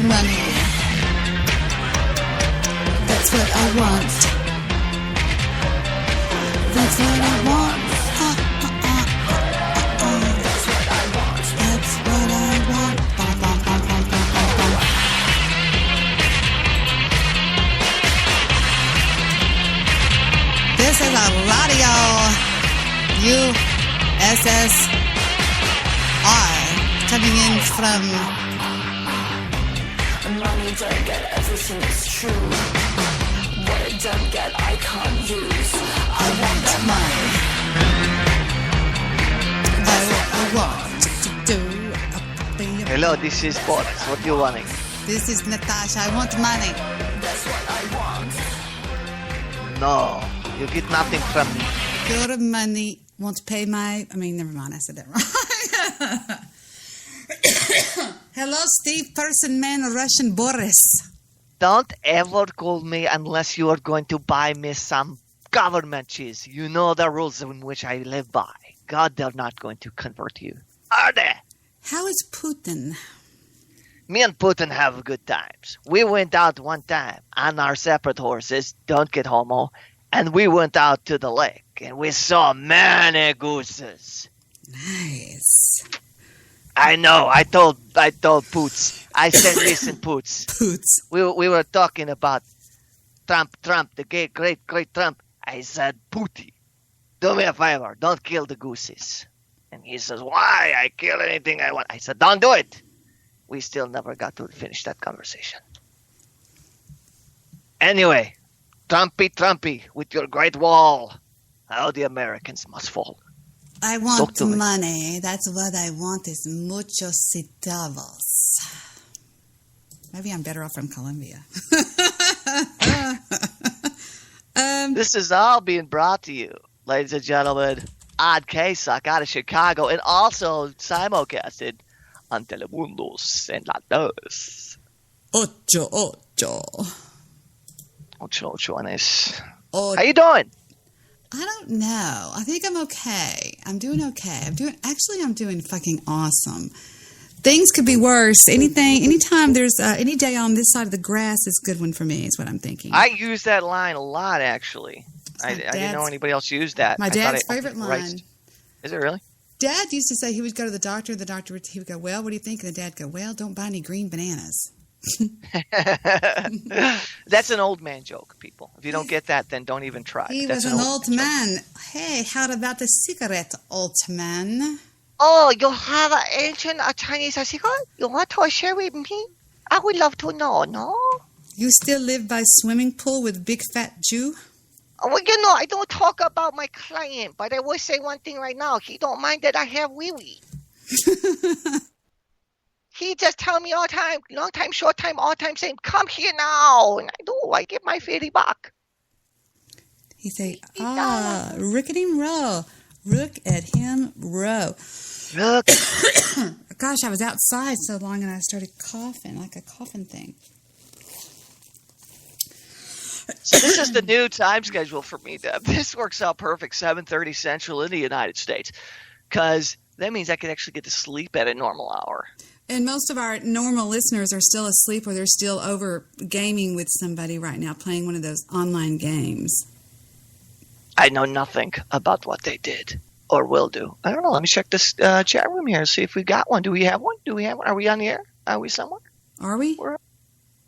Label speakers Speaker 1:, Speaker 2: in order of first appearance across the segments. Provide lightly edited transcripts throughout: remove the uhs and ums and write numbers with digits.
Speaker 1: money. That's what I want. That's what I want. That's what I want. That's what I want. Bum, bum, bum, bum, bum, bum, bum. This is a radio USSR coming in from
Speaker 2: money don't get everything is true. What it don't get I can't use. I want that money.
Speaker 1: I want to do.
Speaker 3: Hello, this is Boris. What you wanting?
Speaker 1: This is Natasha. I want money.
Speaker 2: That's what I want.
Speaker 3: No, you get nothing from me.
Speaker 1: Your money won't pay my... never mind. I said that wrong. Hello, Steve, person, man, Russian Boris.
Speaker 3: Don't ever call me unless you are going to buy me some government cheese. You know the rules in which I live by. God, they're not going to convert you. Are they?
Speaker 1: How is Putin?
Speaker 3: Me and Putin have good times. We went out one time on our separate horses, don't get homo, and we went out to the lake, and we saw many gooses.
Speaker 1: Nice.
Speaker 3: I know. I told Poots. I said, listen, Poots.
Speaker 1: Poots.
Speaker 3: We were talking about Trump, the great Trump. I said, Pooty, do me a favor. Don't kill the gooses. And he says, why? I kill anything I want. I said, don't do it. We still never got to finish that conversation. Anyway, Trumpy, with your great wall, how the Americans must fall.
Speaker 1: I want money. That's what I want is muchos centavos. Maybe I'm better off from Colombia.
Speaker 3: This is all being brought to you, ladies and gentlemen, on PeSkY out of Chicago, and also simulcasted on Telemundos and ThOsE.
Speaker 1: Ocho.
Speaker 3: Anes. How you doing?
Speaker 1: I don't know. I think I'm okay. I'm doing okay. I'm doing fucking awesome. Things could be worse. Anytime there's any day on this side of the grass is a good one for me, is what I'm thinking.
Speaker 3: I use that line a lot, actually. I didn't know anybody else used that.
Speaker 1: My dad's favorite line.
Speaker 3: Is it really?
Speaker 1: Dad used to say he would go to the doctor. The doctor he would go, well, what do you think? And the dad would go, well, don't buy any green bananas.
Speaker 3: That's an old man joke, people. If you don't get that, then don't even try.
Speaker 1: He was an old man. Hey, how about the cigarette, old man?
Speaker 3: Oh, you have an ancient Chinese cigarette? You want to share with me? I would love to know, no?
Speaker 1: You still live by swimming pool with big fat Jew?
Speaker 3: Well, I don't talk about my client, but I will say one thing right now. He don't mind that I have wee-wee. He just tell me all the time, long time, short time, all time, saying, come here now. And I do. I get my $50.
Speaker 1: He say, look at him row. Look at him row.
Speaker 3: Look.
Speaker 1: Gosh, I was outside so long and I started coughing, like a coughing thing.
Speaker 3: So this is the new time schedule for me, Deb. This works out perfect, 7:30 Central in the United States, because that means I could actually get to sleep at a normal hour.
Speaker 1: And most of our normal listeners are still asleep or they're still over gaming with somebody right now, playing one of those online games.
Speaker 3: I know nothing about what they did or will do. I don't know. Let me check this chat room here and see if we got one. Do we have one? Are we on the air? Are we somewhere?
Speaker 1: Are we?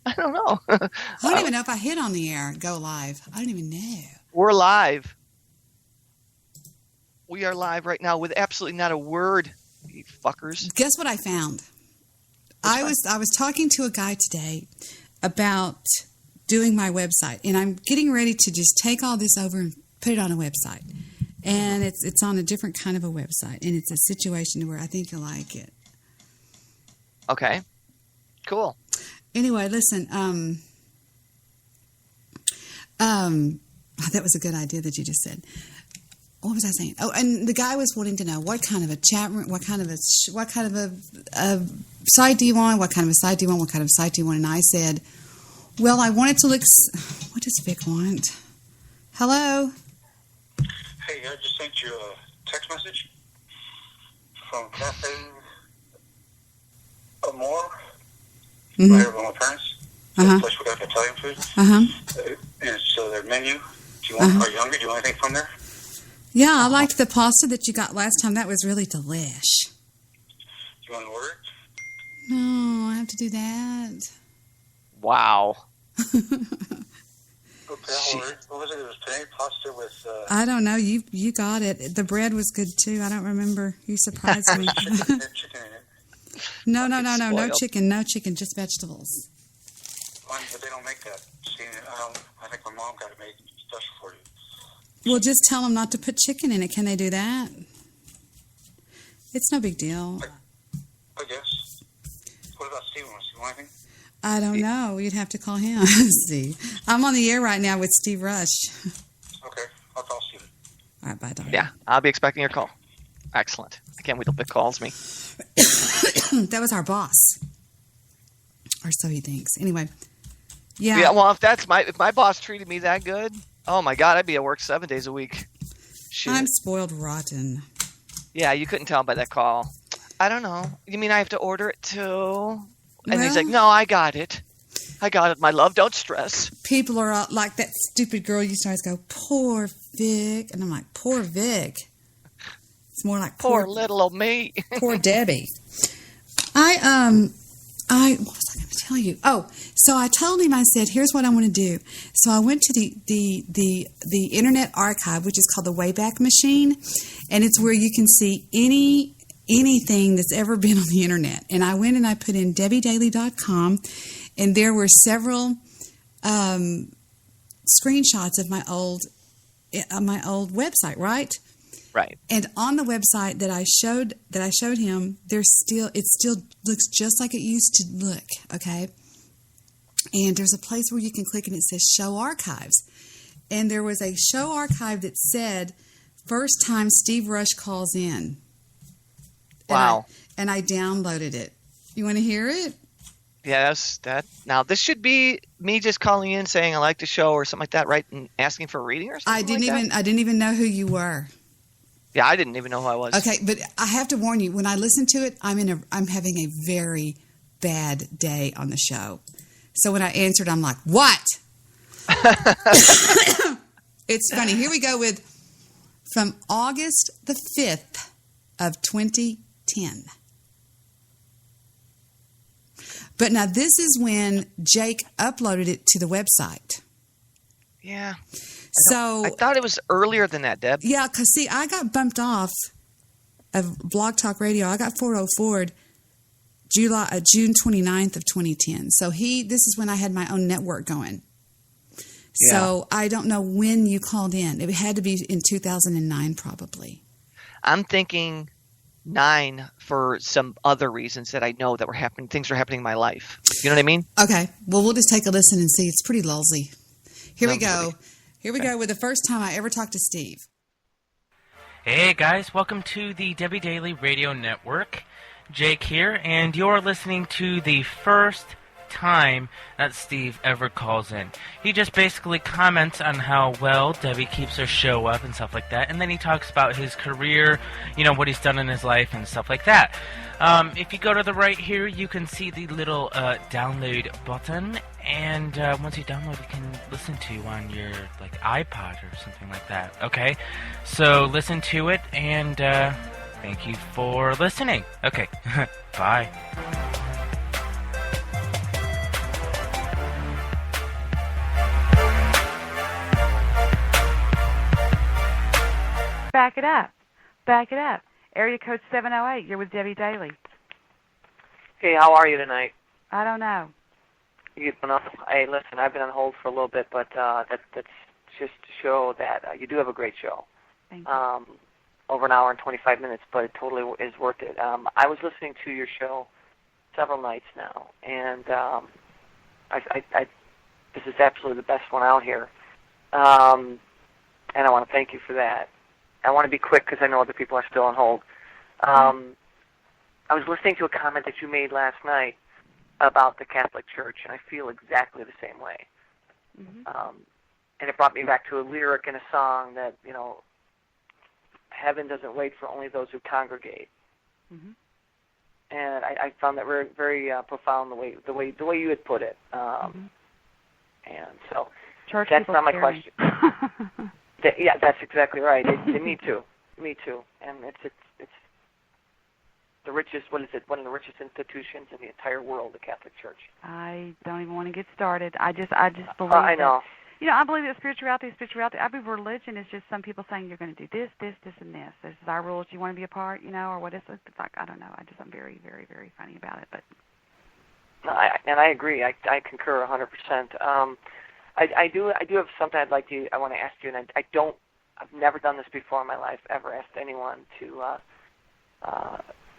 Speaker 3: I don't know.
Speaker 1: I don't even know if I hit on the air and go live. I don't even know.
Speaker 3: We're live. We are live right now with absolutely not a word, you fuckers.
Speaker 1: Guess what I found? I was talking to a guy today about doing my website, and I'm getting ready to just take all this over and put it on a website. And it's on a different kind of a website, and it's a situation where I think you'll like it.
Speaker 3: Okay. Cool.
Speaker 1: Anyway, listen, that was a good idea that you just said. What was I saying? Oh, and the guy was wanting to know what kind of a chat room, what kind of a site do you want? What kind of a site do you want? What kind of site do you want? And I said, well, I wanted to look. What does Vic want? Hello.
Speaker 4: Hey, I just sent you a text message from Cafe Amore.
Speaker 1: Mm-hmm.
Speaker 4: right over my parents.
Speaker 1: Uh-huh.
Speaker 4: A place we got Italian food.
Speaker 1: Uh-huh.
Speaker 4: And so their menu. Do you want? Are you hungry? Do you want anything from there?
Speaker 1: Yeah, I liked the pasta that you got last time. That was really delish.
Speaker 4: Do you want to order it?
Speaker 1: No, I have to do that.
Speaker 3: Wow.
Speaker 4: Okay, I'll order it. What was it? It was penne pasta with...
Speaker 1: I don't know. You got it. The bread was good, too. I don't remember. You surprised me.
Speaker 4: chicken in it.
Speaker 1: No
Speaker 3: Spoiled.
Speaker 1: chicken. No chicken, just vegetables.
Speaker 4: But they don't make that. See, I think my mom got it made special for you.
Speaker 1: Well, just tell them not to put chicken in it. Can they do that? It's no big deal.
Speaker 4: I guess. What about Steven? Want to see anything?
Speaker 1: I don't know. You'd have to call him. See, I'm on the air right now with Steve Rush.
Speaker 4: Okay, I'll call Steven.
Speaker 1: All right, bye, darling.
Speaker 3: Yeah, I'll be expecting your call. Excellent. I can't wait till Vic calls me.
Speaker 1: That was our boss, or so he thinks. Anyway, yeah.
Speaker 3: Yeah, well, if my boss treated me that good, oh my God, I'd be at work 7 days a week. Shoot.
Speaker 1: I'm spoiled rotten.
Speaker 3: Yeah, you couldn't tell by that call. I don't know. You mean I have to order it too? And he's
Speaker 1: Well-
Speaker 3: like, no, I got it. I got it, my love. Don't stress.
Speaker 1: People are all, like that stupid girl used to always go, "Poor Vic," and I'm like, "Poor Vic." It's more like
Speaker 3: Poor little old me.
Speaker 1: poor Debbie. What was I going to tell you? Oh, so I told him, I said, here's what I want to do. So I went to the Internet Archive, which is called the Wayback Machine, and it's where you can see anything that's ever been on the Internet. And I went and I put in DebiDaily.com, and there were several screenshots of my old website, right?
Speaker 3: Right.
Speaker 1: And on the website that I showed him, it still looks just like it used to look, okay? And there's a place where you can click and it says Show Archives. And there was a show archive that said, "First time Steve Rush calls in."
Speaker 3: Wow.
Speaker 1: And I downloaded it. You want to hear it?
Speaker 3: Yes, that. Now, this should be me just calling in saying I like the show or something like that, right? And asking for a reading or something
Speaker 1: I didn't even know who you were.
Speaker 3: Yeah, I didn't even know who I was.
Speaker 1: Okay, but I have to warn you, when I listen to it, I'm having a very bad day on the show. So when I answered, I'm like, "What?" It's funny. Here we go with from August the 5th of 2010. But now this is when Jake uploaded it to the website.
Speaker 3: Yeah.
Speaker 1: So
Speaker 3: I thought it was earlier than that, Deb.
Speaker 1: yeah, because see, I got bumped off of Blog Talk Radio. I got 404 June 29th of 2010. So this is when I had my own network going.
Speaker 3: Yeah.
Speaker 1: So I don't know when you called in. It had to be in 2009 probably.
Speaker 3: I'm thinking 9 for some other reasons that I know that were happening. Things were happening in my life. You know what I mean?
Speaker 1: Okay. Well, we'll just take a listen and see. It's pretty lulzy. Here we go.
Speaker 3: Lovely.
Speaker 1: Here we go with the first time I ever talked to Steve.
Speaker 5: Hey guys, welcome to the Debi Daily Radio Network. Jake here, and you're listening to the first time that Steve ever calls in. He just basically comments on how well Debbie keeps her show up and stuff like that, and then he talks about his career, what he's done in his life and stuff like that. If you go to the right here, you can see the little download button, and once you download, you can listen to on your iPod or something like that. Okay, so listen to it, and thank you for listening. Okay, bye.
Speaker 6: Back it up. Back it up. Area code 708. You're with Debi Daily.
Speaker 7: Hey, how are you tonight?
Speaker 6: I don't know.
Speaker 7: You know, hey, listen, I've been on hold for a little bit, but that's just to show that you do have a great show.
Speaker 6: Thank you.
Speaker 7: Over an hour and 25 minutes, but it totally is worth it. I was listening to your show several nights now, and I this is absolutely the best one out here. And I want to thank you for that. I want to be quick because I know other people are still on hold. I was listening to a comment that you made last night about the Catholic Church, and I feel exactly the same way.
Speaker 6: Mm-hmm.
Speaker 7: And it brought me back to a lyric in a song that, heaven doesn't wait for only those who congregate.
Speaker 6: Mm-hmm.
Speaker 7: and I found that very, very profound the way you had put it. And so
Speaker 6: Church
Speaker 7: that's
Speaker 6: people
Speaker 7: not my
Speaker 6: scare me.
Speaker 7: question. Yeah, that's exactly right. Me too. Me too. And it's the richest. What is it? One of the richest institutions in the entire world, the Catholic Church.
Speaker 6: I don't even want to get started. I just believe.
Speaker 7: I know.
Speaker 6: That, I believe that spirituality. I believe religion is just some people saying you're going to do this, this, this, and this. This is our rules. You want to be a part, or what is it? It's like, I don't know. I'm very, very, very funny about it. But
Speaker 7: no, I agree. I concur 100%. I do have something I want to ask you, and I've never done this before in my life. Ever asked anyone to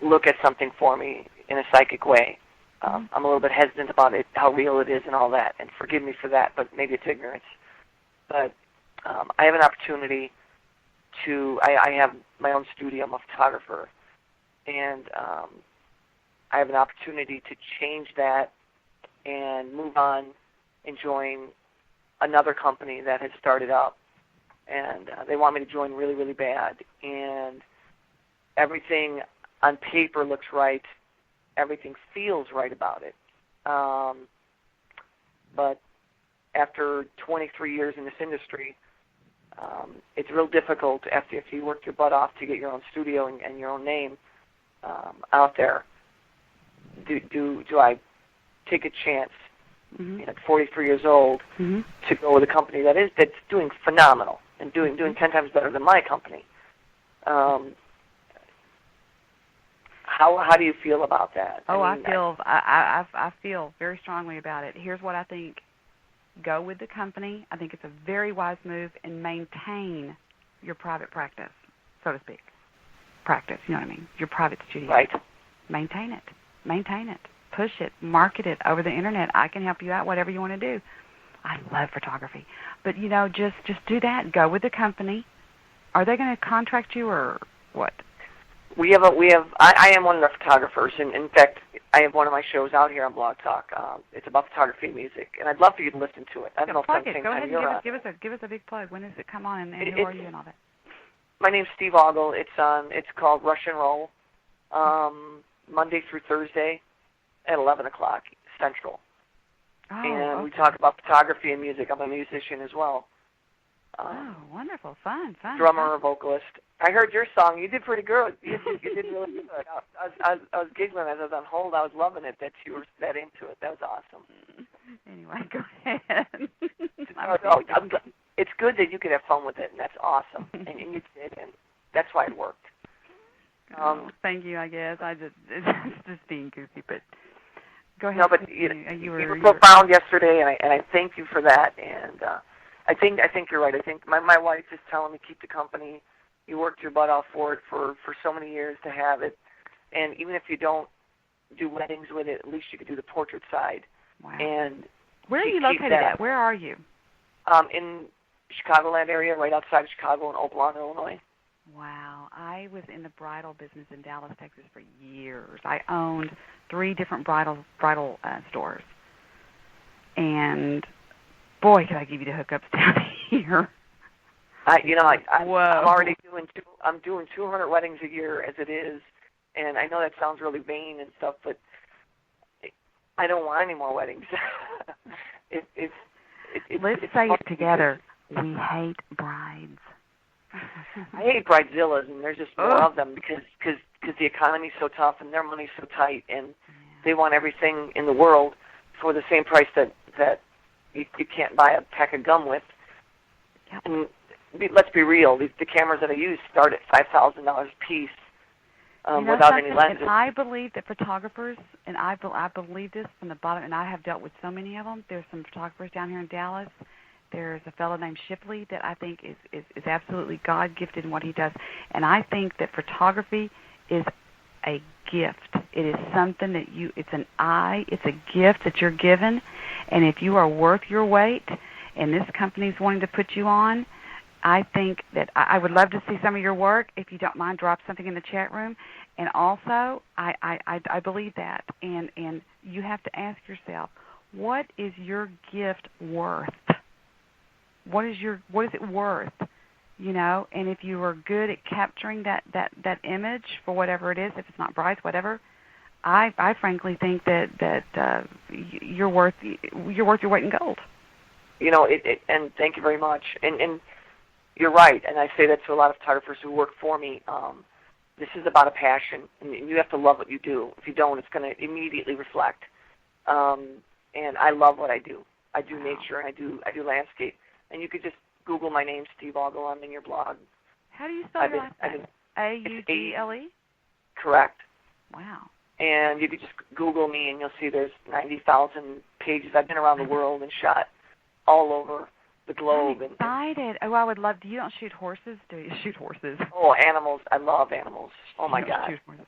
Speaker 7: look at something for me in a psychic way. I'm a little bit hesitant about it, how real it is and all that, and forgive me for that, but maybe it's ignorance. But I have an opportunity I have my own studio. I'm a photographer, and I have an opportunity to change that and move on and join another company that has started up. And they want me to join really, really bad. And everything on paper looks right. Everything feels right about it. But after 23 years in this industry, it's real difficult if you work your butt off to get your own studio and your own name out there. Do I take a chance at 43 years old to go with a company that's doing phenomenal and doing 10 times better than my company? How do you feel about that?
Speaker 6: I feel very strongly about it. Here's what I think. Go with the company. I think it's a very wise move, and maintain your private practice, so to speak. Practice, you know what I mean? Your private studio.
Speaker 7: Right.
Speaker 6: Maintain it. Push it. Market it over the internet. I can help you out, whatever you want to do. I love photography. But, just do that. Go with the company. Are they going to contract you or what?
Speaker 7: I am one of the photographers, and in fact, I have one of my shows out here on Blog Talk. It's about photography and music, and I'd love for you to listen to it. I don't know if
Speaker 6: plug
Speaker 7: I'm
Speaker 6: it.
Speaker 7: saying
Speaker 6: Go ahead and give us a big plug. When does it come on, and who are you and all that?
Speaker 7: My name's Steve Ogle. It's called RuSsIaN Roll, Monday through Thursday at 11 o'clock Central. We talk about photography and music. I'm a musician as well.
Speaker 6: Wonderful. Fun.
Speaker 7: Drummer, vocalist. I heard your song. You did pretty good. You did really good. I was giggling as I was on hold. I was loving it that you were that into it. That was awesome.
Speaker 6: Anyway, go ahead.
Speaker 7: It's good that you could have fun with it, and that's awesome. And you did, and that's why it worked.
Speaker 6: Thank you, I guess. It's just being goofy, but go ahead.
Speaker 7: No, but
Speaker 6: you
Speaker 7: were profound yesterday, and I thank you for that. And I think you're right. I think my wife is telling me keep the company. You worked your butt off for it for so many years to have it, and even if you don't do weddings with it, at least you could do the portrait side.
Speaker 6: Wow.
Speaker 7: And
Speaker 6: where are you located at? Where are you?
Speaker 7: In Chicagoland area, right outside of Chicago in Oakland, Illinois.
Speaker 6: Wow. I was in the bridal business in Dallas, Texas for years. I owned 3 different bridal stores. And, boy, could I give you the hookups down here.
Speaker 7: I'm already doing 200 weddings a year as it is. And I know that sounds really vain and stuff, but I don't want any more weddings.
Speaker 6: Let's say it together. We hate brides.
Speaker 7: I hate bridezillas, and there's just more of them because the economy's so tough and their money's so tight, and they want everything in the world for the same price that you can't buy a pack of gum with. Yep. And let's be real, the cameras that I use start at $5,000 a piece without any lenses.
Speaker 6: And I believe that photographers, and I believe this from the bottom, and I have dealt with so many of them. There's some photographers down here in Dallas. There's a fellow named Shipley that I think is absolutely God-gifted in what he does. And I think that photography is a gift. It is something that it's a gift that you're given. And if you are worth your weight and this company's wanting to put you on, I think that I would love to see some of your work. If you don't mind, drop something in the chat room. And also, I believe that. And you have to ask yourself, what is your gift worth? What is it worth? And if you are good at capturing that image for whatever it is, if it's not brides, whatever, I frankly think that you're worth your weight in gold.
Speaker 7: And thank you very much. And you're right, and I say that to a lot of photographers who work for me. This is about a passion, and you have to love what you do. If you don't, it's going to immediately reflect. And I love what I do. I do nature, and I do landscape. And you could just Google my name, Steve Augle. I'm in your blog.
Speaker 6: How do you spell your last name? Augle?
Speaker 7: Correct.
Speaker 6: Wow.
Speaker 7: And you could just Google me, and you'll see there's 90,000 pages. I've been around the world and shot all over the globe.
Speaker 6: I'm excited. Oh, I would love to. You don't shoot horses, do you? Shoot horses.
Speaker 7: Oh, animals. I love animals. Oh, my God.
Speaker 6: Shoot horses.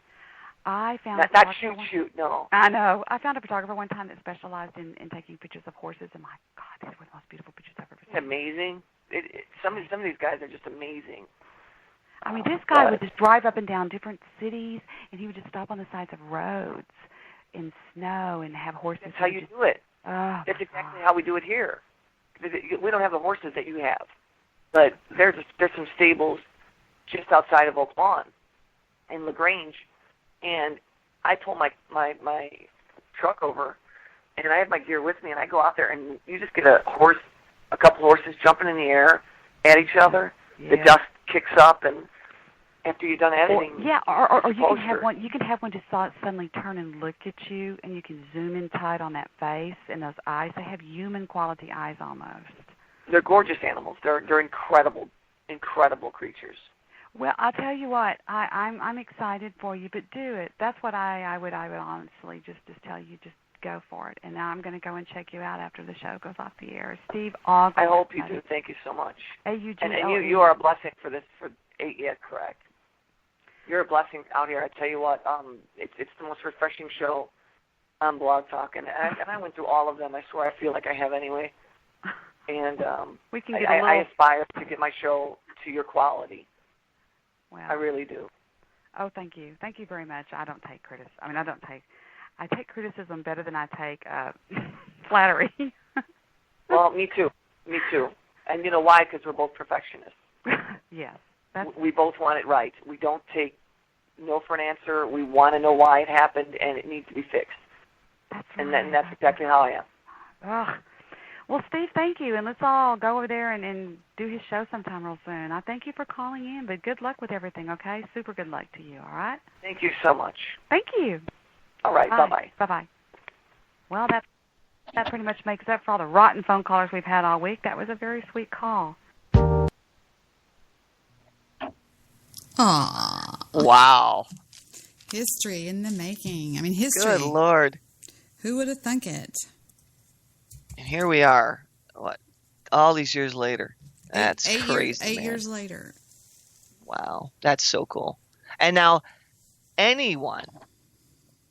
Speaker 6: I found
Speaker 7: not shoot, no.
Speaker 6: I know. I found a photographer one time that specialized in taking pictures of horses, and my God, these were the most beautiful pictures I've ever seen.
Speaker 7: It's amazing. Some of these guys are just amazing.
Speaker 6: I mean, this guy would just drive up and down different cities, and he would just stop on the sides of roads in snow and have horses.
Speaker 7: That's how you do it.
Speaker 6: Oh,
Speaker 7: That's exactly how we do it here. We don't have the horses that you have, but there's some stables just outside of Oak Lawn in LaGrange, and I pull my truck over, and I have my gear with me, and I go out there, and you just get a couple horses jumping in the air at each other. Yeah. The dust kicks up, and after you're done editing,
Speaker 6: or you can have one. You can have one just suddenly turn and look at you, and you can zoom in tight on that face and those eyes. They have human quality eyes almost.
Speaker 7: They're gorgeous animals. They're incredible creatures.
Speaker 6: Well, I'll tell you what. I'm excited for you, but do it. That's what I would honestly just tell you. Just go for it. And now I'm going to go and check you out after the show goes off the air. Steve Augle.
Speaker 7: I hope you do. Thank you so much.
Speaker 6: AUGLE.
Speaker 7: And you are a blessing for this. Correct. You're a blessing out here. I tell you what, it's the most refreshing show on Blog Talk, and I went through all of them. I swear, I feel like I have anyway. And
Speaker 6: we can get
Speaker 7: I aspire to get my show to your quality.
Speaker 6: Wow.
Speaker 7: I really do.
Speaker 6: Oh, thank you very much. I don't take criticism. I take criticism better than I take flattery.
Speaker 7: Well, me too. And you know why? Because we're both perfectionists.
Speaker 6: Yes.
Speaker 7: We both want it right. We don't take no for an answer. We want to know why it happened, and it needs to be fixed.
Speaker 6: That's right.
Speaker 7: And that's exactly how I am.
Speaker 6: Oh. Well, Steve, thank you, and let's all go over there and do his show sometime real soon. I thank you for calling in, but good luck with everything, okay? Super good luck to you, all right?
Speaker 7: Thank you so much.
Speaker 6: Thank you.
Speaker 7: All right, bye-bye.
Speaker 6: Bye-bye. Well, that pretty much makes up for all the rotten phone callers we've had all week. That was a very sweet call.
Speaker 1: Aww.
Speaker 3: Wow.
Speaker 1: History in the making. I mean, history.
Speaker 3: Good Lord.
Speaker 1: Who would have thunk it?
Speaker 3: And here we are, all these years later. That's crazy,
Speaker 1: Eight
Speaker 3: man.
Speaker 1: years later.
Speaker 3: Wow, that's so cool. And now, anyone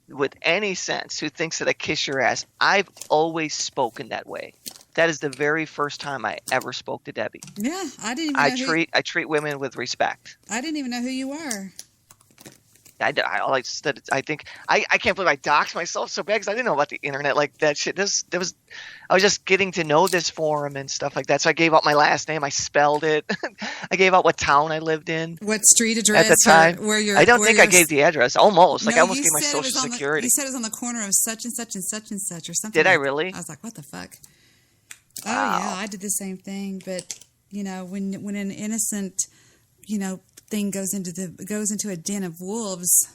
Speaker 3: with any sense who thinks that I kiss your ass, I've always spoken that way. That is the very first time I ever spoke to Debbie.
Speaker 1: Yeah, I didn't even know
Speaker 3: I treat women with respect.
Speaker 1: I didn't even know who you were.
Speaker 3: I think I can't believe I doxed myself so bad because I didn't know about the internet like that shit. I was just getting to know this forum and stuff like that. So I gave out my last name. I spelled it. I gave out what town I lived in.
Speaker 1: What street address?
Speaker 3: At the time.
Speaker 1: I
Speaker 3: don't think I gave the address. Almost.
Speaker 1: No,
Speaker 3: I almost gave my social security.
Speaker 1: You said it was on the corner of such and such and such and such or something.
Speaker 3: Did I really?
Speaker 1: I was like, what the fuck?
Speaker 3: Wow.
Speaker 1: Oh, yeah, I did the same thing. But, when an innocent, thing goes into a den of wolves,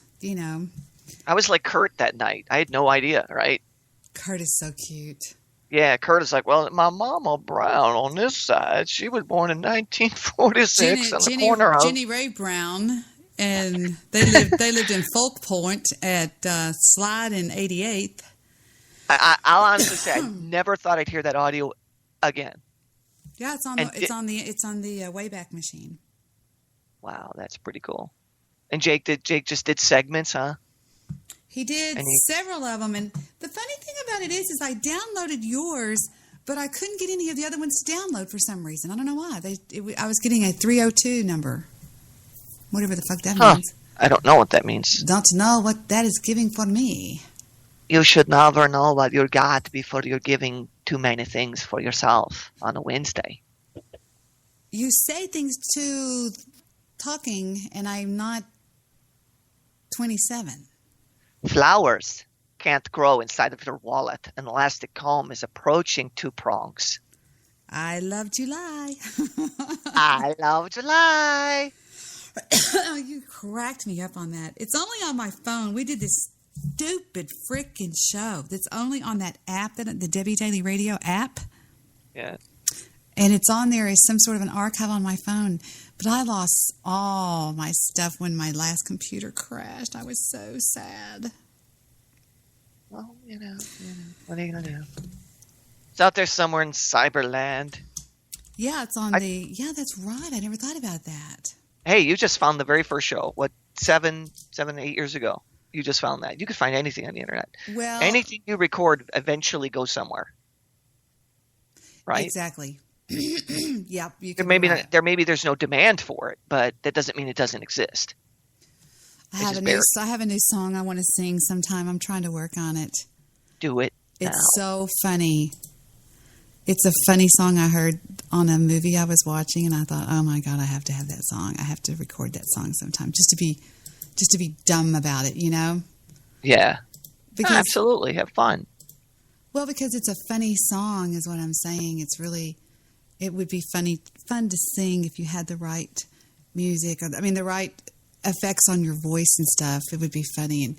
Speaker 3: I was like Kurt that night. I had no idea, right?
Speaker 1: Kurt is so cute.
Speaker 3: Yeah, Kurt is like, well, my mama Brown on this side, she was born in 1946 on the corner of
Speaker 1: Jenny Ray Brown, and they lived in Folk Point at Slide and 88th.
Speaker 3: I'll honestly say I never thought I'd hear that audio again.
Speaker 1: Yeah, it's on the Wayback Machine. Wow,
Speaker 3: that's pretty cool. And Jake just did segments, huh?
Speaker 1: He did several of them, and the funny thing about it is I downloaded yours, but I couldn't get any of the other ones to download for some reason. I don't know why. I was getting a 302 number, whatever the fuck that means.
Speaker 3: I don't know what that means.
Speaker 1: Don't know what that is giving for me.
Speaker 3: You should never know what you got before you're giving too many things for yourself on a Wednesday.
Speaker 1: You say things too talking, and I'm not 27.
Speaker 3: Flowers can't grow inside of your wallet. An elastic comb is approaching 2 prongs.
Speaker 1: I love July.
Speaker 3: I love July.
Speaker 1: You cracked me up on that. It's only on my phone. We did this stupid freaking show that's only on that app, the Debi Daily Radio app.
Speaker 3: Yeah.
Speaker 1: And it's on there as some sort of an archive on my phone. But I lost all my stuff when my last computer crashed. I was so sad.
Speaker 3: Well, what are you going to do? It's out there somewhere in Cyberland.
Speaker 1: Yeah, it's on yeah, that's right. I never thought about that.
Speaker 3: Hey, you just found the very first show. What, 8 years ago? You just found that. You could find anything on the internet.
Speaker 1: Well,
Speaker 3: anything you record eventually goes somewhere. Right?
Speaker 1: Exactly. Yep. You can
Speaker 3: maybe there's no demand for it, but that doesn't mean it doesn't exist.
Speaker 1: I have a new song I want to sing sometime. I'm trying to work on it.
Speaker 3: Do it.
Speaker 1: It's so funny. It's a funny song I heard on a movie I was watching, and I thought, oh my God, I have to have that song. I have to record that song sometime, just to be dumb about it, you know?
Speaker 3: Yeah. Absolutely. Have fun.
Speaker 1: Well, because it's a funny song is what I'm saying. It would be fun to sing if you had the right music, the right effects on your voice and stuff. It would be funny, and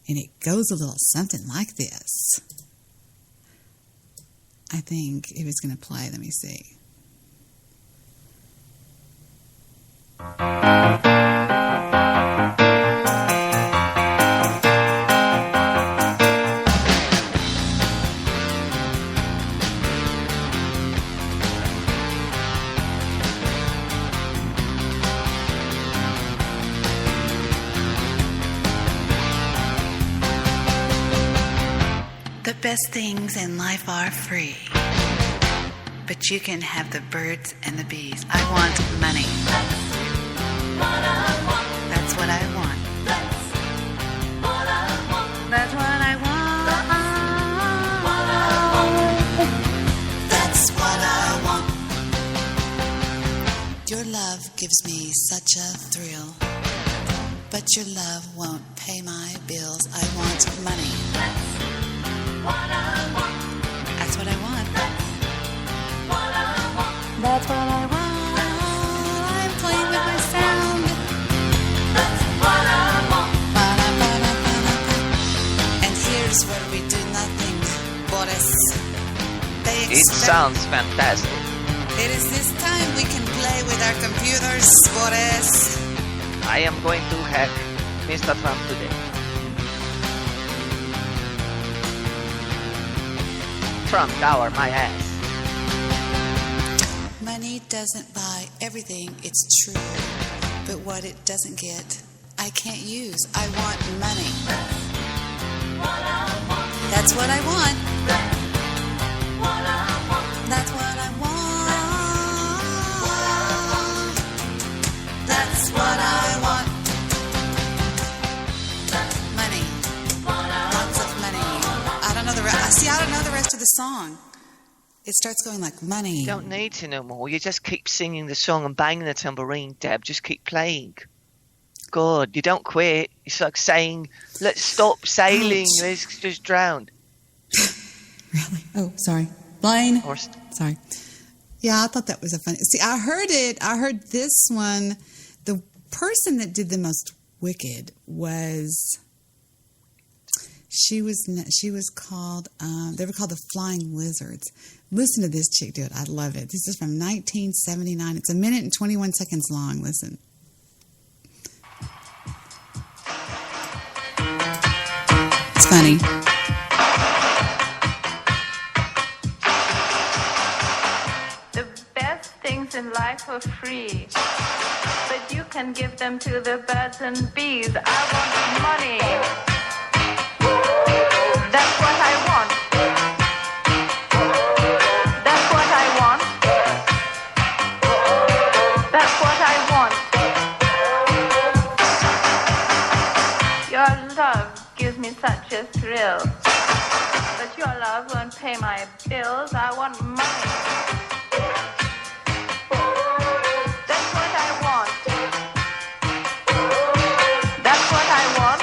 Speaker 1: it goes a little something like this. I think it was going to play. Let me see. The best things in life are free, but you can have the birds and the bees. I want money. That's what I want. That's what I want. That's what I want. Your love gives me such a thrill, but your love won't pay my bills. I want money. That's what I want. That's what I want. I'm playing with my sound. That's what I want. And here's where we do nothing, Boris.
Speaker 3: It sounds fantastic.
Speaker 1: It is this time we can play with our computers, Boris.
Speaker 3: I am going to hack Mr. Trump today. Trump Tower, my ass.
Speaker 1: Money doesn't buy everything, it's true. But what it doesn't get, I can't use. I want money. That's what I want. That's what I want. That's what I want. Money. Lots of money. I don't know the rest. See, I don't know the rest of the song. It starts going like money.
Speaker 3: You don't need to know more. You just keep singing the song and banging the tambourine, Deb. Just keep playing. Good. You don't quit. It's like saying, let's stop sailing.
Speaker 1: Ouch.
Speaker 3: Let's just drown.
Speaker 1: Really? Oh, sorry. Blaine.
Speaker 3: Horst.
Speaker 1: Sorry. Yeah, I thought that was a funny. See, I heard it. I heard this one. The person that did the most wicked was... She was called, they were called the Flying Lizards. Listen to this chick do it. I love it. This is from 1979. It's 1 minute and 21 seconds long. Listen. It's funny.
Speaker 8: The best things in life are free, but you can give them to the birds and bees. I want money. That's what I want. That's what I want. That's what I want. Your love gives me such a thrill, but your love won't pay my bills. I want money. That's what I want. That's what I want.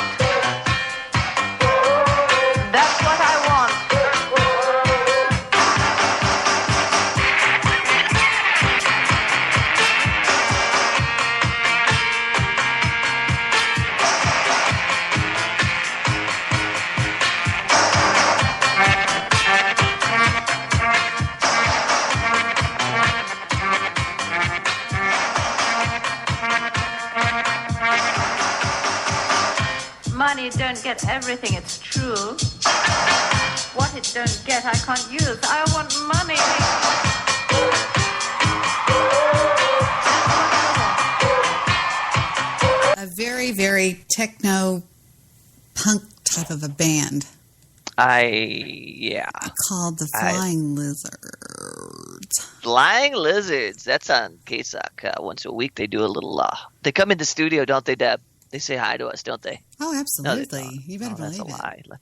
Speaker 8: get everything, it's true. What it don't get, I can't use. I want money.
Speaker 1: A very, very techno punk type of a band
Speaker 3: Yeah.
Speaker 1: called the Flying Lizards.
Speaker 3: Flying Lizards. That's on PeSkY. Once a week they do a little, they come in the studio, don't they, Deb? They say hi to us, don't they?
Speaker 1: Oh, absolutely.
Speaker 3: No,
Speaker 1: You better believe
Speaker 3: that's a
Speaker 1: it.
Speaker 3: lie.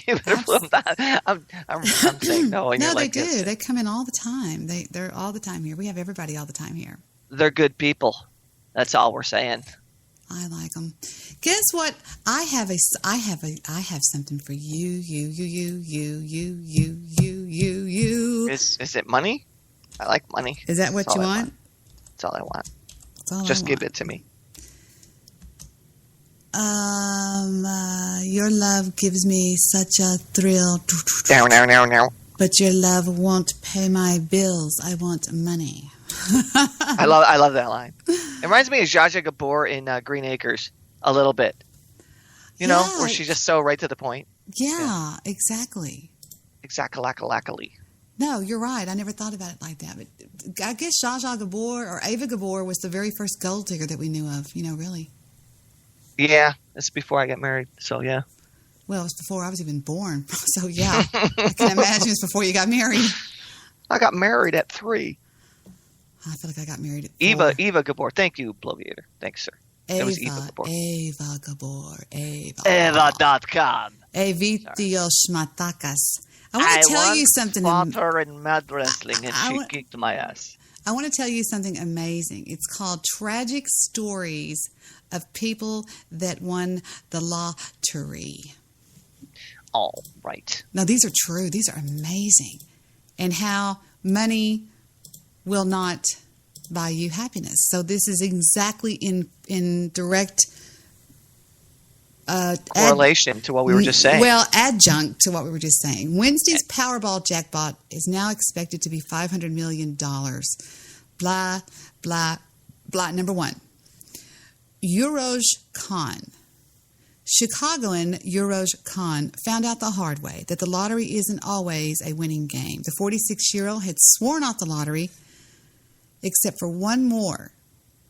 Speaker 3: You better believe that. I'm saying no. And
Speaker 1: No,
Speaker 3: you're
Speaker 1: they
Speaker 3: like,
Speaker 1: do.
Speaker 3: yes.
Speaker 1: They come in all the time. They're all the time here. We have everybody all the time here.
Speaker 3: They're good people. That's all we're saying.
Speaker 1: I like them. Guess what? I have something for you.
Speaker 3: Is it money? I like money.
Speaker 1: Is that what
Speaker 3: That's
Speaker 1: you
Speaker 3: all I
Speaker 1: want?
Speaker 3: That's all I want.
Speaker 1: That's all
Speaker 3: Just
Speaker 1: I
Speaker 3: give
Speaker 1: want.
Speaker 3: it to me.
Speaker 1: Your love gives me such a thrill.
Speaker 3: Now.
Speaker 1: But your love won't pay my bills. I want money.
Speaker 3: I love that line. It reminds me of Zsa Zsa Gabor in Green Acres a little bit. You know,
Speaker 1: Yeah.
Speaker 3: where she's just so right to the point.
Speaker 1: Yeah, exactly.
Speaker 3: Exactly.
Speaker 1: No, you're right. I never thought about it like that. But I guess Zsa Zsa Gabor or Ava Gabor was the very first gold digger that we knew of, really.
Speaker 3: Yeah, it's before I got married. So, yeah.
Speaker 1: Well, it was before I was even born. So, yeah, I can imagine it's before you got married.
Speaker 3: I got married at 3.
Speaker 1: I feel like I got married at 4.
Speaker 3: Eva Gabor. Thank you, Bloviator. Thanks, sir. It was Eva Gabor.
Speaker 1: Eva Gabor.
Speaker 3: Eva.com.
Speaker 1: Evitios Matakas. I want to tell you something.
Speaker 3: I once fought her in mad wrestling, and she kicked my ass.
Speaker 1: I want to tell you something amazing. It's called Tragic Stories of People That Won the Lottery.
Speaker 3: All right.
Speaker 1: Now, these are true. These are amazing. And how money will not buy you happiness. So this is exactly in direct
Speaker 3: correlation to what we were just saying.
Speaker 1: Well, adjunct to what we were just saying. Wednesday's Powerball jackpot is now expected to be $500 million. Blah, blah, blah. Number 1, RuSsIaN. Chicagoan RuSsIaN found out the hard way that the lottery isn't always a winning game. The 46-year-old had sworn off the lottery except for one more.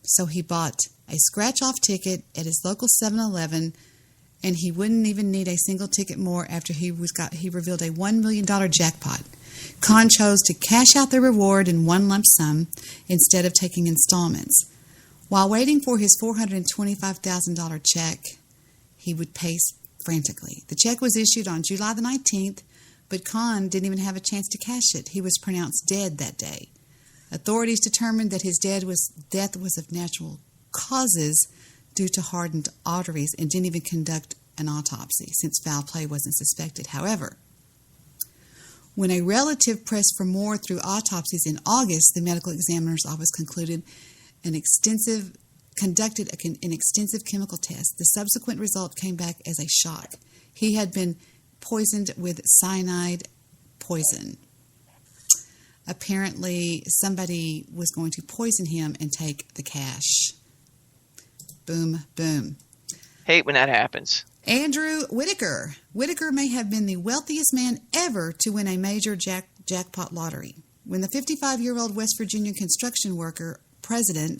Speaker 1: So he bought a scratch-off ticket at his local 7-Eleven, and he wouldn't even need a single ticket more after he revealed a $1 million jackpot. Khan chose to cash out the reward in one lump sum instead of taking installments. While waiting for his $425,000 check, he would pace frantically. The check was issued on July the 19th, but Khan didn't even have a chance to cash it. He was pronounced dead that day. Authorities determined that his death was of natural causes due to hardened arteries and didn't even conduct an autopsy since foul play wasn't suspected. However, when a relative pressed for more through autopsies in August, the medical examiner's office conducted an extensive chemical test. The subsequent result came back as a shock. He had been poisoned with cyanide poison. Apparently, somebody was going to poison him and take the cash. Boom, boom.
Speaker 3: Hate when that happens.
Speaker 1: Andrew Whitaker. Whitaker may have been the wealthiest man ever to win a major jackpot lottery. When the 55-year-old West Virginia construction worker president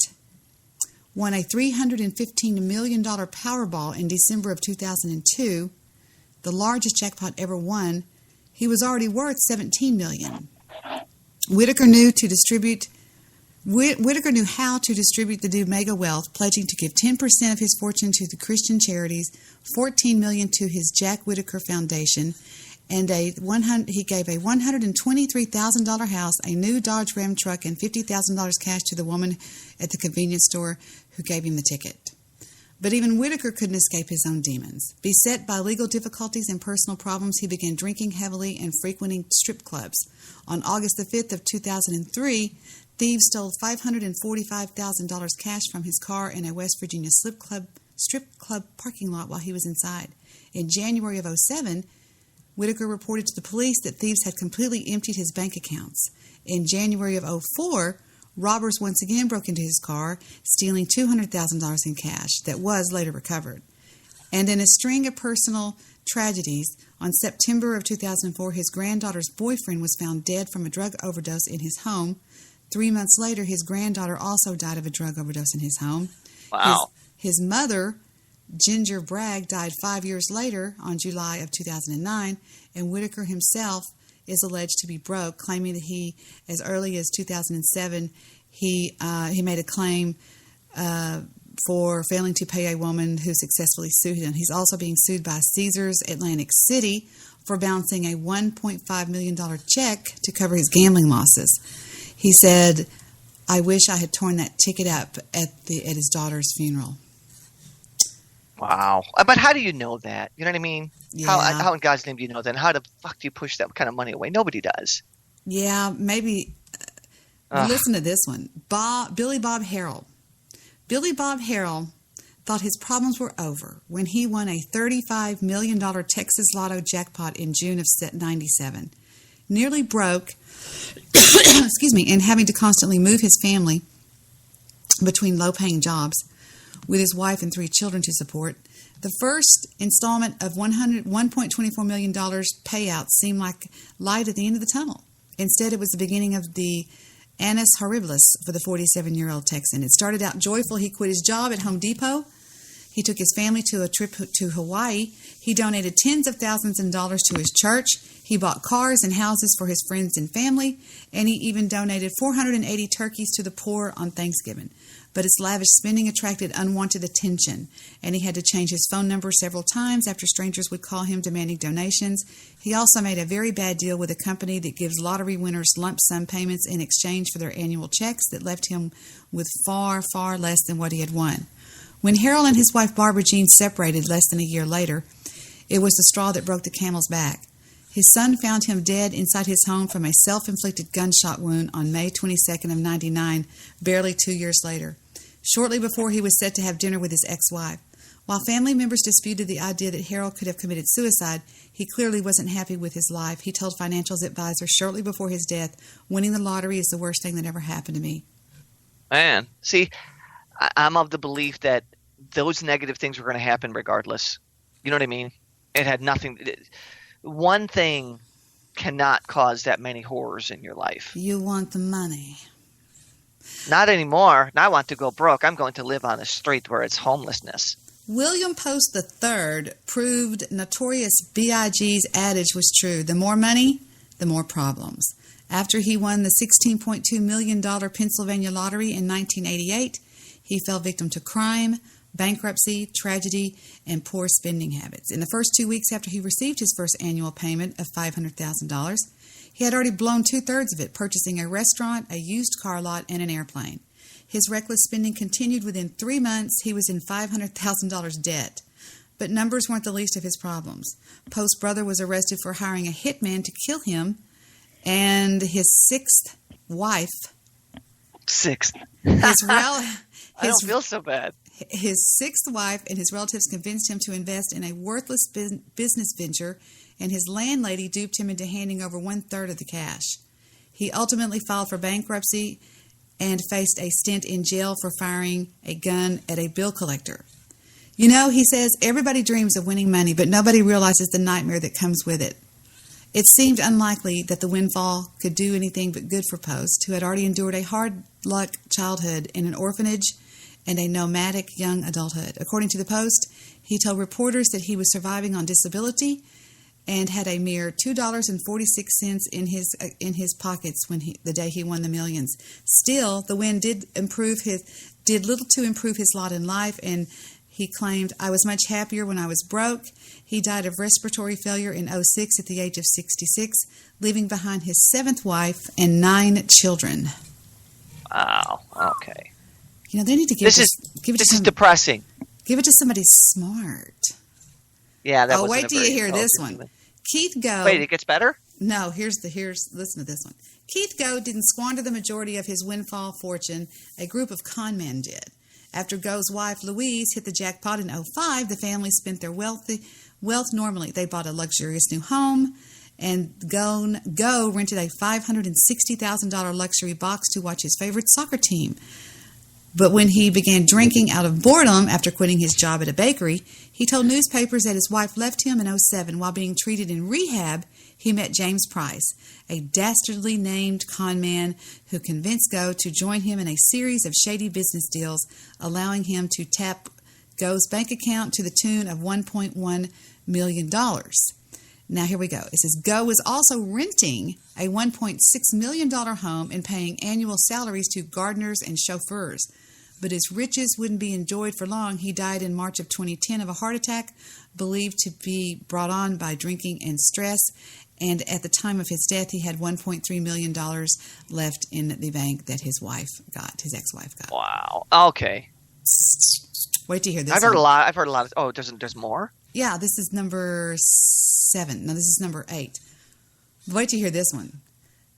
Speaker 1: won a $315 million Powerball in December of 2002, the largest jackpot ever won, he was already worth $17 million. Whitaker knew how to distribute the new mega wealth, pledging to give 10% of his fortune to the Christian charities, $14 million to his Jack Whitaker Foundation, and he gave a $123,000 house, a new Dodge Ram truck, and $50,000 cash to the woman at the convenience store who gave him the ticket. But even Whitaker couldn't escape his own demons. Beset by legal difficulties and personal problems, he began drinking heavily and frequenting strip clubs. On August the 5th of 2003, thieves stole $545,000 cash from his car in a West Virginia strip club parking lot while he was inside. In January of 2007, Whitaker reported to the police that thieves had completely emptied his bank accounts. In January of 2004, robbers once again broke into his car, stealing $200,000 in cash that was later recovered. And in a string of personal tragedies, on September of 2004, his granddaughter's boyfriend was found dead from a drug overdose in his home. 3 months later, his granddaughter also died of a drug overdose in his home.
Speaker 3: Wow.
Speaker 1: His mother, Ginger Bragg, died 5 years later on July of 2009, and Whitaker himself is alleged to be broke, claiming that he, as early as 2007, he made a claim for failing to pay a woman who successfully sued him. He's also being sued by Caesars Atlantic City for bouncing a $1.5 million check to cover his gambling losses. He said, "I wish I had torn that ticket up at his daughter's funeral."
Speaker 3: Wow. But how do you know that? You know what I mean?
Speaker 1: Yeah.
Speaker 3: How in God's name do you know that? And how the fuck do you push that kind of money away? Nobody does.
Speaker 1: Yeah, maybe. Listen to this one. Billy Bob Harrell. Billy Bob Harrell thought his problems were over when he won a $35 million Texas Lotto jackpot in June of '97. Nearly broke, excuse me, and having to constantly move his family between low-paying jobs with his wife and 3 children to support. The first installment of $1.24 million payout seemed like light at the end of the tunnel. Instead, it was the beginning of the annus horribilis for the 47-year-old Texan. It started out joyful. He quit his job at Home Depot. He took his family to a trip to Hawaii. He donated tens of thousands of dollars to his church. He bought cars and houses for his friends and family. And he even donated 480 turkeys to the poor on Thanksgiving. But his lavish spending attracted unwanted attention, and he had to change his phone number several times after strangers would call him demanding donations. He also made a very bad deal with a company that gives lottery winners lump sum payments in exchange for their annual checks that left him with far, far less than what he had won. When Harold and his wife Barbara Jean separated less than a year later, it was the straw that broke the camel's back. His son found him dead inside his home from a self-inflicted gunshot wound on May 22nd of '99, barely 2 years later, shortly before he was set to have dinner with his ex-wife. While family members disputed the idea that Harold could have committed suicide, he clearly wasn't happy with his life. He told financial advisors shortly before his death, "Winning the lottery is the worst thing that ever happened to me."
Speaker 3: Man, see, I'm of the belief that those negative things were going to happen regardless. You know what I mean? It had nothing. One thing cannot cause that many horrors in your life.
Speaker 1: You want the money.
Speaker 3: Not anymore. Now I want to go broke. I'm going to live on the street where it's homelessness.
Speaker 1: William Post III proved notorious B.I.G.'s adage was true. The more money, the more problems. After he won the $16.2 million Pennsylvania lottery in 1988, he fell victim to crime, bankruptcy, tragedy, and poor spending habits. In the first 2 weeks after he received his first annual payment of $500,000, he had already blown 2/3 of it, purchasing a restaurant, a used car lot, and an airplane. His reckless spending continued. Within 3 months, he was in $500,000 debt. But numbers weren't the least of his problems. Post's brother was arrested for hiring a hitman to kill him, and his sixth wife...
Speaker 3: Sixth?
Speaker 1: I
Speaker 3: don't feel so bad.
Speaker 1: His sixth wife and his relatives convinced him to invest in a worthless business venture, and his landlady duped him into handing over 1/3 of the cash. He ultimately filed for bankruptcy and faced a stint in jail for firing a gun at a bill collector. You know, he says, everybody dreams of winning money, but nobody realizes the nightmare that comes with it. It seemed unlikely that the windfall could do anything but good for Post, who had already endured a hard-luck childhood in an orphanage and a nomadic young adulthood. According to the Post, he told reporters that he was surviving on disability and had a mere $2.46 in his pockets the day he won the millions. Still, the win did little to improve his lot in life, and he claimed, "I was much happier when I was broke." He died of respiratory failure in '06 at the age of 66, leaving behind his 7th wife and 9 children.
Speaker 3: Wow. Okay.
Speaker 1: You know, they need to give this
Speaker 3: is depressing.
Speaker 1: Give it to somebody smart.
Speaker 3: Yeah, that
Speaker 1: Oh,
Speaker 3: wasn't
Speaker 1: wait
Speaker 3: a
Speaker 1: till you
Speaker 3: very
Speaker 1: hear this
Speaker 3: intelligent
Speaker 1: one.
Speaker 3: human.
Speaker 1: Keith Go.
Speaker 3: Wait, it gets better?
Speaker 1: No, listen to this one. Keith Go didn't squander the majority of his windfall fortune. A group of con men did. After Go's wife, Louise, hit the jackpot in '05, the family spent their wealth normally. They bought a luxurious new home, and Go rented a $560,000 luxury box to watch his favorite soccer team. But when he began drinking out of boredom after quitting his job at a bakery, he told newspapers that his wife left him in '07 while being treated in rehab. He met James Price, a dastardly named con man who convinced Go to join him in a series of shady business deals, allowing him to tap Go's bank account to the tune of $1.1 million. Now, here we go. It says Go was also renting a $1.6 million home and paying annual salaries to gardeners and chauffeurs. But his riches wouldn't be enjoyed for long. He died in March of 2010 of a heart attack, believed to be brought on by drinking and stress. And at the time of his death, he had $1.3 million left in the bank that his ex-wife got.
Speaker 3: Wow. Okay.
Speaker 1: Wait to hear this.
Speaker 3: I've heard a lot. Oh, there's more?
Speaker 1: Yeah, this is number 7. No, this is number 8. Wait to hear this one.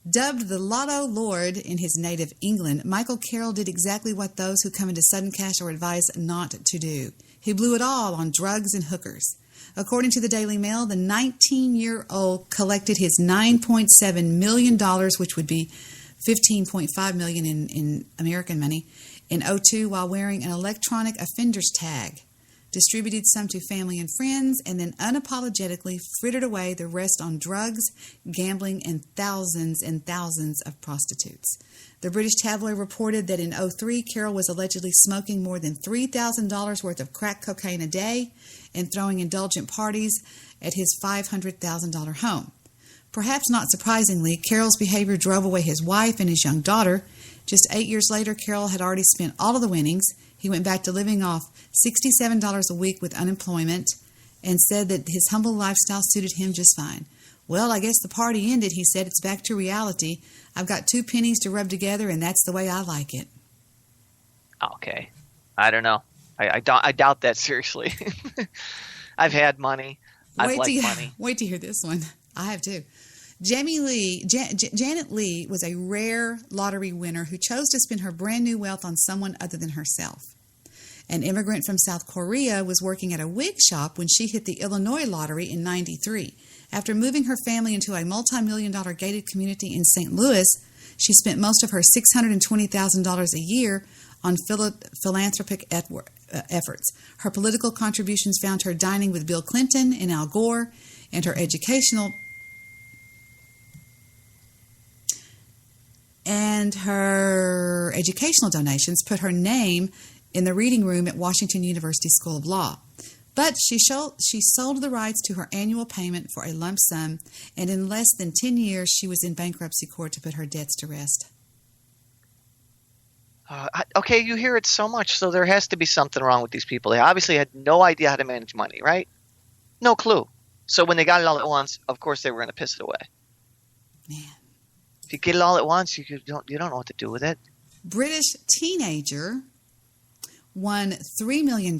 Speaker 1: Dubbed the Lotto Lord in his native England, Michael Carroll did exactly what those who come into sudden cash are advised not to do. He blew it all on drugs and hookers. According to the Daily Mail, the 19-year-old collected his $9.7 million, which would be $15.5 million in American money, in '02 while wearing an electronic offender's tag, distributed some to family and friends, and then unapologetically frittered away the rest on drugs, gambling, and thousands of prostitutes. The British tabloid reported that in '03, Carroll was allegedly smoking more than $3,000 worth of crack cocaine a day and throwing indulgent parties at his $500,000 home. Perhaps not surprisingly, Carroll's behavior drove away his wife and his young daughter. Just 8 years later, Carroll had already spent all of the winnings. He went back to living off $67 a week with unemployment and said that his humble lifestyle suited him just fine. Well, I guess the party ended, he said. It's back to reality. I've got 2 pennies to rub together, and that's the way I like it.
Speaker 3: Okay. I don't know. I doubt that seriously. I've had money. I've liked money.
Speaker 1: Wait to hear this one. I have too. Janet Lee was a rare lottery winner who chose to spend her brand new wealth on someone other than herself. An immigrant from South Korea was working at a wig shop when she hit the Illinois lottery in '93. After moving her family into a multi-million-dollar gated community in St. Louis, she spent most of her $620,000 a year on philanthropic efforts. Her political contributions found her dining with Bill Clinton and Al Gore, and her educational donations put her name in the reading room at Washington University School of Law. But she sold the rights to her annual payment for a lump sum, and in less than 10 years, she was in bankruptcy court to put her debts to rest.
Speaker 3: Okay, you hear it so much, so there has to be something wrong with these people. They obviously had no idea how to manage money, right? No clue. So when they got it all at once, of course they were going to piss it away.
Speaker 1: Man.
Speaker 3: If you get it all at once, you don't know what to do with it.
Speaker 1: British teenager won $3 million.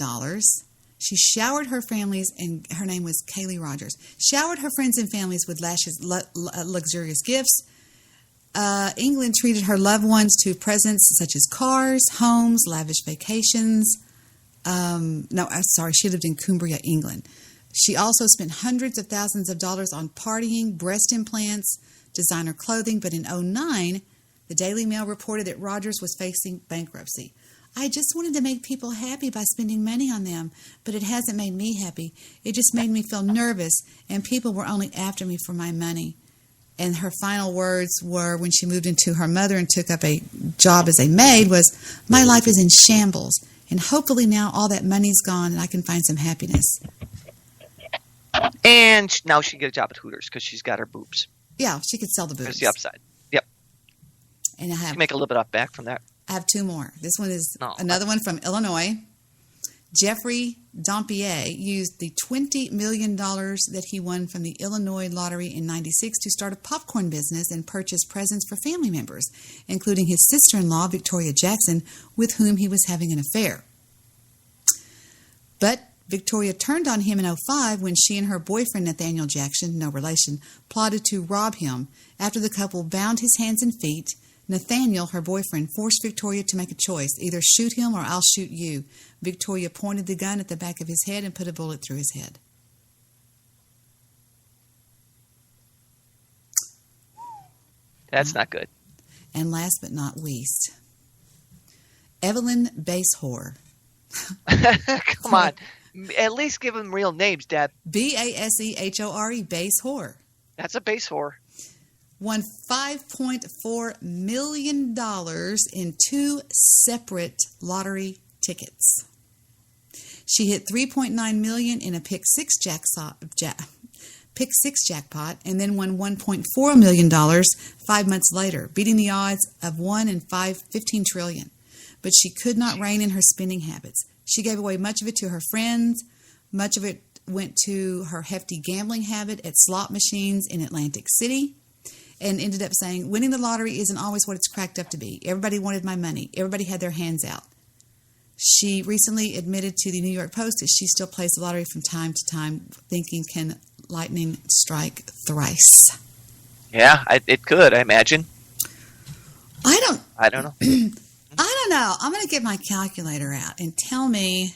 Speaker 1: She showered her families, and her name was Kaylee Rogers, showered her friends and families with luxurious gifts. England treated her loved ones to presents such as cars, homes, lavish vacations. She lived in Cumbria, England. She also spent hundreds of thousands of dollars on partying, breast implants, designer clothing, but in '09, the Daily Mail reported that Rogers was facing bankruptcy. I just wanted to make people happy by spending money on them, but it hasn't made me happy. It just made me feel nervous, and people were only after me for my money. And her final words were, when she moved into her mother and took up a job as a maid, was, "My life is in shambles, and hopefully now all that money's gone and I can find some happiness."
Speaker 3: And now she can get a job at Hooters because she's got her boobs.
Speaker 1: Yeah, she could sell the boobs.
Speaker 3: There's the upside. Yep.
Speaker 1: And I have
Speaker 3: make a little bit back from that.
Speaker 1: I have 2 more. This one is another one from Illinois. Jeffrey Dampier used the $20 million that he won from the Illinois lottery in '96 to start a popcorn business and purchase presents for family members, including his sister-in-law, Victoria Jackson, with whom he was having an affair. But Victoria turned on him in '05 when she and her boyfriend, Nathaniel Jackson, no relation, plotted to rob him. After the couple bound his hands and feet, Nathaniel, her boyfriend, forced Victoria to make a choice. Either shoot him or I'll shoot you. Victoria pointed the gun at the back of his head and put a bullet through his head.
Speaker 3: That's not good.
Speaker 1: And last but not least, Evelyn Base Whore.
Speaker 3: Come on. At least give them real names, Deb.
Speaker 1: Basehore, Base Whore.
Speaker 3: That's a base whore.
Speaker 1: Won $5.4 million in 2 separate lottery tickets. She hit $3.9 million in a PeSkY jackpot, and then won $1.4 million 5 months later, beating the odds of 1 in 15 trillion. But she could not rein in her spending habits. She gave away much of it to her friends. Much of it went to her hefty gambling habit at slot machines in Atlantic City, and ended up saying, winning the lottery isn't always what it's cracked up to be. Everybody wanted my money. Everybody had their hands out. She recently admitted to the New York Post that she still plays the lottery from time to time, thinking, can lightning strike thrice?
Speaker 3: Yeah, it could, I imagine.
Speaker 1: I don't know.
Speaker 3: I don't know.
Speaker 1: I'm going to get my calculator out and tell me,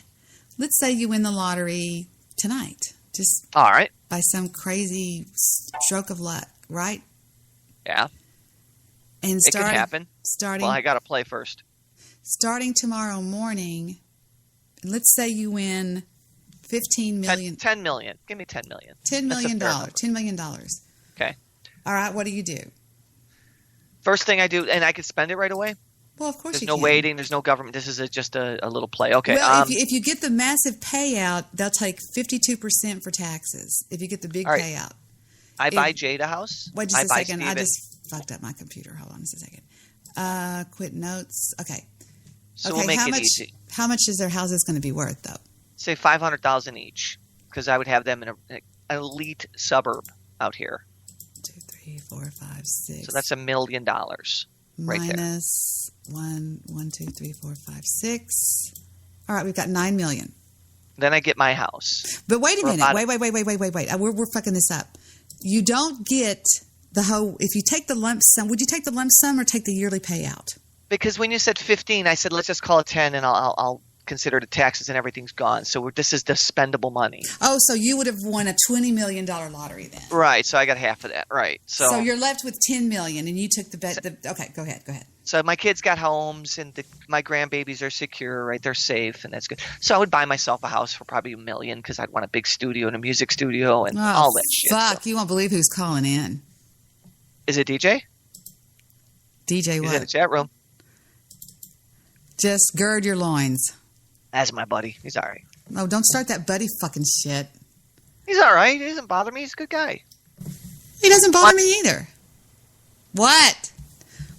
Speaker 1: let's say you win the lottery tonight. Just
Speaker 3: all right.
Speaker 1: By some crazy stroke of luck, right?
Speaker 3: Yeah.
Speaker 1: And
Speaker 3: it could happen. Well, I got to play first.
Speaker 1: Starting tomorrow morning, let's say you win $15 million.
Speaker 3: 10 million. Give me $10 million.
Speaker 1: $10 million. $10 million.
Speaker 3: Okay.
Speaker 1: All right. What do you do?
Speaker 3: First thing I do, and I can spend it right away?
Speaker 1: Well, of course
Speaker 3: there's
Speaker 1: you
Speaker 3: no
Speaker 1: can.
Speaker 3: waiting. There's no government. This is just a little play. Okay.
Speaker 1: Well, if you get the massive payout, they'll take 52% for taxes. If you get the big payout.
Speaker 3: I buy Jade a house.
Speaker 1: Wait just a second.
Speaker 3: Steven.
Speaker 1: I just fucked up my computer. Hold on just a second. Quit notes. Okay.
Speaker 3: So we'll make it easy.
Speaker 1: How much is their houses going to be worth, though?
Speaker 3: Say $500,000 each, because I would have them in an elite suburb out here.
Speaker 1: 2, 3, 4, 5, 6.
Speaker 3: So that's $1 million right there.
Speaker 1: Minus 1, 2, 3, 4, 5, 6. All right, we've got $9 million.
Speaker 3: Then I get my house.
Speaker 1: But wait a minute. Wait. We're fucking this up. You don't get the whole. If you take the lump sum, would you take the lump sum or take the yearly payout?
Speaker 3: Because when you said 15, I said let's just call it 10, and I'll consider the taxes and everything's gone. So this is the spendable money.
Speaker 1: Oh, so you would have won a $20 million lottery then?
Speaker 3: Right. So I got half of that. Right. So
Speaker 1: you're left with $10 million, and you took the bet. Okay, go ahead.
Speaker 3: So my kids got homes, and my grandbabies are secure. Right, they're safe, and that's good. So I would buy myself a house for probably $1 million because I'd want a big studio and a music studio and all that shit.
Speaker 1: Fuck! So. You won't believe who's calling in.
Speaker 3: Is it DJ?
Speaker 1: DJ what?
Speaker 3: He's in the chat room.
Speaker 1: Just gird your loins.
Speaker 3: That's my buddy. He's all right.
Speaker 1: No, don't start that buddy fucking shit.
Speaker 3: He's all right. He doesn't bother me. He's a good guy.
Speaker 1: He doesn't bother me either. What?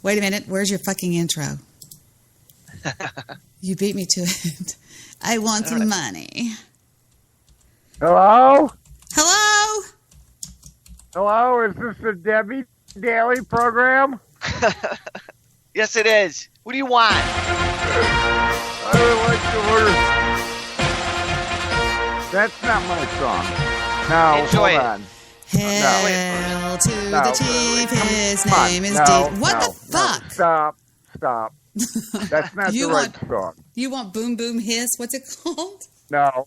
Speaker 1: Wait a minute. Where's your fucking intro? You beat me to it. I want some money.
Speaker 9: Hello?
Speaker 1: Hello?
Speaker 9: Hello? Is this the Debi Daily program?
Speaker 3: Yes, it is. What do you want?
Speaker 9: I would like to order. That's not my song. No,
Speaker 3: enjoy
Speaker 9: hold on.
Speaker 1: Hail to the chief, his name is Debi. What the fuck?
Speaker 9: Stop. That's not the right song.
Speaker 1: You want Boom Boom Hiss? What's it called?
Speaker 9: No.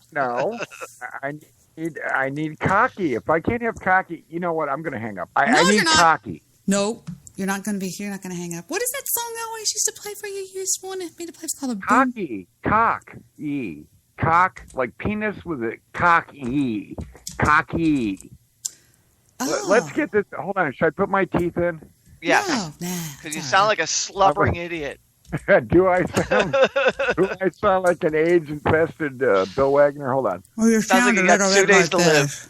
Speaker 9: I need cocky. If I can't have cocky, you know what? I'm going to hang up. I need cocky.
Speaker 1: No, you're not going to be here. You're not going to hang up. What is that song I always used to play for you? You used to want me to play. It's called a
Speaker 9: Cocky. Cock-y. Cock, like penis with a cock-y. Cocky.
Speaker 1: Oh.
Speaker 9: Let's get this. Hold on. Should I put my teeth in?
Speaker 3: Yeah. Because you sound like a slubbering idiot.
Speaker 9: Do I sound like an AIDS-infested Bill Wagner? Hold on.
Speaker 1: Oh, you
Speaker 3: sounds like you got 2 days to live.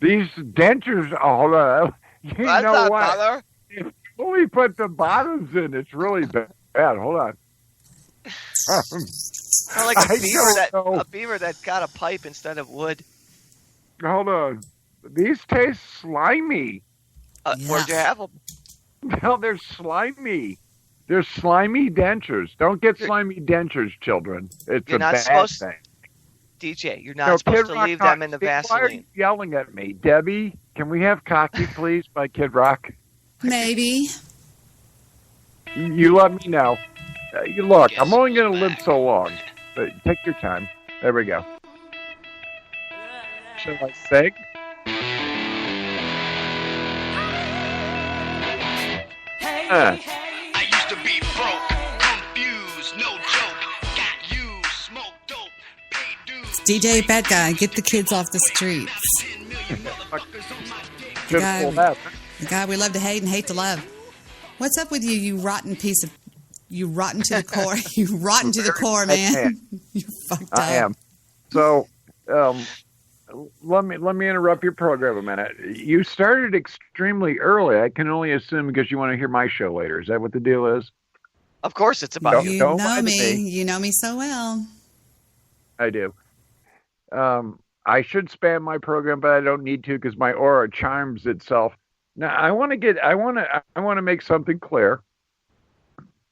Speaker 9: These dentures. Oh, hold on. You know what? If you only put the bottoms in, it's really bad. Hold on.
Speaker 3: Sound like a beaver that got a pipe instead of wood.
Speaker 9: Hold on. These taste slimy.
Speaker 3: Where'd you have them?
Speaker 9: No, they're slimy. They're slimy dentures. Don't get slimy dentures, children. It's a bad thing.
Speaker 3: DJ, you're not supposed to leave them in the Vaseline.
Speaker 9: Why are you yelling at me? Debbie, can we have Cocky, please, by Kid Rock?
Speaker 1: Maybe.
Speaker 9: You let me know. Look, I'm only going to live so long. But take your time. There we go. Shall I sing?
Speaker 10: I used to be broke, confused,
Speaker 1: DJ Bad Guy, get the kids off the streets.
Speaker 9: Should have pulled that.
Speaker 1: The guy we love to hate and hate to love. What's up with you, you rotten piece of... You rotten to the core. You rotten to the core, man. You fucked up.
Speaker 9: I am. So, let me interrupt your program a minute. You started extremely early. I can only assume because you want to hear my show later. Is that what the deal is?
Speaker 3: Of course, it's about you.
Speaker 1: You know me. You know me so well.
Speaker 9: I do. I should spam my program, but I don't need to because my aura charms itself. Now, I want to make something clear.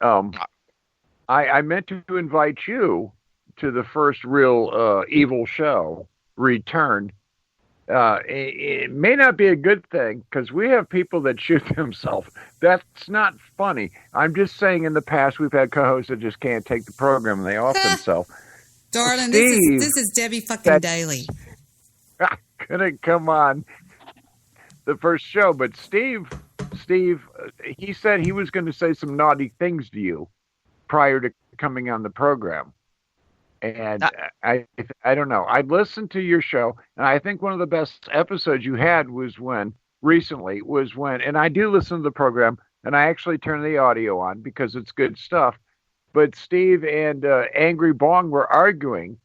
Speaker 9: I meant to invite you to the first real evil show, Return. It may not be a good thing because we have people that shoot themselves. That's not funny. I'm just saying in the past we've had co-hosts that just can't take the program and they off themselves.
Speaker 1: Darling,
Speaker 9: Steve,
Speaker 1: this is Debbie fucking Daly.
Speaker 9: Couldn't come on the first show, but Steve, he said he was going to say some naughty things to you prior to coming on the program. And I don't know. I listened to your show, and I think one of the best episodes you had was when, and I do listen to the program, and I actually turn the audio on because it's good stuff. But Steve and Angry Bong were arguing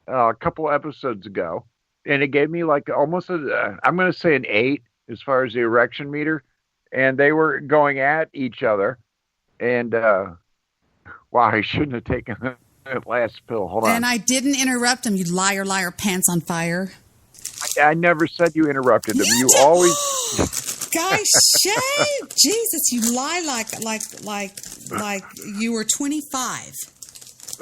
Speaker 9: a couple episodes ago, and it gave me like almost I'm going to say an 8 as far as the erection meter, and they were going at each other, and wow, I shouldn't have taken that last pill. Hold on.
Speaker 1: And I didn't interrupt him, you liar, pants on fire.
Speaker 9: I never said you interrupted him. You always...
Speaker 1: Guy Shay, Jesus, you lie like you were 25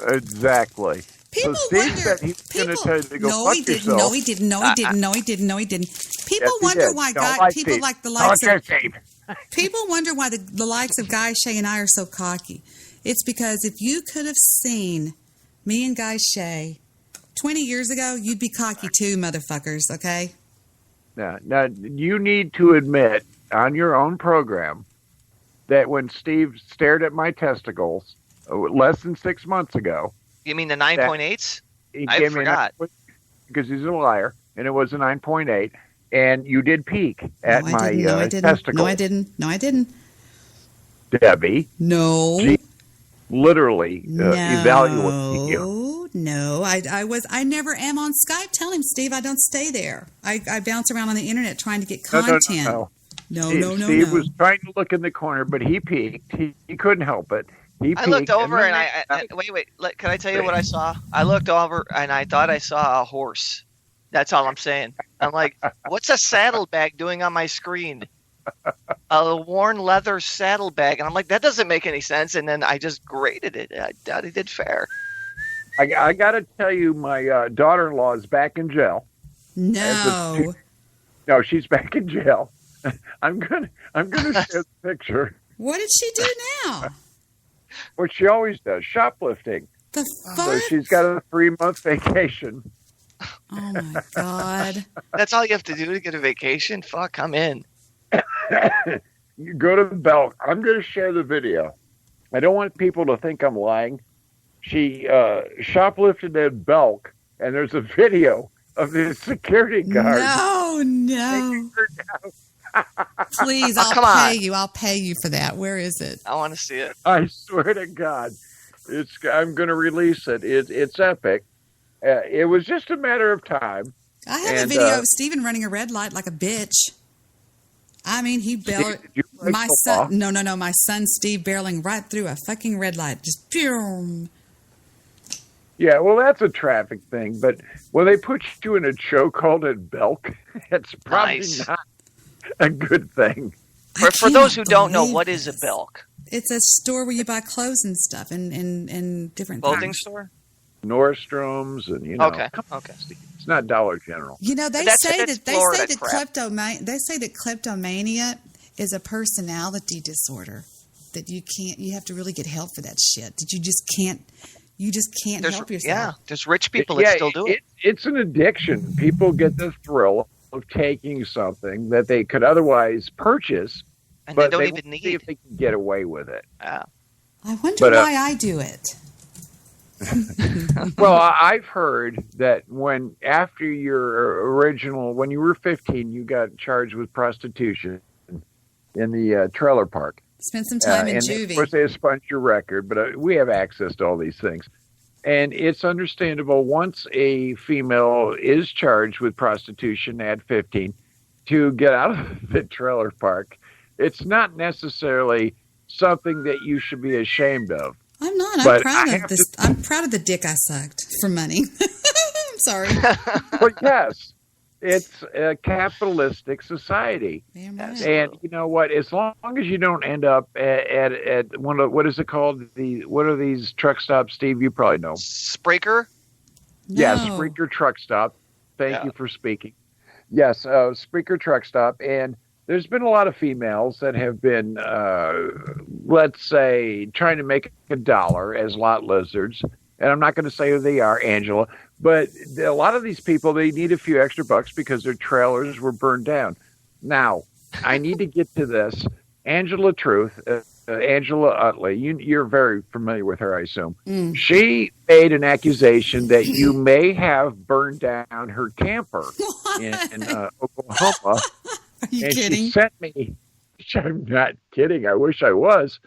Speaker 9: Exactly.
Speaker 1: People
Speaker 9: so Steve
Speaker 1: wonder.
Speaker 9: said he's going to tell you to go
Speaker 1: No,
Speaker 9: fuck
Speaker 1: he didn't.
Speaker 9: yourself.
Speaker 1: No, he didn't. No, he didn't. No, he didn't. No, he didn't. People
Speaker 9: Yes, he
Speaker 1: wonder
Speaker 9: did.
Speaker 1: why
Speaker 9: Don't lie,
Speaker 1: people
Speaker 9: Steve.
Speaker 1: like the likes
Speaker 9: Don't
Speaker 1: of
Speaker 9: Steve.
Speaker 1: people wonder why the likes of Guy Shay and I are so cocky. It's because if you could have seen me and Guy Shay 20 years ago, you'd be cocky too, motherfuckers. Okay.
Speaker 9: Now, you need to admit on your own program that when Steve stared at my testicles less than 6 months ago.
Speaker 3: You mean the 9.8s?
Speaker 9: I
Speaker 3: forgot.
Speaker 9: Because he's a liar, and it was a 9.8, and you did peek at my testicles.
Speaker 1: No, I didn't. No, I didn't.
Speaker 9: Debbie.
Speaker 1: No.
Speaker 9: She literally evaluated you.
Speaker 1: No, I never am on Skype. Tell him, Steve, I don't stay there. I bounce around on the internet trying to get content. No.
Speaker 9: Steve was trying to look in the corner, but he peeked. He couldn't help it.
Speaker 3: I looked over and I wait. Can I tell you what I saw? I looked over and I thought I saw a horse. That's all I'm saying. I'm like, what's a saddlebag doing on my screen? A worn leather saddlebag, and I'm like, that doesn't make any sense. And then I just graded it. I thought he did fair.
Speaker 9: I got to tell you, my daughter-in-law is back in jail.
Speaker 1: No,
Speaker 9: she's back in jail. I'm gonna share the picture.
Speaker 1: What did she do now?
Speaker 9: What she always does, shoplifting.
Speaker 1: The fuck?
Speaker 9: So she's got a 3-month vacation.
Speaker 1: Oh my God.
Speaker 3: That's all you have to do to get a vacation? Fuck, I'm in.
Speaker 9: You go to Belk. I'm going to share the video. I don't want people to think I'm lying. She shoplifted at Belk, and there's a video of the security guard.
Speaker 1: No. Please, I'll pay you for that. Where is it?
Speaker 3: I want to see it.
Speaker 9: I swear to God, I'm going to release it. It's epic. It was just a matter of time.
Speaker 1: I have a video of Steven running a red light like a bitch. I mean, he barreled my son. No, my son Steve barreling right through a fucking red light. Just boom.
Speaker 9: Yeah, well, that's a traffic thing. But when they put you in a chokehold at Belk, it's probably not a good thing.
Speaker 3: For those who don't know, what is a Belk?
Speaker 1: It's a store where you buy clothes and stuff and different
Speaker 3: clothing
Speaker 1: things.
Speaker 3: Store?
Speaker 9: Nordstrom's and
Speaker 3: Okay.
Speaker 9: It's not Dollar General.
Speaker 1: They say that kleptomania is a personality disorder. That you have to really get help for that shit. That you just can't help yourself.
Speaker 3: Yeah, there's rich people that still do it.
Speaker 9: It's an addiction. People get the thrill of taking something that they could otherwise purchase,
Speaker 3: and
Speaker 9: but
Speaker 3: they don't even need
Speaker 9: if they can get away with it.
Speaker 3: Yeah.
Speaker 1: I wonder why I do it.
Speaker 9: Well, I've heard that when you were 15, you got charged with prostitution in the trailer park.
Speaker 1: Spent some time in
Speaker 9: and
Speaker 1: juvie.
Speaker 9: Of course, they expunged your record, but we have access to all these things. And it's understandable once a female is charged with prostitution at 15 to get out of the trailer park. It's not necessarily something that you should be ashamed of.
Speaker 1: I'm not. I'm proud of the dick I sucked for money. I'm sorry.
Speaker 9: Well, yes, it's a capitalistic society.
Speaker 1: Damn right.
Speaker 9: And you know what? As long as you don't end up at one of, what is it called? What are these truck stops, Steve? You probably know.
Speaker 3: Spraker?
Speaker 1: No.
Speaker 9: Yes, Spreaker truck stop. Thank you for speaking. Yes, Spreaker truck stop. And there's been a lot of females that have been, let's say, trying to make $1 as lot lizards. And I'm not going to say who they are, Angela. But a lot of these people, they need a few extra bucks because their trailers were burned down. Now, I need to get to this. Angela Utley, you're very familiar with her, I assume.
Speaker 1: Mm.
Speaker 9: She made an accusation that you may have burned down her camper in Oklahoma.
Speaker 1: Are you
Speaker 9: and
Speaker 1: kidding?
Speaker 9: She sent me, I'm not kidding, I wish I was.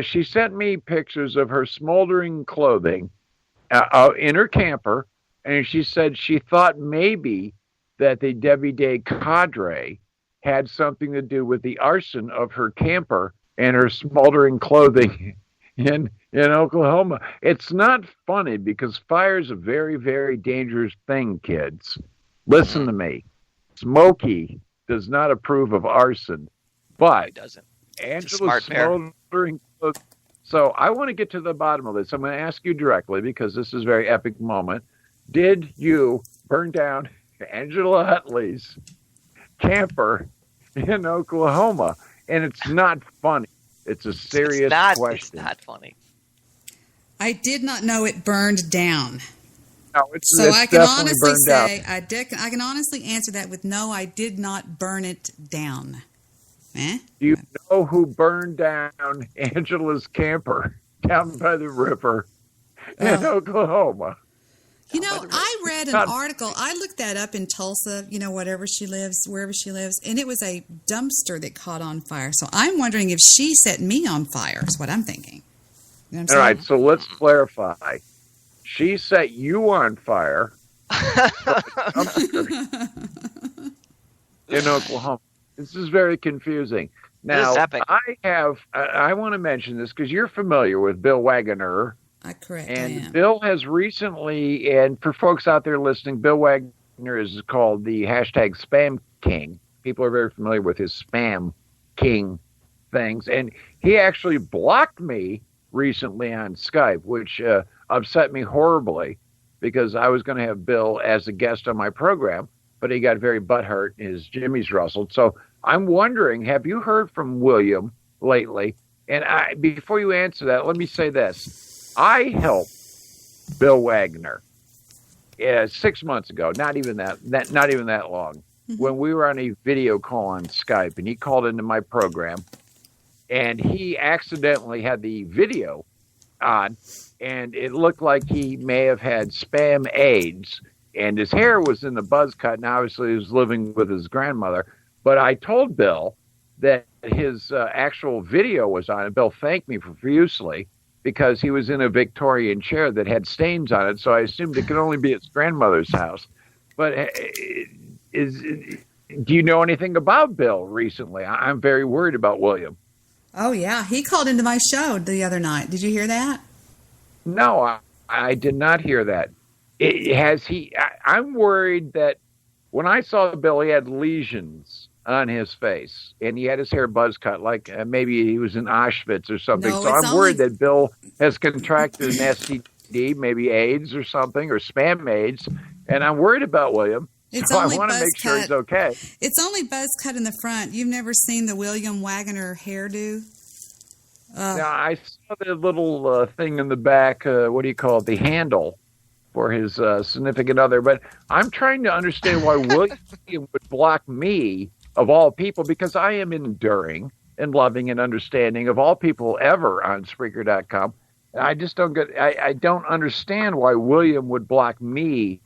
Speaker 9: She sent me pictures of her smoldering clothing in her camper, and she said she thought maybe that the Debi Day cadre had something to do with the arson of her camper and her smoldering clothing in Oklahoma. It's not funny because fire is a very, very dangerous thing, kids. Listen to me. Smokey does not approve of arson, but
Speaker 3: He doesn't.
Speaker 9: Angela's smoldering clothing. So I want to get to the bottom of this. I'm going to ask you directly because this is a very epic moment. Did you burn down Angela Utley's camper in Oklahoma? And it's not funny. It's a serious question.
Speaker 3: It's not funny.
Speaker 1: I did not know it burned down.
Speaker 9: No,
Speaker 1: So
Speaker 9: it's
Speaker 1: I can
Speaker 9: definitely
Speaker 1: honestly
Speaker 9: burned
Speaker 1: say,
Speaker 9: out.
Speaker 1: I can honestly answer that with no, I did not burn it down.
Speaker 9: Do you know who burned down Angela's camper down by the river in Oklahoma?
Speaker 1: You know, I read an article. I looked that up in Tulsa, wherever she lives, and it was a dumpster that caught on fire. So I'm wondering if she set me on fire, is what I'm thinking. You know what I'm
Speaker 9: All
Speaker 1: saying?
Speaker 9: right, so let's clarify. She set you on fire in Oklahoma. This is very confusing. Now, I want to mention this because you're familiar with Bill Wagner.
Speaker 1: Correct.
Speaker 9: And Bill has recently, and for folks out there listening, Bill Wagner is called the hashtag Spam King. People are very familiar with his Spam King things. And he actually blocked me recently on Skype, which upset me horribly because I was going to have Bill as a guest on my program, but he got very butthurt and his jimmies rustled. So I'm wondering, have you heard from William lately? And before you answer that, let me say this. I helped Bill Wagner 6 months ago, not even that long, when we were on a video call on Skype, and he called into my program, and he accidentally had the video on, and it looked like he may have had spam AIDS, and his hair was in the buzz cut, and obviously he was living with his grandmother. But I told Bill that his actual video was on, and Bill thanked me profusely because he was in a Victorian chair that had stains on it, so I assumed it could only be at his grandmother's house. But do you know anything about Bill recently? I'm very worried about William.
Speaker 1: Oh, yeah. He called into my show the other night. Did you hear that?
Speaker 9: No, I did not hear that. I'm worried that when I saw Bill, he had lesions on his face, and he had his hair buzz cut, like maybe he was in Auschwitz or something.
Speaker 1: No,
Speaker 9: so I'm worried that Bill has contracted an STD, maybe AIDS or something, or spam AIDS, and I'm worried about William. So I want to make sure he's okay.
Speaker 1: It's only buzz cut in the front. You've never seen the William Wagner hairdo?
Speaker 9: Now, I saw the little thing in the back, what do you call it, the handle for his significant other. But I'm trying to understand why William would block me, of all people, because I am enduring and loving and understanding of all people ever on Spreaker.com. I just don't get. I don't understand why William would block me,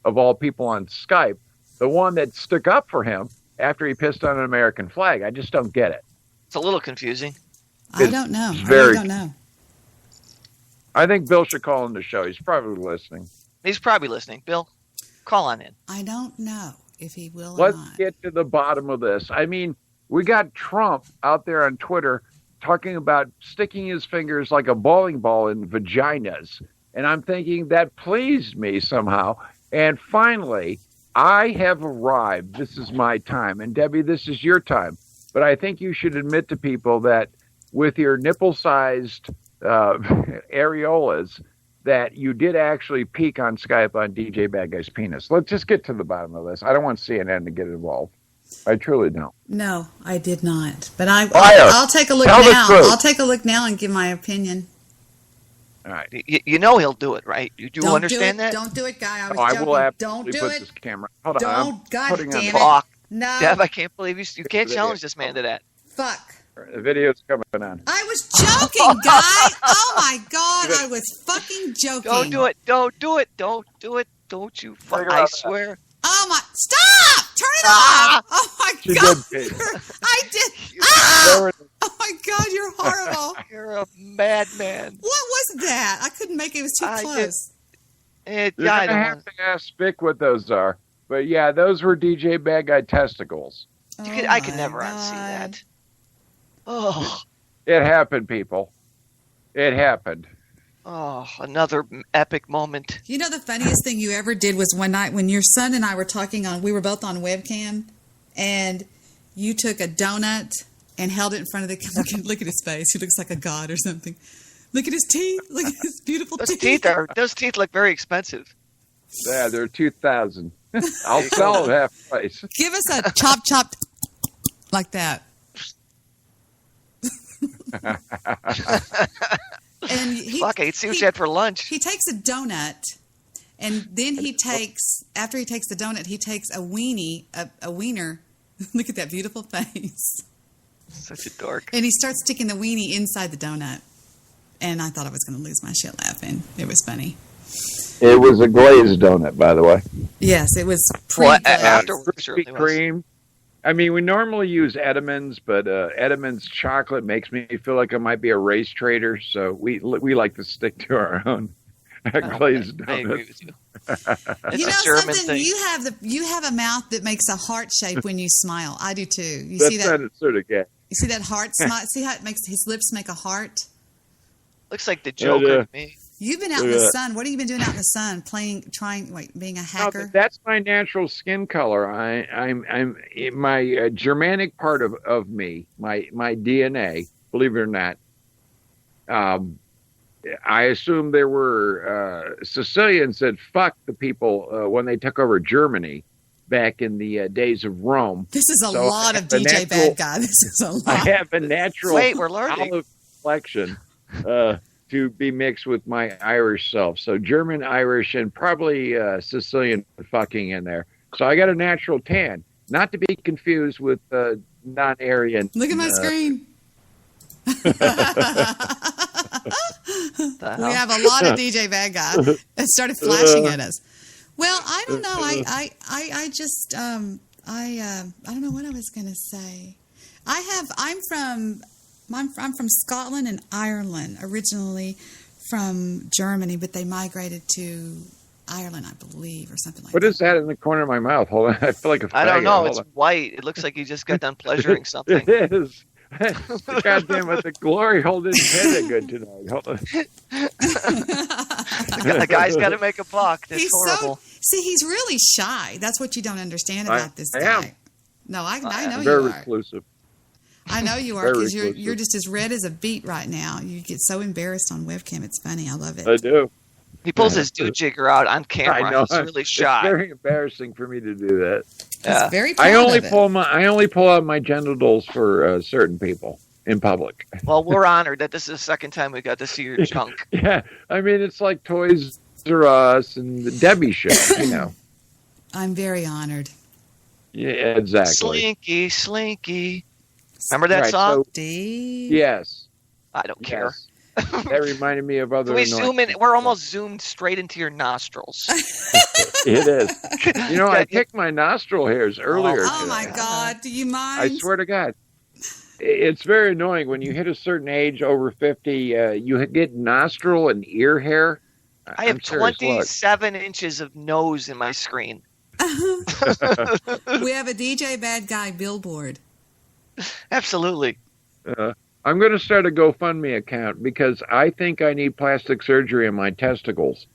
Speaker 9: of all people, on Skype, the one that stuck up for him after he pissed on an American flag. I just don't get it.
Speaker 3: It's a little confusing.
Speaker 1: I don't know. I
Speaker 9: very-
Speaker 1: really don't know.
Speaker 9: I think Bill should call in the show. He's probably listening.
Speaker 3: He's probably listening. Bill, call on in.
Speaker 1: I don't know if he will or
Speaker 9: Let's
Speaker 1: not.
Speaker 9: get to the bottom of this. I mean, we got Trump out there on Twitter talking about sticking his fingers like a bowling ball in vaginas. And I'm thinking that pleased me somehow. And finally, I have arrived. This is my time. And Debbie, this is your time. But I think you should admit to people that with your nipple-sized areolas, that you did actually peek on Skype on DJ Bad Guy's penis. Let's just get to the bottom of this. I don't want CNN to get involved. I truly don't.
Speaker 1: No, I did not. But
Speaker 9: Liar.
Speaker 1: I'll take a look
Speaker 9: Tell the
Speaker 1: now.
Speaker 9: truth.
Speaker 1: I'll take a look now and give my opinion.
Speaker 9: All right.
Speaker 3: You know he'll do it, right? You do
Speaker 1: Don't
Speaker 3: understand
Speaker 1: do it.
Speaker 3: that?
Speaker 1: Don't do it, Guy. I was
Speaker 9: I
Speaker 1: joking.
Speaker 9: will
Speaker 1: Don't
Speaker 9: absolutely
Speaker 1: do
Speaker 9: put
Speaker 1: it.
Speaker 9: this camera. Hold on. I'm
Speaker 1: Don't. God
Speaker 9: putting on
Speaker 1: damn
Speaker 9: the-
Speaker 1: it.
Speaker 3: Fuck.
Speaker 1: No.
Speaker 3: Deb, I can't believe you can't challenge this man to that.
Speaker 1: Fuck.
Speaker 9: The video's coming on.
Speaker 1: I was joking, Guy. Oh, my God. I was fucking joking.
Speaker 3: Don't do it. Don't do it. Don't do it. Don't you fuck. I swear.
Speaker 1: Oh, my. Stop. Turn it off. Oh, my
Speaker 9: She
Speaker 1: God.
Speaker 9: did.
Speaker 1: I did. Ah!
Speaker 9: There it is.
Speaker 1: Oh, my God. You're horrible.
Speaker 3: You're a madman.
Speaker 1: What was that? I couldn't make it. It was too
Speaker 3: I
Speaker 1: close.
Speaker 3: You're
Speaker 9: You're going to have to ask Vic what those are. But yeah, those were DJ Bad Guy testicles.
Speaker 3: I could
Speaker 1: Oh,
Speaker 3: never
Speaker 1: my
Speaker 3: unsee
Speaker 1: God.
Speaker 3: that. Oh,
Speaker 9: It happened, people. It happened.
Speaker 3: Another epic moment.
Speaker 1: You know, the funniest thing you ever did was one night when your son and I were talking we were both on webcam, and you took a donut and held it in front of the look at his face. He looks like a god or something. Look at his teeth. Look at his beautiful teeth.
Speaker 3: Those teeth look very expensive.
Speaker 9: Yeah, they're 2,000. I'll sell it half price.
Speaker 1: Give us a chop like that. And
Speaker 3: Fuck, I'd see what you had for lunch.
Speaker 1: He takes a donut, and then after he takes the donut, he takes a wiener. Look at that beautiful face.
Speaker 3: Such a dork.
Speaker 1: And he starts sticking the weenie inside the donut. And I thought I was going to lose my shit laughing. It was funny.
Speaker 9: It was a glazed donut, by the way.
Speaker 1: Yes, it was
Speaker 3: Well,
Speaker 1: pretty
Speaker 3: afterwards,
Speaker 9: Krispy Kreme. I mean, we normally use Edamons, but Edamons chocolate makes me feel like I might be a race trader. So we like to stick to our own glazed donuts.
Speaker 3: I agree with you.
Speaker 1: You know
Speaker 3: a German
Speaker 1: something?
Speaker 3: thing.
Speaker 1: You have a mouth that makes a heart shape when you smile. I do too. You
Speaker 9: That's
Speaker 1: see that?
Speaker 9: not sort of gay.
Speaker 1: You see that heart smile? See how it makes his lips make a heart?
Speaker 3: Looks like the Joker to me.
Speaker 1: You've been out in the sun. What have you been doing out in the sun? Being a hacker?
Speaker 9: No, that's my natural skin color. I'm my Germanic part of me, my DNA. Believe it or not, I assume there were Sicilians that fucked the people when they took over Germany back in the days of Rome.
Speaker 1: This is a lot of DJ Bad Guy. This is a lot.
Speaker 9: I have a natural
Speaker 3: we're learning.
Speaker 9: olive complexion to be mixed with my Irish self. So German, Irish, and probably Sicilian fucking in there. So I got a natural tan, not to be confused with non-Aryan.
Speaker 1: Look at my screen. We have a lot of DJ Bad Guy that started flashing at us. Well, I don't know. I just I don't know what I was going to say. I'm from Scotland and Ireland, originally from Germany, but they migrated to Ireland, I believe, or something like that.
Speaker 9: What is that in the corner of my mouth? Hold on. I feel like a faggot.
Speaker 3: I don't know.
Speaker 9: Hold
Speaker 3: It's
Speaker 9: on.
Speaker 3: white. It looks like you just got done pleasuring something.
Speaker 9: It is. God damn it, the glory hole didn't pay that good tonight. Hold on.
Speaker 3: The guy's got to make a buck. That's horrible.
Speaker 1: He's really shy. That's what you don't understand about this guy.
Speaker 9: am.
Speaker 1: No, I know you
Speaker 9: Very
Speaker 1: are.
Speaker 9: reclusive.
Speaker 1: I know you are,
Speaker 9: Very
Speaker 1: because you're
Speaker 9: reclusive.
Speaker 1: just as red as a beet right now. You get so embarrassed on webcam. It's funny. I love it.
Speaker 9: I do.
Speaker 3: He pulls his dude jigger out on camera.
Speaker 9: I know.
Speaker 3: He's really shy.
Speaker 9: It's very embarrassing for me to do that.
Speaker 1: He's very proud
Speaker 9: I only
Speaker 1: of it.
Speaker 9: I only pull out my genitals for certain people in public.
Speaker 3: Well, we're honored that this is the second time we got to see your junk.
Speaker 9: Yeah, I mean it's like Toys R Us and the Debi show, you know.
Speaker 1: I'm very honored.
Speaker 9: Yeah, exactly.
Speaker 3: Slinky. Remember that
Speaker 9: Right,
Speaker 3: song?
Speaker 9: so- yes.
Speaker 3: I don't care.
Speaker 9: Yes. That reminded me of other.
Speaker 3: We
Speaker 9: annoying
Speaker 3: zoom in.
Speaker 9: things.
Speaker 3: We're almost zoomed straight into your nostrils.
Speaker 9: It is. You know, I picked my nostril hairs earlier.
Speaker 1: Oh my
Speaker 9: today.
Speaker 1: God! Do you mind?
Speaker 9: I swear to God. It's very annoying when you hit a certain age, over 50, you get nostril and ear hair.
Speaker 3: I have
Speaker 9: I'm serious, look.
Speaker 3: 27 inches of nose in my screen.
Speaker 1: We have a DJ Bad Guy billboard.
Speaker 3: Absolutely.
Speaker 9: I'm going to start a GoFundMe account because I think I need plastic surgery on my testicles.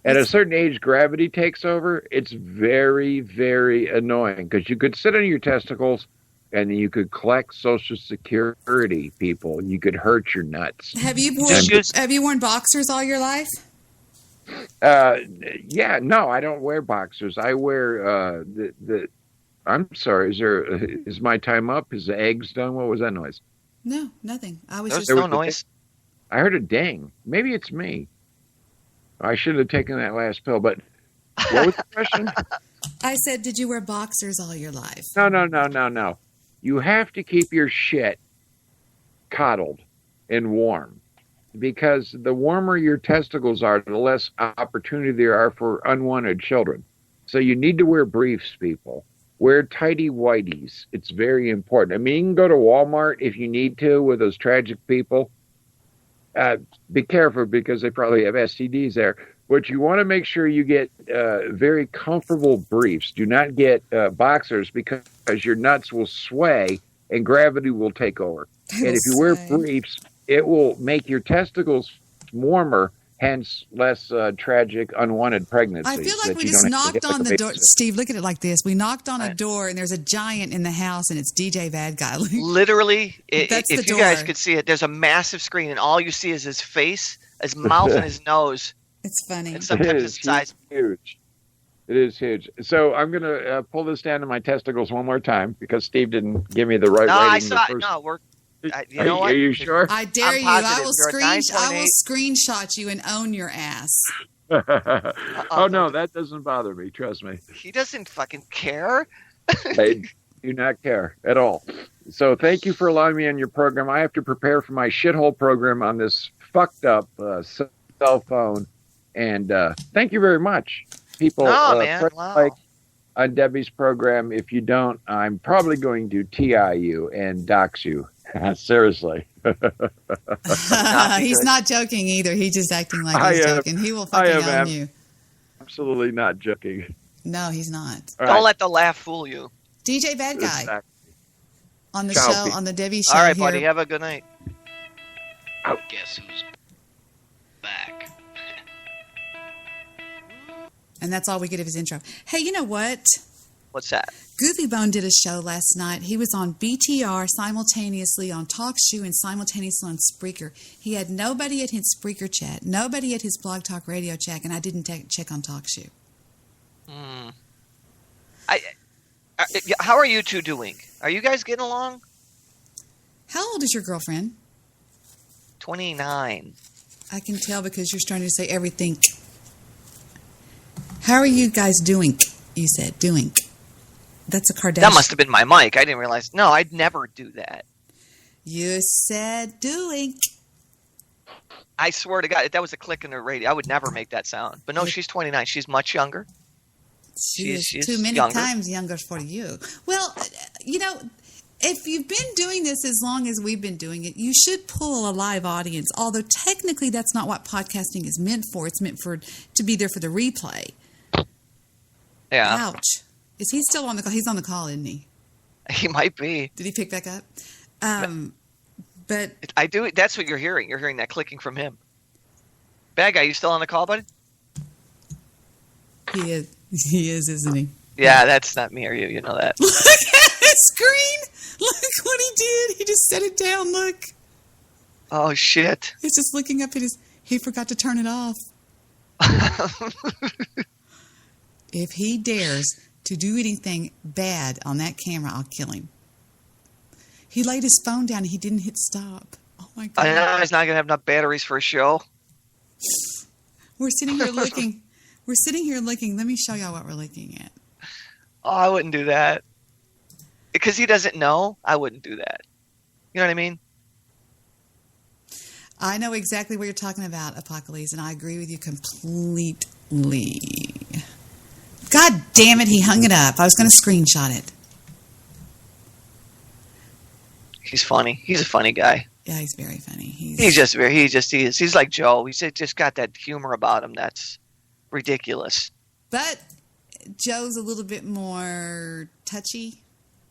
Speaker 9: At a certain age, gravity takes over. It's very, very annoying because you could sit on your testicles and you could collect Social Security people. You could hurt your nuts.
Speaker 1: Have you worn boxers all your life?
Speaker 9: Yeah, no, I don't wear boxers. I wear I'm sorry. Is my time up? Is the eggs done? What was that noise?
Speaker 1: No, nothing. I was
Speaker 3: There's
Speaker 1: just
Speaker 3: no noise.
Speaker 9: I heard a ding. Maybe it's me. I should have taken that last pill. But what was the question?
Speaker 1: I said, did you wear boxers all your life?
Speaker 9: No. You have to keep your shit coddled and warm. Because the warmer your testicles are, the less opportunity there are for unwanted children. So you need to wear briefs, people. Wear tighty whities. It's very important. I mean, you can go to Walmart if you need to with those tragic people. Be careful because they probably have STDs there. But you want to make sure you get very comfortable briefs. Do not get boxers because your nuts will sway and gravity will take over. And if you wear briefs, it will make your testicles warmer, hence less tragic unwanted pregnancies.
Speaker 1: I feel like we just knocked on the door. Steve, look at it like this. We knocked on a door, and there's a giant in the house, and it's DJ Bad Guy.
Speaker 3: Literally,
Speaker 1: That's
Speaker 3: if
Speaker 1: the
Speaker 3: you guys
Speaker 1: door.
Speaker 3: could see it, there's a massive screen, and all you see is his face, his mouth, and his nose.
Speaker 1: It's funny.
Speaker 3: And sometimes his size.
Speaker 9: Huge. It is huge. So I'm going to pull this down to my testicles one more time because Steve didn't give me the right
Speaker 3: No, I
Speaker 9: rating.
Speaker 3: saw it. No, we're. You know what?
Speaker 9: Are you sure?
Speaker 1: I dare
Speaker 3: I'm
Speaker 1: you. I
Speaker 3: positive.
Speaker 1: will
Speaker 3: You're at 9.8.
Speaker 1: screenshot you and own your ass.
Speaker 9: Oh, no, that doesn't bother me. Trust me.
Speaker 3: He doesn't fucking care.
Speaker 9: I do not care at all. So thank you for allowing me on your program. I have to prepare for my shithole program on this fucked up cell phone. And thank you very much. People,
Speaker 3: man.
Speaker 9: press
Speaker 3: Wow.
Speaker 9: like on Debbie's program. If you don't, I'm probably going to TI you and dox you. Seriously.
Speaker 1: He's not joking either. He's just acting like he's joking. He will fucking own you.
Speaker 9: Absolutely not joking.
Speaker 1: No, he's not.
Speaker 9: All
Speaker 3: Don't
Speaker 9: right.
Speaker 3: let the laugh fool you.
Speaker 1: DJ Bad Guy
Speaker 9: Exactly.
Speaker 1: on the
Speaker 9: Ciao,
Speaker 1: show,
Speaker 9: Pete.
Speaker 1: on the Debbie show.
Speaker 3: All right,
Speaker 1: here.
Speaker 3: buddy. Have a good night.
Speaker 10: Guess who's back?
Speaker 1: And that's all we get of his intro. Hey, you know what?
Speaker 3: What's that?
Speaker 1: Goofy Bone did a show last night. He was on BTR simultaneously on TalkShoe and simultaneously on Spreaker. He had nobody at his Spreaker chat, nobody at his Blog Talk Radio chat, and I didn't check on TalkShoe.
Speaker 3: How are you two doing? Are you guys getting along?
Speaker 1: How old is your girlfriend?
Speaker 3: 29.
Speaker 1: I can tell because you're starting to say everything. How are you guys doing? You said doing. That's a Kardashian.
Speaker 3: That must have been my mic. I didn't realize. No, I'd never do that.
Speaker 1: You said doing.
Speaker 3: I swear to God, if that was a click in the radio, I would never make that sound. But no, she's 29. She's much younger.
Speaker 1: She's
Speaker 3: She's
Speaker 1: too many
Speaker 3: younger.
Speaker 1: times younger for you. Well, you know, if you've been doing this as long as we've been doing it, you should pull a live audience. Although technically that's not what podcasting is meant for. It's meant for to be there for the replay.
Speaker 3: Yeah.
Speaker 1: Ouch. Is he still on the call? He's on the call, isn't he?
Speaker 3: He might be.
Speaker 1: Did he pick back up? But
Speaker 3: I do. That's what you're hearing. You're hearing that clicking from him. Bad guy, you still on the call, buddy?
Speaker 1: he is, isn't he?
Speaker 3: Yeah, that's not me or you. You know that.
Speaker 1: Look at his screen. Look what he did. He just set it down. Look.
Speaker 3: Oh, shit.
Speaker 1: He's just looking up at his... He forgot to turn it off. If he dares to do anything bad on that camera, I'll kill him. He laid his phone down and he didn't hit stop. Oh, my God.
Speaker 3: I know he's not going to have enough batteries for a show.
Speaker 1: We're sitting here looking. We're sitting here looking. Let me show y'all what we're looking at.
Speaker 3: Oh, I wouldn't do that. Because he doesn't know, I wouldn't do that. You know what I mean?
Speaker 1: I know exactly what you're talking about, Apocalypse, and I agree with you completely. God damn it, he hung it up. I was going to screenshot it.
Speaker 3: He's funny. He's a funny guy.
Speaker 1: Yeah, he's very funny. He is. He's like Joe. He's just got that humor about him that's ridiculous. But Joe's a little bit more punchy,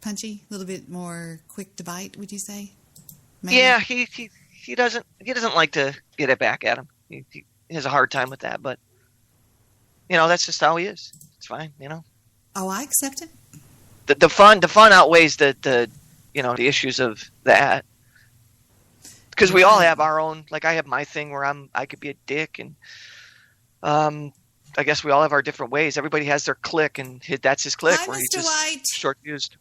Speaker 1: a little bit more quick to bite, would you say? Maybe?
Speaker 3: Yeah, he doesn't like to get it back at him. He has a hard time with that, but that's just how he is. It's fine,
Speaker 1: Oh, I accept it.
Speaker 3: The fun outweighs the issues of that. Because we all have our own, like I have my thing where I could be a dick, and I guess we all have our different ways. Everybody has their clique, and that's his clique.
Speaker 1: Hi,
Speaker 3: where
Speaker 1: Mr.
Speaker 3: he's just
Speaker 1: White.
Speaker 3: short-fused.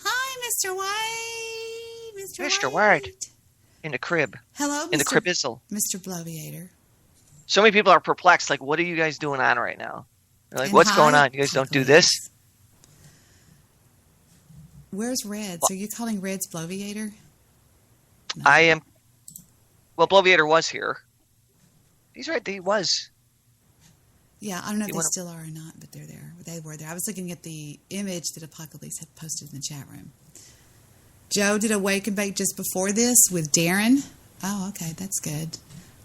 Speaker 1: Hi, Mr. White.
Speaker 3: Mr. White. In the crib.
Speaker 1: Hello,
Speaker 3: in the cribizzle.
Speaker 1: Mr. Bloviator.
Speaker 3: So many people are perplexed. Like, what are you guys doing on right now? They're like, what's going on? You guys don't do this?
Speaker 1: Where's Reds? Are you calling Reds Bloviator? No.
Speaker 3: I am. Well, Bloviator was here. He's right. He was.
Speaker 1: Yeah, I don't know if they still are or not, but they're there. They were there. I was looking at the image that Apocalypse had posted in the chat room. Joe did a wake and bake just before this with Darren. Oh, okay, that's good.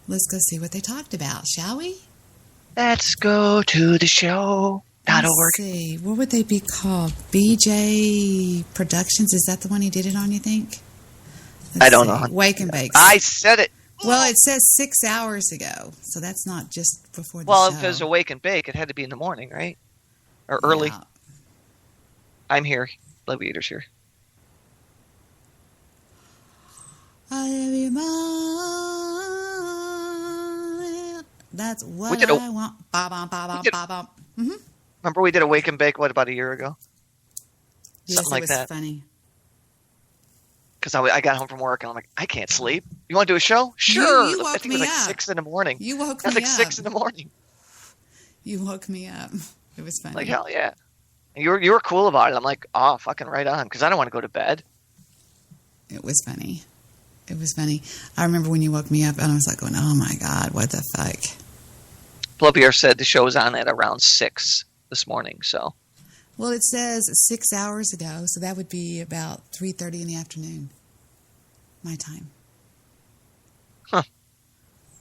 Speaker 1: Let's go see what they talked about, shall we?
Speaker 3: Let's go to the show.
Speaker 1: Let's see. What would they be called? BJ Productions? Is that the one he did it on, you think?
Speaker 3: I don't know.
Speaker 1: Wake and bake.
Speaker 3: I said it.
Speaker 1: Well, it says 6 hours ago, so that's not just before the show.
Speaker 3: Well, if it was a wake and bake, it had to be in the morning, right? Or early.
Speaker 1: Yeah.
Speaker 3: I'm here. Bloviator's here.
Speaker 1: That's what I want. Mm-hmm.
Speaker 3: Remember we did a wake and bake, about a year ago?
Speaker 1: Yes,
Speaker 3: Something like that.
Speaker 1: Funny.
Speaker 3: Because I got home from work and I'm like, I can't sleep. You want to do a show? Sure.
Speaker 1: You woke
Speaker 3: I think it was like 6 in the morning.
Speaker 1: You woke me up.
Speaker 3: It was like 6 in the morning.
Speaker 1: You woke me up. It was funny.
Speaker 3: Like, hell yeah. And you were cool about it. I'm like, oh, fucking right on. Because I don't want to go to bed.
Speaker 1: It was funny. It was funny. I remember when you woke me up and I was like going, oh my God, what the fuck?
Speaker 3: Blovier said the show was on at around 6 this morning, so.
Speaker 1: Well, it says 6 hours ago, so that would be about 3:30 in the afternoon, my time.
Speaker 3: Huh.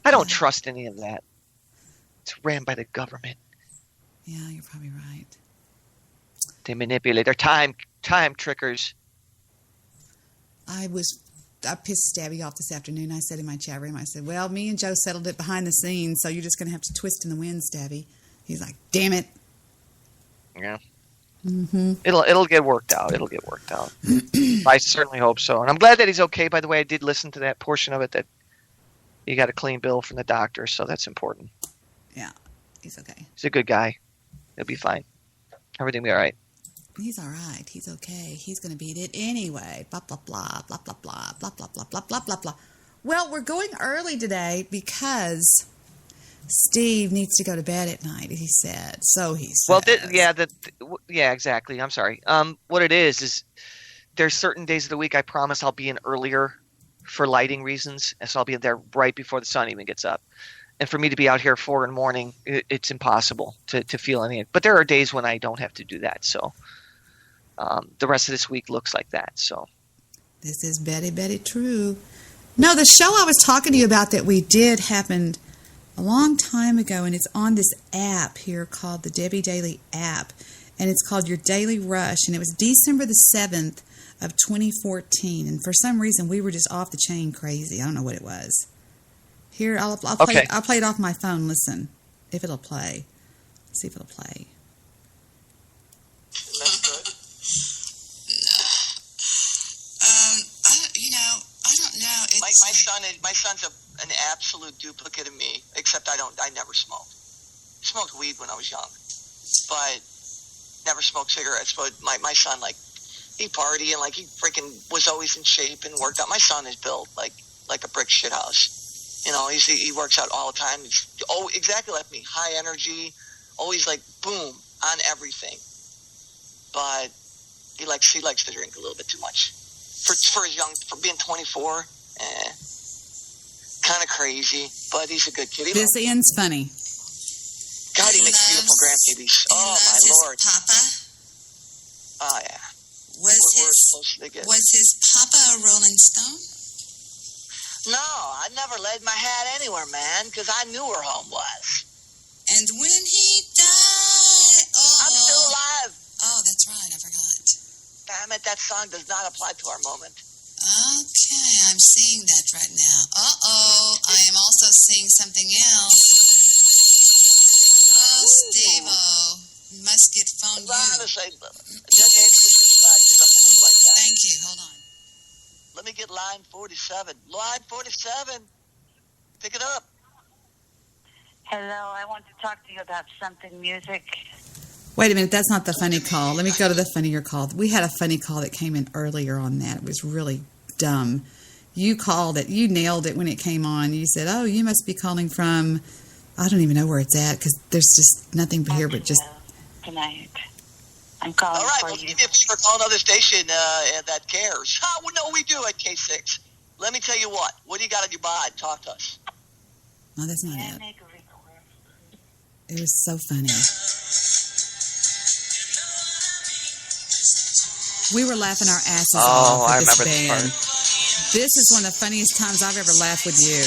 Speaker 3: I don't trust any of that. It's ran by the government.
Speaker 1: Yeah, you're probably right.
Speaker 3: They manipulate. They're time trickers.
Speaker 1: I pissed Stabby off this afternoon. I said in my chat room, I said, well, me and Joe settled it behind the scenes, so you're just going to have to twist in the wind, Stabby. He's like, damn it.
Speaker 3: Yeah.
Speaker 1: Mm-hmm.
Speaker 3: It'll get worked out. It'll get worked out. I certainly hope so. And I'm glad that he's okay. By the way, I did listen to that portion of it that he got a clean bill from the doctor, so that's important.
Speaker 1: Yeah, he's okay.
Speaker 3: He's a good guy. He'll be fine. Everything will be all right.
Speaker 1: He's all right. He's okay. He's going to beat it anyway. Blah, blah, blah, blah, blah, blah, blah, blah, blah, blah, blah, blah, blah. Well, we're going early today because Steve needs to go to bed at night, he said. So he said.
Speaker 3: Well, yeah, exactly. I'm sorry. What it is there's certain days of the week I promise I'll be in earlier for lighting reasons, and so I'll be there right before the sun even gets up. And for me to be out here 4 in the morning, it's impossible to feel anything. But there are days when I don't have to do that. So the rest of this week looks like that. So
Speaker 1: this is Betty true. No, the show I was talking to you about that we did happened a long time ago, and it's on this app here called the Debi Daily app, and it's called Your Daily Rush, and it was December the 7th of 2014, and for some reason we were just off the chain crazy. I don't know what it was. Here, I'll play it off my phone. Listen, if it'll play. Let's see if it'll play.
Speaker 7: That's good.
Speaker 11: I don't know. It's
Speaker 7: My son's an absolute duplicate of me, except I never smoked. Smoked weed when I was young, but never smoked cigarettes. But my son, like, he partied and like he freaking was always in shape and worked out. My son is built like a brick shit house. You know, he works out all the time. He's exactly like me, high energy, always like boom on everything. But he likes to drink a little bit too much for being 24.
Speaker 11: kind of crazy, but he's a good kid. He
Speaker 1: This ends funny.
Speaker 11: God, he makes beautiful grandbabies. Oh, my Lord.
Speaker 12: Papa?
Speaker 11: Oh, yeah.
Speaker 12: Was his papa a Rolling Stone?
Speaker 11: No, I never laid my hat anywhere, man, because I knew where home was.
Speaker 12: And when he died... Oh.
Speaker 11: I'm still alive.
Speaker 12: Oh, that's right. I forgot.
Speaker 11: Damn it, that song does not apply to our moment.
Speaker 12: Okay, I'm seeing that right now. Uh-oh, I am also seeing something else. Oh, Steve-O, must get phone you. Thank you, hold on.
Speaker 11: Let me get line 47. Line 47. Pick it up.
Speaker 13: Hello, I want to talk to you about something music.
Speaker 1: Wait a minute, that's not the funny call. Let me go to the funnier call. We had a funny call that came in earlier on that. It was really dumb. You called it. You nailed it when it came on. You said, oh, you must be calling from, I don't even know where it's at because there's just nothing here but just...
Speaker 13: Tonight. I'm calling
Speaker 11: All right,
Speaker 13: for
Speaker 11: well,
Speaker 13: you.
Speaker 11: give me a favor, call another station that cares. Oh, well, no, we do at K6. Let me tell you what. What do you got on your mind? Talk to us.
Speaker 1: No, that's not it. It was so funny. We were laughing our asses off with this band. This is one of the funniest times I've ever laughed with you.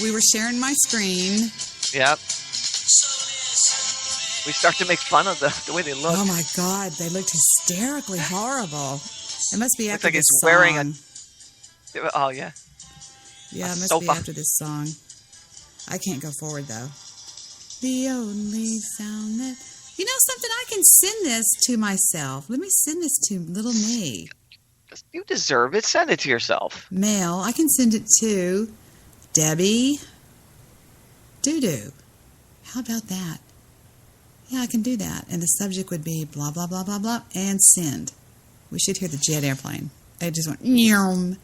Speaker 1: We were sharing my screen.
Speaker 3: Yep. We start to make fun of the way they look.
Speaker 1: Oh my God, they looked hysterically horrible. It must be after
Speaker 3: like
Speaker 1: this
Speaker 3: he's
Speaker 1: song.
Speaker 3: wearing a. Oh yeah.
Speaker 1: Yeah, it must
Speaker 3: sofa.
Speaker 1: be after this song. I can't go forward though. The only sound that... You know something? I can send this to myself. Let me send this to little me.
Speaker 3: You deserve it. Send it to yourself.
Speaker 1: Mail. I can send it to Debi Doo-Doo. How about that? Yeah, I can do that. And the subject would be blah, blah, blah, blah, blah, and send. We should hear the jet airplane. It just went... Nyum.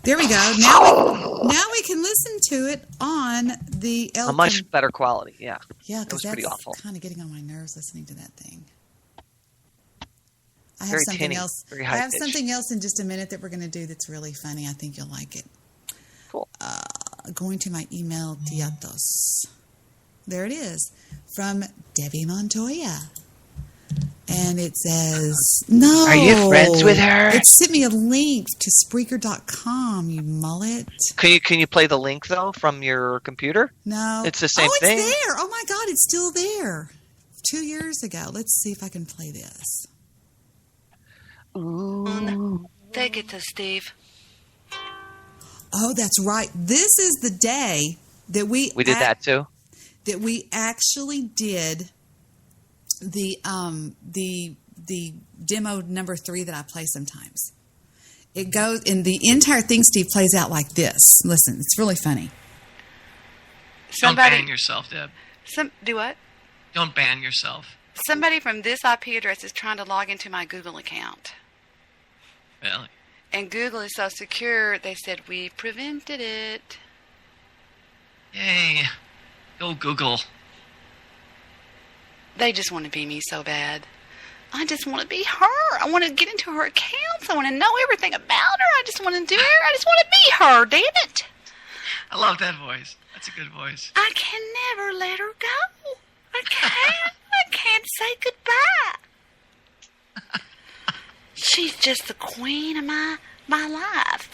Speaker 1: There we go. Now we can listen to it on the...
Speaker 3: A much better quality, yeah.
Speaker 1: Yeah, because
Speaker 3: pretty
Speaker 1: that's
Speaker 3: awful.
Speaker 1: kind of getting on my nerves listening to that thing. I have
Speaker 3: Very
Speaker 1: something
Speaker 3: tinny,
Speaker 1: else.
Speaker 3: very
Speaker 1: I
Speaker 3: high
Speaker 1: have
Speaker 3: pitch.
Speaker 1: something else in just a minute that we're going to do that's really funny. I think you'll like it.
Speaker 3: Cool.
Speaker 1: Going to my email, ThOsE. There it is. From Debbie Montoya. And it says, no.
Speaker 3: Are you friends with her?
Speaker 1: It sent me a link to Spreaker.com, you mullet.
Speaker 3: Can you play the link, though, from your computer?
Speaker 1: No.
Speaker 3: It's the same thing.
Speaker 1: Oh, it's there. Oh, my God, it's still there. 2 years ago. Let's see if I can play this.
Speaker 3: Ooh.
Speaker 13: Take it to Steve.
Speaker 1: Oh, that's right. This is the day that we
Speaker 3: did that, too?
Speaker 1: That we actually did the demo number 3 that I play sometimes. It goes, and the entire thing, Steve, plays out like this. Listen, it's really funny.
Speaker 10: Don't ban yourself, Deb.
Speaker 13: Do what?
Speaker 10: Don't ban yourself.
Speaker 13: Somebody from this IP address is trying to log into my Google account.
Speaker 10: Really?
Speaker 13: And Google is so secure, they said, we prevented it.
Speaker 10: Yay. Go Google.
Speaker 13: They just want to be me so bad. I just want to be her. I want to get into her accounts. I want to know everything about her. I just want to do her. I just want to be her, damn it.
Speaker 10: I love that voice. That's a good voice.
Speaker 13: I can never let her go. I can't. I can't say goodbye. She's just the queen of my life.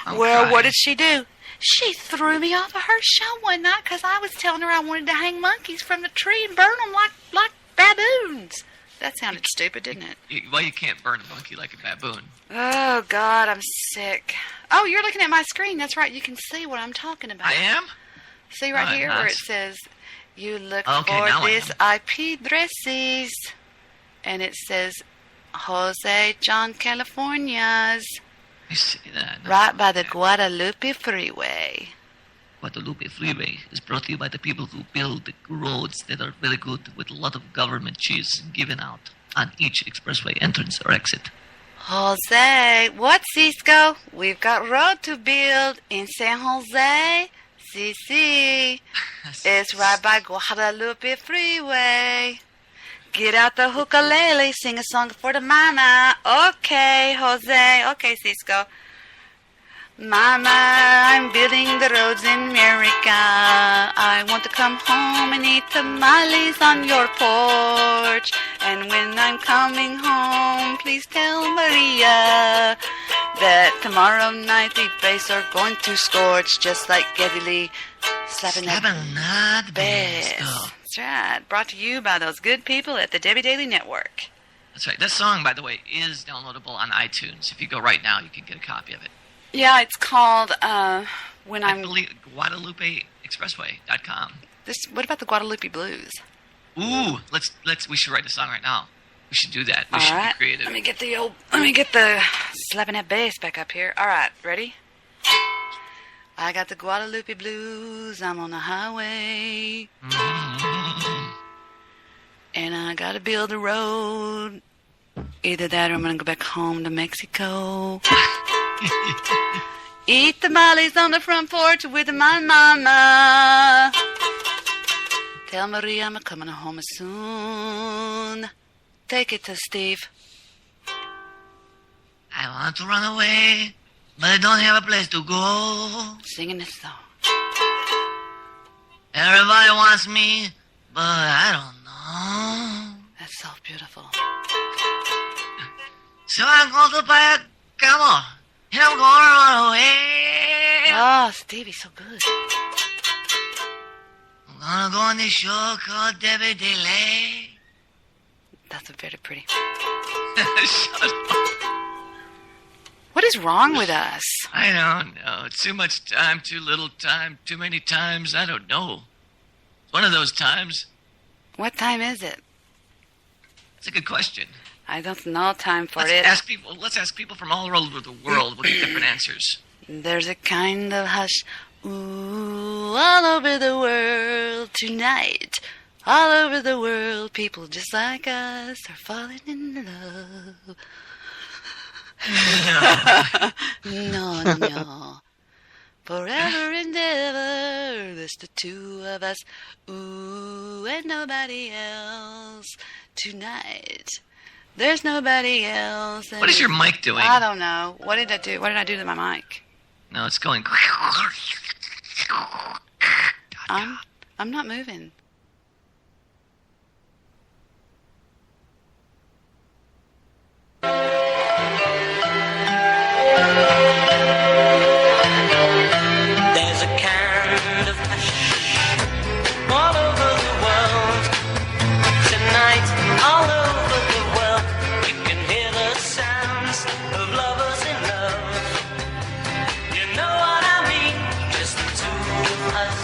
Speaker 13: Well, what did she do? She threw me off of her show one night because I was telling her I wanted to hang monkeys from the tree and burn them like baboons. That sounded stupid, didn't it?
Speaker 10: Well, you can't burn a monkey like a baboon.
Speaker 13: Oh, God, I'm sick. Oh, you're looking at my screen. That's right. You can see what I'm talking about.
Speaker 10: I am?
Speaker 13: See right
Speaker 10: Oh,
Speaker 13: here
Speaker 10: nice.
Speaker 13: where it says, you look
Speaker 10: Okay,
Speaker 13: for
Speaker 10: now I
Speaker 13: this IP addresses. And it says, Jose John, California's.
Speaker 10: I see that.
Speaker 13: Right by the Guadalupe Freeway.
Speaker 10: Guadalupe Freeway is brought to you by the people who build the roads that are very good with a lot of government cheese given out on each expressway entrance or exit.
Speaker 13: Jose, what, Cisco? We've got road to build in San Jose. CC. It's right by Guadalupe Freeway. Get out the ukulele, sing a song for the mama. Okay, Jose. Okay, Cisco. Mama, I'm building the roads in America. I want to come home and eat tamales on your porch. And when I'm coming home, please tell Maria that tomorrow night the bass are going to scorch just like Geddy Lee slapping that bass. That's right. Brought to you by those good people at the Debi Daily Network.
Speaker 10: That's right. This song, by the way, is downloadable on iTunes. If you go right now, you can get a copy of it.
Speaker 13: Yeah, it's called When
Speaker 10: I
Speaker 13: I'm...
Speaker 10: believe GuadalupeExpressway.com.
Speaker 13: What about the Guadalupe Blues?
Speaker 10: Ooh, we should write a song right now. We should do that. We should be creative.
Speaker 13: Let me get the slapping that bass back up here. All right, ready? I got the Guadalupe Blues. I'm on the highway. And I gotta build a road. Either that or I'm gonna go back home to Mexico. Eat tamales on the front porch with my mama. Tell Maria I'm coming home soon. Take it to Steve.
Speaker 10: I want to run away, but I don't have a place to go.
Speaker 13: Singing this song.
Speaker 10: Everybody wants me, but I don't know.
Speaker 13: That's so beautiful.
Speaker 10: So I'm going to buy a camel, and I'm going to run away.
Speaker 13: Oh, Stevie's so good.
Speaker 10: I'm going to go on this show called Debi Daily.
Speaker 13: That's very pretty.
Speaker 10: Shut up.
Speaker 13: What is wrong with us?
Speaker 10: I don't know. It's too much time, too little time, too many times. I don't know. It's one of those times.
Speaker 13: What time is it?
Speaker 10: That's a good question.
Speaker 13: I don't know time for
Speaker 10: Let's
Speaker 13: it.
Speaker 10: ask people from all over the world. We'll get different answers.
Speaker 13: There's a kind of hush, ooh, all over the world tonight. All over the world, people just like us are falling in love. No. Forever and ever, there's the two of us, ooh, and nobody else tonight. There's nobody else.
Speaker 10: What is your mic doing?
Speaker 13: I don't know. What did I do? What did I do to my mic?
Speaker 10: No, it's going.
Speaker 13: I'm not moving.
Speaker 14: There's a kind of hush all over the world tonight, all over the world. You can hear the sounds of lovers in love. You know what I mean? Just the two of us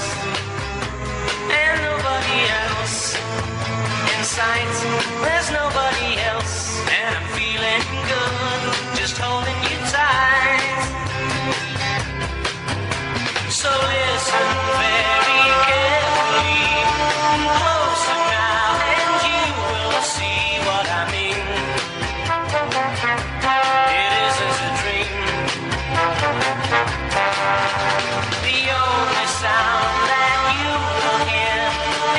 Speaker 14: and nobody else in sight. There's nobody else, and I'm feeling good, just holding you tight. So listen very carefully, closer now, and you will see what I mean. It isn't a dream. The only sound that you will hear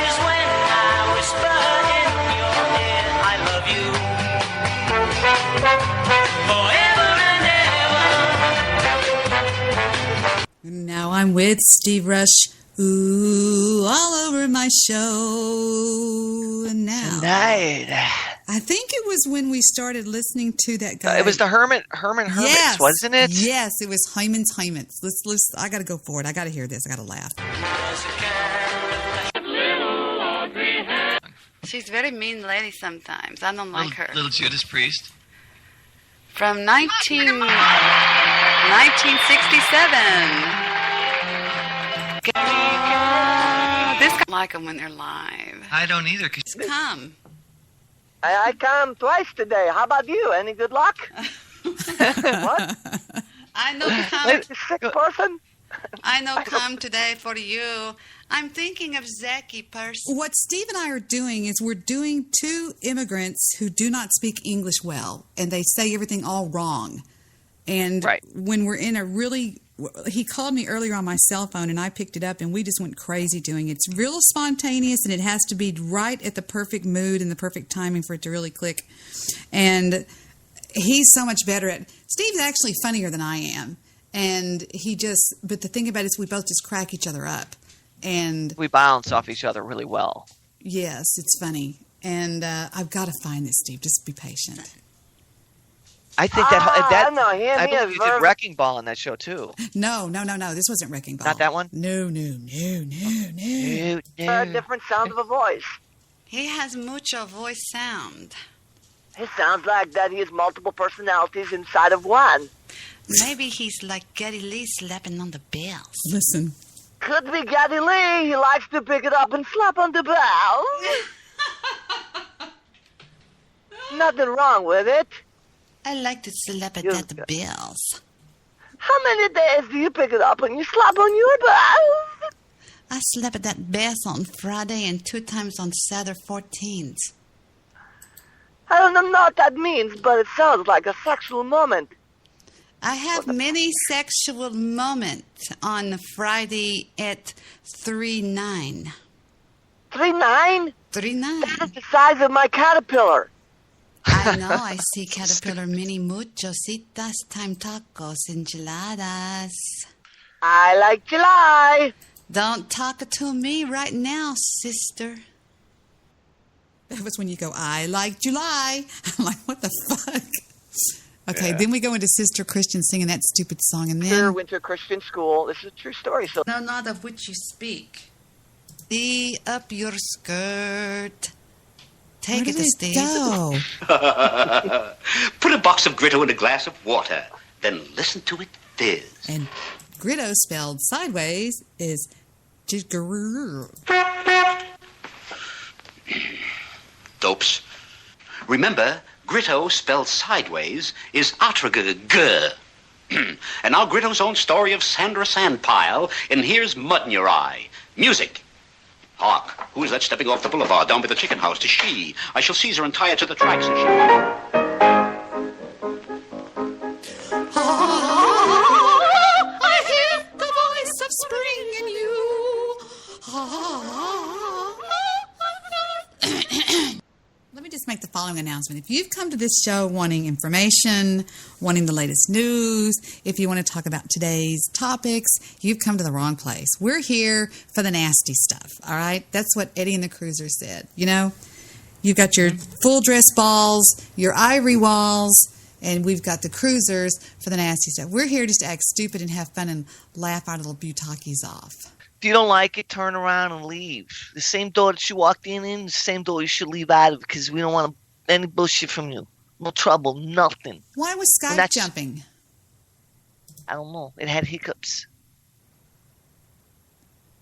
Speaker 14: is when I whisper in your ear, I love you forever and ever.
Speaker 1: Now I'm with Steve Rush, ooh, all over my show. And now, I think it was when we started listening to that guy.
Speaker 3: It was the Hermits, wasn't it?
Speaker 1: Yes, it was Hyman's. Let's. I got to go for it. I got to hear this. I got to laugh.
Speaker 13: She's a very mean lady sometimes. I don't like her.
Speaker 10: Little Judas Priest.
Speaker 13: From 1967. This I like them when they're live.
Speaker 10: I don't either.
Speaker 13: Come.
Speaker 7: I come twice today. How about you? Any good luck? What?
Speaker 13: I know come.
Speaker 7: Sick person?
Speaker 13: I know come today for you. I'm thinking of Zachy person.
Speaker 1: What Steve and I are doing is we're doing two immigrants who do not speak English well, and they say everything all wrong. And
Speaker 3: Right.
Speaker 1: when we're in a really, he called me earlier on my cell phone and I picked it up and we just went crazy doing it. It's real spontaneous and it has to be right at the perfect mood and the perfect timing for it to really click. And he's so much better at, Steve's actually funnier than I am. And but the thing about it is we both just crack each other up. And
Speaker 3: we bounce off each other really well.
Speaker 1: Yes, it's funny. And I've got to find this, Steve. Just be patient.
Speaker 3: I think that
Speaker 11: no,
Speaker 3: I believe you did Wrecking Ball on that show too.
Speaker 1: No. This wasn't Wrecking Ball.
Speaker 3: Not that one?
Speaker 1: No.
Speaker 11: A different sound of a voice.
Speaker 13: He has mucho voice sound.
Speaker 11: It sounds like that he has multiple personalities inside of one.
Speaker 13: Maybe he's like Geddy Lee slapping on the bells.
Speaker 1: Listen.
Speaker 11: Could be Geddy Lee. He likes to pick it up and slap on the bells. Nothing wrong with it.
Speaker 13: I like to slap it at the bells.
Speaker 11: How many days do you pick it up and you slap on your bells?
Speaker 13: I slap at that bells on Friday and 2 times on Saturday 14th.
Speaker 11: I don't know what that means, but it sounds like a sexual moment.
Speaker 13: I have many sexual moments on Friday at 3-9.
Speaker 11: 3-9?
Speaker 13: 3-9.
Speaker 11: That's the size of my caterpillar.
Speaker 13: I know. I see caterpillar mini muchositas, time tacos, enchiladas.
Speaker 11: I like July.
Speaker 13: Don't talk to me right now, sister.
Speaker 1: That was when you go, I like July. I'm like, what the fuck? Okay, then we go into Sister Christian singing that stupid song. And then
Speaker 11: Winter Christian School. This is a true story. So
Speaker 13: No, not of which you speak. Be up your skirt. Take it to Steve.
Speaker 1: Go.
Speaker 15: Put a box of Gritto in a glass of water, then listen to it fizz.
Speaker 1: And Gritto spelled sideways is
Speaker 15: Dopes. Remember, Gritto spelled sideways is Atragg. And now Gritto's own story of Sandra Sandpile in Here's Mud in Your Eye. Music. Hark, who is that stepping off the boulevard down by the chicken house? 'Tis she. I shall seize her and tie her to the tracks and she...
Speaker 1: I hear the voice of spring in you. Let me just make the following announcement. If you've come to this show wanting information, wanting the latest news, if you want to talk about today's topics, you've come to the wrong place. We're here for the nasty stuff, all right? That's what Eddie and the Cruiser said. You know, you've got your full dress balls, your ivory walls, and we've got the Cruisers for the nasty stuff. We're here just to act stupid and have fun and laugh our little butakis off.
Speaker 3: If you don't like it, turn around and leave. The same door that you walked in, the same door you should leave out of because we don't want any bullshit from you. No trouble, nothing.
Speaker 1: Why was Skype jumping?
Speaker 3: I don't know. It had hiccups.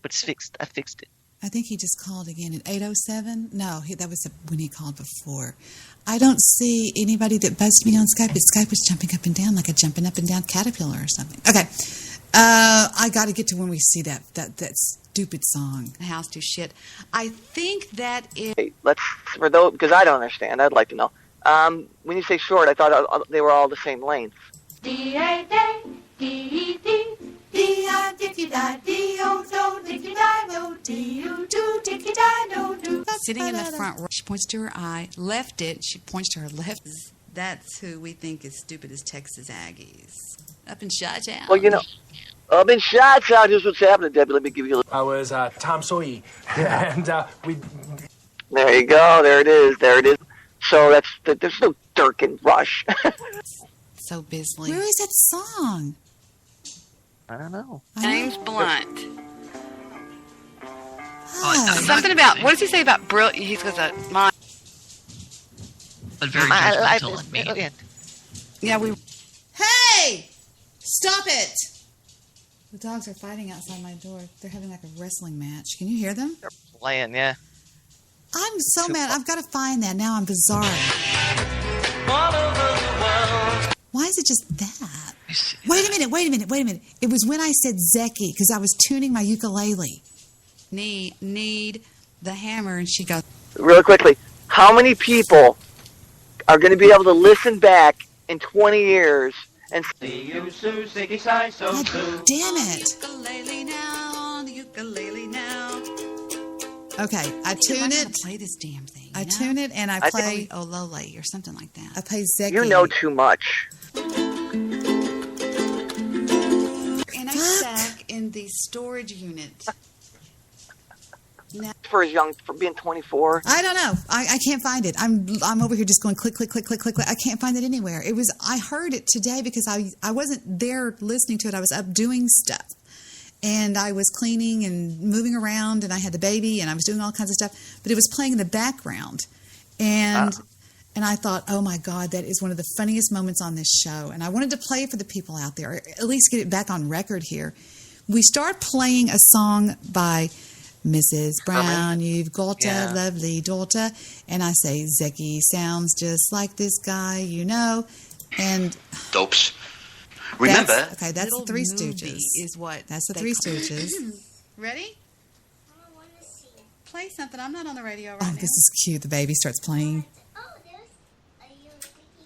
Speaker 3: But it's fixed. I fixed it.
Speaker 1: I think he just called again at 8:07. No, that was when he called before. I don't see anybody that buzzed me on Skype, but Skype was jumping up and down like a jumping up and down caterpillar or something. Okay. I got to get to when we see that stupid song.
Speaker 13: House to shit. I think that is...
Speaker 11: Hey, let's, for those, because I don't understand, I'd like to know. When you say short, I thought they were all the same length.
Speaker 13: Sitting in the front row, she points to her eye, left it, she points to her left. That's who we think is stupid as Texas Aggies. Up in Chi-Town.
Speaker 11: Well, you know, up in Chi-Town, here's what's happening, Debbie. Let me give you a little...
Speaker 16: I was Tom Sawyer, and we...
Speaker 11: There you go. There it is. So there's no Dirk and Rush.
Speaker 13: So Bisley.
Speaker 1: Where is that song?
Speaker 3: I don't know.
Speaker 13: James Blunt. Something about, what does he say about brilliant? He goes, my...
Speaker 10: But very judgmental and mean.
Speaker 13: Yeah, we...
Speaker 1: Hey! Stop it! The dogs are fighting outside my door. They're having like a wrestling match. Can you hear them?
Speaker 3: They're playing, yeah.
Speaker 1: I'm so mad. I've got to find that. Now I'm bizarre. Why is it just that? Wait a minute. It was when I said Zeki because I was tuning my ukulele. Need the hammer, and she goes...
Speaker 11: Really quickly, how many people are going to be able to listen back in 20 years
Speaker 7: and
Speaker 1: God damn it.
Speaker 13: Ukulele now, on the ukulele now.
Speaker 1: Okay, I tune it.
Speaker 13: Play this damn thing.
Speaker 1: I tune it and I play
Speaker 13: Olole or something like that.
Speaker 1: I play Zeki.
Speaker 7: you know too much.
Speaker 13: And I sat in the storage unit. Now,
Speaker 7: For being 24.
Speaker 1: I don't know. I can't find it. I'm over here just going click, click, click, click, click, click. I can't find it anywhere. I heard it today because I wasn't there listening to it. I was up doing stuff. And I was cleaning and moving around, and I had the baby, and I was doing all kinds of stuff. But it was playing in the background. And I thought, oh, my God, that is one of the funniest moments on this show. And I wanted to play it for the people out there, or at least get it back on record here. We start playing a song by Mrs. Brown, you've got a lovely daughter. And I say, Zeki sounds just like this guy, you know. And
Speaker 15: Dopes. Remember?
Speaker 1: That's the Three Stooges.
Speaker 13: Is what
Speaker 1: That's the Three Stooges.
Speaker 13: Ready? Play something. I'm not on the radio right
Speaker 1: Oh,
Speaker 13: now.
Speaker 1: this is cute. The baby starts playing.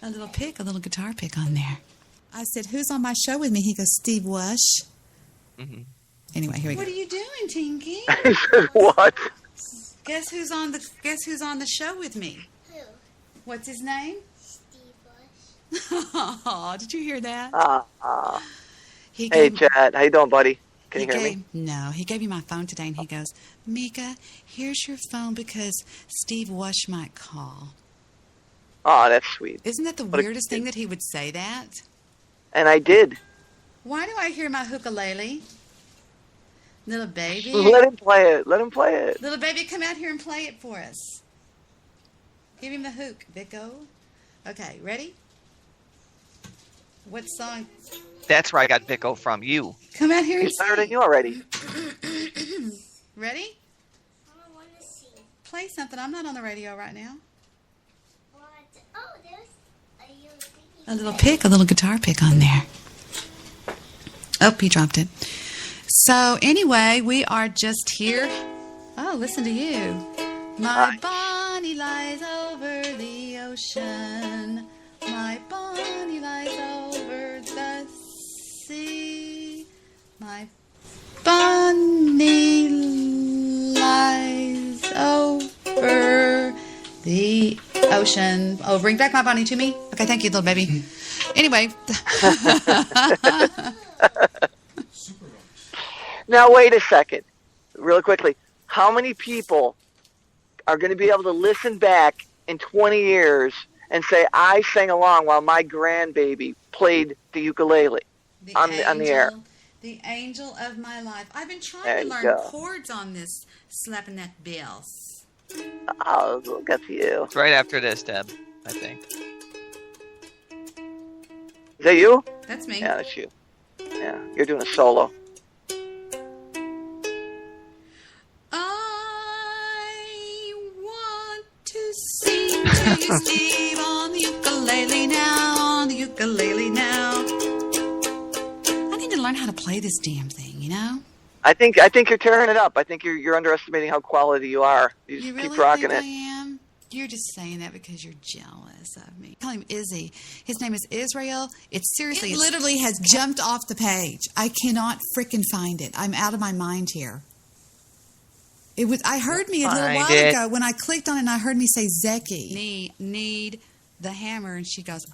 Speaker 13: A little guitar pick on there.
Speaker 1: I said, who's on my show with me? He goes, Steve Wush.
Speaker 5: Mm-hmm.
Speaker 1: Anyway, here we
Speaker 13: What
Speaker 1: go.
Speaker 13: are you doing, Tinky?
Speaker 7: He said, what?
Speaker 13: Guess who's on the show with me?
Speaker 12: Who?
Speaker 13: What's his name?
Speaker 12: Steve Bush.
Speaker 1: Oh, did you hear that?
Speaker 13: He
Speaker 7: Hey,
Speaker 13: gave-
Speaker 7: Chad. How you doing, buddy? Can you hear me?
Speaker 13: No, he gave me my phone today, and he goes, Mika, here's your phone because Steve Wush might call.
Speaker 7: Oh, that's sweet.
Speaker 13: Isn't that the
Speaker 7: What a
Speaker 13: weirdest
Speaker 7: kid.
Speaker 13: thing that he would say that?
Speaker 7: And I did.
Speaker 13: Why do I hear my ukulele? Little baby.
Speaker 7: Let him play it. Let him play it.
Speaker 13: Little baby, come out here and play it for us. Give him the hook, Vico. Okay, ready? What song?
Speaker 3: That's where I got Vico from. You.
Speaker 13: Come out here and
Speaker 7: He's better than
Speaker 13: sing.
Speaker 7: you already.
Speaker 13: Ready? Play something. I'm not on the radio right now. A little guitar pick on there. Oh, he dropped it. So anyway, we are just here. Oh, listen to you. My Bonnie lies over the ocean. My Bonnie lies over the sea. My Bonnie lies over the ocean. Oh, bring back my Bonnie to me. Okay, thank you, little baby. Anyway.
Speaker 7: Now, wait a second. Real quickly. How many people are going to be able to listen back in 20 years and say, I sang along while my grandbaby played the ukulele on the air?
Speaker 13: The angel of my life. I've been trying
Speaker 7: There
Speaker 13: to
Speaker 7: you
Speaker 13: learn
Speaker 7: go.
Speaker 13: chords on this slapping that bill.
Speaker 7: Oh, look at you.
Speaker 3: It's right after this, Deb, I think.
Speaker 7: Is that you?
Speaker 13: That's me.
Speaker 7: Yeah, that's you. Yeah, you're doing a solo.
Speaker 13: I want to sing to you, Steve, on the ukulele now, on the ukulele now. I need to learn how to play this damn thing, you know?
Speaker 7: I think you're tearing it up. I think you're underestimating how quality you are. You just
Speaker 13: You really
Speaker 7: keep rocking
Speaker 13: think
Speaker 7: it.
Speaker 13: I am? You're just saying that because you're jealous of me. Call him Izzy. His name is Israel. It's seriously...
Speaker 1: It literally has jumped off the page. I cannot frickin' find it. I'm out of my mind here. It was. I heard me a little
Speaker 3: Find
Speaker 1: while
Speaker 3: it.
Speaker 1: ago when I clicked on it and I heard me say Zeki.
Speaker 13: Need the hammer. And she goes,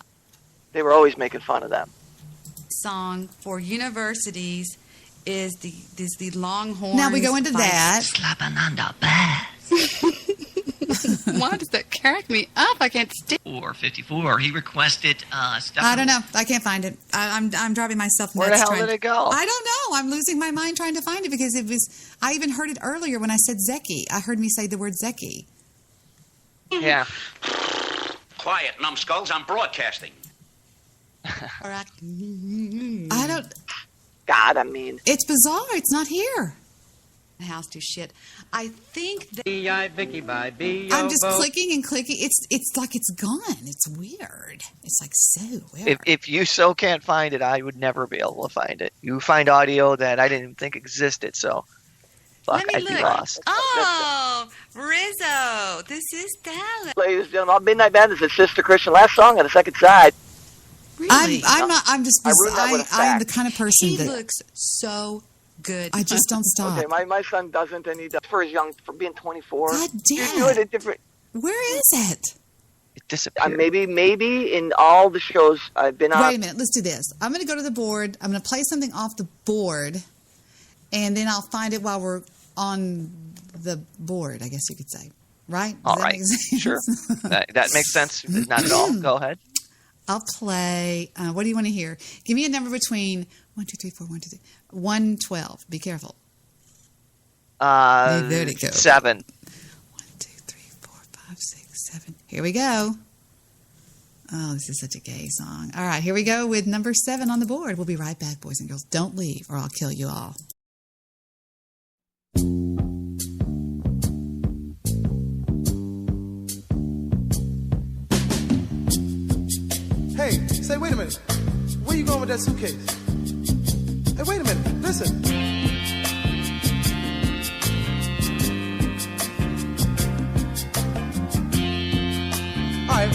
Speaker 7: They were always making fun of them.
Speaker 13: song for universities is the Longhorns.
Speaker 1: Now we go into
Speaker 13: by-
Speaker 1: that.
Speaker 10: Slapping on the back.
Speaker 13: Why does that crack me up? I can't stick.
Speaker 10: 454. He requested
Speaker 1: I don't know. I can't find it. I'm driving myself nuts.
Speaker 3: Where the hell
Speaker 1: trying-
Speaker 3: did it go?
Speaker 1: I don't know. I'm losing my mind trying to find it because it was. I even heard it earlier when I said Zeki. I heard me say the word Zeki.
Speaker 3: Yeah.
Speaker 15: Quiet, numbskulls. I'm broadcasting.
Speaker 1: I don't.
Speaker 7: God, I mean.
Speaker 1: It's bizarre. It's not here.
Speaker 13: The house do shit. I think that
Speaker 1: I'm just clicking and clicking. It's like it's gone. It's weird. It's like so weird.
Speaker 3: If you so can't find it, I would never be able to find it. You find audio that I didn't even think existed, so fuck,
Speaker 13: Let
Speaker 3: I'd
Speaker 13: me
Speaker 3: be
Speaker 13: look.
Speaker 3: lost.
Speaker 13: Oh, Rizzo, this is Dallas.
Speaker 7: Ladies and gentlemen, Midnight Madness is Sister Christian. Last song on the second side.
Speaker 1: I'm not. I'm just.
Speaker 7: I ruined that with a
Speaker 1: I am the
Speaker 7: fact.
Speaker 1: kind of person
Speaker 17: He
Speaker 1: that
Speaker 17: looks so good.
Speaker 1: I just don't stop.
Speaker 7: Okay, my son doesn't, and he does for his young, for being 24.
Speaker 1: God
Speaker 7: You
Speaker 1: damn
Speaker 7: do it
Speaker 1: it.
Speaker 7: at different.
Speaker 1: Where is it?
Speaker 3: It disappeared.
Speaker 7: Maybe in all the shows I've been on.
Speaker 1: Wait a minute. Let's do this. I'm going to go to the board. I'm going to play something off the board, and then I'll find it while we're on the board, I guess you could say. Right? Does
Speaker 3: All
Speaker 1: that
Speaker 3: right.
Speaker 1: make sense?
Speaker 3: Sure. That makes sense. Not at all. Go ahead.
Speaker 1: I'll play. What do you want to hear? Give me a number between 1, 2, 3, 4, 1, 2, 3, 112. Be careful. There it goes.
Speaker 3: 7.
Speaker 1: 1, 2, 3, 4, 5, 6, 7. Here we go. Oh, this is such a gay song. All right, here we go with number 7 on the board. We'll be right back, boys and girls. Don't leave, or I'll kill you all.
Speaker 18: Hey, say, wait a minute. Where you going with that suitcase? Hey, wait a minute. Listen. All right,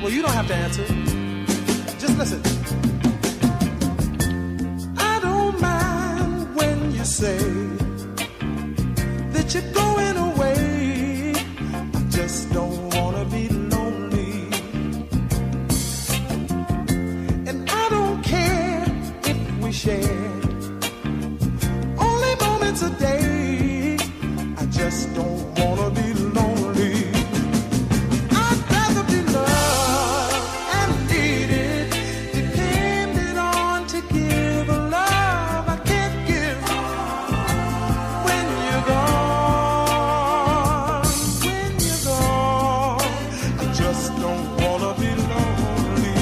Speaker 18: well, you don't have to answer. Just listen. I don't mind when you say that you're going away. I just don't want to be lonely. And I don't care if we share only moments a day. I just don't want to be lonely. I'd rather be loved and needed, depended on to give a love I can't give when you're gone. When you're gone, I just don't want to be lonely.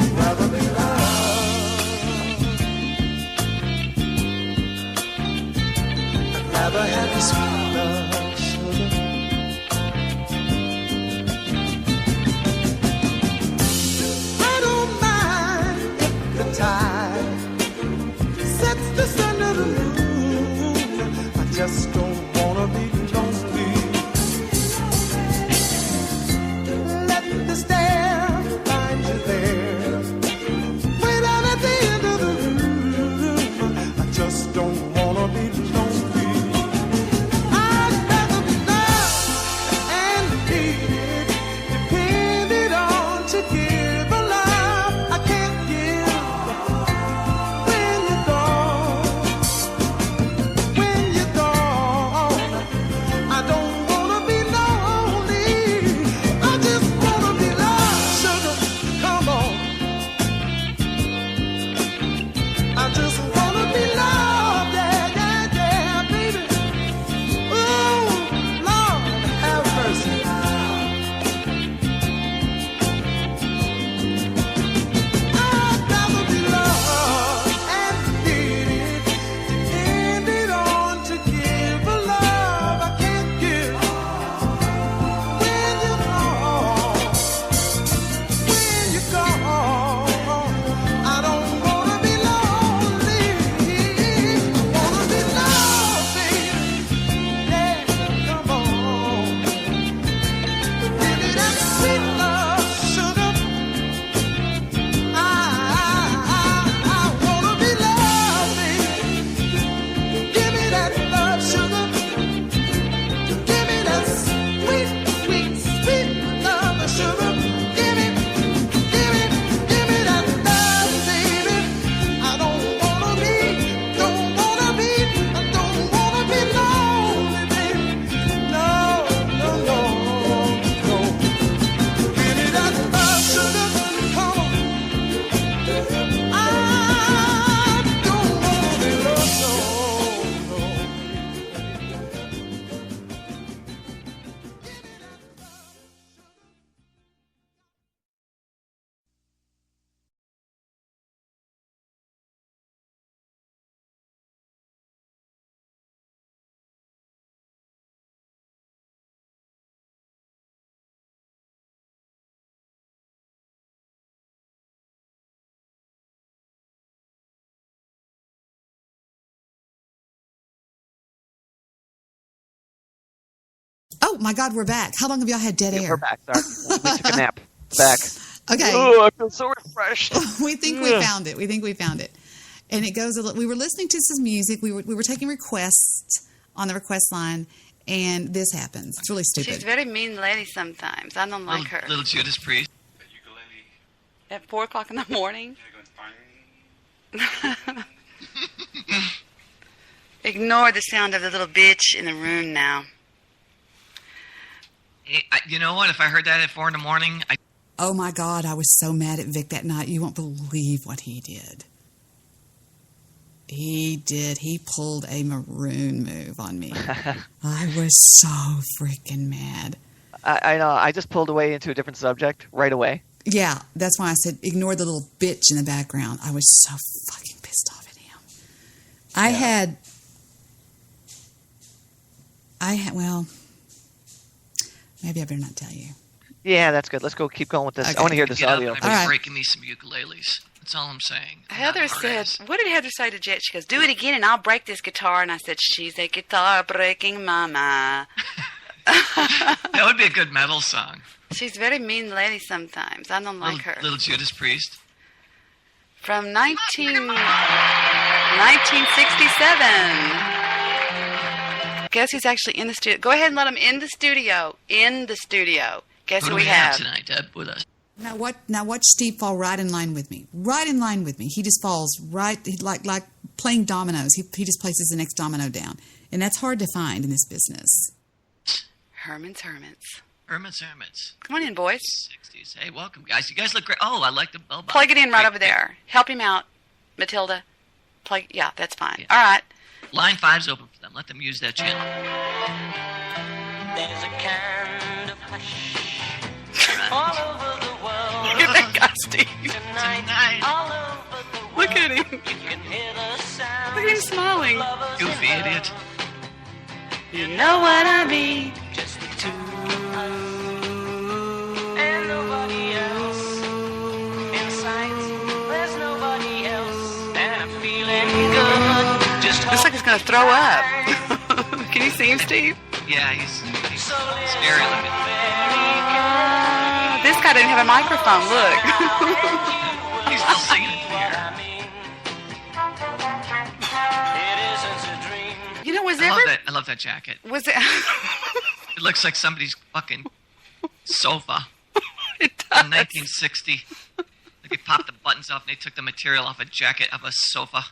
Speaker 18: I'd rather be loved. I'd rather have your sweet love, sugar. I don't mind if the tide sets the sun to the moon. I just don't wanna be lonely. Let the stare find you there. Way down at the end of the room. I just don't wanna be lonely. I'd rather be loved and needed, depended on to give a love I can't give when you're gone. When you're gone, I don't wanna be lonely. I just wanna be loved, sugar. Come on. I just wanna be loved, yeah, yeah, yeah, baby. Ooh, Lord, have mercy. I'd rather be loved and needed, depended on to give a love I can't give when you're gone. When you're gone, I don't wanna be lonely. I wanna be loved, baby. Yeah, come on. Give me that sweet love, sugar. I wanna be loved, baby. Give me that love, sugar. Give me that sweet, sweet, sweet love, sugar. Give me that love, baby. I don't wanna be lonely, baby. No, no, no, no. Give me that love, sugar. Come on. I don't wanna be loved, no, no.
Speaker 1: Oh, my God, we're back. How long have y'all had dead air?
Speaker 3: We're back. Sorry. We took a nap. Back.
Speaker 1: Okay.
Speaker 3: Oh, I feel so refreshed.
Speaker 1: We think we found it. And it goes. We were listening to some music. We were taking requests on the request line, and this happens. It's really stupid.
Speaker 13: She's a very mean lady sometimes. I don't like her.
Speaker 10: Little Judas Priest.
Speaker 13: At 4 o'clock in the morning. Ignore the sound of the little bitch in the room now.
Speaker 10: Hey, you know what? If I heard that at 4 in the morning,
Speaker 1: Oh my God, I was so mad at Vic that night. You won't believe what he did. He pulled a maroon move on me. I was so freaking mad.
Speaker 3: I know. I just pulled away into a different subject right away.
Speaker 1: Yeah, that's why I said ignore the little bitch in the background. I was so fucking pissed off at him. Well, maybe I better not tell you.
Speaker 3: Yeah, that's good. Let's go. Keep going with this.
Speaker 1: Okay.
Speaker 3: I want to hear this audio.
Speaker 10: All right. Breaking me some ukuleles. That's all I'm saying.
Speaker 13: Heather said, what did Heather say to Jet? She goes, do it again and I'll break this guitar. And I said, she's a guitar breaking mama.
Speaker 10: That would be a good metal song.
Speaker 13: She's a very mean lady sometimes. I don't like her.
Speaker 10: Little Judas Priest.
Speaker 13: From 1967. Guess who's actually in the studio? Go ahead and let him in the studio. In the studio. Guess who we have
Speaker 10: tonight, Deb, with us?
Speaker 1: Now watch Steve fall right in line with me. Right in line with me. He just falls right like playing dominoes. He just places the next domino down, and that's hard to find in this business.
Speaker 13: Herman's.
Speaker 10: Hermits.
Speaker 13: Come on in, boys.
Speaker 10: 60s. Hey, welcome, guys. You guys look great. Oh, I like the bell.
Speaker 13: Plug it in right over there. Help him out, Matilda. Yeah, that's fine. Yeah. All right.
Speaker 10: Line 5's open for them. Let them use that channel.
Speaker 14: There's a kind of hush all over the world.
Speaker 13: Look at that guy, Steve.
Speaker 14: Tonight, all over the world.
Speaker 13: Look at him.
Speaker 14: You can hear the sound.
Speaker 13: Look at him smiling.
Speaker 10: Goofy idiot.
Speaker 13: You know what I mean.
Speaker 14: Just the two. And nobody else. In sight, there's nobody else. And I'm feeling good. Just
Speaker 13: looks like he's going to throw up. Can you see him, Steve?
Speaker 10: Yeah, he's scary looking.
Speaker 13: This guy didn't have a microphone. Look.
Speaker 10: He's still singing here.
Speaker 13: You know,
Speaker 10: I love that jacket.
Speaker 13: Was it?
Speaker 10: It looks like somebody's fucking sofa.
Speaker 13: It does.
Speaker 10: In 1960. Like they popped the buttons off and they took the material off a jacket of a sofa.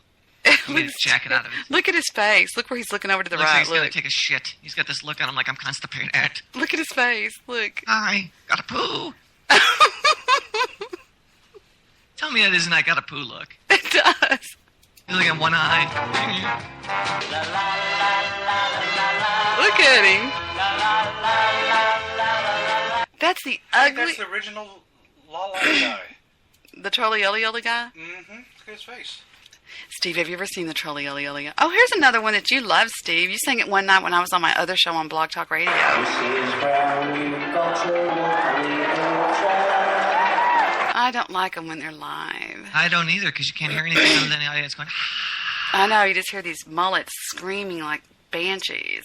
Speaker 10: Made a jacket out of it.
Speaker 13: Look at his face. Look where he's looking over to the
Speaker 10: Looks
Speaker 13: right.
Speaker 10: like he's going to take a shit. He's got this look on him like I'm constipated.
Speaker 13: Look at his face. Look.
Speaker 10: I got a poo. Tell me that isn't I got a poo look.
Speaker 13: It does.
Speaker 10: He's looking at one eye.
Speaker 13: Look at him. That's the ugly.
Speaker 4: That's the original La La guy.
Speaker 13: The Trolley Yoli Yoli guy?
Speaker 4: Mm-hmm. Look at his face.
Speaker 13: Steve, have you ever seen the Trolley Yoli Yoli guy? Oh, here's another one that you love, Steve. You sang it one night when I was on my other show on Blog Talk Radio. I don't like them when they're live.
Speaker 10: I don't either, because you can't hear anything other than the audience going,
Speaker 13: I know, you just hear these mullets screaming like banshees.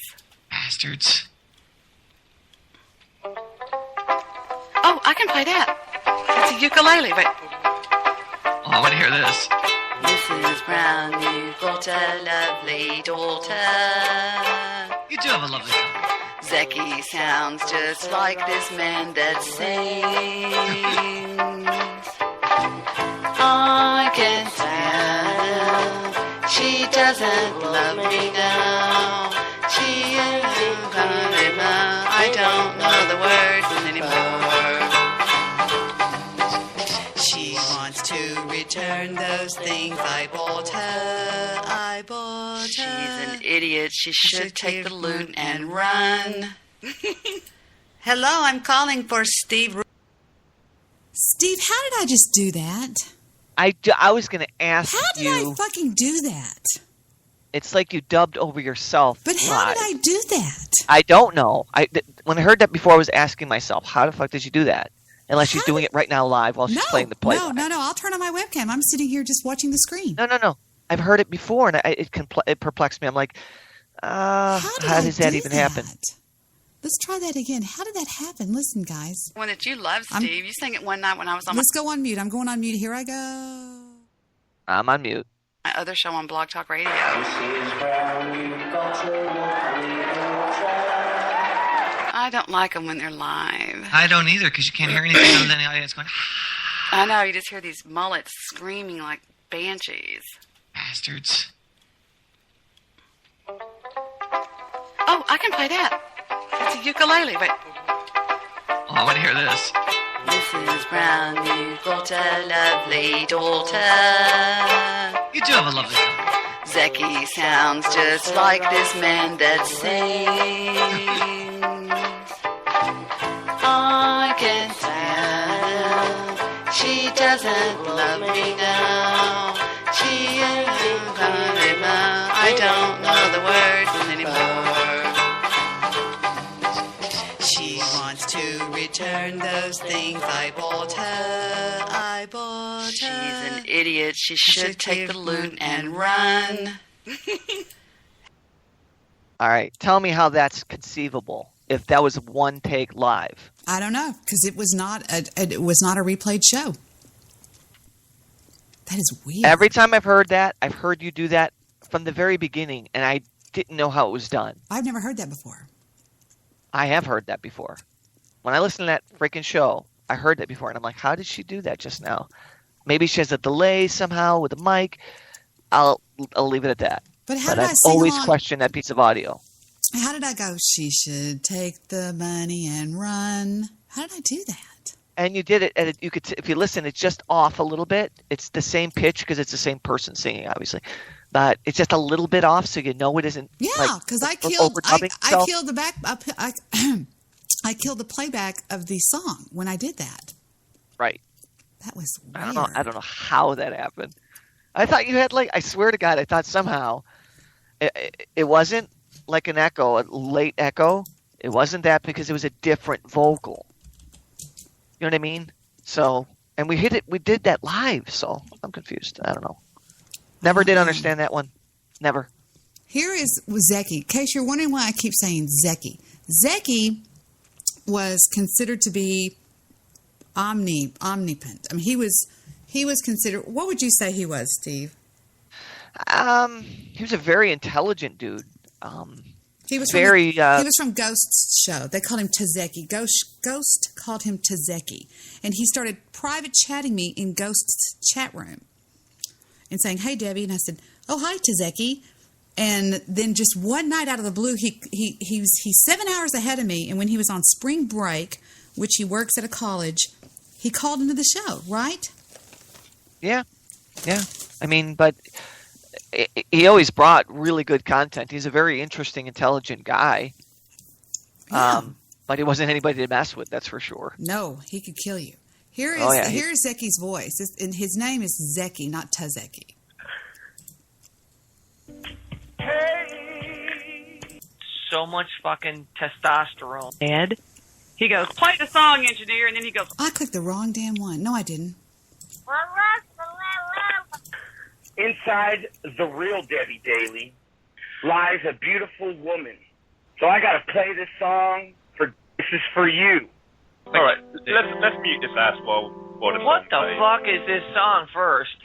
Speaker 10: Bastards.
Speaker 13: Oh, I can play that. It's a ukulele, but...
Speaker 10: Oh, I want to hear this.
Speaker 13: Mrs. Brown, you've got a lovely daughter.
Speaker 10: You do have a lovely daughter.
Speaker 13: Zeki sounds just like this man that sings. I can tell she doesn't love me now. She isn't coming now. I don't know the words anymore. She wants to return those things I bought her. She's an idiot. She should take the loot and run.
Speaker 1: Hello, I'm calling for Steve. Steve, how did I just do that?
Speaker 3: I was going to ask you.
Speaker 1: How did I fucking do that?
Speaker 3: It's like you dubbed over yourself.
Speaker 1: But how did I do that?
Speaker 3: I don't know. When I heard that before, I was asking myself, how the fuck did you do that? Unless she's doing it right now live while she's playing the play.
Speaker 1: No. I'll turn on my webcam. I'm sitting here just watching the screen.
Speaker 3: No. I've heard it before, and it perplexed me. I'm like, how does that even happen?
Speaker 1: Let's try that again. How did that happen? Listen, guys.
Speaker 13: One that you love, Steve. You sang it one night when I was on
Speaker 1: Let's go on mute. I'm going on mute. Here I go.
Speaker 3: I'm on mute.
Speaker 13: my other show on Blog Talk Radio. I don't like them when they're live.
Speaker 10: I don't either, because you can't hear anything other than the audience going,
Speaker 13: I know, you just hear these mullets screaming like banshees.
Speaker 10: bastards.
Speaker 13: Oh, I can play that. It's a ukulele. Wait.
Speaker 10: Oh, I want to hear this.
Speaker 13: Mrs. Brown, you've got a lovely daughter.
Speaker 10: You do have a lovely daughter.
Speaker 13: Zeki sounds just like this man that sings. I can tell she doesn't love me now. She isn't I don't know the words anymore. She wants to return those things I bought her. I bought her. She's an idiot. She should take the loot and run.
Speaker 3: All right, tell me how that's conceivable. If that was one take live,
Speaker 1: I don't know, because it was not a replayed show. That is weird.
Speaker 3: Every time I've heard that, I've heard you do that from the very beginning, and I didn't know how it was done.
Speaker 1: I've never heard that before.
Speaker 3: I have heard that before. When I listened to that freaking show, I heard that before, and I'm like, how did she do that just now? Maybe she has a delay somehow with the mic. I'll leave it at that.
Speaker 1: But how did
Speaker 3: I've
Speaker 1: I sing
Speaker 3: always
Speaker 1: along?
Speaker 3: questioned that piece of audio.
Speaker 1: How did I go? She should take the money and run. How did I do that?
Speaker 3: And you did it, and you could, if you listen, it's just off a little bit. It's the same pitch because it's the same person singing, obviously, but it's just a little bit off, so you know it isn't.
Speaker 1: Yeah, because I killed the back. I killed the playback of the song when I did that.
Speaker 3: Right.
Speaker 1: That was weird.
Speaker 3: I don't know how that happened. I thought you had I swear to God, I thought somehow it wasn't like an echo, a late echo. It wasn't that because it was a different vocal. You know what I mean? So, and we did that live, so I'm confused. I don't know. Never did understand that one. Never.
Speaker 1: Here is Zeki. In case you're wondering why I keep saying Zeki. Zeki was considered to be omnipotent. I mean, he was considered. What would you say he was, Steve?
Speaker 3: He was a very intelligent dude.
Speaker 1: He was
Speaker 3: very.
Speaker 1: He was from Ghost's show. They called him Tzeki. Ghost called him Tzeki, and he started private chatting me in Ghost's chat room, and saying, "Hey, Debbie," and I said, "Oh, hi, Tzeki." And then just one night out of the blue, he's 7 hours ahead of me, and when he was on spring break, which he works at a college, he called into the show, right?
Speaker 3: Yeah. I mean, but he always brought really good content. He's a very interesting, intelligent guy.
Speaker 1: Yeah.
Speaker 3: But he wasn't anybody to mess with, that's for sure.
Speaker 1: No, he could kill you. Here's Zeki's voice. And his name is Zeki, not Tzeki.
Speaker 19: So much fucking testosterone. Ed? He goes, play the song, engineer, and then he goes,
Speaker 1: I clicked the wrong damn one. No, I didn't.
Speaker 20: Inside the real Debbie Daily lies a beautiful woman. So I gotta play this song this is for you.
Speaker 21: All right, let's mute this ass while the
Speaker 19: what the
Speaker 21: song plays.
Speaker 19: fuck is this song first?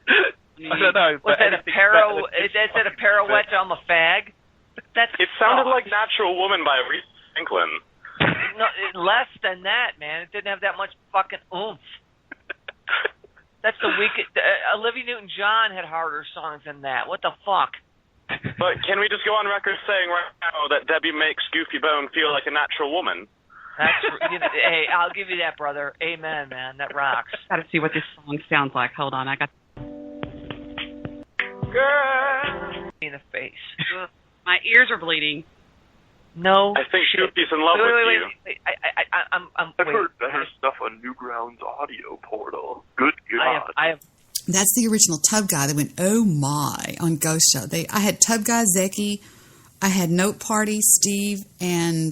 Speaker 21: I don't know.
Speaker 19: Was that a pirouette on the fag?
Speaker 21: It sounded like Natural Woman by Aretha Franklin.
Speaker 19: No, less than that, man. It didn't have that much fucking oomph. That's the weakest. Olivia Newton-John had harder songs than that. What the fuck?
Speaker 21: But can we just go on record saying right now that Debbie makes Goofy Bone feel like a natural woman?
Speaker 19: Hey, I'll give you that, brother. Amen, man. That rocks.
Speaker 6: Gotta see what this song sounds like. Hold on, I got.
Speaker 19: Girl. In the face.
Speaker 6: My ears are bleeding.
Speaker 19: No.
Speaker 21: I think Goofy's in love with you.
Speaker 19: Wait.
Speaker 21: I've heard better stuff on Newgrounds audio portal. Good God.
Speaker 19: I have.
Speaker 1: That's the original Tub Guy that went, oh my, on Ghost Show. I had Tub Guy, Zeki, I had Note Party, Steve, and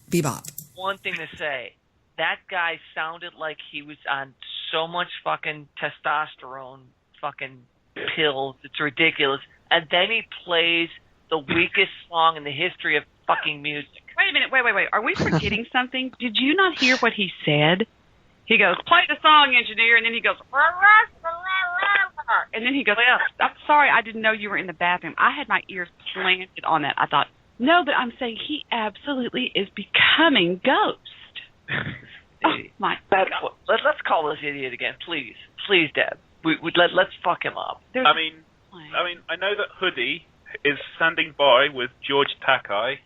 Speaker 1: Bebop.
Speaker 19: One thing to say. That guy sounded like he was on so much fucking testosterone fucking pills. It's ridiculous. And then he plays the weakest song in the history of fucking music.
Speaker 6: Wait a minute. Wait. Are we forgetting something? Did you not hear what he said? He goes, play the song, engineer, and then he goes, and then he goes, I'm sorry, I didn't know you were in the bathroom. I had my ears planted on that. I thought, no, but I'm saying he absolutely is becoming Ghost. Oh, my God.
Speaker 19: Let's call this idiot again, please. Please, Deb. Let's fuck him up.
Speaker 2: I mean, I know that Hoodie is standing by with George Takai,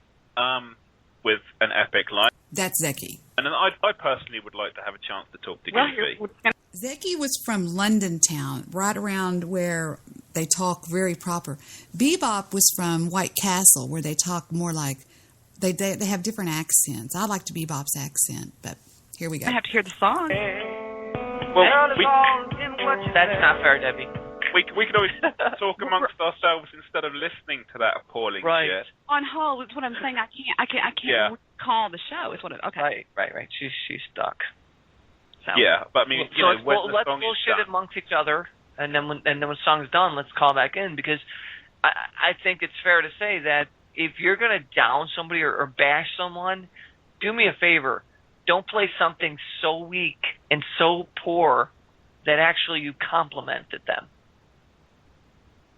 Speaker 2: with an epic line.
Speaker 1: That's Zeki.
Speaker 2: And then I personally would like to have a chance to talk to Goofy.
Speaker 1: Zeki was from London town, right around where they talk very proper. Bebop was from White Castle, where they talk more like they have different accents. I liked Bebop's accent, but here we go.
Speaker 6: I have to hear the song.
Speaker 2: Well,
Speaker 19: that's not fair, Debbie.
Speaker 2: We could always talk amongst ourselves instead of listening to that appalling shit.
Speaker 6: On hold, it's what I'm saying. I can't call the show. Is what it, okay.
Speaker 19: Right. She's stuck. So,
Speaker 2: but I mean,
Speaker 19: let's
Speaker 2: song
Speaker 19: bullshit it amongst each other, and then when the song's done, let's call back in, because I think it's fair to say that if you're gonna down somebody or bash someone, do me a favor, don't play something so weak and so poor that actually you complimented them.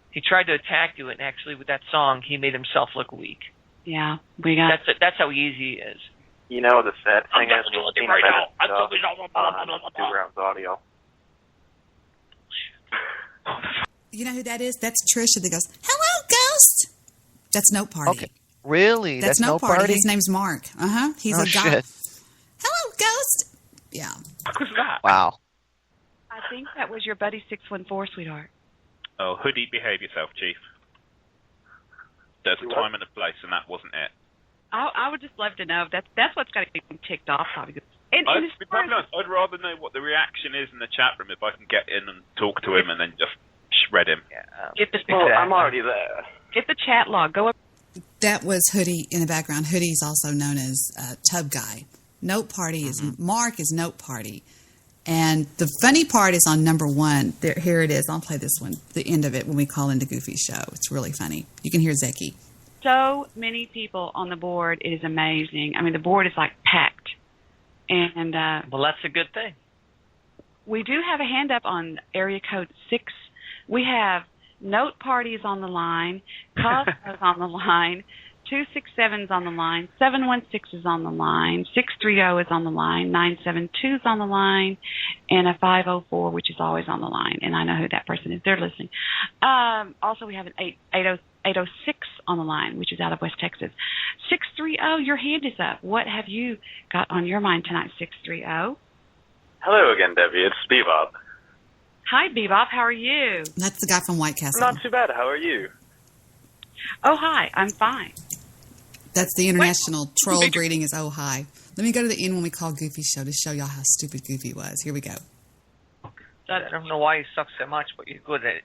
Speaker 19: He tried to attack you, and actually with that song, he made himself look weak.
Speaker 6: Yeah, we got.
Speaker 19: That's how easy he is.
Speaker 22: You know the sad thing is,
Speaker 19: right now.
Speaker 22: Two-rounds audio.
Speaker 1: You know who that is? That's Trisha that goes, "Hello, Ghost." That's Note Party.
Speaker 3: Okay. Really?
Speaker 1: That's Note Party. His name's Mark. He's a guy.
Speaker 3: Shit.
Speaker 1: Hello, Ghost. Yeah.
Speaker 3: Wow.
Speaker 6: I think that was your buddy 614, sweetheart.
Speaker 2: Oh, Hoodie, behave yourself, Chief. There's a time and a place, and that wasn't it.
Speaker 6: I would just love to know. That's what's got to be ticked off, probably.
Speaker 2: I'd be perfectly honest, I'd rather know what the reaction is in the chat room if I can get in and talk to him and then just shred him.
Speaker 22: I'm already there.
Speaker 6: Get the chat log. Go up.
Speaker 1: That was Hoodie in the background. Hoodie's also known as Tub Guy. Note Party is Mark is Note Party. And the funny part is on number 1. Here it is. I'll play this one. The end of it when we call into Goofy's show. It's really funny. You can hear Zeki.
Speaker 6: So many people on the board. It is amazing. I mean, the board is like packed. And
Speaker 19: well, that's a good thing.
Speaker 6: We do have a hand up on area code 6. We have Note Parties on the line, Cosmos on the line, 267's on the line, 716 is on the line, 630 is on the line, 972 is on the line, and a 504, which is always on the line. And I know who that person is. They're listening. Also, we have an 806 on the line, which is out of West Texas. 630, your hand is up. What have you got on your mind tonight, 630?
Speaker 22: Hello again, Debbie. It's Bebop.
Speaker 6: Hi, Bebop. How are you?
Speaker 1: That's the guy from White Castle.
Speaker 22: Not too bad. How are you?
Speaker 6: Oh, hi. I'm fine.
Speaker 1: That's the international troll greeting is, oh, hi. Let me go to the end when we call Goofy's show to show y'all how stupid Goofy was. Here we go.
Speaker 19: I don't know why you suck so much, but you're good at it.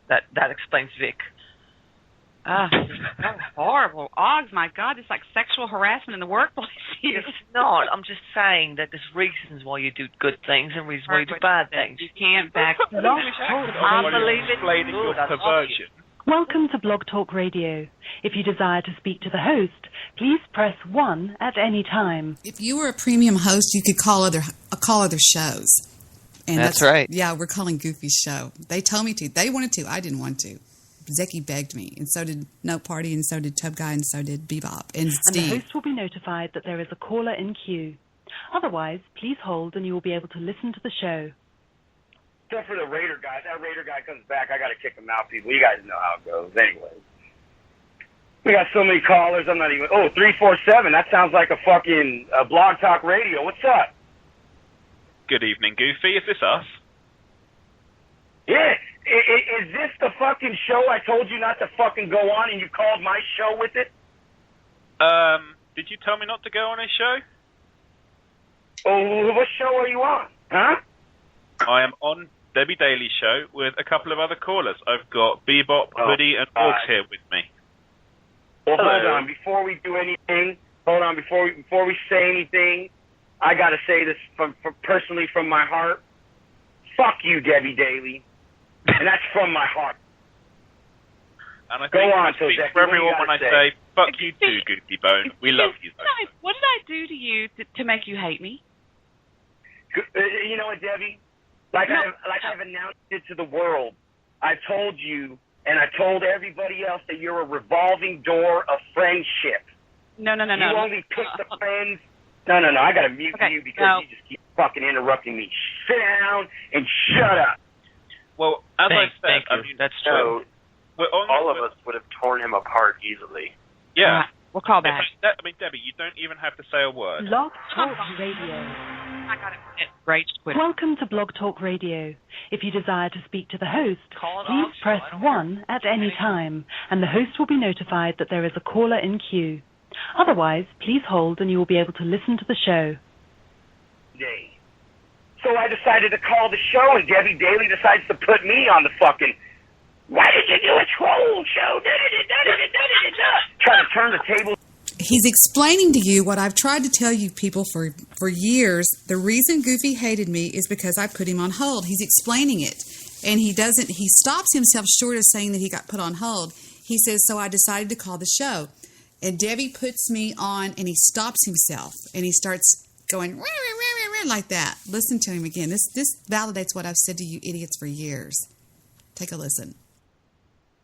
Speaker 19: That explains Vic.
Speaker 6: That was horrible. Oggs, my God, it's like sexual harassment in the workplace here.
Speaker 19: It's not. I'm just saying that there's reasons why you do good things and reasons why you do bad things.
Speaker 6: You can't back it up.
Speaker 19: I believe it's good. I love you.
Speaker 23: Welcome to Blog Talk Radio. If you desire to speak to the host, please press 1 at any time.
Speaker 1: If you were a premium host, you could call other shows. And
Speaker 3: that's right.
Speaker 1: Yeah, we're calling Goofy's show. They told me to. They wanted to. I didn't want to. Zeki begged me, and so did Note Party, and so did Tub Guy, and so did Bebop, and Steve.
Speaker 23: And the host will be notified that there is a caller in queue. Otherwise, please hold and you will be able to listen to the show.
Speaker 20: Except for the Raider guy. If that Raider guy comes back, I got to kick him out, people. You guys know how it goes. Anyway. We got so many callers, I'm not even... Oh, 347. That sounds like a fucking Blog Talk Radio. What's up?
Speaker 2: Good evening, Goofy. Is this us?
Speaker 20: Yeah. Is this the fucking show I told you not to fucking go on and you called my show with it?
Speaker 2: Did you tell me not to go on a show?
Speaker 20: Oh, what show are you on? Huh?
Speaker 2: I am on Debbie Daily show with a couple of other callers. I've got Bebop, Hoodie, and Orcs here with me.
Speaker 20: Well, hold on. Before we do anything, before we say anything, I got to say this personally from my heart. Fuck you, Debbie Daily. And that's from my heart.
Speaker 2: And I
Speaker 20: Go
Speaker 2: think
Speaker 20: on,
Speaker 2: I speak
Speaker 20: Tozek.
Speaker 2: for everyone when I say, Fuck you too, Goofy Bone. We love you.
Speaker 6: What did I do to you to make you hate me?
Speaker 20: You know what, Debbie? I've announced it to the world. I told you, and I told everybody else that you're a revolving door of friendship.
Speaker 6: No.
Speaker 20: You only pick the friends. No. I gotta mute you because you just keep fucking interrupting me. Sit down and shut up.
Speaker 2: Well, as I said,
Speaker 22: I mean, that's true. All of us would have torn him apart easily.
Speaker 2: Yeah.
Speaker 6: We'll call back.
Speaker 2: I mean, Debbie, you don't even have to say a word.
Speaker 23: Blog Talk Radio.
Speaker 6: I got it. Great.
Speaker 23: Welcome to Blog Talk Radio. If you desire to speak to the host, please press 1 at any time, and the host will be notified that there is a caller in queue. Otherwise, please hold and you will be able to listen to the show.
Speaker 20: So I decided to call the show, and Debbie Daly decides to put me on the fucking, why did you do a troll show? Trying to turn the table.
Speaker 1: He's explaining to you what I've tried to tell you people for years. The reason Goofy hated me is because I put him on hold. He's explaining it. And he stops himself short of saying that he got put on hold. He says, so I decided to call the show. And Debbie puts me on, and he stops himself. And he starts going, like that. Listen to him again. This validates what I've said to you idiots for years. Take a listen.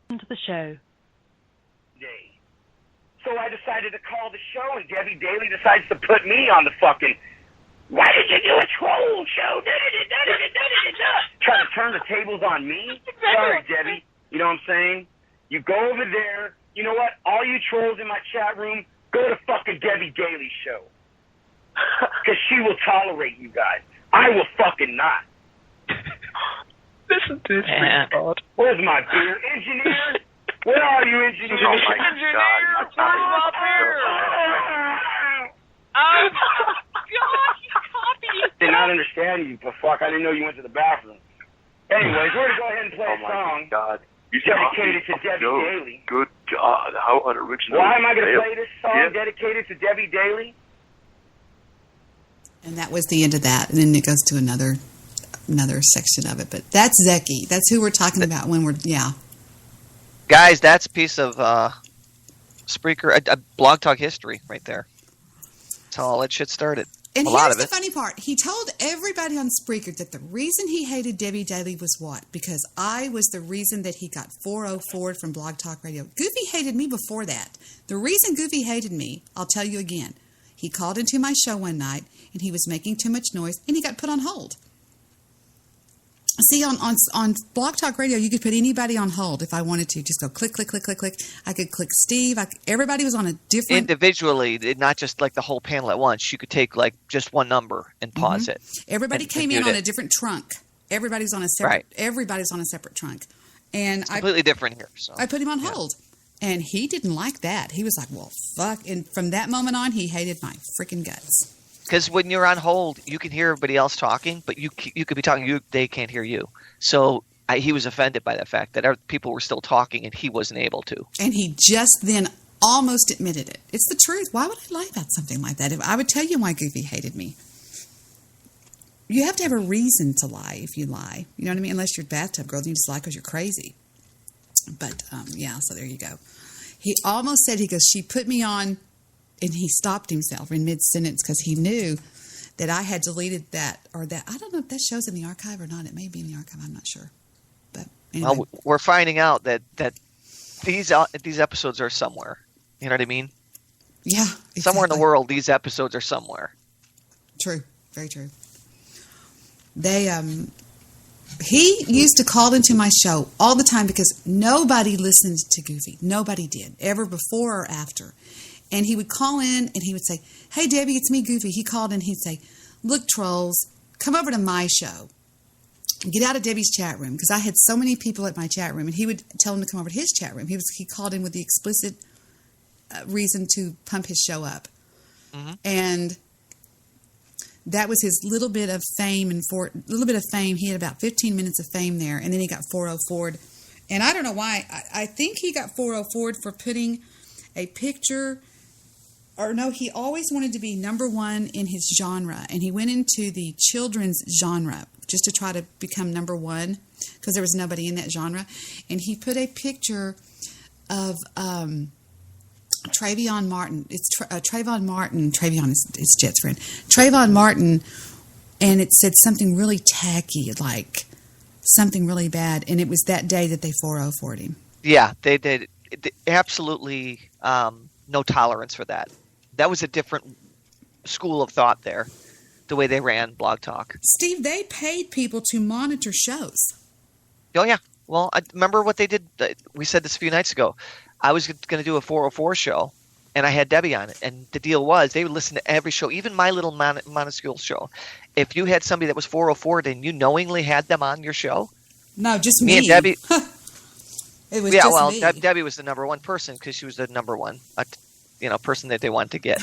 Speaker 23: To the show.
Speaker 20: So I decided to call the show, and Debbie Daly decides to put me on the fucking, why did you do a troll show? Trying to turn the tables on me? Sorry, Debbie. You know what I'm saying? You go over there. You know what? All you trolls in my chat room, go to fucking Debbie Daly's show. Because she will tolerate you guys. I will fucking not.
Speaker 22: Listen to this, God.
Speaker 20: Where's my beer? Engineer? Where are you, engineer?
Speaker 22: Oh, my God.
Speaker 6: Turn him up here. Oh, God, he's copying.
Speaker 20: Did not understand you, but fuck, I didn't know you went to the bathroom. Anyways, we're going to go ahead and play a song.
Speaker 22: God.
Speaker 20: Dedicated to Debbie Daly.
Speaker 22: Good God, how unoriginal.
Speaker 20: Why am I going to play this song dedicated to Debbie Daly?
Speaker 1: And that was the end of that. And then it goes to another section of it. But that's Zeki. That's who we're talking about when we're,
Speaker 3: Guys, that's a piece of Spreaker, a Blog Talk history right there. That's how all that shit started.
Speaker 1: And
Speaker 3: here's
Speaker 1: the funny part. He told everybody on Spreaker that the reason he hated Debbie Daly was what? Because I was the reason that he got 404'd from Blog Talk Radio. Goofy hated me before that. The reason Goofy hated me, I'll tell you again. He called into my show one night, and he was making too much noise, and he got put on hold. See, on Blog Talk Radio, you could put anybody on hold if I wanted to. Just go click, click, click, click, click. I could click Steve. Everybody was on a different...
Speaker 3: Individually, not just like the whole panel at once. You could take like just one number and pause it.
Speaker 1: Everybody came in on a different trunk. Everybody's on a separate... Right. Everybody's on a separate trunk. And
Speaker 3: it's completely different here. So.
Speaker 1: I put him on hold. And he didn't like that. He was like, well, fuck. And from that moment on, he hated my freaking guts.
Speaker 3: Because when you're on hold, you can hear everybody else talking, but you could be talking, they can't hear you. So he was offended by the fact that people were still talking and he wasn't able to.
Speaker 1: And he just then almost admitted it. It's the truth. Why would I lie about something like that? If I would tell you why Goofy hated me. You have to have a reason to lie if you lie. You know what I mean? Unless you're a bathtub girl, you just lie because you're crazy. But, so there you go. He almost said, she put me on... And he stopped himself in mid-sentence because he knew that I had deleted that or that. I don't know if that shows in the archive or not. It may be in the archive. I'm not sure. But anyway.
Speaker 3: Well, we're finding out that these episodes are somewhere. You know what I mean?
Speaker 1: Yeah. Exactly.
Speaker 3: Somewhere in the world, these episodes are somewhere.
Speaker 1: True. Very true. He used to call into my show all the time because nobody listened to Goofy. Nobody did, ever before or after. And he would call in and he would say, hey, Debbie, it's me, Goofy. He called in and he'd say, look, trolls, come over to my show. Get out of Debbie's chat room. Because I had so many people at my chat room. And he would tell them to come over to his chat room. He called in with the explicit reason to pump his show up. Mm-hmm. And that was his little bit of fame. He had about 15 minutes of fame there. And then he got 404'd. And I don't know why. I think he got 404'd for putting a picture... Or no, he always wanted to be number one in his genre. And he went into the children's genre just to try to become number one because there was nobody in that genre. And he put a picture of Travion Martin. It's Trayvon Martin. Travion is Jet's friend. Trayvon Martin, and it said something really tacky, like something really bad, and it was that day that they 404'd him.
Speaker 3: Yeah, they did. Absolutely no tolerance for that. That was a different school of thought there, the way they ran Blog Talk.
Speaker 1: Steve, they paid people to monitor shows.
Speaker 3: Oh, yeah. Well, I remember what they did. We said this a few nights ago. I was going to do a 404 show, and I had Debi on it. And the deal was they would listen to every show, even my little minuscule show. If you had somebody that was 404, then you knowingly had them on your show.
Speaker 1: No, just me.
Speaker 3: Me and Debi.
Speaker 1: It was
Speaker 3: yeah,
Speaker 1: just
Speaker 3: well,
Speaker 1: me.
Speaker 3: Debi was the number one person because she was the number one, person that they wanted to get.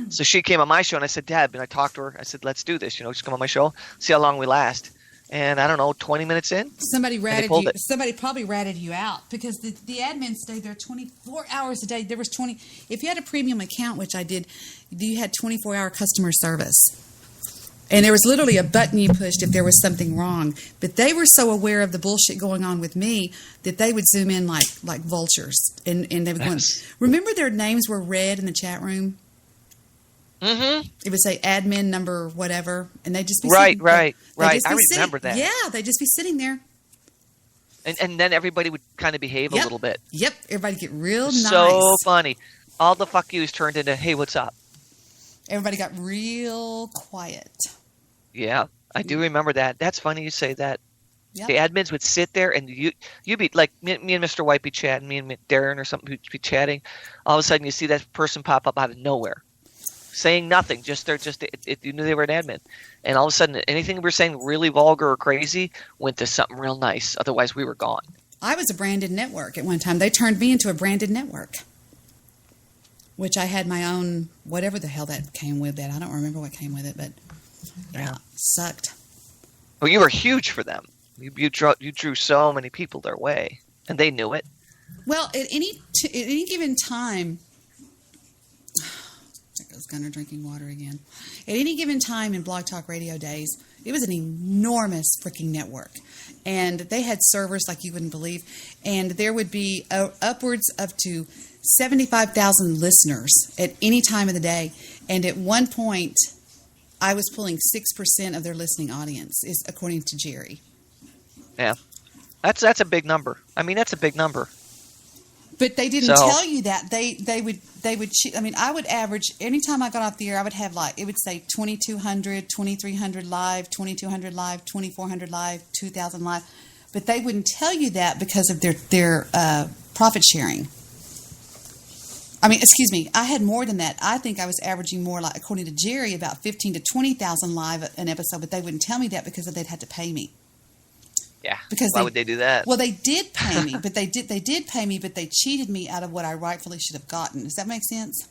Speaker 3: So she came on my show, and I said, Deb, and I talked to her. I said, let's do this. Just come on my show, see how long we last. And I don't know, 20 minutes in,
Speaker 1: somebody probably ratted you out because the admin stayed there 24 hours a day. There was 20. If you had a premium account, which I did, you had 24-hour customer service. And there was literally a button you pushed if there was something wrong. But they were so aware of the bullshit going on with me that they would zoom in like vultures. And they would go, remember their names were read in the chat room? Mm-hmm. It would say admin number whatever, and they'd just be
Speaker 3: right.
Speaker 1: I
Speaker 3: remember that.
Speaker 1: Yeah, they'd just be sitting there.
Speaker 3: And then everybody would kind of behave a little bit.
Speaker 1: Yep, everybody get real nice.
Speaker 3: So funny. All the fuck yous turned into, hey, what's up?
Speaker 1: Everybody got real quiet.
Speaker 3: Yeah, I do remember that. That's funny you say that.
Speaker 1: Yep.
Speaker 3: The admins would sit there, and you'd be like me and Mr. White be chatting, me and Darren or something would be chatting. All of a sudden, you see that person pop up out of nowhere, saying nothing. If you knew they were an admin, and all of a sudden, anything we were saying really vulgar or crazy went to something real nice. Otherwise, we were gone.
Speaker 1: I was a branded network at one time. They turned me into a branded network, which I had my own whatever the hell that came with it. I don't remember what came with it, but yeah, sucked.
Speaker 3: Well, you were huge for them. You drew so many people their way, and they knew it.
Speaker 1: Well, at any given time, there goes Gunner drinking water again. At any given time in Blog Talk Radio days, it was an enormous freaking network, and they had servers like you wouldn't believe, and there would be upwards of to 75,000 listeners at any time of the day, and at one point, I was pulling 6% of their listening audience, is according to Jerry.
Speaker 3: Yeah, that's a big number. I mean, that's a big number.
Speaker 1: But they didn't tell you that. They would. I mean, I would average anytime I got off the air, I would have it would say 2,200, 2,300 live, 2,200 live, 2,400 live, 2,000 live. But they wouldn't tell you that because of their profit sharing. I mean, excuse me, I had more than that. I think I was averaging more, like according to Jerry, about 15 to 20,000 live an episode. But they wouldn't tell me that because they'd had to pay me.
Speaker 3: Yeah.
Speaker 1: Because
Speaker 3: why would they do that?
Speaker 1: Well, they did pay me, but they did pay me, but they cheated me out of what I rightfully should have gotten. Does that make sense?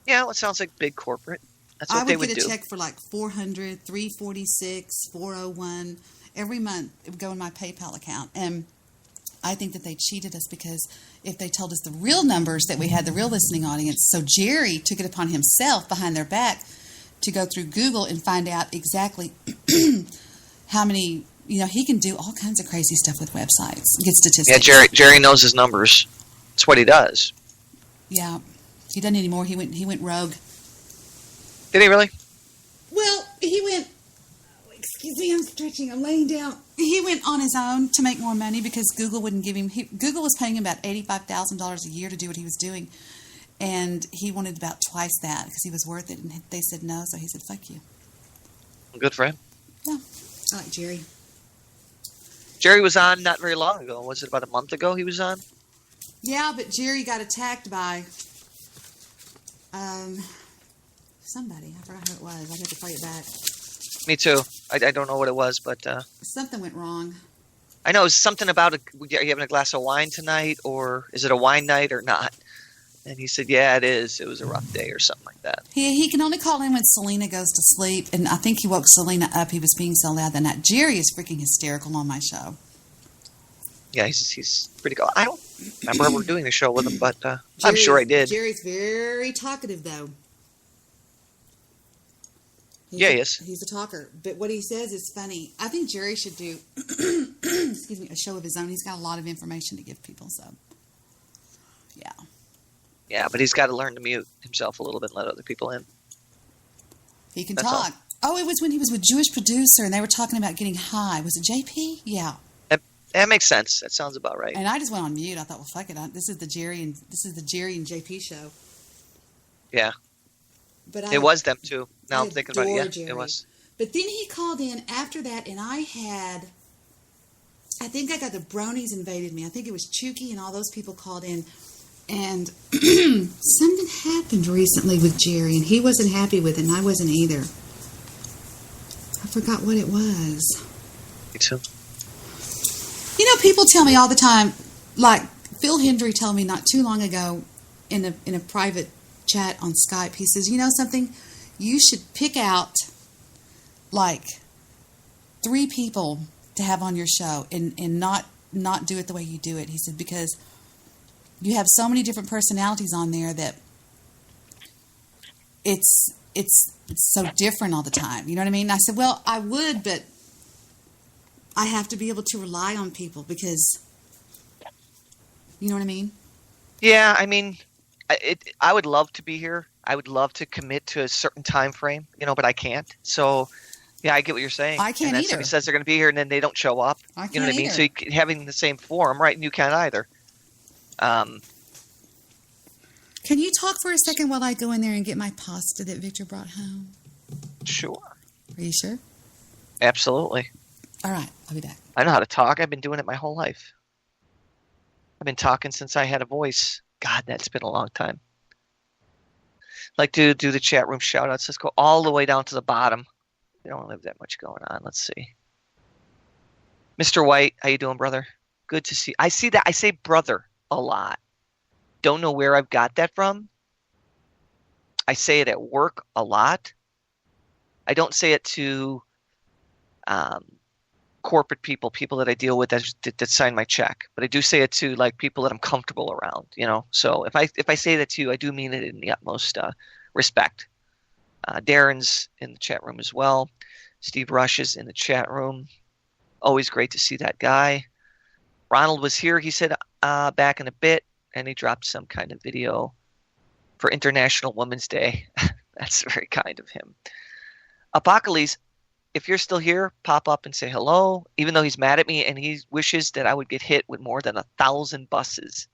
Speaker 3: Yeah, well, it sounds like big corporate. That's what they would do.
Speaker 1: I would get a check for like $400, $346, $401 every month. It would go in my PayPal account, and I think that they cheated us because if they told us the real numbers that we had, the real listening audience, so Jerry took it upon himself behind their back to go through Google and find out exactly how many. He can do all kinds of crazy stuff with websites. Get statistics.
Speaker 3: Yeah, Jerry knows his numbers. That's what he does.
Speaker 1: Yeah, he doesn't anymore. He went rogue.
Speaker 3: Did he really?
Speaker 1: Well, he went. Excuse me, I'm stretching. I'm laying down. He went on his own to make more money because Google wouldn't give him. Google was paying him about $85,000 a year to do what he was doing, and he wanted about twice that because he was worth it. And they said no, so he said, "Fuck you."
Speaker 3: Good for him.
Speaker 1: Yeah, I like Jerry.
Speaker 3: Jerry was on not very long ago. Was it about a month ago he was on?
Speaker 1: Yeah, but Jerry got attacked by somebody. I forgot who it was. I'd have to play it back.
Speaker 3: Me too. I don't know what it was, but...
Speaker 1: something went wrong.
Speaker 3: I know. It was something about, are you having a glass of wine tonight, or is it a wine night or not? And he said, yeah, it is. It was a rough day or something like that.
Speaker 1: He can only call in when Selena goes to sleep, and I think he woke Selena up. He was being so loud that night. Jerry is freaking hysterical on my show.
Speaker 3: Yeah, he's pretty cool. I don't remember ever doing the show with him, but I'm sure I did.
Speaker 1: Jerry's very talkative, though. He is. He's a talker, but what he says is funny. I think Jerry should do, excuse me, a show of his own. He's got a lot of information to give people, so yeah.
Speaker 3: Yeah, but he's got to learn to mute himself a little bit and let other people in.
Speaker 1: He can
Speaker 3: That's
Speaker 1: talk. Oh, it was when he was with Jewish producer and they were talking about getting high. Was it JP? Yeah.
Speaker 3: That makes sense. That sounds about right.
Speaker 1: And I just went on mute. I thought, well, fuck it. This is the Jerry and JP show.
Speaker 3: Yeah.
Speaker 1: But
Speaker 3: it was them too. Now I'm thinking about it. Yeah,
Speaker 1: Jerry.
Speaker 3: it was.
Speaker 1: But then he called in after that, and I think I got the bronies invaded me. I think it was Chucky and all those people called in. And something happened recently with Jerry, and he wasn't happy with it, and I wasn't either. I forgot what it was.
Speaker 3: Me too.
Speaker 1: You know, people tell me all the time, like Phil Hendry told me not too long ago in a private chat on Skype, he says, you know something? You should pick out like 3 people to have on your show and not do it the way you do it. He said, because you have so many different personalities on there that it's so different all the time. You know what I mean? And I said, well, I would, but I have to be able to rely on people because, you know what I mean?
Speaker 3: Yeah, I mean, I would love to be here. I would love to commit to a certain time frame, but I can't. So, yeah, I get what you're saying.
Speaker 1: I can't
Speaker 3: and
Speaker 1: either.
Speaker 3: Somebody says they're going to be here and then they don't show up.
Speaker 1: I can't
Speaker 3: You know what I mean?
Speaker 1: either.
Speaker 3: So having the same forum, right? And you can't either.
Speaker 1: Can you talk for a second while I go in there and get my pasta that Victor brought home?
Speaker 3: Sure.
Speaker 1: Are you sure?
Speaker 3: Absolutely.
Speaker 1: All right, I'll be back.
Speaker 3: I know how to talk. I've been doing it my whole life. I've been talking since I had a voice. God, that's been a long time. Like to do the chat room shout outs. Let's go all the way down to the bottom. We don't have that much going on. Let's see. Mr. White, how you doing, brother? Good to see. I see that. I say brother a lot. Don't know where I've got that from. I say it at work a lot. I don't say it to corporate people that I deal with that sign my check, but I do say it to like people that I'm comfortable around. So if I say that to you, I do mean it in the utmost respect. Darren's in the chat room as well. Steve Rush is in the chat room. Always great to see that guy. Ronald was here. He said back in a bit, and he dropped some kind of video for International Women's Day. That's very kind of him. Apocalypse, if you're still here, pop up and say hello, even though he's mad at me and he wishes that I would get hit with more than 1,000 buses.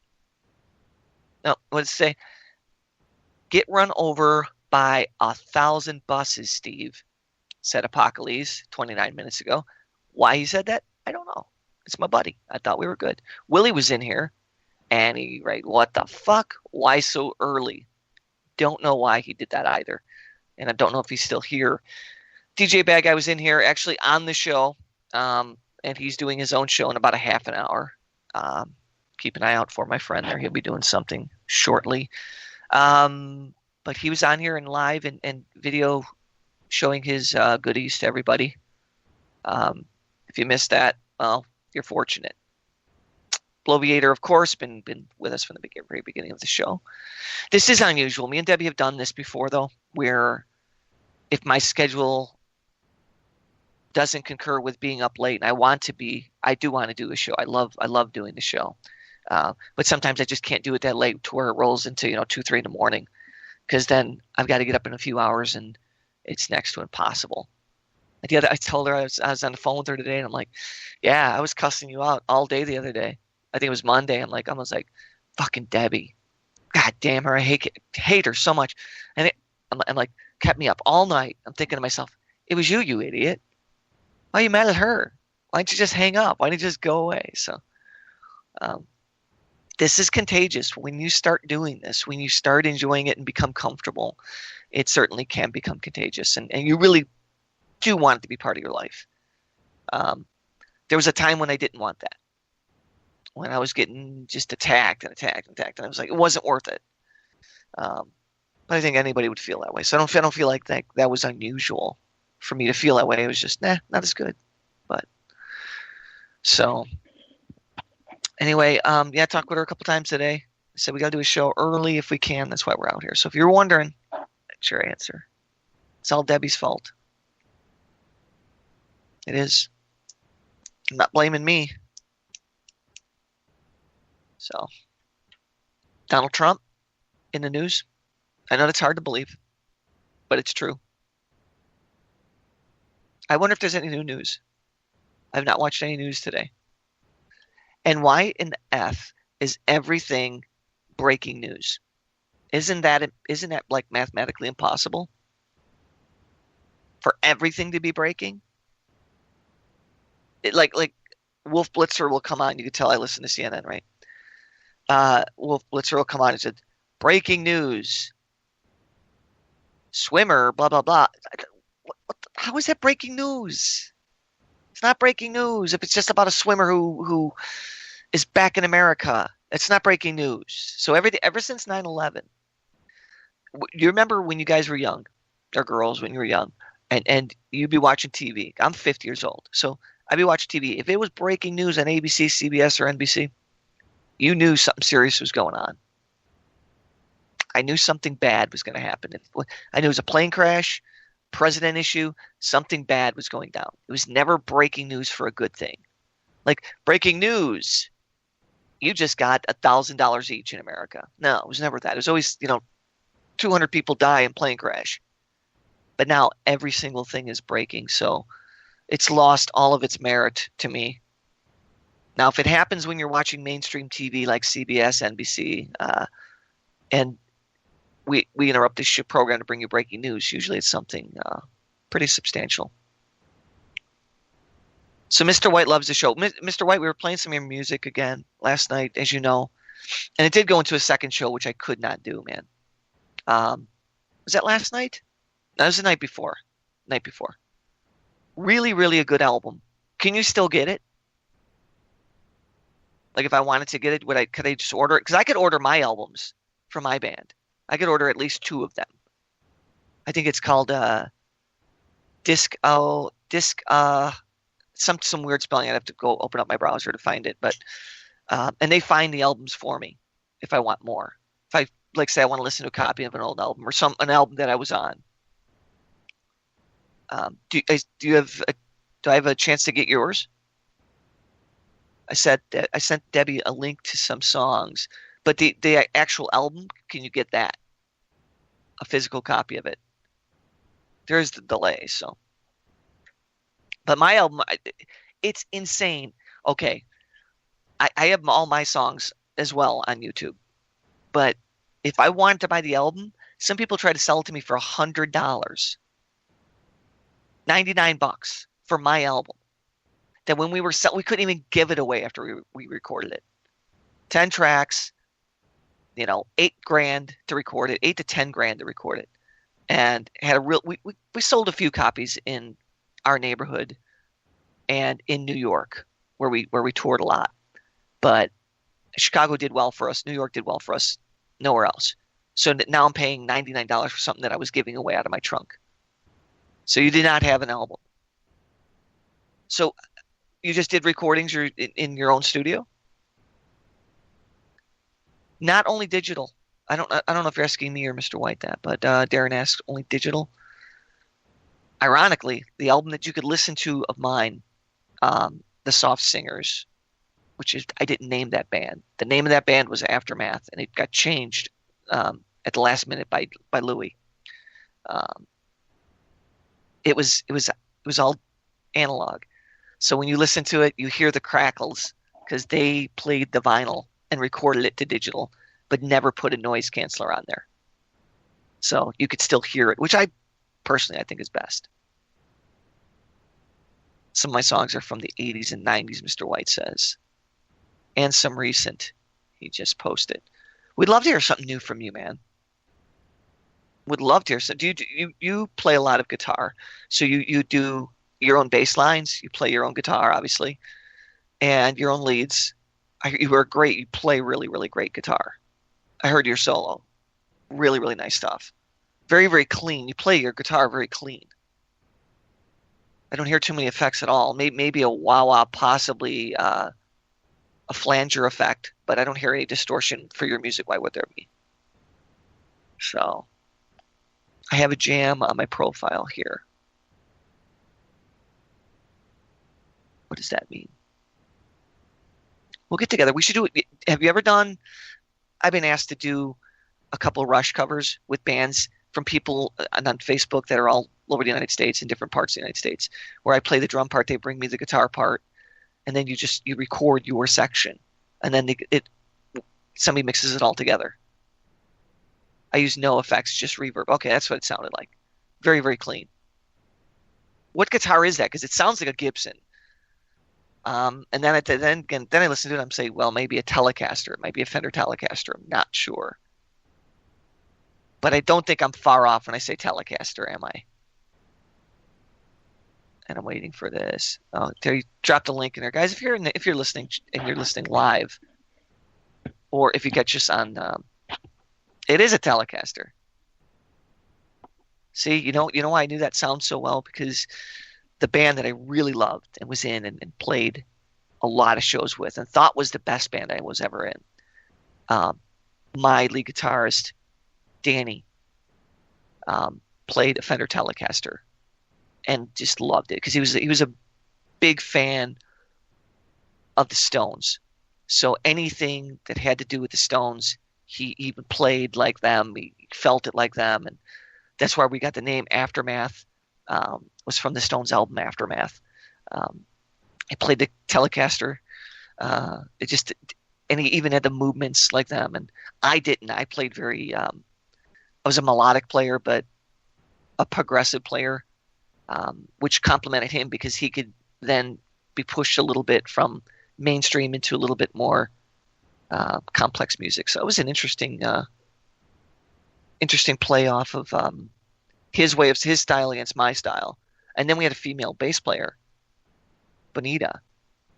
Speaker 3: No, let's say, get run over by 1,000 buses, Steve, said Apocalypse 29 minutes ago. Why he said that, I don't know. It's my buddy. I thought we were good. Willie was in here, and what the fuck? Why so early? Don't know why he did that either. And I don't know if he's still here. DJ Bad Guy was in here actually on the show, and he's doing his own show in about a half an hour. Keep an eye out for my friend there. He'll be doing something shortly. But he was on here in live and video showing his goodies to everybody. If you missed that, well, you're fortunate. Bloviator, of course, been with us from the very beginning of the show. This is unusual. Me and Debbie have done this before, though, where if my schedule doesn't concur with being up late, and I do want to do a show. I love doing the show. But sometimes I just can't do it that late to where it rolls into 2, 3 in the morning, because then I've got to get up in a few hours, and it's next to impossible. I told her I was on the phone with her today, and I'm like, yeah, I was cussing you out all day the other day. I think it was Monday. I'm like, fucking Debbie. God damn her. I hate her so much. And I'm like, kept me up all night. I'm thinking to myself, it was you idiot. Why are you mad at her? Why don't you just hang up? Why don't you just go away? So this is contagious. When you start doing this, when you start enjoying it and become comfortable, it certainly can become contagious. And you really do want it to be part of your life. There was a time when I didn't want that. When I was getting just attacked. And I was like, it wasn't worth it. But I think anybody would feel that way. So I don't feel like that was unusual for me to feel that way. It was just, not as good. But so anyway, I talked with her a couple times today. I said we got to do a show early if we can. That's why we're out here. So if you're wondering, that's your answer. It's all Debbie's fault. It is. I'm not blaming me. So, Donald Trump, in the news. I know that's hard to believe, but it's true. I wonder if there's any new news. I've not watched any news today. And why in the F is everything breaking news? Isn't that like mathematically impossible? For everything to be breaking? Like Wolf Blitzer will come on. You can tell I listen to CNN, right? Wolf Blitzer will come on and said, breaking news. Swimmer, blah, blah, blah. How is that breaking news? It's not breaking news if it's just about a swimmer who is back in America. It's not breaking news. So ever since 9/11, you remember when you guys were young, or girls when you were young, and you'd be watching TV. I'm 50 years old, so I'd be watching TV. If it was breaking news on ABC, CBS, or NBC, you knew something serious was going on. I knew something bad was going to happen. I knew it was a plane crash, president issue, something bad was going down. It was never breaking news for a good thing. Like, breaking news, you just got $1,000 each in America. No, it was never that. It was always, 200 people die in plane crash. But now every single thing is breaking, so it's lost all of its merit to me. Now, if it happens when you're watching mainstream TV like CBS, NBC, and we interrupt this program to bring you breaking news, usually it's something pretty substantial. So Mr. White loves the show. Mr. White, we were playing some of your music again last night, as you know, and it did go into a second show, which I could not do, man. Was that last night? No, it was the night before. Really, really a good album. Can you still get it? Like, if I wanted to get it, could I just order it? Because I could order my albums from my band. I could order at least 2 of them. I think it's called some weird spelling. I'd have to go open up my browser to find it. But and they find the albums for me if I want more. If I say I want to listen to a copy of an old album or an album that I was on. Do I have a chance to get yours? I sent Debbie a link to some songs, but the actual album, can you get that? A physical copy of it. There's the delay, so. But my album, it's insane. Okay, I have all my songs as well on YouTube, but if I wanted to buy the album, some people try to sell it to me for $100. $99 for my album. That when we couldn't even give it away after we recorded it. 10 tracks, $8,000 to record it, $8 to $10,000 to record it, and had we sold a few copies in our neighborhood and in New York where we toured a lot, but Chicago did well for us, New York did well for us, nowhere else. So now I'm paying $99 for something that I was giving away out of my trunk. So you did not have an album. So you just did recordings in your own studio? Not only digital. I don't know if you're asking me or Mr. White that, but Darren asked only digital. Ironically, the album that you could listen to of mine, The Soft Singers, which is, I didn't name that band. The name of that band was Aftermath, and it got changed at the last minute by Louis. It was all analog. So when you listen to it, you hear the crackles because they played the vinyl and recorded it to digital, but never put a noise canceller on there. So you could still hear it, which I think is best. Some of my songs are from the 80s and 90s, Mr. White says. And some recent. He just posted. We'd love to hear something new from you, man. Would love to hear something. You play a lot of guitar. So you do your own bass lines. You play your own guitar, obviously. And your own leads. You are great. You play really, really great guitar. I heard your solo. Really, really nice stuff. Very, very clean. You play your guitar very clean. I don't hear too many effects at all. Maybe a wah-wah, possibly a flanger effect, but I don't hear any distortion for your music. Why would there be? So I have a jam on my profile here. What does that mean? We'll get together. We should do it. Have you ever done? I've been asked to do a couple of Rush covers with bands from people on Facebook that are all over the United States in different parts of the United States, where I play the drum part, they bring me the guitar part, and then you record your section, and then somebody mixes it all together. I use no effects, just reverb. Okay, that's what it sounded like. Very, very clean. What guitar is that? Because it sounds like a Gibson. And then I listen to it and I'm saying, well, maybe a Telecaster. It might be a Fender Telecaster. I'm not sure. But I don't think I'm far off when I say Telecaster, am I? And I'm waiting for this. Oh, there you dropped a link in there, guys. If you're listening and you're listening live, or if you catch us on, it is a Telecaster. See, you know why I knew that sound so well? Because the band that I really loved and was in and played a lot of shows with and thought was the best band I was ever in. My lead guitarist, Danny, played a Fender Telecaster and just loved it because he was a big fan of the Stones. So anything that had to do with the Stones, he even played like them. He felt it like them, and that's why we got the name Aftermath. Was from the Stones album Aftermath. I played the Telecaster. And he even had the movements like them, and I didn't. I played very. I was a melodic player, but a progressive player, which complimented him because he could then be pushed a little bit from mainstream into a little bit more complex music. So it was an interesting play off of his style against my style. And then we had a female bass player, Bonita,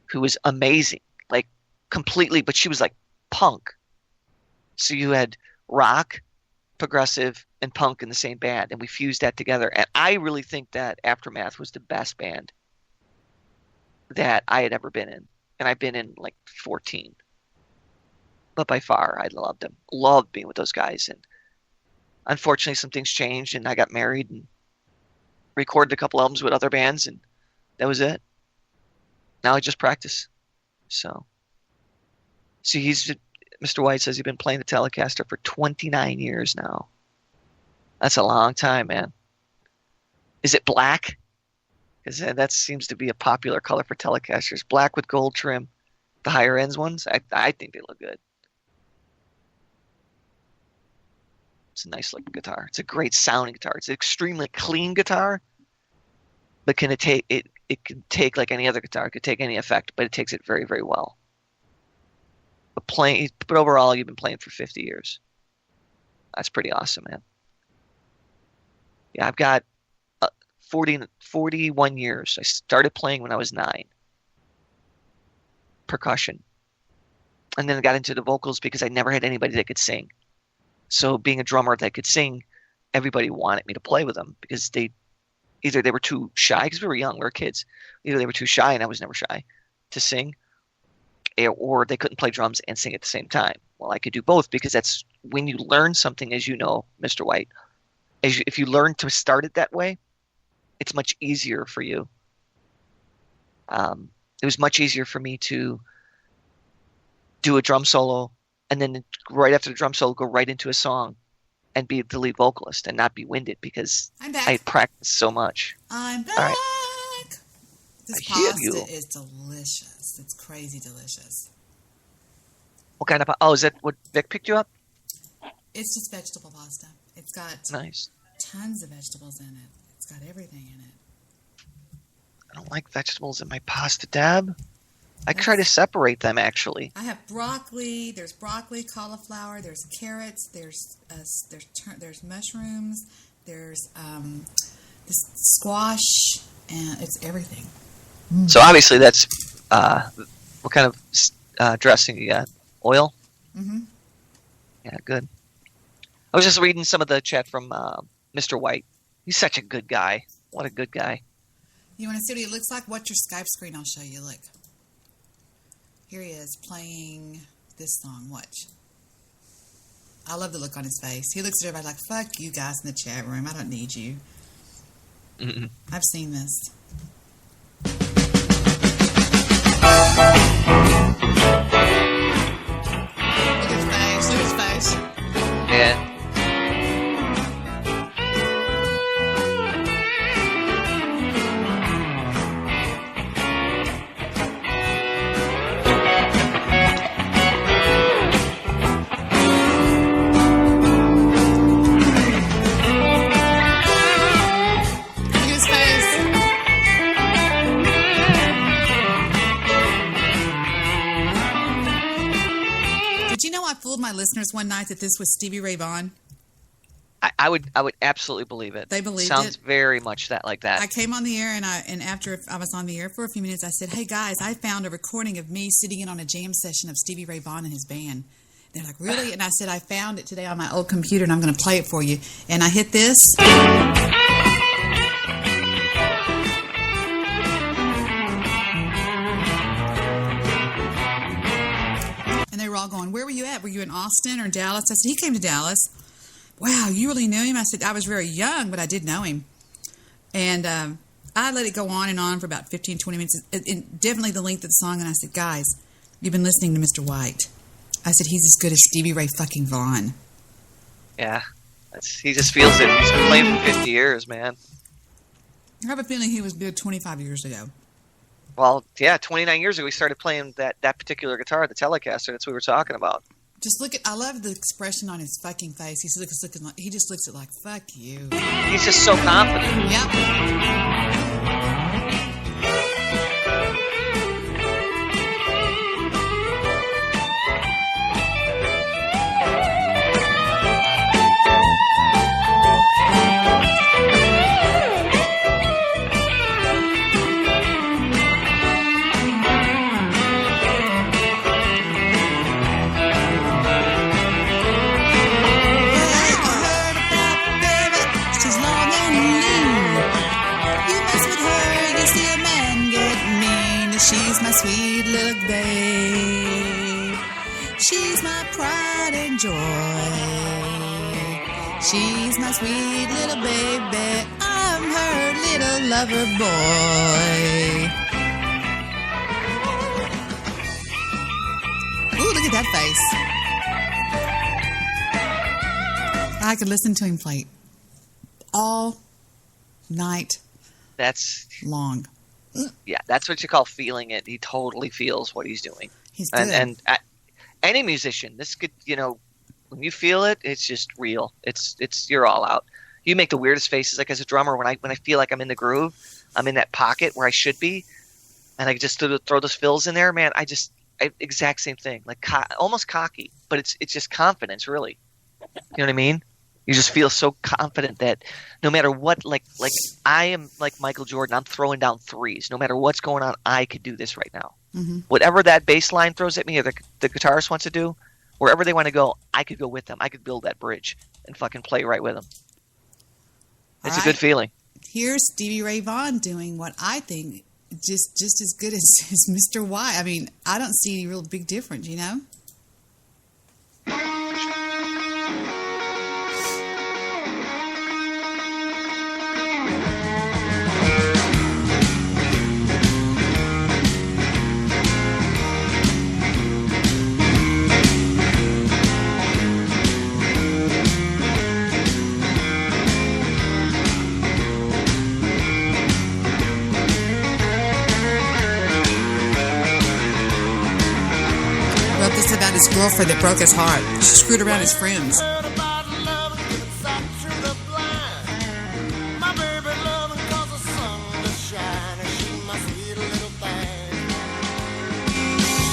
Speaker 3: who was amazing, like completely, but she was like punk. So you had rock, progressive, and punk in the same band, and we fused that together. And I really think that Aftermath was the best band that I had ever been in. And I've been in like 14. But by far, I loved them. Loved being with those guys. And unfortunately, some things changed, and I got married and recorded a couple albums with other bands, and that was it. Now I just practice. So Mr. White says he's been playing the Telecaster for 29 years now. That's a long time, man. Is it black? Because that seems to be a popular color for Telecasters. Black with gold trim. The higher ends ones, I think they look good. It's a nice looking guitar. It's a great sounding guitar. It's an extremely clean guitar, but it can take like any other guitar. It could take any effect, but it takes it very, very well. But overall, you've been playing for 50 years. That's pretty awesome, man. Yeah, I've got 41 years. I started playing when I was 9. Percussion. And then I got into the vocals because I never had anybody that could sing. So being a drummer that could sing, everybody wanted me to play with them because either they were too shy, because we were young, we were kids. Either they were too shy, and I was never shy, to sing, or they couldn't play drums and sing at the same time. Well, I could do both because that's when you learn something, as you know, Mr. White. If you learn to start it that way, it's much easier for you. It was much easier for me to do a drum solo and then right after the drum solo go right into a song and be the lead vocalist and not be winded because I practiced so much.
Speaker 1: I'm back.
Speaker 3: All right.
Speaker 1: This pasta is delicious. It's crazy delicious.
Speaker 3: What kind of? Oh, is that what Vic picked you up?
Speaker 1: It's just vegetable pasta. It's got tons of vegetables in it. It's got everything in it.
Speaker 3: I don't like vegetables in my pasta, Deb. I try to separate them, actually.
Speaker 1: I have broccoli. There's broccoli, cauliflower. There's carrots. There's mushrooms. There's this squash, and it's everything.
Speaker 3: So obviously that's what kind of dressing you got? Oil?
Speaker 1: Mm-hmm.
Speaker 3: Yeah, good. I was just reading some of the chat from Mr. White. He's such a good guy. What a good guy.
Speaker 1: You want to see what he looks like? Watch your Skype screen. I'll show you. Look. Here he is playing this song. Watch. I love the look on his face. He looks at everybody like, fuck you guys in the chat room. I don't need you.
Speaker 3: Mm-mm.
Speaker 1: I've seen this. Look at his face. Look at his face.
Speaker 3: Yeah.
Speaker 1: listeners one night that this was Stevie Ray Vaughan?
Speaker 3: I would absolutely believe it.
Speaker 1: They believed
Speaker 3: Sounds
Speaker 1: it.
Speaker 3: very much like that.
Speaker 1: I came on the air, and after I was on the air for a few minutes, I said, "Hey guys, I found a recording of me sitting in on a jam session of Stevie Ray Vaughan and his band." They're like, "Really?" And I said, "I found it today on my old computer, and I'm going to play it for you." And I hit this. And they were all going, "Where were you at? Were you in Austin or Dallas?" I said, "He came to Dallas." "Wow, you really knew him?" I said, "I was very young, but I did know him." And I let it go on and on for about 15, 20 minutes, and definitely the length of the song. And I said, "Guys, you've been listening to Mr. White." I said, "He's as good as Stevie Ray fucking Vaughan."
Speaker 3: Yeah. He just feels it. He's been playing for 50 years, man.
Speaker 1: I have a feeling he was good 25 years ago.
Speaker 3: Well, yeah, 29 years ago, we started playing that particular guitar, the Telecaster. That's what we were talking about.
Speaker 1: Just look at, I love the expression on his fucking face. He just looks at like, fuck you.
Speaker 3: He's just so confident.
Speaker 1: Yep. She's my sweet little babe. She's my pride and joy. She's my sweet little baby. I'm her little lover boy. Ooh, look at that face. I could listen to him play all night long.
Speaker 3: Yeah, that's what you call feeling it. He totally feels what he's doing.
Speaker 1: He's good.
Speaker 3: And any musician, this could, when you feel it, it's just real. It's you're all out. You make the weirdest faces. Like as a drummer, when I feel like I'm in the groove, I'm in that pocket where I should be, and I just throw those fills in there. Man, exact same thing. Like almost cocky, but it's just confidence, really. You know what I mean? You just feel so confident that no matter what, like I am like Michael Jordan, I'm throwing down threes. No matter what's going on, I could do this right now.
Speaker 1: Mm-hmm.
Speaker 3: Whatever that bass line throws at me or the guitarist wants to do, wherever they want to go, I could go with them. I could build that bridge and fucking play right with them. It's a good feeling.
Speaker 1: Here's Stevie Ray Vaughan doing what I think just as good as Mr. White. I mean, I don't see any real big difference, you know? About his girlfriend that broke his heart. She screwed around his friends.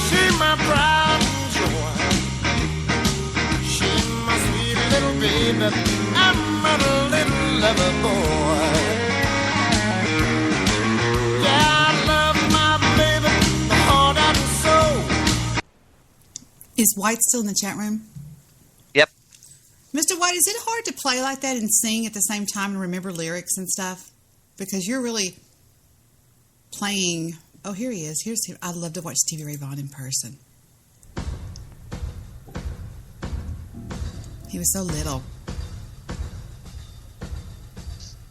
Speaker 18: She's my pride and joy. She's my sweet little baby. I'm a little lover boy. Yeah, I love my baby, the heart and soul.
Speaker 1: Is White still in the chat room?
Speaker 3: Yep.
Speaker 1: Mr. White, is it hard to play like that and sing at the same time and remember lyrics and stuff? Because you're really playing... Oh, here he is. I'd love to watch Stevie Ray Vaughan in person. He was so little.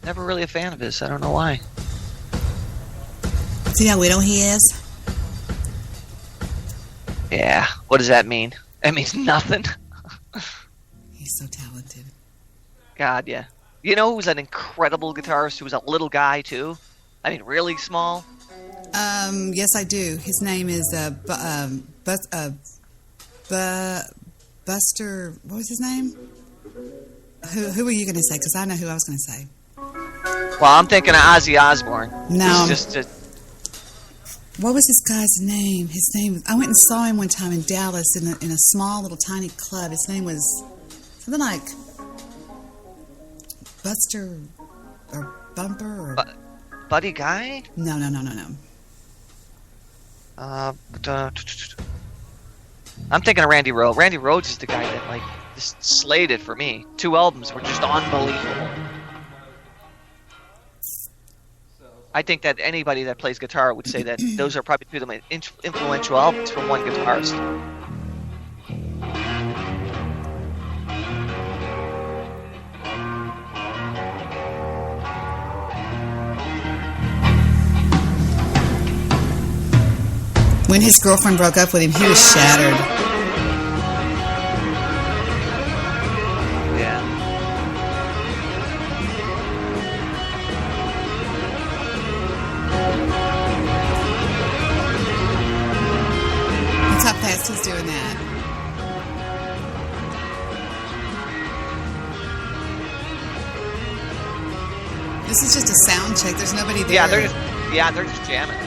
Speaker 3: Never really a fan of his. I don't know why.
Speaker 1: See how little he is?
Speaker 3: Yeah. What does that mean? That means nothing.
Speaker 1: He's so talented.
Speaker 3: God, yeah. You know who's an incredible guitarist who was a little guy, too? I mean, really small?
Speaker 1: Yes, I do. His name is Buster... What was his name? Who were you going to say? Because I know who I was going to say.
Speaker 3: Well, I'm thinking of Ozzy Osbourne.
Speaker 1: No.
Speaker 3: This is just
Speaker 1: What was this guy's name? His name was, I went and saw him one time in Dallas in a small little tiny club. His name was something like Buster or Bumper or
Speaker 3: Buddy Guy?
Speaker 1: No.
Speaker 3: I'm thinking of Randy Rhoads. Randy Rhoads is the guy that like just slayed it for me. 2 albums were just unbelievable. I think that anybody that plays guitar would say that those are probably 2 of the most influential albums from one guitarist.
Speaker 1: When his girlfriend broke up with him, he was shattered.
Speaker 3: Yeah.
Speaker 1: That's how fast he's doing that. This is just a sound check. There's nobody there.
Speaker 3: Yeah, they're just jamming.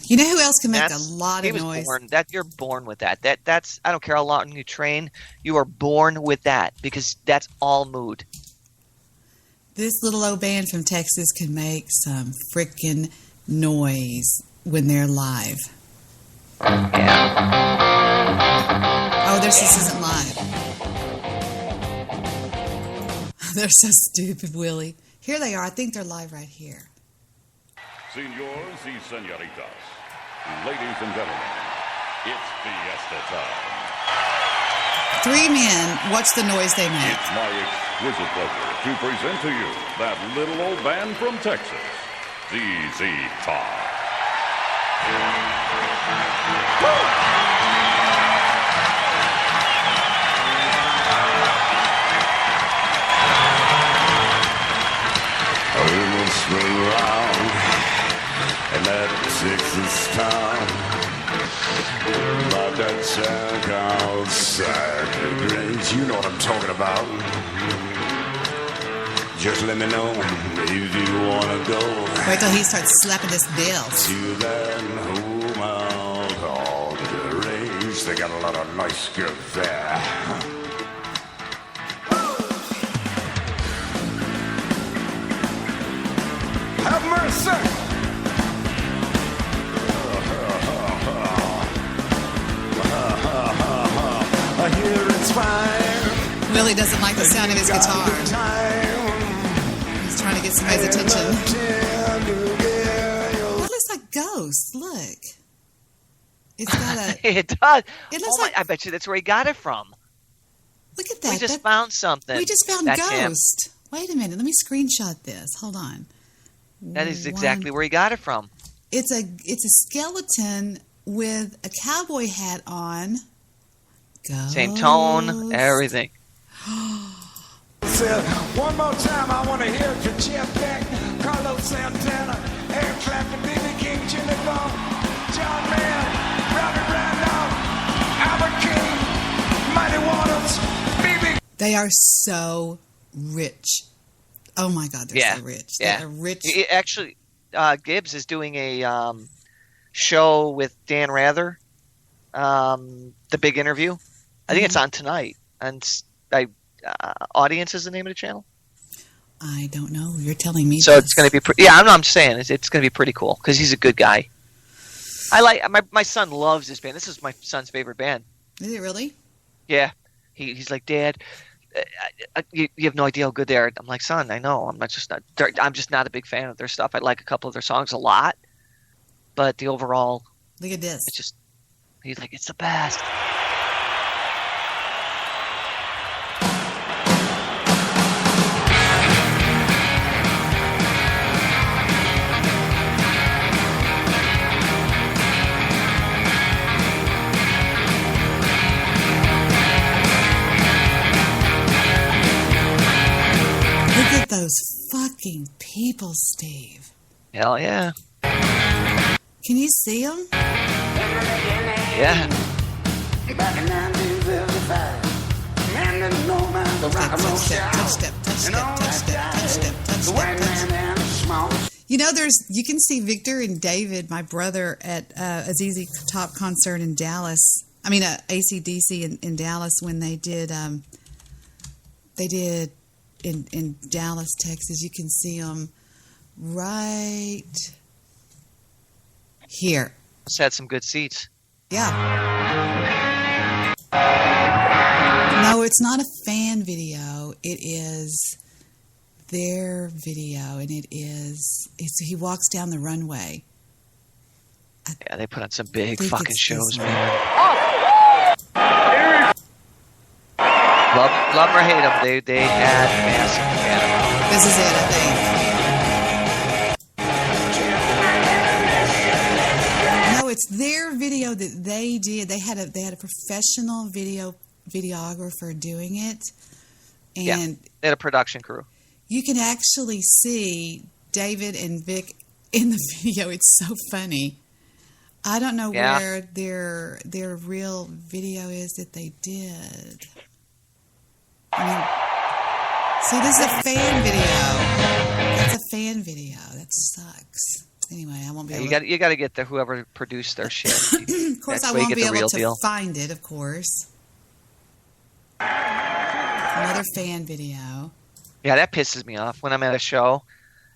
Speaker 1: You know who else can make a lot of noise?
Speaker 3: You're born with that. That's I don't care how long you train, you are born with that because that's all mood.
Speaker 1: This little old band from Texas can make some frickin' noise when they're live.
Speaker 3: Yeah.
Speaker 1: Oh, this isn't live. They're so stupid, Willie. Here they are. I think they're live right here.
Speaker 8: Senors y senoritas, ladies and gentlemen, it's fiesta time.
Speaker 1: 3 men, watch the noise they make.
Speaker 8: It's my exquisite pleasure to present to you that little old band from Texas, ZZ Top. I will swing around in that Texas town, about that shack outside the Grange. You know what I'm talking about. Just let me know if you wanna go.
Speaker 1: Wait till he starts slapping this bill.
Speaker 8: To that home out on the range. They got a lot of nice girls there. Have mercy! I hear it's fine.
Speaker 1: Willie doesn't like the sound of his guitar. He's trying to get somebody's attention. That looks like Ghost. Look. It's got a...
Speaker 3: It does.
Speaker 1: It looks like...
Speaker 3: I bet you that's where he got it from.
Speaker 1: Look at that.
Speaker 3: We just found something.
Speaker 1: We just found
Speaker 3: That's
Speaker 1: Ghost.
Speaker 3: Him.
Speaker 1: Wait a minute. Let me screenshot this. Hold on.
Speaker 3: That is exactly where he got it from.
Speaker 1: It's a skeleton with a cowboy hat on. Ghost.
Speaker 3: Same tone, everything.
Speaker 18: One more time, I want to hear it from Jeff Beck, Carlos Santana, Eric Clapton, B.B. King, Jimmy Bone, John Mayer, Robbie Randolph, Albert King, Mighty Waters, B.B.
Speaker 1: They are so rich. Oh my God, they're so rich.
Speaker 3: Yeah.
Speaker 1: They're rich.
Speaker 3: Actually, Gibbs is doing a show with Dan Rather, The Big Interview. I think it's on tonight. And Audience is the name of the channel.
Speaker 1: I don't know. You're telling me.
Speaker 3: So it's going to be I'm just saying it's going to be pretty cool because he's a good guy. I like my son loves this band. This is my son's favorite band.
Speaker 1: Is it really?
Speaker 3: Yeah. He's like, Dad, you have no idea how good they are. I'm like, son, I know. I'm just not a big fan of their stuff. I like a couple of their songs a lot, but the overall.
Speaker 1: Look at this.
Speaker 3: It's just he's like, it's the best.
Speaker 1: Those fucking people, Steve.
Speaker 3: Hell yeah.
Speaker 1: Can you see them?
Speaker 3: Yeah.
Speaker 1: You know, you can see Victor and David, my brother, at a ZZ Top concert in Dallas. I mean, AC/DC in Dallas when they did in Dallas, Texas. You can see them right here.
Speaker 3: Just had some good seats.
Speaker 1: Yeah. No, it's not a fan video. It is their video, and he walks down the runway.
Speaker 3: Yeah, they put on some big fucking shows, man. Love or hate them, they had massive fan.
Speaker 1: This is it, I think. No, it's their video that they did. They had a professional videographer doing it, and
Speaker 3: they had a production crew.
Speaker 1: You can actually see David and Vic in the video. It's so funny. I don't know where their real video is that they did. I mean, see, this is a fan video. That's a fan video. That sucks. Anyway, I won't be able
Speaker 3: You got to get whoever produced their shit.
Speaker 1: Of course, I won't be able to find it, of course. Another fan video.
Speaker 3: Yeah, that pisses me off when I'm at a show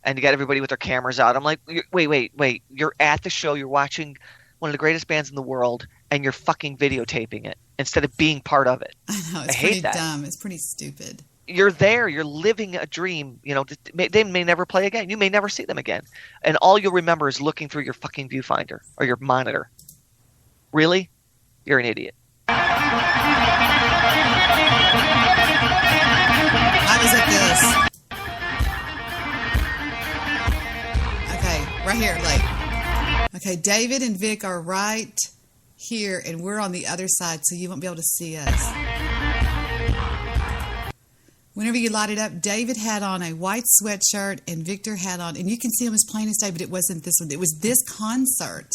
Speaker 3: and you got everybody with their cameras out. I'm like, wait. You're at the show. You're watching one of the greatest bands in the world and you're fucking videotaping it instead of being part of it.
Speaker 1: I know. It's pretty dumb. It's pretty stupid.
Speaker 3: You're there. You're living a dream. You know, they may never play again. You may never see them again. And all you'll remember is looking through your fucking viewfinder or your monitor. Really? You're an idiot.
Speaker 1: I was at this. Okay, right here, like. Okay, David and Vic are right here, and we're on the other side, so you won't be able to see us. Whenever you light it up, David had on a white sweatshirt, and Victor had on, and you can see him as plain as day, but it wasn't this one. It was this concert,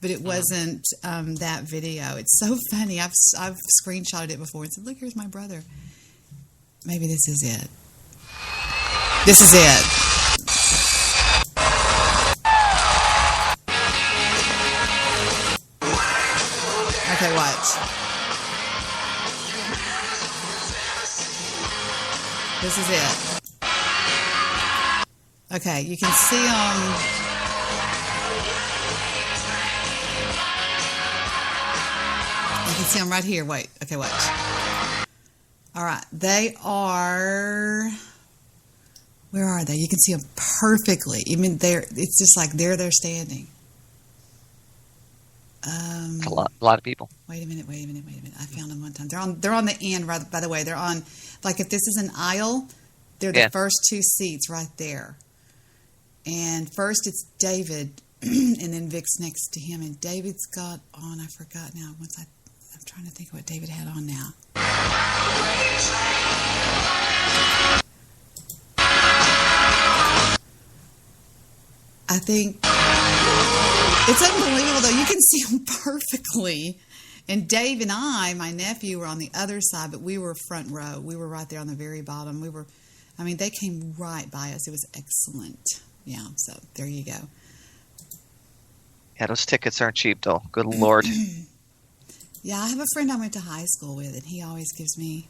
Speaker 1: but it wasn't that video. It's so funny. I've screenshotted it before and said, look, here's my brother. Maybe this is it. This is it. Okay, watch. This is it. Okay, you can see them. You can see them right here. Wait. Okay, watch. All right, they are. Where are they? You can see them perfectly. I mean, it's just like they're standing.
Speaker 3: A lot of people.
Speaker 1: Wait a minute. I found them one time. They're on the end, right? By the way, they're on. Like if this is an aisle, they're the first two seats right there. And first it's David, and then Vic's next to him. And David's got on. I forgot now. I'm trying to think of what David had on now. I think it's unbelievable, though. You can see them perfectly. And Dave and my nephew, were on the other side, but we were front row. We were right there on the very bottom. They came right by us. It was excellent. Yeah, so there you go.
Speaker 3: Yeah, those tickets aren't cheap, though. Good Lord.
Speaker 1: Yeah, I have a friend I went to high school with, and he always gives me...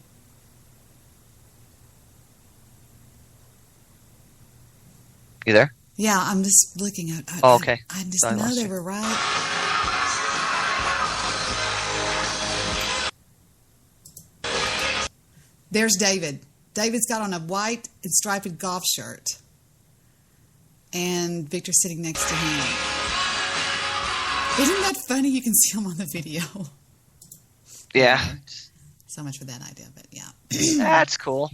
Speaker 3: You there?
Speaker 1: Yeah, I'm just looking at...
Speaker 3: okay.
Speaker 1: I just know they were right. There's David. David's got on a white and striped golf shirt. And Victor's sitting next to him. Isn't that funny? You can see him on the video.
Speaker 3: Yeah.
Speaker 1: So much for that idea, but yeah.
Speaker 3: That's cool.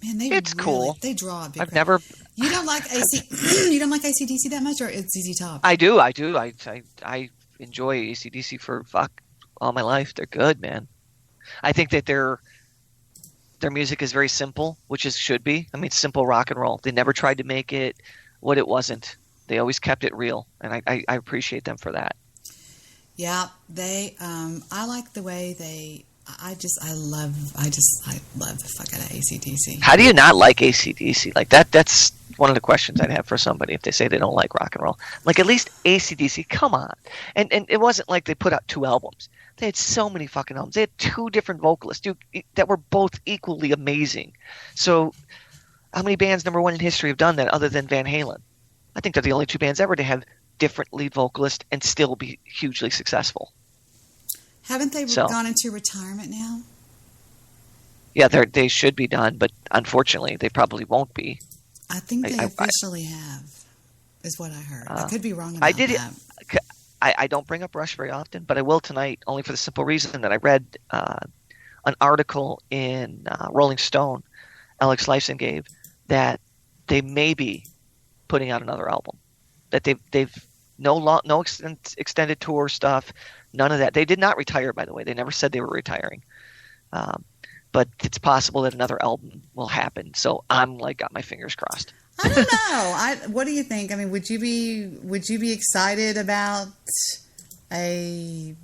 Speaker 1: Man,
Speaker 3: it's cool.
Speaker 1: They draw a big.
Speaker 3: I've never.
Speaker 1: You don't like You don't like AC/DC that much, or it's ZZ Top?
Speaker 3: I do. I enjoy AC/DC for all my life. They're good, man. I think that their music is very simple, which should be. I mean, simple rock and roll. They never tried to make it what it wasn't. They always kept it real, and I appreciate them for that.
Speaker 1: Yeah, they. I like the way I love the fuck out of AC/DC.
Speaker 3: How do you not like AC/DC? Like that's one of the questions I'd have for somebody if they say they don't like rock and roll. Like, at least AC/DC, come on. And it wasn't like they put out 2 albums. They had so many fucking albums. They had 2 different vocalists that were both equally amazing. So how many bands number 1 in history have done that other than Van Halen? I think they're the only 2 bands ever to have different lead vocalists and still be hugely successful.
Speaker 1: Haven't they gone into retirement now?
Speaker 3: Yeah, they should be done, but unfortunately, they probably won't be.
Speaker 1: I think they officially have, is what I heard. I could be wrong about that.
Speaker 3: I don't bring up Rush very often, but I will tonight, only for the simple reason that I read an article in Rolling Stone, Alex Lifeson gave, that they may be putting out another album. That they've no extended tour stuff, none of that. They did not retire, by the way. They never said they were retiring. But it's possible that another album will happen. So I'm got my fingers crossed.
Speaker 1: I don't know. What do you think? I mean, would you be excited about a new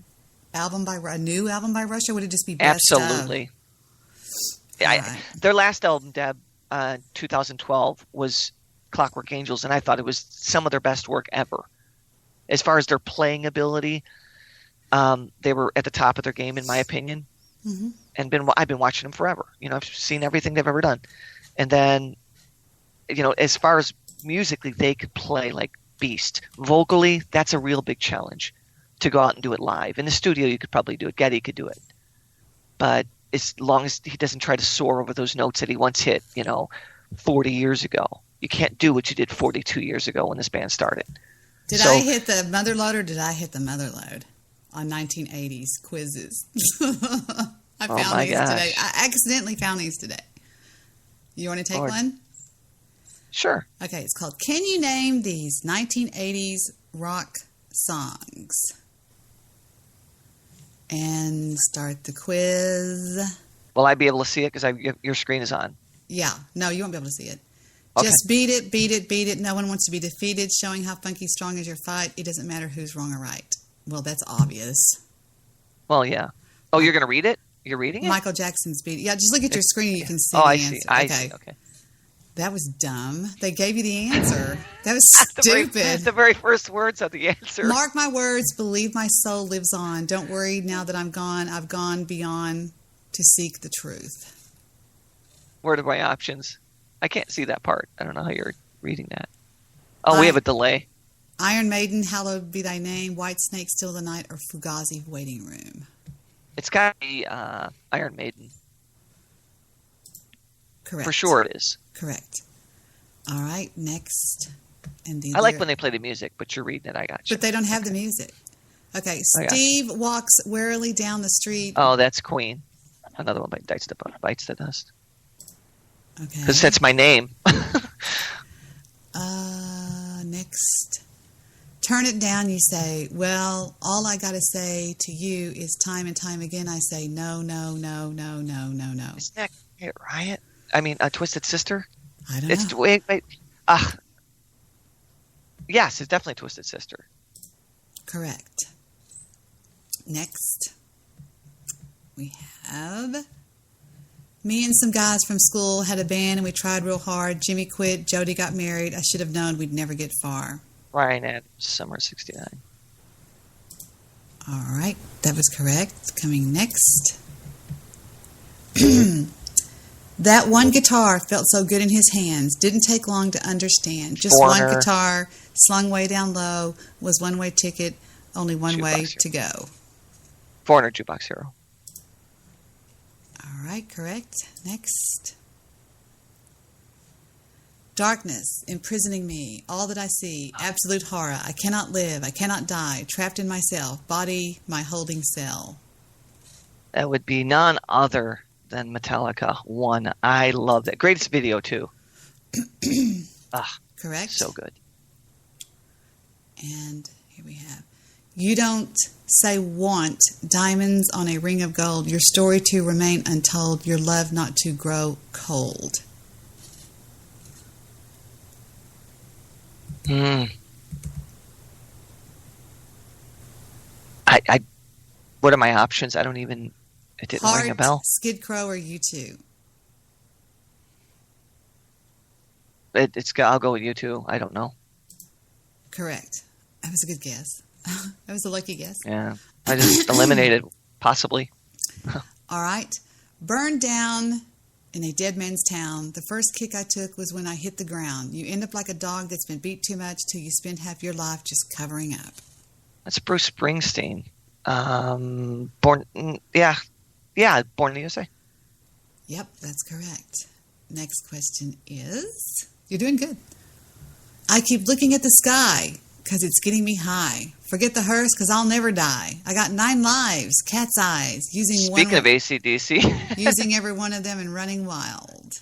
Speaker 1: album by Rush, or would it just be best
Speaker 3: Absolutely. Their last album, Deb, 2012, was Clockwork Angels, and I thought it was some of their best work ever. As far as their playing ability, they were at the top of their game, in my opinion. Mm-hmm. And I've been watching them forever. I've seen everything they've ever done. And then, as far as musically, they could play like beast. Vocally, that's a real big challenge to go out and do it live. In the studio, you could probably do it. Geddy could do it. But as long as he doesn't try to soar over those notes that he once hit, 40 years ago, you can't do what you did 42 years ago when this band started.
Speaker 1: Did I hit the mother load, or did I hit the mother load on 1980s quizzes? I found these today. I accidentally found these today. You want to take one?
Speaker 3: Sure.
Speaker 1: Okay, it's called Can You Name These 1980s Rock Songs? And start the quiz.
Speaker 3: Will I be able to see it because your screen is on?
Speaker 1: Yeah. No, you won't be able to see it.
Speaker 3: Okay.
Speaker 1: Just beat it, beat it, beat it. No one wants to be defeated. Showing how funky strong is your fight. It doesn't matter who's wrong or right. Well, that's obvious.
Speaker 3: Well, yeah. Oh, you're going to read it? You're reading it?
Speaker 1: Michael Jackson's Beat It. Yeah, just look at your screen. You can see
Speaker 3: the
Speaker 1: answer.
Speaker 3: See. I see. Okay.
Speaker 1: That was dumb. They gave you the answer. That was stupid.
Speaker 3: That's the very first words of the answer.
Speaker 1: Mark my words. Believe my soul lives on. Don't worry now that I'm gone. I've gone beyond to seek the truth.
Speaker 3: What are my options? I can't see that part. I don't know how you're reading that. Oh, we have a delay.
Speaker 1: Iron Maiden, Hallowed Be Thy Name, White Snake, Still the Night, or Fugazi, Waiting Room.
Speaker 3: It's got to be Iron Maiden.
Speaker 1: Correct.
Speaker 3: For sure it is.
Speaker 1: Correct. All right, next.
Speaker 3: I like when they play the music, but you're reading it. I got you.
Speaker 1: But they don't have the music. Okay, Steve walks warily down the street.
Speaker 3: Oh, that's Queen. Another one bites the dust.
Speaker 1: Okay.
Speaker 3: Because that's my name.
Speaker 1: Next. Turn it down, you say. Well, all I got to say to you is time and time again, I say no, no, no, no, no, no, no.
Speaker 3: Isn't that Quiet Riot? I mean, Twisted Sister?
Speaker 1: I don't know.
Speaker 3: Wait. Yes, it's definitely Twisted Sister.
Speaker 1: Correct. Next, we have... Me and some guys from school had a band and we tried real hard. Jimmy quit. Jody got married. I should have known we'd never get far.
Speaker 3: Ryan Adams, Summer 69.
Speaker 1: All right. That was correct. Coming next. That one guitar felt so good in his hands. Didn't take long to understand. Just
Speaker 3: Foreigner.
Speaker 1: One guitar slung way down low was one-way ticket. Only one way to go.
Speaker 3: Foreigner, Jukebox Hero.
Speaker 1: All right, correct. Next. Darkness, imprisoning me, all that I see, absolute horror, I cannot live, I cannot die, trapped in myself, body, my holding cell.
Speaker 3: That would be none other than Metallica 1. I love that. Greatest video, too.
Speaker 1: Correct.
Speaker 3: So good.
Speaker 1: And here we have, you don't say want diamonds on a ring of gold, your story to remain untold, your love not to grow cold.
Speaker 3: What are my options? I don't even It didn't ring a bell.
Speaker 1: Skid Crow, or U2?
Speaker 3: I'll go with U2. I don't know.
Speaker 1: Correct. That was a good guess. That was a lucky guess.
Speaker 3: Yeah. I just eliminated, possibly.
Speaker 1: All right. Burned down in a dead man's town. The first kick I took was when I hit the ground. You end up like a dog that's been beat too much till you spend half your life just covering up.
Speaker 3: That's Bruce Springsteen. Born in the USA.
Speaker 1: Yep, that's correct. Next question is... You're doing good. I keep looking at the sky because it's getting me high. Forget the hearse because I'll never die. I got 9 lives, cat's eyes,
Speaker 3: Speaking of AC/DC.
Speaker 1: using every one of them and running wild.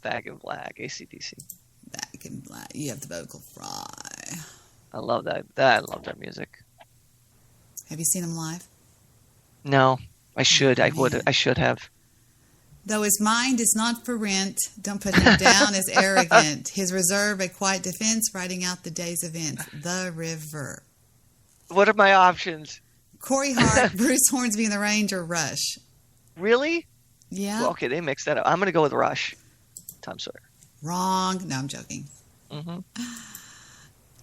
Speaker 3: Back in Black, AC/DC.
Speaker 1: Back in Black. You have the vocal fry.
Speaker 3: I love that. I love that music.
Speaker 1: Have you seen them live?
Speaker 3: No, I should. I should have.
Speaker 1: Though his mind is not for rent, don't put him down as arrogant. His reserve a quiet defense, writing out the day's events. The River.
Speaker 3: What are my options?
Speaker 1: Corey Hart, Bruce Hornsby and the Range, or Rush?
Speaker 3: Really?
Speaker 1: Yeah.
Speaker 3: Well, okay, they mixed that up. I'm going to go with Rush. Tom Sawyer.
Speaker 1: Wrong. No, I'm joking.
Speaker 3: Mm-hmm.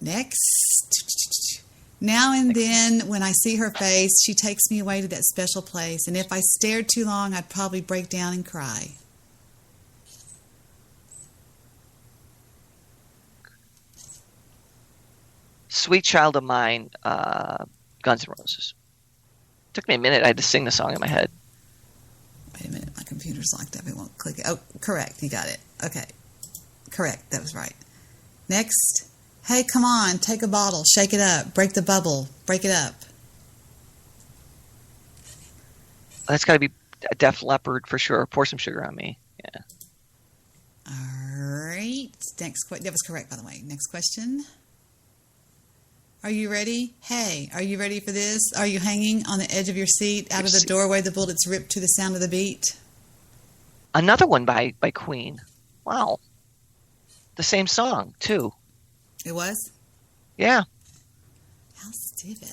Speaker 1: Next. Now and then, when I see her face, she takes me away to that special place. And if I stared too long, I'd probably break down and cry.
Speaker 3: Sweet Child of Mine, Guns N' Roses. Took me a minute. I had to sing the song in my head.
Speaker 1: Wait a minute. My computer's locked up. It won't click it. Oh, correct. You got it. Okay. Correct. That was right. Next. Hey, come on. Take a bottle. Shake it up. Break the bubble. Break it up.
Speaker 3: That's got to be Def Leppard for sure. Pour Some Sugar on Me. Yeah.
Speaker 1: All right. Next question. That was correct, by the way. Next question. Are you ready? Hey, are you ready for this? Are you hanging on the edge of your seat? Out of the doorway, the bullets rip to the sound of the beat.
Speaker 3: Another one by Queen. Wow. The same song, too.
Speaker 1: It was?
Speaker 3: Yeah.
Speaker 1: How stupid.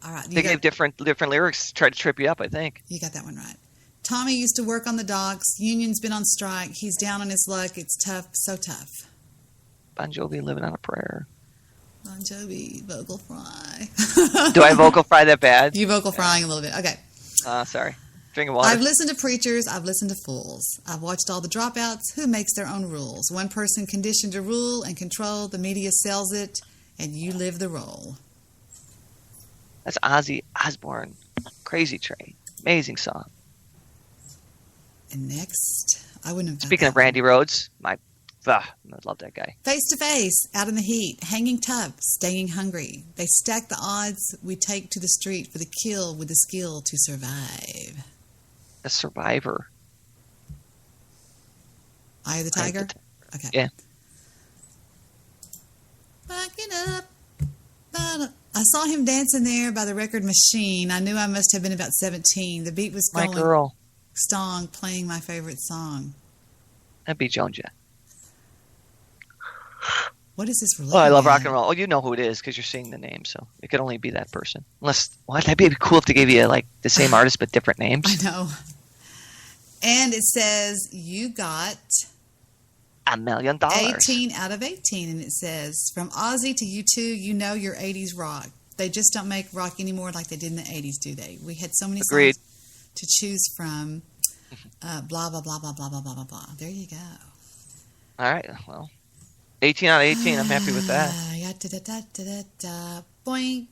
Speaker 1: All right.
Speaker 3: They gave different lyrics to try to trip you up, I think.
Speaker 1: You got that one right. Tommy used to work on the docks. Union's been on strike. He's down on his luck. It's tough, so tough.
Speaker 3: Bon Jovi, Living on a Prayer.
Speaker 1: Bon Jovi, vocal fry.
Speaker 3: Do I vocal fry that bad?
Speaker 1: You vocal frying a little bit. Okay.
Speaker 3: Sorry. Drink of water.
Speaker 1: I've listened to preachers. I've listened to fools. I've watched all the dropouts. Who makes their own rules? One person conditioned to rule and control. The media sells it, and you live the role.
Speaker 3: That's Ozzy Osbourne. Crazy Train. Amazing song.
Speaker 1: And next, I wouldn't have done
Speaker 3: Speaking of Randy Rhoads, I love that guy.
Speaker 1: Face to face, out in the heat, hanging tough, staying hungry. They stack the odds. We take to the street for the kill with the skill to survive.
Speaker 3: A Survivor.
Speaker 1: Eye of the Tiger? Okay.
Speaker 3: Yeah.
Speaker 1: Backing up. I saw him dancing there by the record machine. I knew I must have been about 17. The beat was going.
Speaker 3: My girl.
Speaker 1: Stong playing my favorite song.
Speaker 3: That'd be Joan Jett.
Speaker 1: What is this?
Speaker 3: Oh, I love rock and roll. Oh, you know who it is because you're seeing the name, so it could only be that person. Unless, that'd be cool if they gave you like the same artist but different names.
Speaker 1: I know. And it says you got
Speaker 3: $1 million.
Speaker 1: 18 out of 18, and it says from Ozzy to U2, you know your 80s rock. They just don't make rock anymore like they did in the 80s, do they? We had so many songs to choose from. Blah blah blah blah blah blah blah blah blah. There you go.
Speaker 3: All right. Well. 18 out of 18. I'm happy with that.
Speaker 1: Boink.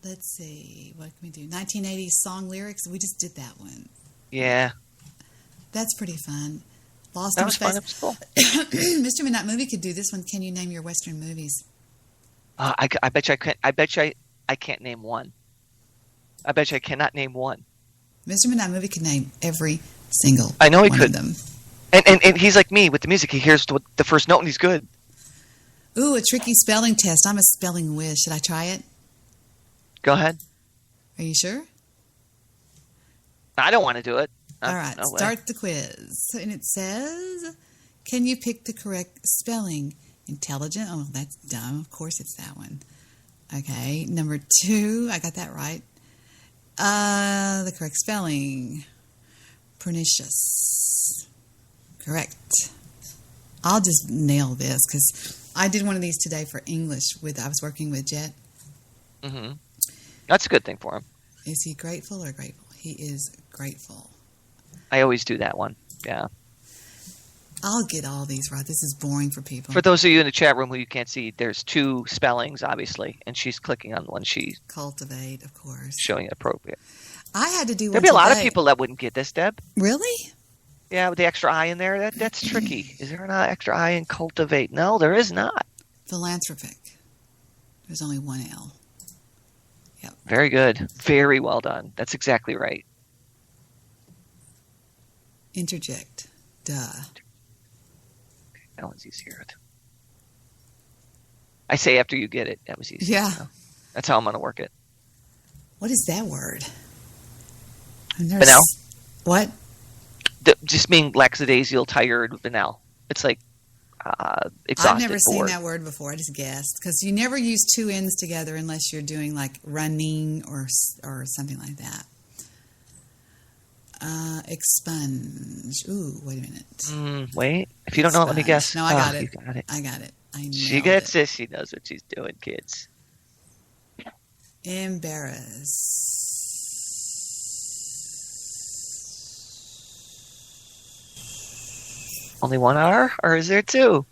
Speaker 1: Let's see. What can we do? 1980s song lyrics. We just did that one.
Speaker 3: Yeah.
Speaker 1: That's pretty fun. Lost
Speaker 3: in
Speaker 1: Space.
Speaker 3: Fun. That was cool.
Speaker 1: Mr. Midnight Movie could do this one. Can you name your Western movies?
Speaker 3: I bet you I can't. I bet you I can't name one. I bet you I cannot name one.
Speaker 1: Mr. Midnight Movie could name every single
Speaker 3: I know he
Speaker 1: one
Speaker 3: could.
Speaker 1: of them.
Speaker 3: And he's like me with the music. He hears the first note and he's good.
Speaker 1: Ooh, a tricky spelling test. I'm a spelling whiz. Should I try it?
Speaker 3: Go ahead.
Speaker 1: Are you sure?
Speaker 3: I don't want to do it.
Speaker 1: All right, start the quiz. And it says, can you pick the correct spelling? Intelligent? Oh, that's dumb. Of course it's that one. Okay, number 2. I got that right. The correct spelling. Pernicious. Correct. I'll just nail this because I did one of these today for English. I was working with Jet.
Speaker 3: Mm-hmm. That's a good thing for him.
Speaker 1: Is he grateful or grateful? He is grateful.
Speaker 3: I always do that one. Yeah.
Speaker 1: I'll get all these right. This is boring for people.
Speaker 3: For those of you in the chat room who you can't see, there's two spellings, obviously, and she's clicking on the one she's
Speaker 1: cultivate, of course,
Speaker 3: showing it appropriate.
Speaker 1: I had to do.
Speaker 3: There'd be a lot of people that wouldn't get this, Deb.
Speaker 1: Really?
Speaker 3: Yeah, with the extra I in there, that's tricky. Is there an extra I in cultivate? No, there is not.
Speaker 1: Philanthropic. There's only one L. Yep.
Speaker 3: Very good. Very well done. That's exactly right.
Speaker 1: Interject. Duh.
Speaker 3: That one's easier. I say after you get it. That was easy.
Speaker 1: Yeah.
Speaker 3: That's how I'm going to work it.
Speaker 1: What is that word?
Speaker 3: Banal.
Speaker 1: What?
Speaker 3: Just being lackadaisical, tired, banal. It's like exhausted.
Speaker 1: I've never seen
Speaker 3: bored.
Speaker 1: that word before. I just guessed because you never use two N's together unless you're doing like running or something like that. Expunge. Ooh, wait a minute.
Speaker 3: Wait. If you don't know it, let me guess.
Speaker 1: No, I got it.
Speaker 3: You got it.
Speaker 1: I got it.
Speaker 3: She gets it. She knows what she's doing, kids.
Speaker 1: Embarrass.
Speaker 3: Only one R, or is there two?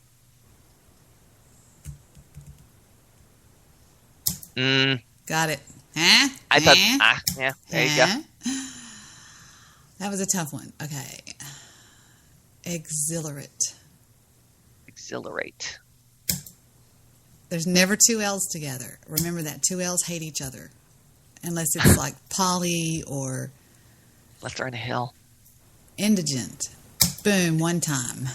Speaker 1: Got it. Huh?
Speaker 3: I thought. Yeah. There you go.
Speaker 1: That was a tough one. Okay. Exhilarate.
Speaker 3: Exhilarate.
Speaker 1: There's never two L's together. Remember that. Two L's hate each other. Unless it's like poly or...
Speaker 3: Left her in a hill.
Speaker 1: Indigent. Boom, one time.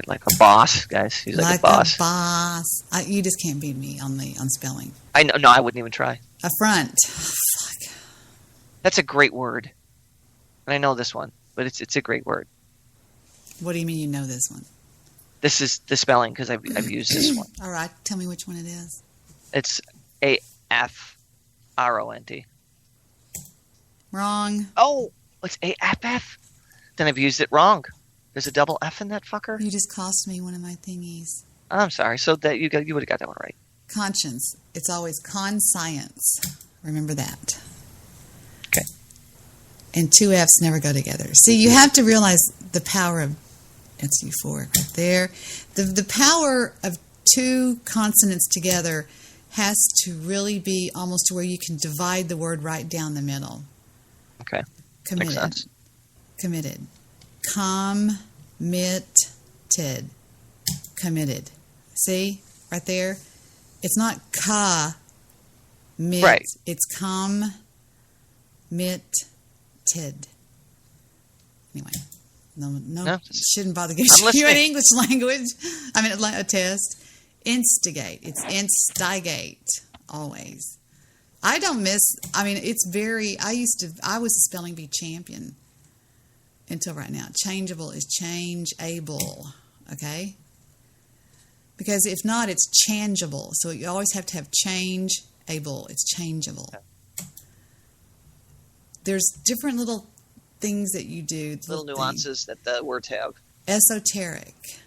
Speaker 3: Like a boss, guys. He's like a boss.
Speaker 1: A boss. You just can't beat me on spelling.
Speaker 3: I know. No, I wouldn't even try.
Speaker 1: Affront. Oh, fuck.
Speaker 3: That's a great word. And I know this one, but it's a great word.
Speaker 1: What do you mean you know this one?
Speaker 3: This is the spelling because I've used this one.
Speaker 1: All right, tell me which one it is.
Speaker 3: It's AFRONT.
Speaker 1: Wrong.
Speaker 3: Oh, it's AFF? Then I've used it wrong. There's a double F in that fucker?
Speaker 1: You just cost me one of my thingies.
Speaker 3: I'm sorry. So that you would have got that one right.
Speaker 1: Conscience. It's always conscience. Remember that.
Speaker 3: Okay.
Speaker 1: And two F's never go together. See, you have to realize the power of... It's euphoric right there. The power of two consonants together has to really be almost to where you can divide the word right down the middle.
Speaker 3: Okay.
Speaker 1: Committed.
Speaker 3: Makes sense.
Speaker 1: Committed. Committed. Committed. See? Right there? It's not mit.
Speaker 3: Right.
Speaker 1: It's committed. Anyway. No, shouldn't bother giving you an English language. I mean, a test. Instigate. It's instigate. Always. I don't miss. I mean, it's very. I was a spelling bee champion until right now. Changeable is changeable. Okay. Because if not, it's changeable. So you always have to have changeable. It's changeable. There's different little things that you do.
Speaker 3: Little nuances that the words have.
Speaker 1: Esoteric.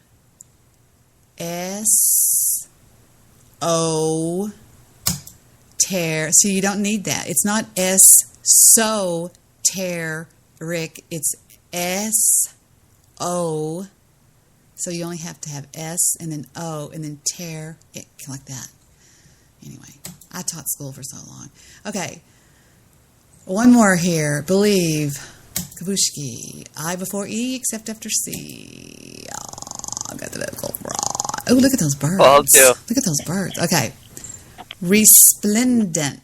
Speaker 1: S-O tear. So you don't need that. It's not S-so-tear-rick. It's S-O. So you only have to have S and then O and then tear it like that. Anyway, I taught school for so long. Okay. One more here. Believe. PeSkY. I before E except after C. Oh, I got the vocal wrong. Oh, look at those birds.
Speaker 3: Oh, too.
Speaker 1: Look at those birds. Okay. Resplendent.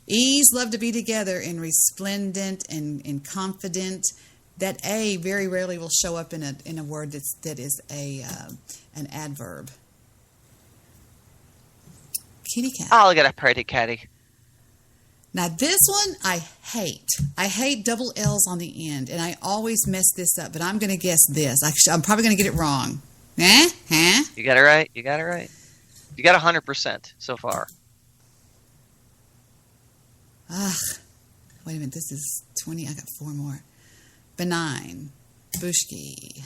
Speaker 1: E's love to be together in resplendent and confident. That A very rarely will show up in a word that is an adverb. Kitty cat.
Speaker 3: Oh, look at a pretty catty.
Speaker 1: Now this one I hate. I hate double L's on the end, and I always mess this up. But I'm going to guess this. I'm probably going to get it wrong. Huh?
Speaker 3: You got it right. You got 100% so far.
Speaker 1: Wait a minute. This is 20. I got 4 more. Benign. PeSkY.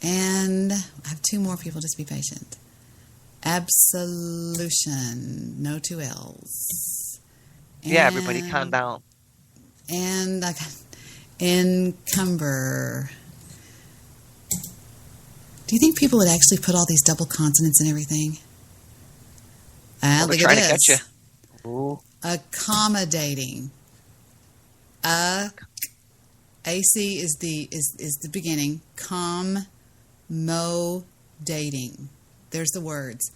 Speaker 1: And I have 2 more people. Just be patient. Absolution. No 2 L's.
Speaker 3: Yeah, everybody calm down.
Speaker 1: And I got encumber. Do you think people would actually put all these double consonants and everything?
Speaker 3: They're
Speaker 1: Look
Speaker 3: trying
Speaker 1: at
Speaker 3: to
Speaker 1: this.
Speaker 3: get you. Ooh.
Speaker 1: Accommodating. AC is the beginning. Dating. There's the words.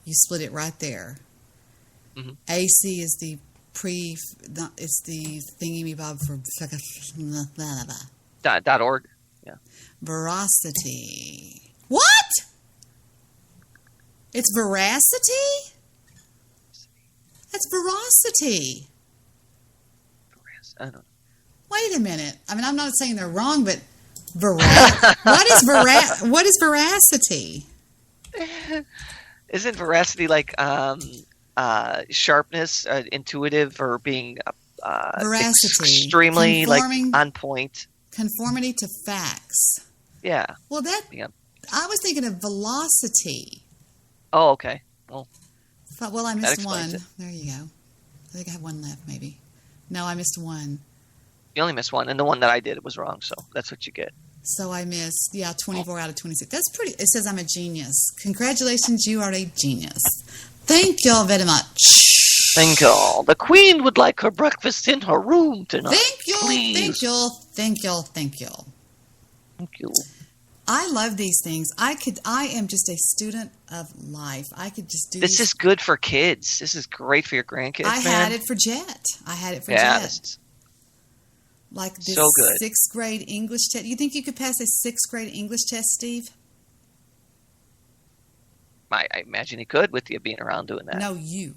Speaker 1: You split it right there.
Speaker 3: Mm-hmm.
Speaker 1: AC is the it's the thingy-me-bob for
Speaker 3: .org. Yeah.
Speaker 1: Veracity. What? It's veracity? That's veracity.
Speaker 3: I don't know.
Speaker 1: Wait a minute. I mean, I'm not saying they're wrong, but what is veracity?
Speaker 3: Isn't veracity like sharpness, intuitive, or being extremely like on point?
Speaker 1: Conformity to facts.
Speaker 3: Yeah.
Speaker 1: Well, I was thinking of velocity.
Speaker 3: Oh, okay.
Speaker 1: Well, I missed one.
Speaker 3: It.
Speaker 1: There you go. I think I have 1 left, maybe. No, I missed 1.
Speaker 3: You only missed 1, and the one that I did was wrong, so that's what you get.
Speaker 1: So I missed, 24 out of 26. That's pretty. It says I'm a genius. Congratulations, you are a genius. Thank y'all very much.
Speaker 3: Thank y'all. The Queen would like her breakfast in her room tonight.
Speaker 1: Thank y'all.
Speaker 3: Please.
Speaker 1: Thank y'all. Thank y'all. Thank y'all.
Speaker 3: Thank you.
Speaker 1: I love these things. I am just a student of life. I could just do
Speaker 3: This is good for kids. This is great for your grandkids.
Speaker 1: I had it for Jet. Jet. Like this
Speaker 3: so good.
Speaker 1: 6th grade English test. You think you could pass a 6th grade English test, Steve?
Speaker 3: I imagine he could with you being around doing that.
Speaker 1: No, you.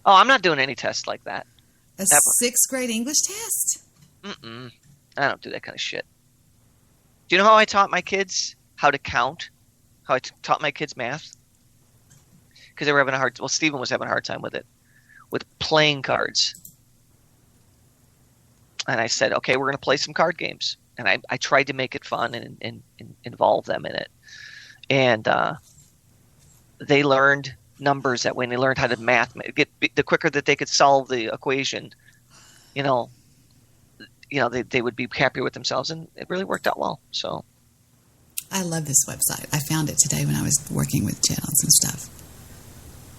Speaker 3: Oh, I'm not doing any tests like that.
Speaker 1: A 6th grade English test?
Speaker 3: Mm-mm. I don't do that kind of shit. Do you know how I taught my kids how to count? How I taught my kids math? Because they were having Stephen was having a hard time with it. With playing cards. And I said, okay, we're going to play some card games. And I tried to make it fun and involve them in it. And they learned numbers that way. And they learned how to the quicker that they could solve the equation, they would be happier with themselves. And it really worked out well. So
Speaker 1: I love this website. I found it today when I was working with Jen on some stuff.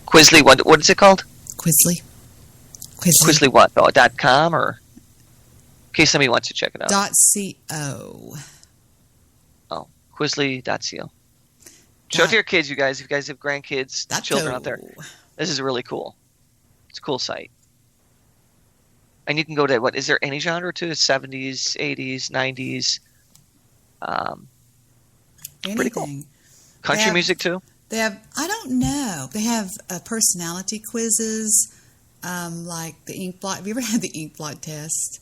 Speaker 3: Quizly, what is it called?
Speaker 1: Quizly.
Speaker 3: Quizly what? .com or? In case somebody wants to check it out.
Speaker 1: .co.
Speaker 3: Oh, Quizly.co. Show it to your kids, you guys. If you guys have grandkids, children out there. This is really cool. It's a cool site. And you can go to, is there any genre too? 70s, 80s, 90s. Pretty cool. Country music too?
Speaker 1: They have, I don't know. They have personality quizzes, like the ink blot. Have you ever had the ink blot test?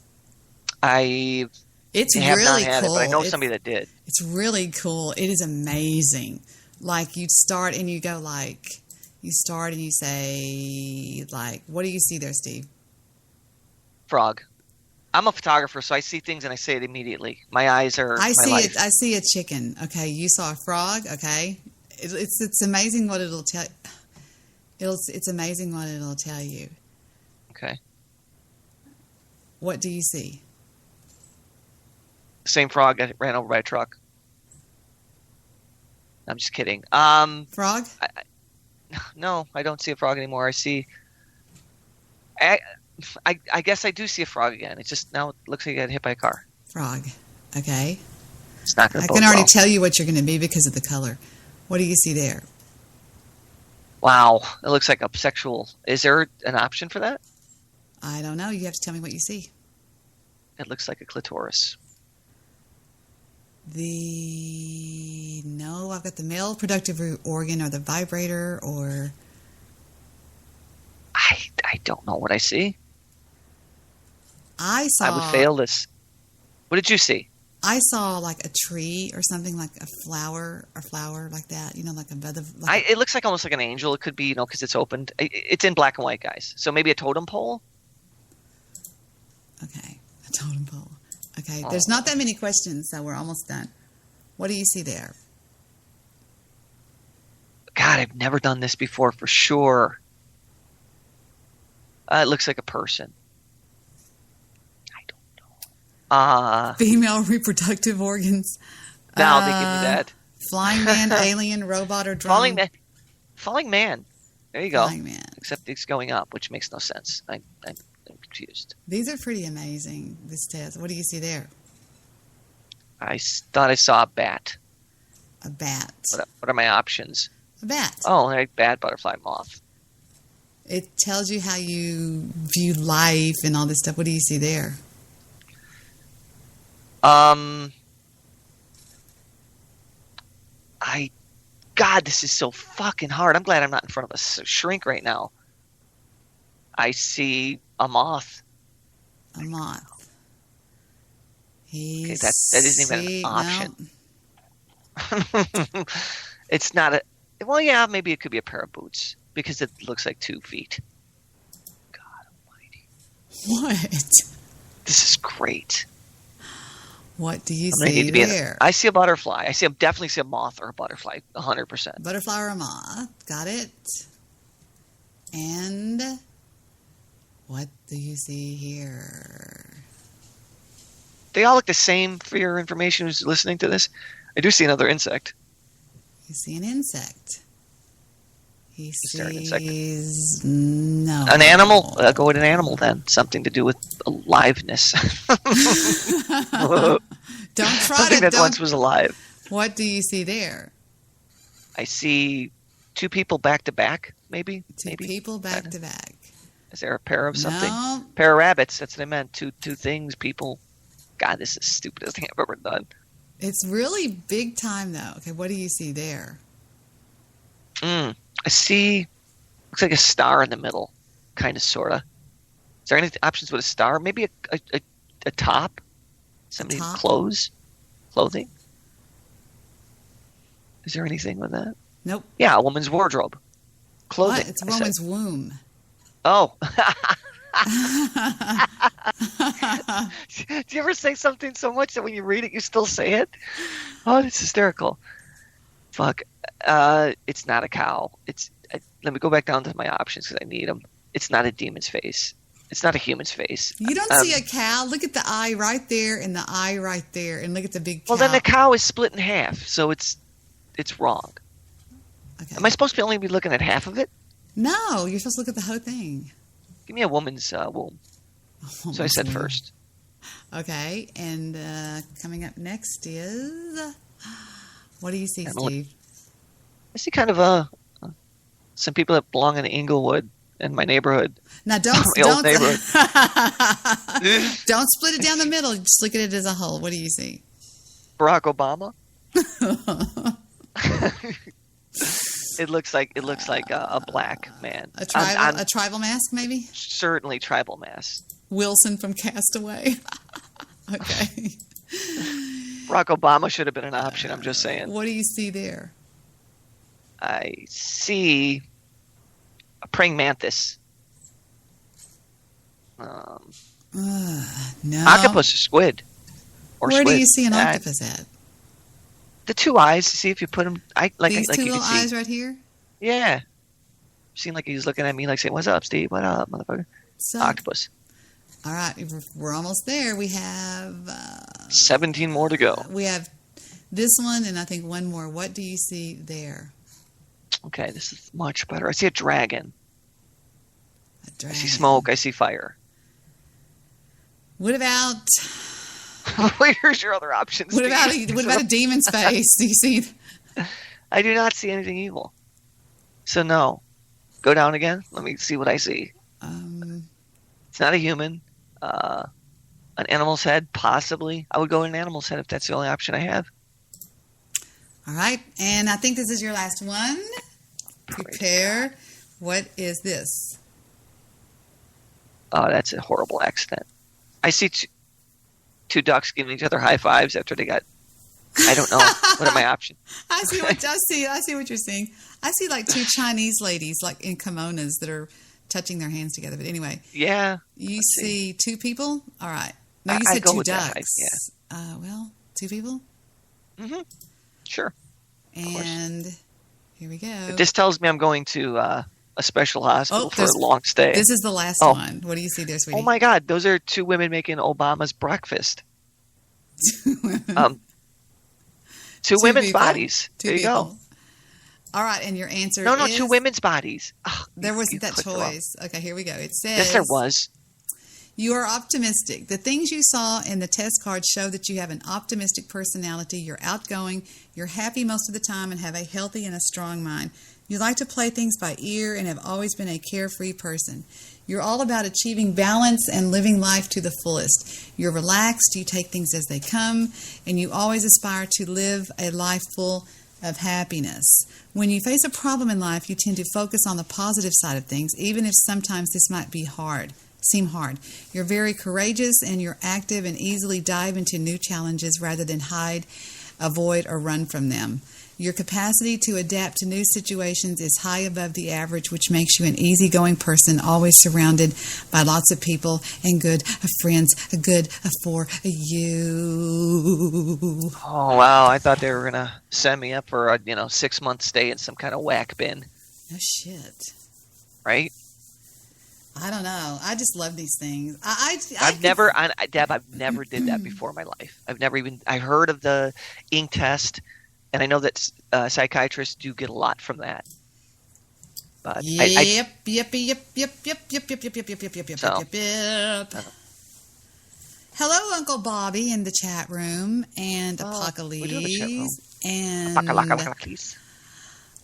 Speaker 3: It's
Speaker 1: really
Speaker 3: not had
Speaker 1: cool.
Speaker 3: It, but I know somebody that did.
Speaker 1: It's really cool. It is amazing. Like you start and you go you start and you say what do you see there, Steve?
Speaker 3: Frog. I'm a photographer, so I see things and I say it immediately. My eyes are.
Speaker 1: I see a chicken. Okay, you saw a frog. Okay, it's amazing what it'll tell. It's amazing what it'll tell you.
Speaker 3: Okay.
Speaker 1: What do you see?
Speaker 3: Same frog that ran over by a truck. I'm just kidding.
Speaker 1: Frog?
Speaker 3: No, I don't see a frog anymore. I see. I guess I do see a frog again. It just now it looks like I got hit by a car.
Speaker 1: Frog. Okay.
Speaker 3: It's not going to.
Speaker 1: I can already tell you what you're going to be because of the color. What do you see there?
Speaker 3: Wow, it looks like a sexual. Is there an option for that?
Speaker 1: I don't know. You have to tell me what you see.
Speaker 3: It looks like a clitoris.
Speaker 1: No, I've got the male productive organ or the vibrator or.
Speaker 3: I don't know what I see.
Speaker 1: I
Speaker 3: would fail this. What did you see?
Speaker 1: I saw like a tree or something, like a flower like that. Like a feather. Like
Speaker 3: It looks like almost like an angel. It could be, because it's opened. It's in black and white, guys. So maybe a totem pole.
Speaker 1: Okay, a totem pole. Okay, there's not that many questions, so we're almost done. What do you see there?
Speaker 3: God, I've never done this before for sure. It looks like a person. I don't know.
Speaker 1: Female reproductive organs.
Speaker 3: Now they give me that.
Speaker 1: Flying man, alien, robot, or drone.
Speaker 3: Falling man. There you go.
Speaker 1: Flying man.
Speaker 3: Except it's going up, which makes no sense. I'm confused.
Speaker 1: These are pretty amazing, this test. What do you see there?
Speaker 3: I thought I saw a bat.
Speaker 1: A bat.
Speaker 3: What are my options?
Speaker 1: A bat.
Speaker 3: Oh, right, bat, butterfly, moth.
Speaker 1: It tells you how you view life and all this stuff. What do you see there?
Speaker 3: God, this is so fucking hard. I'm glad I'm not in front of a shrink right now. I see a moth.
Speaker 1: A moth.
Speaker 3: Okay, that isn't even an option. It's not a... Well, yeah, maybe it could be a pair of boots because it looks like 2 feet. God almighty.
Speaker 1: What?
Speaker 3: This is great.
Speaker 1: What do you see there?
Speaker 3: I see a butterfly. Definitely see a moth or a butterfly, 100%.
Speaker 1: Butterfly or a moth. Got it. And what do you see here?
Speaker 3: They all look the same for your information who's listening to this. I do see another insect.
Speaker 1: You see an insect. He
Speaker 3: there an insect?
Speaker 1: sees no.
Speaker 3: An animal? Go with an animal then. Something to do with aliveness.
Speaker 1: Don't try
Speaker 3: Something
Speaker 1: to.
Speaker 3: that once was alive.
Speaker 1: What do you see there?
Speaker 3: I see 2 people back to back, maybe.
Speaker 1: Two people back to back.
Speaker 3: Is there a pair of something?
Speaker 1: No.
Speaker 3: Pair of rabbits. That's what I meant. Two things, people. God, this is the stupidest thing I've ever done.
Speaker 1: It's really big time, though. Okay, what do you see there?
Speaker 3: I see, looks like a star in the middle, kind of, sort of. Is there any options with a star? Maybe a top? Somebody's clothing? Is there anything with that?
Speaker 1: Nope.
Speaker 3: Yeah, a woman's wardrobe. Clothing.
Speaker 1: What? It's a woman's womb.
Speaker 3: Oh. Do you ever say something so much that when you read it, you still say it? Oh, it's hysterical. Fuck. It's not a cow. Let me go back down to my options because I need them. It's not a demon's face. It's not a human's face.
Speaker 1: You don't see a cow. Look at the eye right there and the eye right there. And look at the big cow.
Speaker 3: Well, then the cow is split in half, so it's wrong. Okay. Am I supposed to only be looking at half of it?
Speaker 1: No, you're supposed to look at the whole thing.
Speaker 3: Give me a woman's womb. So I said first.
Speaker 1: Okay, and coming up next is... What do you see, Steve?
Speaker 3: I see kind of some people that belong in Inglewood in my neighborhood.
Speaker 1: Now don't don't split it down the middle. Just look at it as a whole. What do you see?
Speaker 3: Barack Obama. It looks like a black man.
Speaker 1: A tribal mask, maybe?
Speaker 3: Certainly tribal mask.
Speaker 1: Wilson from Castaway. Okay.
Speaker 3: Barack Obama should have been an option, I'm just saying.
Speaker 1: What do you see there?
Speaker 3: I see a praying mantis.
Speaker 1: No.
Speaker 3: Octopus or squid.
Speaker 1: Where do you see an octopus at?
Speaker 3: The 2 eyes. See if you put them.
Speaker 1: These 2 little eyes right here?
Speaker 3: Yeah. Seemed like he was looking at me like saying, "What's up, Steve? What up, motherfucker?" Octopus.
Speaker 1: All right. We're almost there. We have...
Speaker 3: 17 more to go.
Speaker 1: We have this one and I think one more. What do you see there?
Speaker 3: Okay, this is much better. I see a dragon.
Speaker 1: A dragon.
Speaker 3: I see smoke. I see fire.
Speaker 1: What about...
Speaker 3: Here's your other options.
Speaker 1: What about a demon's face? Do you see?
Speaker 3: I do not see anything evil. So no. Go down again. Let me see what I see. It's not a human. An animal's head, possibly. I would go with an animal's head if that's the only option I have.
Speaker 1: All right. And I think this is your last one. Prepare. What is this? Oh,
Speaker 3: that's a horrible accident. I see two ducks giving each other high fives after they got. I don't know. What are my options?
Speaker 1: I see what you're saying. I see like two Chinese ladies like in kimonos that are touching their hands together. But anyway,
Speaker 3: yeah.
Speaker 1: You see two people. All right. No, you said two ducks. Yeah. Well, two people.
Speaker 3: Mm-hmm. Sure.
Speaker 1: And here we go.
Speaker 3: This tells me I'm going to a special hospital for a long stay.
Speaker 1: This is the last one. What do you see there, sweetie?
Speaker 3: Oh my God! Those are two women making Obama's breakfast. Two women's bodies. There you go.
Speaker 1: All right, and your answer
Speaker 3: No,
Speaker 1: is...
Speaker 3: two women's bodies.
Speaker 1: There wasn't that choice. Okay, here we go. It says...
Speaker 3: Yes, there was.
Speaker 1: You are optimistic. The things you saw in the test card show that you have an optimistic personality. You're outgoing. You're happy most of the time and have a healthy and a strong mind. You like to play things by ear and have always been a carefree person. You're all about achieving balance and living life to the fullest. You're relaxed. You take things as they come. And you always aspire to live a life full of happiness. When you face a problem in life, you tend to focus on the positive side of things, even if sometimes this might seem hard. You're very courageous and you're active and easily dive into new challenges rather than hide, avoid, or run from them. Your capacity to adapt to new situations is high above the average, which makes you an easygoing person, always surrounded by lots of people and good friends, good for you.
Speaker 3: Oh, wow. I thought they were going to send me up for a 6-month stay in some kind of whack bin.
Speaker 1: No shit.
Speaker 3: Right?
Speaker 1: I don't know. I just love these things.
Speaker 3: Deb, I've never did that before in my life. I heard of the ink test. And I know that psychiatrists do get a lot from that. But
Speaker 1: Yep. Hello, Uncle Bobby in the chat room, and Apocalypse, and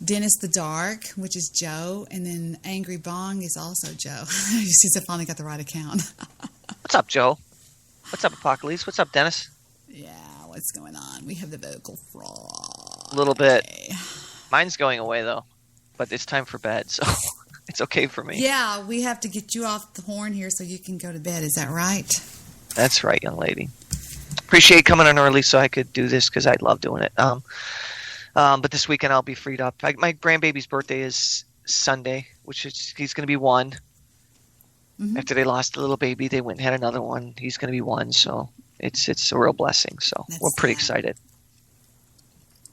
Speaker 1: Dennis the Dark, which is Joe, and then Angry Bong is also Joe. Since I finally got the right account.
Speaker 3: What's up, Joe? What's up, Apocalypse? What's up, Dennis?
Speaker 1: Yeah, what's going on? We have the vocal fraud.
Speaker 3: A little bit. Mine's going away, though. But it's time for bed, so it's okay for me.
Speaker 1: Yeah, we have to get you off the horn here so you can go to bed. Is that right?
Speaker 3: That's right, young lady. Appreciate coming on early so I could do this because I love doing it. But this weekend I'll be freed up. My grandbaby's birthday is Sunday, he's going to be 1. Mm-hmm. After they lost a little baby, they went and had another one. He's going to be 1, so it's a real blessing. So we're pretty excited.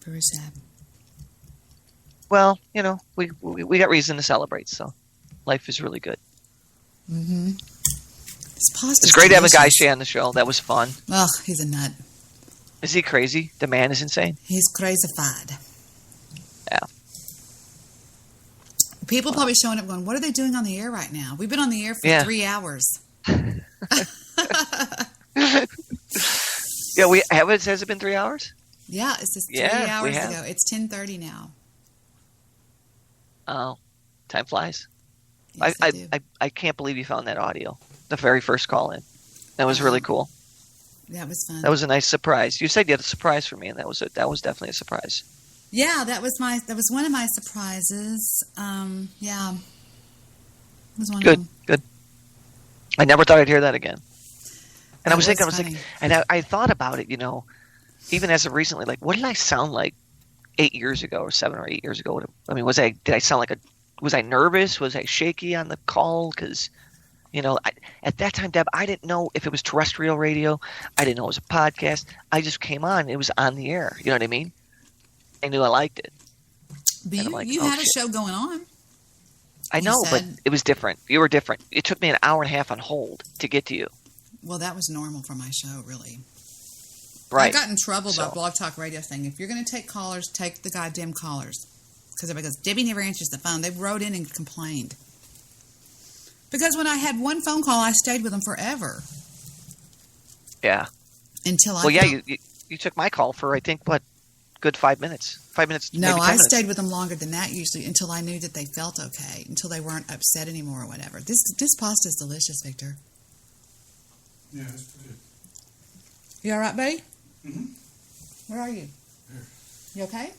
Speaker 1: Very sad.
Speaker 3: Well, we got reason to celebrate, so life is really good.
Speaker 1: Mm-hmm.
Speaker 3: It's great to have a guy Shay on the show. That was fun.
Speaker 1: Oh, he's a nut.
Speaker 3: Is he crazy? The man is insane.
Speaker 1: He's crazified.
Speaker 3: Yeah.
Speaker 1: People probably showing up going, what are they doing on the air right now? We've been on the air for 3 hours.
Speaker 3: Yeah, has it been 3 hours?
Speaker 1: Yeah, it's just 3 hours ago. It's 10:30 now.
Speaker 3: Oh, time flies.
Speaker 1: Yes,
Speaker 3: I can't believe you found that audio. The very first call in. That was really cool.
Speaker 1: That was fun.
Speaker 3: That was a nice surprise. You said you had a surprise for me, and that was definitely a surprise.
Speaker 1: Yeah, that was one of my surprises. Yeah. It was one of them.
Speaker 3: Good. I never thought I'd hear that again. And I was thinking, and I thought about it, even as of recently, like, what did I sound like 8 years ago or 7 or 8 years ago? I mean, was I nervous? Was I shaky on the call? Because, at that time, Deb, I didn't know if it was terrestrial radio. I didn't know it was a podcast. I just came on. It was on the air. You know what I mean? I knew I liked it.
Speaker 1: But you had a show going on.
Speaker 3: I know, but it was different. You were different. It took me an hour and a half on hold to get to you.
Speaker 1: Well, that was normal for my show, really.
Speaker 3: Right.
Speaker 1: I got in trouble by Blog Talk Radio saying, if you're going to take callers, take the goddamn callers. Because everybody goes, Debbie never answers the phone. They wrote in and complained. Because when I had one phone call, I stayed with them forever.
Speaker 3: Yeah.
Speaker 1: Until
Speaker 3: you took my call for, I think, good 5 minutes. 5 minutes.
Speaker 1: No, I stayed with them longer than that usually until I knew that they felt okay, until they weren't upset anymore or whatever. This pasta is delicious, Victor.
Speaker 9: Yeah, it's pretty good.
Speaker 1: You all right, buddy?
Speaker 9: Mm-hmm.
Speaker 1: Where are you?
Speaker 9: Here.
Speaker 1: You okay?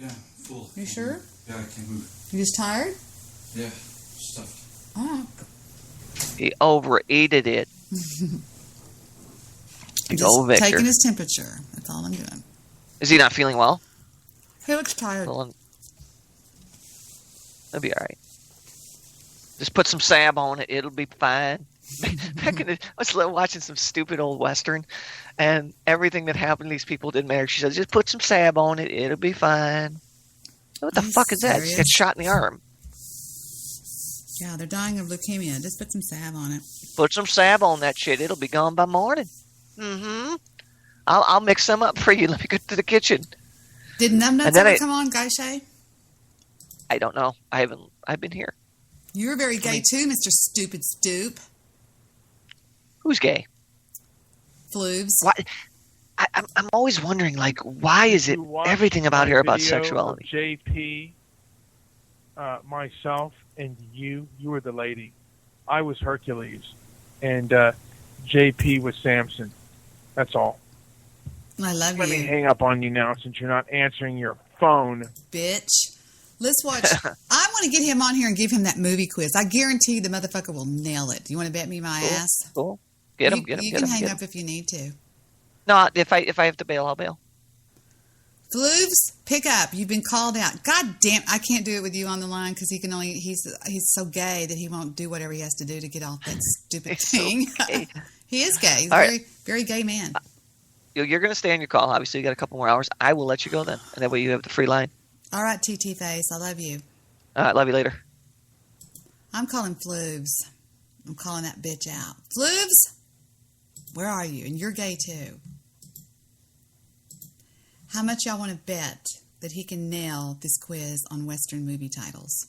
Speaker 9: Yeah, full.
Speaker 1: You sure?
Speaker 9: Yeah, I can't move.
Speaker 1: You just tired?
Speaker 9: Yeah, stuffed.
Speaker 1: Oh.
Speaker 3: He overeated it. Big
Speaker 1: Just
Speaker 3: old Victor.
Speaker 1: taking his temperature. That's all I'm doing.
Speaker 3: Is he not feeling well?
Speaker 1: He looks tired.
Speaker 3: Well, that'll be all right. Just put some salve on it. It'll be fine. Back in the, I was watching some stupid old Western, and everything that happened to these people didn't matter. She said, just put some salve on it. It'll be fine. What the fuck is that? She got shot in the arm.
Speaker 1: Yeah, they're dying of leukemia. Just put some salve on it.
Speaker 3: Put some salve on that shit. It'll be gone by morning. Mm-hmm. I'll mix some up for you. Let me go to the kitchen.
Speaker 1: Did Numbnuts ever come on, Guy Shay?
Speaker 3: I don't know. I've been here.
Speaker 1: You're very gay too, Mr. Stupid Stoop.
Speaker 3: Who's gay?
Speaker 1: Floobs.
Speaker 3: Why? I'm always wondering, like, why is it everything about here about sexuality?
Speaker 5: JP, myself, and you were the lady. I was Hercules, and JP was Samson. That's all.
Speaker 1: I love you.
Speaker 5: Let me hang up on you now since you're not answering your phone.
Speaker 1: Bitch. Let's watch. I want to get him on here and give him that movie quiz. I guarantee the motherfucker will nail it. Do you want to bet me my ass?
Speaker 3: Cool. Get him.
Speaker 1: You can hang up if you need to.
Speaker 3: No, if I have to bail, I'll bail.
Speaker 1: Floobs, pick up. You've been called out. God damn, I can't do it with you on the line because he's so gay that he won't do whatever he has to do to get off that stupid thing. So he is gay. He's a very, very gay man.
Speaker 3: You're going to stay on your call. Obviously, you got a couple more hours. I will let you go then, and that way you have the free line.
Speaker 1: All right, TT Face. I love you.
Speaker 3: All right, love you later.
Speaker 1: I'm calling Floobs. I'm calling that bitch out. Floobs, where are you? And you're gay too. How much y'all want to bet that he can nail this quiz on Western movie titles?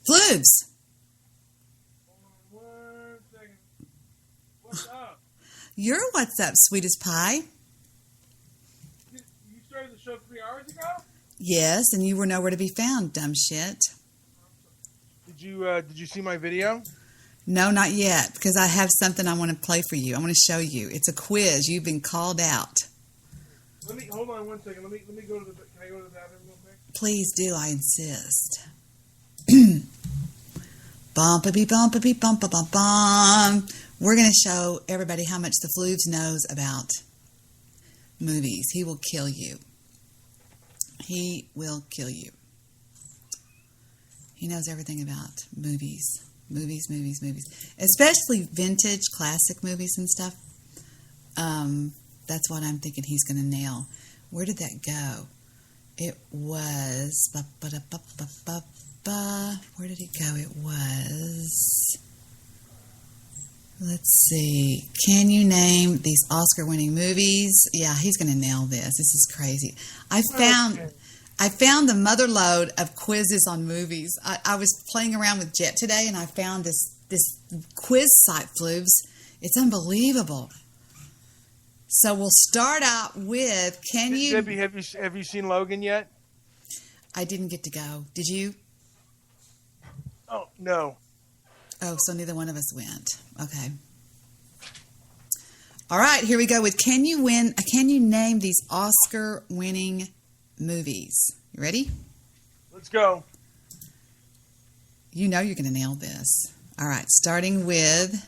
Speaker 1: Floobs.
Speaker 5: One second. What's up?
Speaker 1: You're what's up, sweetest pie.
Speaker 5: You started the show 3 hours ago?
Speaker 1: Yes, and you were nowhere to be found, dumb shit.
Speaker 5: Did you see my video?
Speaker 1: No, not yet, because I have something I want to play for you. I want to show you. It's a quiz. You've been called out.
Speaker 5: Hold on 1 second. Let me go to the. Can I go to the bathroom real quick?
Speaker 1: Please do. I insist. Bumpity bumpity bump bump bump. We're going to show everybody how much the Floobs knows about movies. He will kill you. He will kill you. He knows everything about movies. Movies. Especially vintage, classic movies and stuff. That's what I'm thinking he's going to nail. Where did that go? It was... Where did it go? It was... Let's see. Can you name these Oscar-winning movies? Yeah, he's going to nail this. This is crazy. I found the mother lode of quizzes on movies. I was playing around with Jet today, and I found this quiz site, Floobs. It's unbelievable. So we'll start out with,
Speaker 5: Debi, have you seen Logan yet?
Speaker 1: I didn't get to go. Did you?
Speaker 5: Oh, no.
Speaker 1: Oh, so neither one of us went. Okay. All right, here we go with can you name these Oscar-winning movies? You ready?
Speaker 5: Let's go.
Speaker 1: You know you're going to nail this. All right, starting with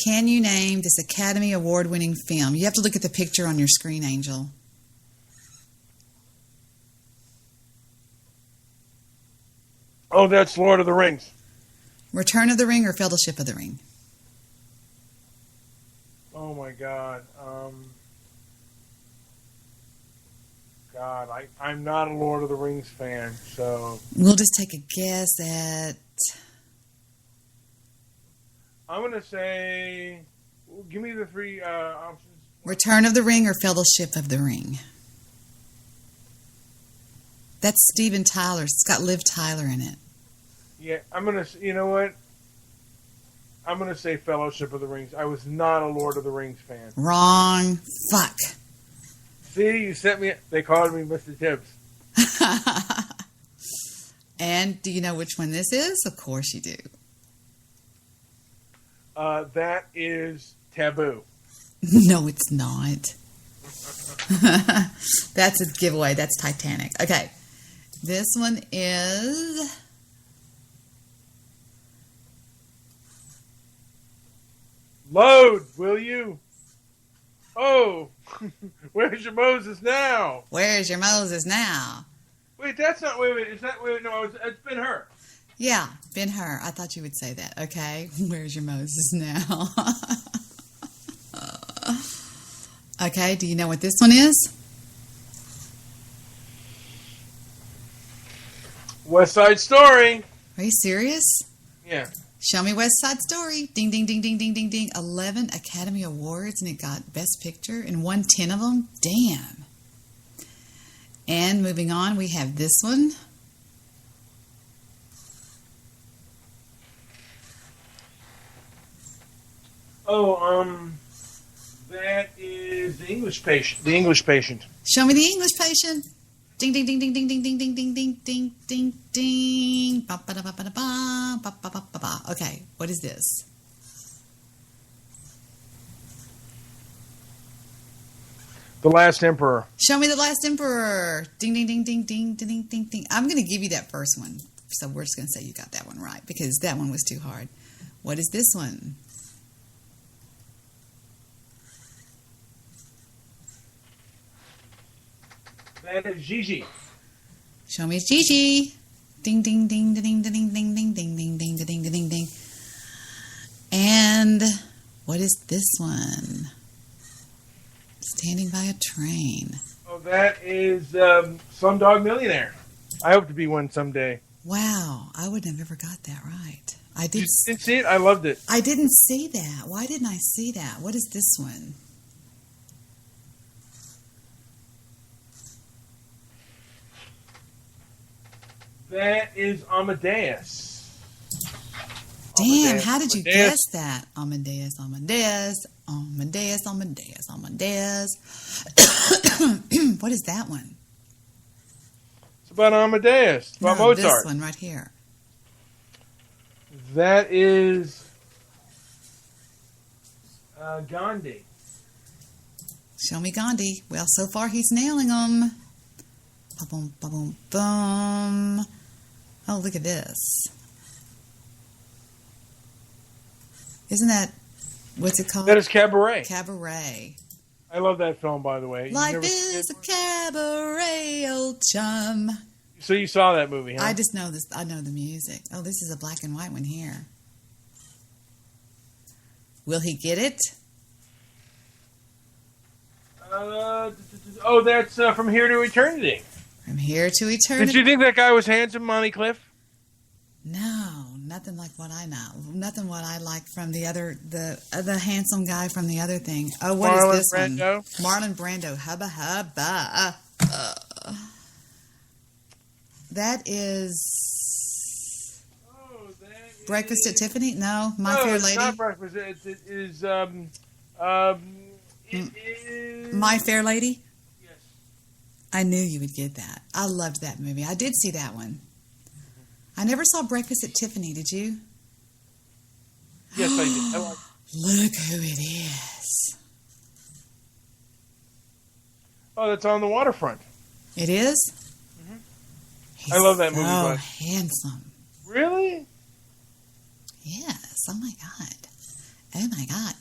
Speaker 1: can you name this Academy Award-winning film? You have to look at the picture on your screen, Angel.
Speaker 5: Oh, that's Lord of the Rings.
Speaker 1: Return of the Ring or Fellowship of the Ring?
Speaker 5: Oh, my God. I'm not a Lord of the Rings fan, so...
Speaker 1: We'll just take a guess at...
Speaker 5: I'm going to say... Give me the three options.
Speaker 1: Return of the Ring or Fellowship of the Ring? That's Steven Tyler. It's got Liv Tyler in it.
Speaker 5: Yeah, I'm going to... You know what? I'm going to say Fellowship of the Rings. I was not a Lord of the Rings fan.
Speaker 1: Wrong. Fuck.
Speaker 5: See, you sent me... They called me Mr. Tibbs.
Speaker 1: And do you know which one this is? Of course you do.
Speaker 5: That is Taboo.
Speaker 1: No, it's not. That's a giveaway. That's Titanic. Okay. This one is
Speaker 5: Load, will you? Oh, where's your Moses now?
Speaker 1: Where's your Moses now?
Speaker 5: Wait, that's not. Wait. Is that? Wait, no, it's been her.
Speaker 1: Yeah, Ben-Hur. I thought you would say that. Okay, where's your Moses now? Okay, do you know what this one is?
Speaker 5: West Side Story.
Speaker 1: Are you serious?
Speaker 5: Yeah.
Speaker 1: Show me West Side Story. Ding, ding, ding, ding, ding, ding, ding. 11 Academy Awards, and it got Best Picture and won 10 of them. Damn. And moving on, we have this one.
Speaker 5: Oh, that is The English Patient. The English Patient.
Speaker 1: Show me the English Patient. Ding, ding, ding, ding, ding, ding, ding, ding, ding, ding, ding, ding, ding. Ba, ba, da, ba, ba, da, ba, ba, ba, ba, ba, ba. Okay, what is this?
Speaker 5: The Last Emperor.
Speaker 1: Show me The Last Emperor. Ding, ding, ding, ding, ding, ding, ding, ding, ding. I'm going to give you that first one. So we're just going to say you got that one right because that one was too hard. What is this one?
Speaker 5: That is Gigi.
Speaker 1: Show me Gigi. Ding, ding, ding, ding, ding, ding, ding, ding, ding, ding, ding, ding, ding, ding. And what is this one? Standing by a Train.
Speaker 5: Oh, that is Slumdog Millionaire. I hope to be one someday.
Speaker 1: Wow, I would have never got that right. I did.
Speaker 5: You didn't see it? I loved it.
Speaker 1: I didn't see that. Why didn't I see that? What is this one?
Speaker 5: That is Amadeus.
Speaker 1: Damn, how did you guess that? Amadeus, Amadeus, Amadeus, Amadeus, Amadeus. What is that one?
Speaker 5: It's about Amadeus. It's about Mozart.
Speaker 1: This one right here.
Speaker 5: That is Gandhi.
Speaker 1: Show me Gandhi. Well, so far he's nailing them. Ba-boom, ba-boom, boom. Oh, look at this. Isn't that, what's it called?
Speaker 5: That is Cabaret.
Speaker 1: Cabaret.
Speaker 5: I love that film, by the way.
Speaker 1: Life is a cabaret, old chum.
Speaker 5: So you saw that movie, huh?
Speaker 1: I just know this. I know the music. Oh, this is a black and white one here. Will he get it?
Speaker 5: Oh, that's From Here to Eternity.
Speaker 1: From Here to Eternity.
Speaker 5: Did you think that guy was handsome, Monty Cliff?
Speaker 1: No, nothing like what I know. Nothing what I like from the handsome guy from the other thing. Oh, what
Speaker 5: Marlon
Speaker 1: is this
Speaker 5: Brando?
Speaker 1: one? Marlon Brando. Hubba hubba. That is Breakfast at Tiffany? No, My Fair Lady.
Speaker 5: It's not Breakfast. It is
Speaker 1: My Fair Lady? Yes. I knew you would get that. I loved that movie. I did see that one. I never saw Breakfast at Tiffany, did you?
Speaker 5: Yes, I did.
Speaker 1: Look who it is.
Speaker 5: Oh, that's On the Waterfront.
Speaker 1: It is?
Speaker 5: I love that movie.
Speaker 1: Oh, handsome.
Speaker 5: Really?
Speaker 1: Yes. Oh, my God. Oh, my God.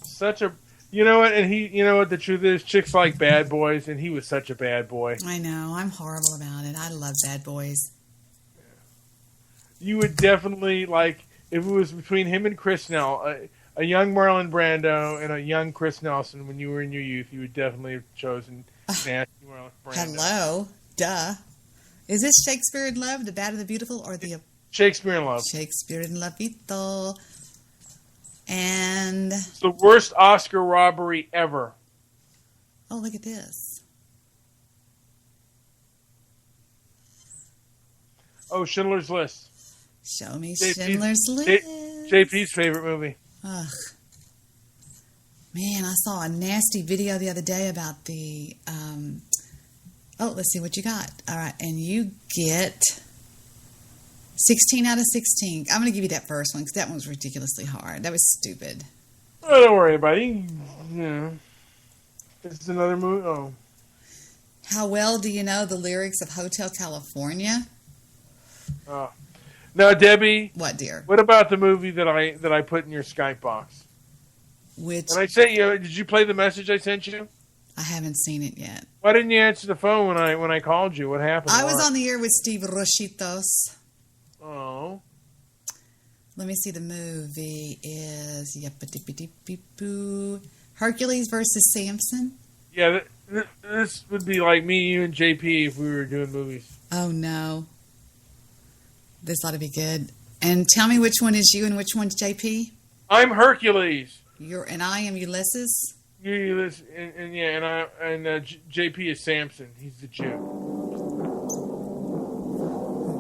Speaker 5: Such a... You know what? And you know what the truth is? Chicks like bad boys, and he was such a bad boy.
Speaker 1: I know. I'm horrible about it. I love bad boys.
Speaker 5: You would definitely, like, if it was between him and Chris Nelson, a young Marlon Brando and a young Chris Nelson when you were in your youth, you would definitely have chosen nasty Marlon Brando.
Speaker 1: Hello. Duh. Is this Shakespeare in Love, The Bad and the Beautiful, or the...
Speaker 5: Shakespeare in Love.
Speaker 1: Shakespeare in Lovito. And...
Speaker 5: It's the worst Oscar robbery ever.
Speaker 1: Oh, look at this.
Speaker 5: Oh, Schindler's List.
Speaker 1: Show me Schindler's List.
Speaker 5: JP's favorite movie.
Speaker 1: Ugh. Man, I saw a nasty video the other day about the... Oh, let's see what you got. All right, and you get 16 out of 16. I'm going to give you that first one because that one was ridiculously hard. That was stupid.
Speaker 5: Oh, don't worry about it. You know, this is another movie. Oh.
Speaker 1: How well do you know the lyrics of Hotel California?
Speaker 5: Now, Debbie.
Speaker 1: What, dear?
Speaker 5: What about the movie that I put in your Skype box?
Speaker 1: Which?
Speaker 5: And I sent you. Did you play the message I sent you?
Speaker 1: I haven't seen it yet.
Speaker 5: Why didn't you answer the phone when I called you? What happened?
Speaker 1: I was on the air with Steve Roshitos.
Speaker 5: Oh.
Speaker 1: Let me see. The movie is Hercules versus Samson.
Speaker 5: Yeah, this would be like me, you, and JP if we were doing movies.
Speaker 1: Oh no. This ought to be good. And tell me which one is you and which one's JP?
Speaker 5: I'm Hercules.
Speaker 1: And I am Ulysses.
Speaker 5: You're Ulysses, and JP is Samson. He's the Jew.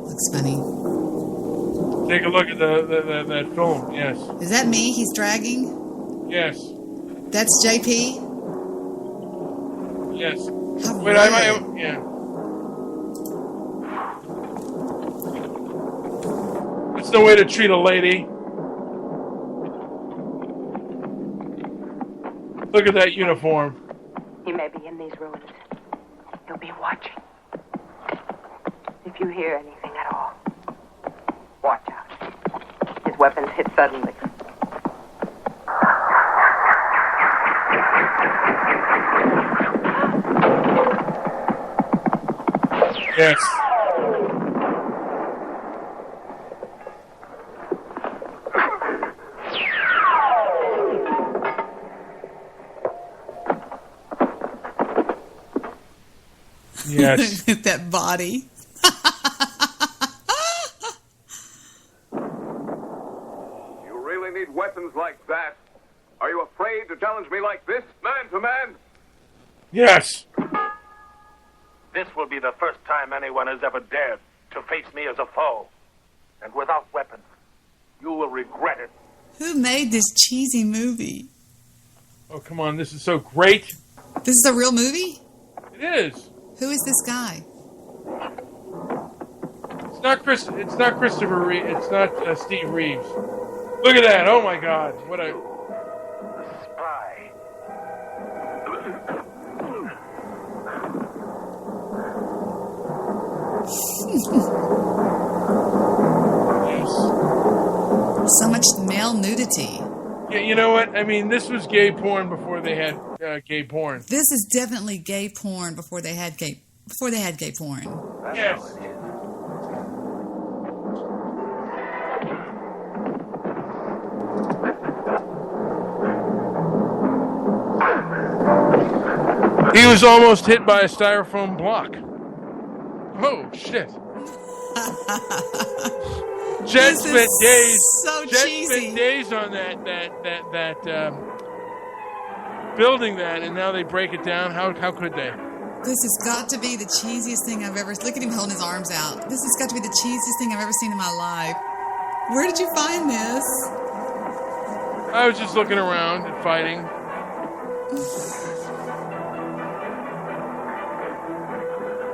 Speaker 1: Looks funny.
Speaker 5: Take a look at that film. Yes.
Speaker 1: Is that me? He's dragging.
Speaker 5: Yes.
Speaker 1: That's JP.
Speaker 5: Yes.
Speaker 1: How
Speaker 5: Wait, yeah. That's no way to treat a lady. Look at that uniform.
Speaker 11: He may be in these rooms. He'll be watching. If you hear anything at all, watch out. His weapons hit suddenly.
Speaker 5: Yes. Yes.
Speaker 1: That body.
Speaker 12: You really need weapons like that? Are you afraid to challenge me like this, man to man?
Speaker 5: Yes.
Speaker 16: This will be the first time anyone has ever dared to face me as a foe. And without weapons, you will regret it.
Speaker 1: Who made this cheesy movie?
Speaker 5: Oh, come on. This is so great.
Speaker 1: This is a real movie?
Speaker 5: It is.
Speaker 1: Who is this guy?
Speaker 5: It's not Christopher Reeve. It's not Steve Reeves. Look at that. Oh, my God. What a...
Speaker 16: Spy.
Speaker 1: So much male nudity.
Speaker 5: Yeah, you know what? I mean, this was gay porn before they had gay porn.
Speaker 1: This is definitely gay porn before they had gay porn.
Speaker 5: Yes. He was almost hit by a styrofoam block. Oh shit. Jen spent days on that building that, and now they break it down. How could they?
Speaker 1: This has got to be the cheesiest thing I've ever... Look at him holding his arms out. This has got to be the cheesiest thing I've ever seen in my life. Where did you find this?
Speaker 5: I was just looking around and fighting.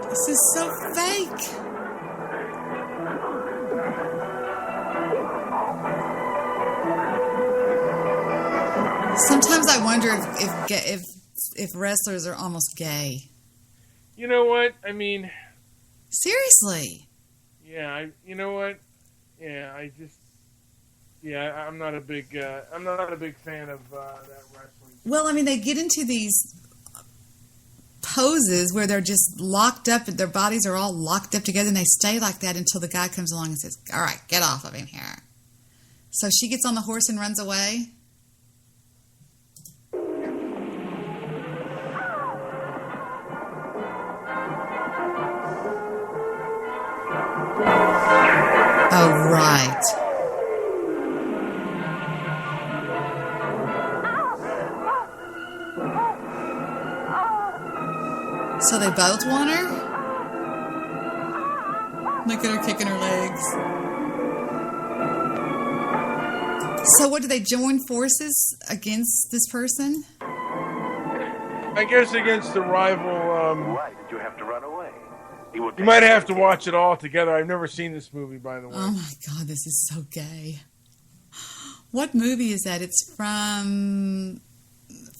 Speaker 1: This is so fake. Sometimes I wonder if wrestlers are almost gay.
Speaker 5: You know what? I mean,
Speaker 1: seriously.
Speaker 5: Yeah, you know what? Yeah, I'm not a big fan of that wrestling.
Speaker 1: Well, I mean, they get into these poses where they're just locked up, their bodies are all locked up together, and they stay like that until the guy comes along and says, "All right, get off of him here." So she gets on the horse and runs away. Oh, right. So they both want her? Look at her kicking her legs. So what, do they join forces against this person?
Speaker 5: I guess against the rival...
Speaker 16: Why did you have to run away?
Speaker 5: You might have to watch it all together. I've never seen this movie, by the way.
Speaker 1: Oh my God, this is so gay. What movie is that? It's from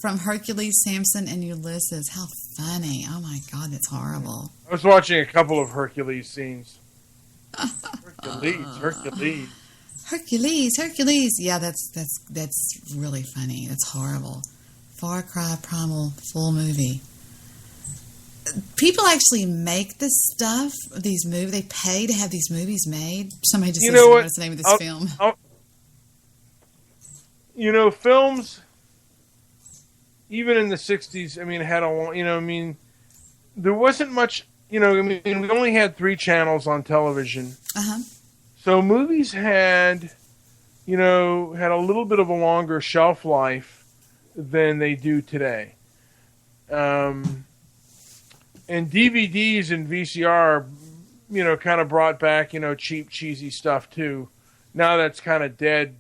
Speaker 1: Hercules, Samson, and Ulysses. How funny. Oh my God, that's horrible.
Speaker 5: I was watching a couple of Hercules scenes.
Speaker 1: Hercules. Yeah, that's really funny. That's horrible. Far Cry Primal full movie. People actually make this stuff, these movies. They pay to have these movies made. Somebody just says, what's the name of this film?
Speaker 5: Films, even in the 60s, had a long, there wasn't much, we only had 3 channels on television.
Speaker 1: Uh-huh.
Speaker 5: So movies had a little bit of a longer shelf life than they do today. And DVDs and VCR, kind of brought back, cheap, cheesy stuff too. Now that's kind of dead.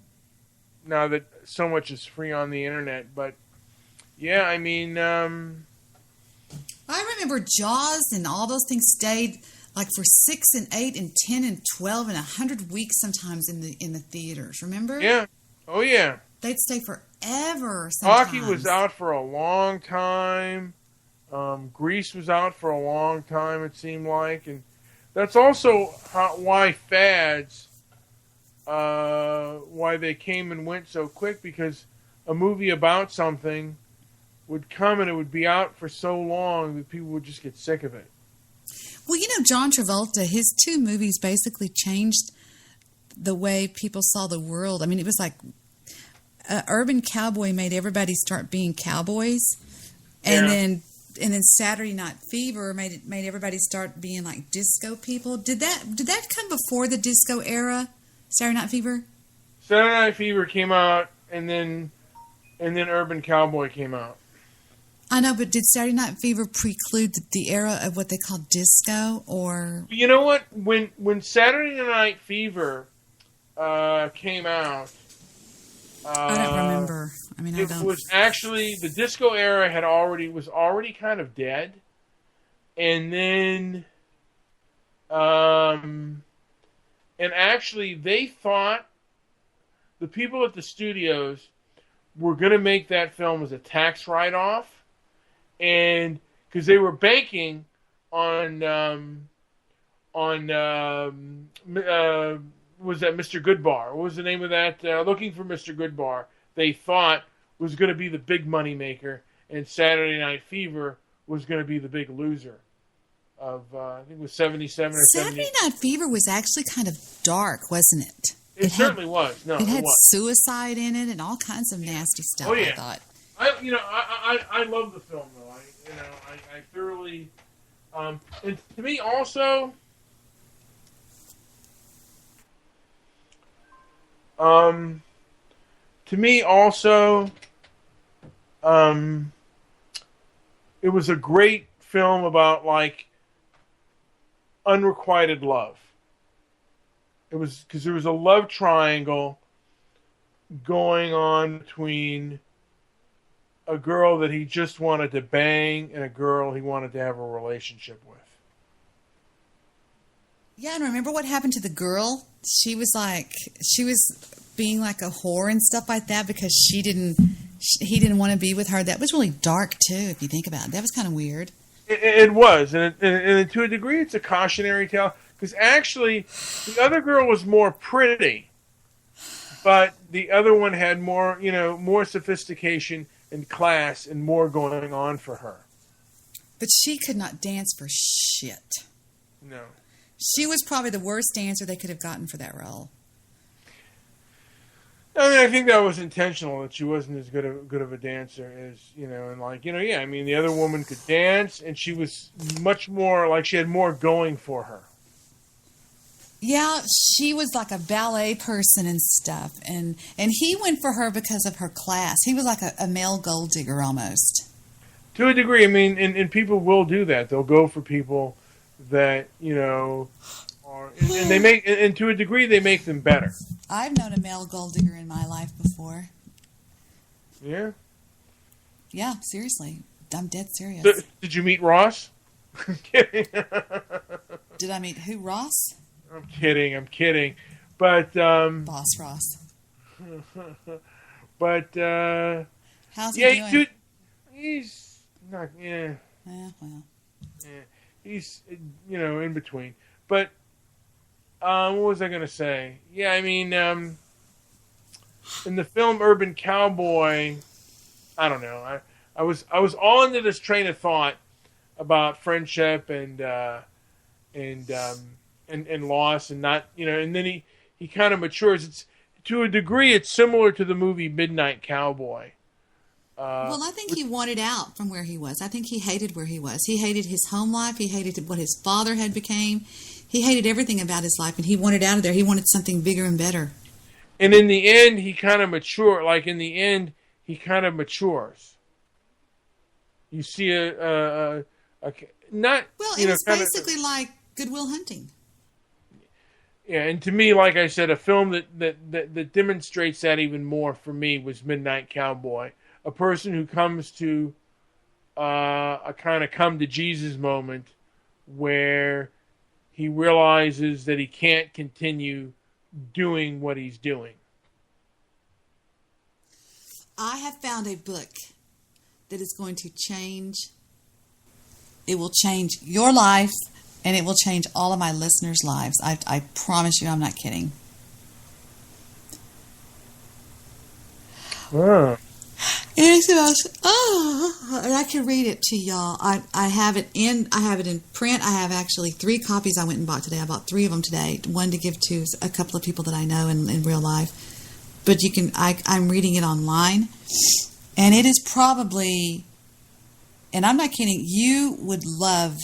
Speaker 5: Now that so much is free on the internet, but yeah, I
Speaker 1: remember Jaws and all those things stayed like for 6 and 8 and 10 and 12 and 100 weeks sometimes in the theaters. Remember?
Speaker 5: Yeah. Oh yeah.
Speaker 1: They'd stay forever. Sometimes.
Speaker 5: Hockey was out for a long time. Grease was out for a long time, it seemed like, and that's also why fads, why they came and went so quick, because a movie about something would come and it would be out for so long that people would just get sick of it.
Speaker 1: Well, John Travolta, his 2 movies basically changed the way people saw the world. It was like Urban Cowboy made everybody start being cowboys, and then Saturday Night Fever made everybody start being like disco people. Did that come before the disco era? Saturday Night Fever?
Speaker 5: Saturday Night Fever came out, and then Urban Cowboy came out.
Speaker 1: I know, but did Saturday Night Fever preclude the era of what they call disco, or?
Speaker 5: You know what? When Saturday Night Fever came out,
Speaker 1: I don't remember.
Speaker 5: It was actually, the disco era was already kind of dead, and then, and actually they thought, the people at the studios were going to make that film as a tax write-off, and because they were banking on was that Mr. Goodbar? What was the name of that? Looking for Mr. Goodbar. They thought was going to be the big money maker, and Saturday Night Fever was going to be the big loser of, I think it was 77 or 78.
Speaker 1: Saturday Night Fever was actually kind of dark, wasn't it?
Speaker 5: It certainly was. No,
Speaker 1: it had suicide in it and all kinds of nasty stuff.
Speaker 5: Oh yeah.
Speaker 1: I thought.
Speaker 5: I love the film though. I thoroughly, and to me also, it was a great film about like unrequited love. It was because there was a love triangle going on between a girl that he just wanted to bang and a girl he wanted to have a relationship with.
Speaker 1: Yeah, and remember what happened to the girl? She was being like a whore and stuff like that because he didn't want to be with her. That was really dark too, if you think about it. That was kind of weird.
Speaker 5: It was, and to a degree, it's a cautionary tale because actually, the other girl was more pretty, but the other one had more, more sophistication and class and more going on for her.
Speaker 1: But she could not dance for shit.
Speaker 5: No.
Speaker 1: She was probably the worst dancer they could have gotten for that role.
Speaker 5: I think that was intentional, that she wasn't as good of a dancer as, the other woman could dance, and she was much more, like she had more going for her.
Speaker 1: Yeah, she was like a ballet person and stuff, and he went for her because of her class. He was like a male gold digger almost.
Speaker 5: To a degree, and people will do that. They'll go for people that, are, and they make, and to a degree, they make them better.
Speaker 1: I've known a male gold digger in my life before.
Speaker 5: Yeah?
Speaker 1: Yeah, seriously. I'm dead serious.
Speaker 5: Did you meet Ross? I'm kidding.
Speaker 1: Did I meet who, Ross?
Speaker 5: I'm kidding. But,
Speaker 1: Boss Ross.
Speaker 5: But,
Speaker 1: how's he doing?
Speaker 5: Dude, he's not, yeah.
Speaker 1: Yeah, well.
Speaker 5: Yeah. He's, in between. But, What was I going to say? Yeah, I mean, in the film Urban Cowboy, I don't know. I was all into this train of thought about friendship and loss, and not, and then he kind of matures. It's, to a degree, it's similar to the movie Midnight Cowboy.
Speaker 1: Well, I think he wanted out from where he was. I think he hated where he was. He hated his home life. He hated what his father had became. He hated everything about his life, and he wanted out of there. He wanted something bigger and better.
Speaker 5: And in the end, he kind of matures. You see not.
Speaker 1: Well, it was basically like Good Will Hunting.
Speaker 5: Yeah, and to me, like I said, a film that demonstrates that even more for me was Midnight Cowboy. A person who comes to a kind of come to Jesus moment where he realizes that he can't continue doing what he's doing.
Speaker 1: I have found a book that is going to change. It will change your life, and it will change all of my listeners' lives. I promise you, I'm not kidding.
Speaker 5: Wow.
Speaker 1: And I can read it to y'all. I have it in print. I have actually 3 copies I went and bought today. I bought 3 of them today. One to give to a couple of people that I know in real life. But you can. I'm reading it online, and it is probably. And I'm not kidding. You would love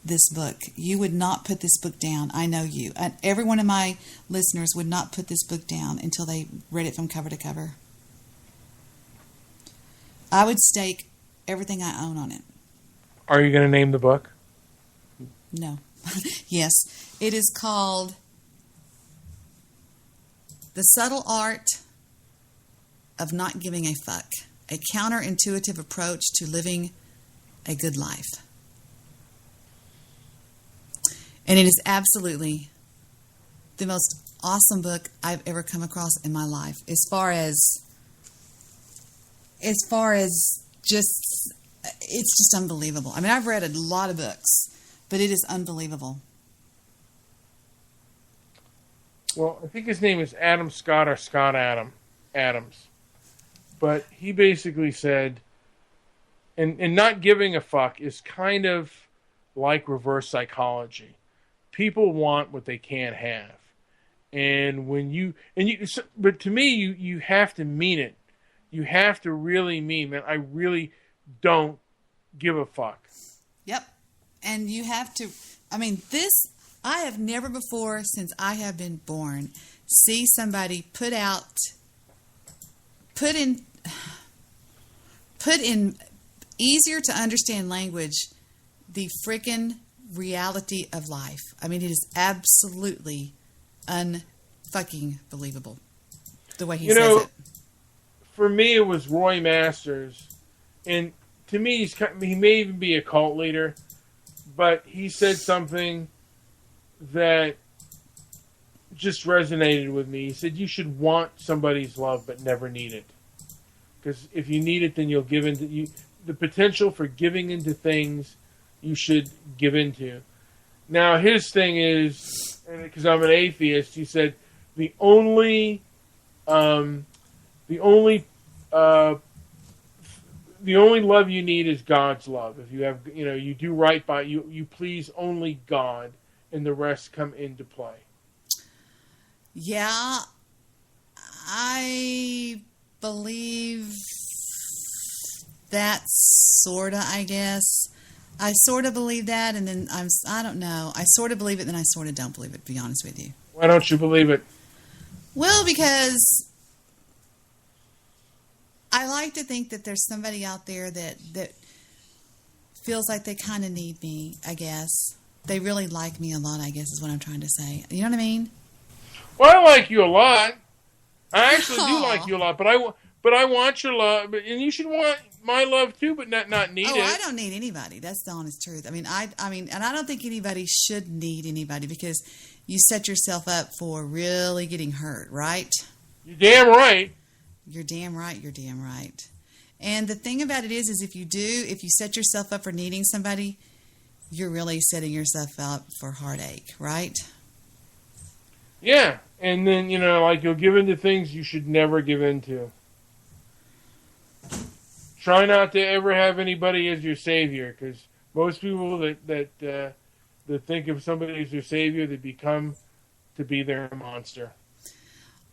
Speaker 1: this book. You would not put this book down. I know you. And every one of my listeners would not put this book down until they read it from cover to cover. I would stake everything I own on it.
Speaker 5: Are you going to name the book?
Speaker 1: No. Yes. It is called The Subtle Art of Not Giving a Fuck, a counterintuitive approach to living a good life. And it is absolutely the most awesome book I've ever come across in my life. As far as just, it's just unbelievable. I mean, I've read a lot of books, but it is unbelievable.
Speaker 5: Well, I think his name is Adam Scott or Scott Adams. But he basically said, and not giving a fuck is kind of like reverse psychology. People want what they can't have. And but to me, you have to mean it. You have to really mean, man, I really don't give a fuck.
Speaker 1: Yep. And you have to, I mean, I have never before, since I have been born, see somebody put in easier to understand language the frickin' reality of life. I mean, it is absolutely unfucking believable the way he says it.
Speaker 5: For me, it was Roy Masters, and to me, he may even be a cult leader, but he said something that just resonated with me. He said, you should want somebody's love but never need it. Because if you need it, then you'll give into the potential for giving into things you should give into. Now, his thing is, because I'm an atheist, he said, the only love you need is God's love. If you have, you do right by you please only God, and the rest come into play.
Speaker 1: Yeah, I believe that sorta. I guess I sorta believe that, and then I don't know. I sorta believe it, then I sorta don't believe it. To be honest with you.
Speaker 5: Why don't you believe it?
Speaker 1: Well, because I like to think that there's somebody out there that feels like they kind of need me, I guess. They really like me a lot, I guess, is what I'm trying to say. You know what I mean?
Speaker 5: Well, I like you a lot. I actually do like you a lot, but I want your love, and you should want my love too, but not need it.
Speaker 1: Oh, I don't need anybody. That's the honest truth. I mean, and I don't think anybody should need anybody, because you set yourself up for really getting hurt, right?
Speaker 5: You're damn right.
Speaker 1: You're damn right. You're damn right. And the thing about it is if you set yourself up for needing somebody, you're really setting yourself up for heartache, right?
Speaker 5: Yeah, and then, like, you'll give in to things you should never give in to. Try not to ever have anybody as your savior, because most people that think of somebody as their savior, they become to be their monster.